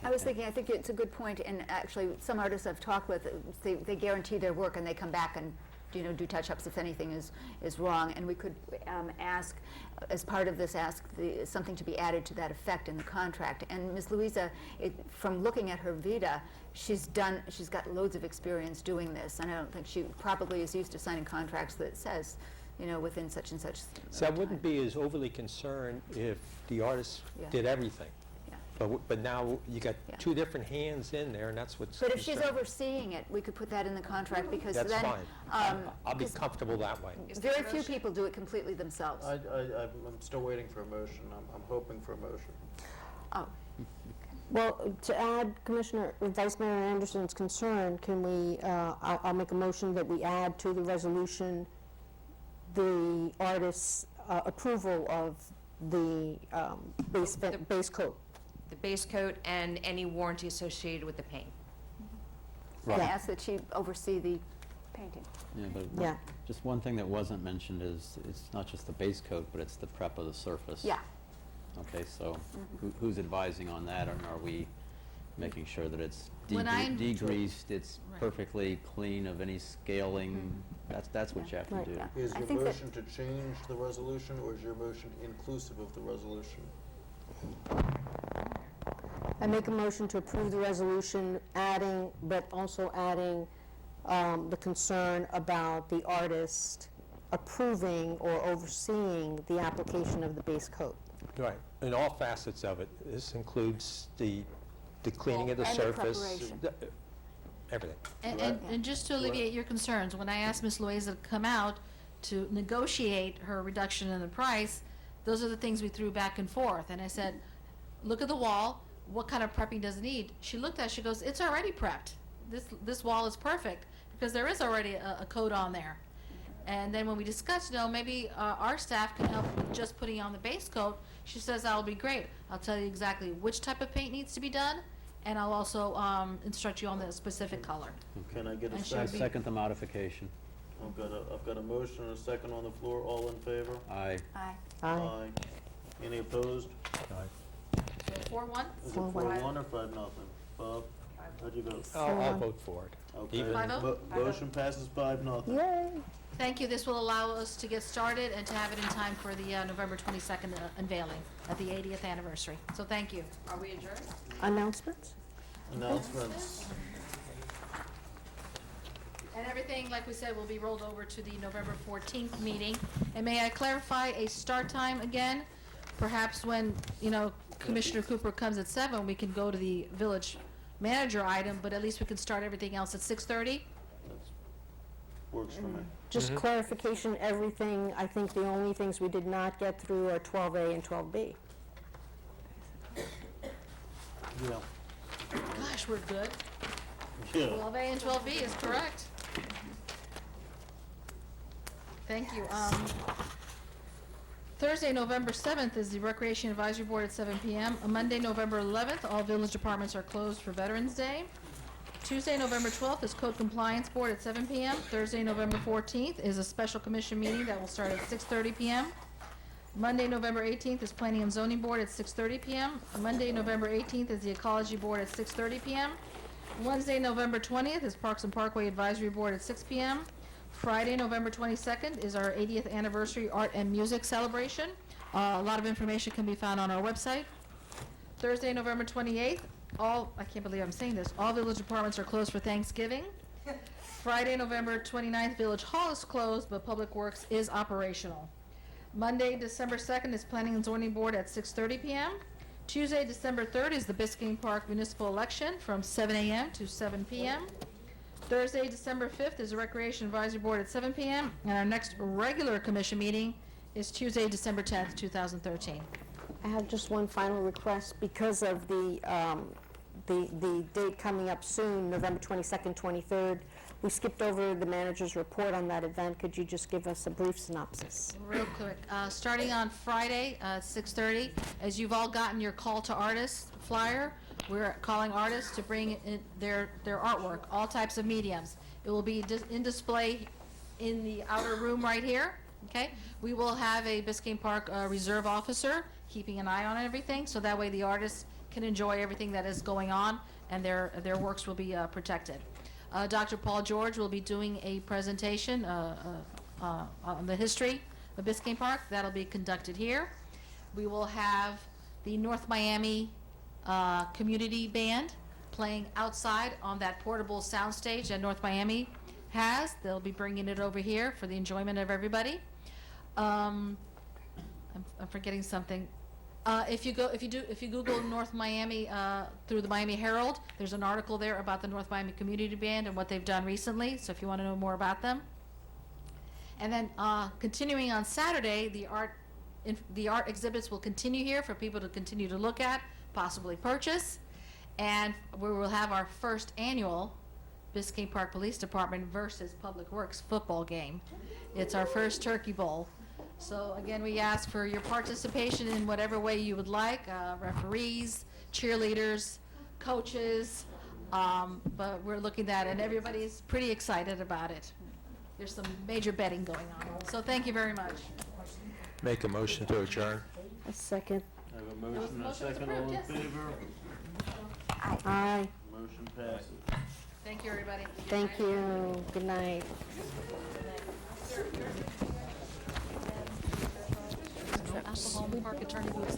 I was thinking, I think it's a good point, and actually, some artists I've talked with, they guarantee their work, and they come back and, do touch-ups if anything is wrong, and we could ask, as part of this, something to be added to that effect in the contract. And Ms. Louisa, from looking at her vita, she's got loads of experience doing this, and I don't think she probably is used to signing contracts that says, within such and such So I wouldn't be as overly concerned if the artist Yeah. did everything. Yeah. But now you got Yeah. two different hands in there, and that's what's But if she's concerning. overseeing it, we could put that in the contract, because That's then... fine. I'll be comfortable that way. Very few people do it completely themselves. I'm still waiting for a motion. I'm hoping for a motion. Oh, Well, to add Vice Mayor Anderson's concern, can we, I'll make a motion that we add to the resolution the artist's approval of the base coat. The base coat and any warranty associated with the paint. and ask that she oversee the painting. Yeah, but Yeah. just one thing that wasn't mentioned is, it's not just the base coat, but it's the prep of the surface. Yeah. Okay, so who's advising on that, and are we making sure that it's When I'm- degreased, it's Right. perfectly clean of any scaling? That's what you have to Right, do. yeah. Is I your think that- motion to change the resolution, or is your motion inclusive of the resolution? I make a motion to approve the resolution, but also adding the concern about the artist approving or overseeing the application of the base coat. Right, in all facets of it. This includes the cleaning of the And the surface. preparation. Everything. And just to alleviate your concerns, when I asked Ms. Louisa to come out to negotiate her reduction in the price, those are the things we threw back and forth. And I said, look at the wall, what kind of prepping does it need? She looked at it, she goes, it's already prepped. This wall is perfect, because there is already a coat on there. And then when we discussed, maybe our staff can help with just putting on the base coat, she says that'll be great. I'll tell you exactly which type of paint needs to be done, and I'll also instruct you on the specific color. Can I get a And she'll I be- second? second the modification. I've got a motion and a second on the floor. All in favor? Aye. Aye. Aye. Any opposed? So 4-1? Is it 4-1. 4-1 or 5-0? Bob, how'd you vote? I'll vote for it. Okay. Even- 5-0? Motion passes 5-0. Yay! Thank you. This will allow us to get started and to have it in time for the November 22nd unveiling at the 80th anniversary. So thank you. Are we adjourned? Announcements? Announcements. And everything, like we said, will be rolled over to the November 14th meeting. And may I clarify a start time again? Perhaps when, Commissioner Cooper comes at 7, we can go to the village manager item, but at least we can start everything else at 6:30? Works for me. Just clarification, everything, I think the only things we did not get through are 12A and 12B. Yeah. Gosh, we're good. Yeah. 12A and 12B is correct. Thank you. Thursday, November 7th is the Recreation Advisory Board at 7 p.m. On Monday, November 11th, all village departments are closed for Veterans Day. Tuesday, November 12th is Code Compliance Board at 7 p.m. Thursday, November 14th is a special commission meeting that will start at 6:30 p.m. Monday, November 18th is Planning and Zoning Board at 6:30 p.m. Monday, November 18th is the Ecology Board at 6:30 p.m. Wednesday, November 20th is Parks and Parkway Advisory Board at 6 p.m. Friday, November 22nd is our 80th anniversary art and music celebration. A lot of information can be found on our website. Thursday, November 28th, I can't believe I'm saying this, all village departments are closed for Thanksgiving. Friday, November 29th, Village Hall is closed, but Public Works is operational. Monday, December 2nd is Planning and Zoning Board at 6:30 p.m. Tuesday, December 3rd is the Biscayne Park Municipal Election from 7 a.m. to 7 p.m. Thursday, December 5th is the Recreation Advisory Board at 7 p.m. And our next regular commission meeting is Tuesday, December 10th, 2013. I have just one final request because of the date coming up soon, November 22nd, 23rd. We skipped over the manager's report on that event. Could you just give us a brief synopsis? Real quick, starting on Friday, 6:30, as you've all gotten your call to artists flyer, we're calling artists to bring in their artwork, all types of mediums. It will be in display in the outer room right here, okay? We will have a Biscayne Park reserve officer keeping an eye on everything, so that way the artists can enjoy everything that is going on and their works will be protected. Dr. Paul George will be doing a presentation on the history of Biscayne Park. That'll be conducted here. We will have the North Miami Community Band playing outside on that portable soundstage that North Miami has. They'll be bringing it over here for the enjoyment of everybody. I'm forgetting something. If you Google North Miami through the Miami Herald, there's an article there about the North Miami Community Band and what they've done recently. So if you want to know more about them, and then continuing on Saturday, the art exhibits will continue here for people to continue to look at, possibly purchase, and we will have our first annual Biscayne Park Police Department versus Public Works football game. It's our first Turkey Bowl. So again, we ask for your participation in whatever way you would like, referees, cheerleaders, coaches, but we're looking at it, and everybody's pretty excited about it. There's some major betting going on. So thank you very much. Make a motion to adjourn. A second. I have a motion and a second. All in favor? Aye. Motion passes. Thank you, everybody. Thank you. Good night. Alcohol in the park, attorney booths.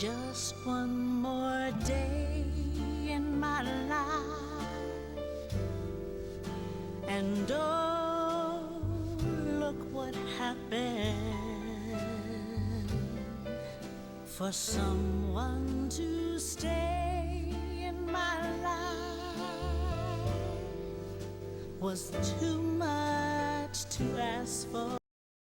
just one more day in my life, and oh, look what happened. For someone to stay in my life was too much to ask for.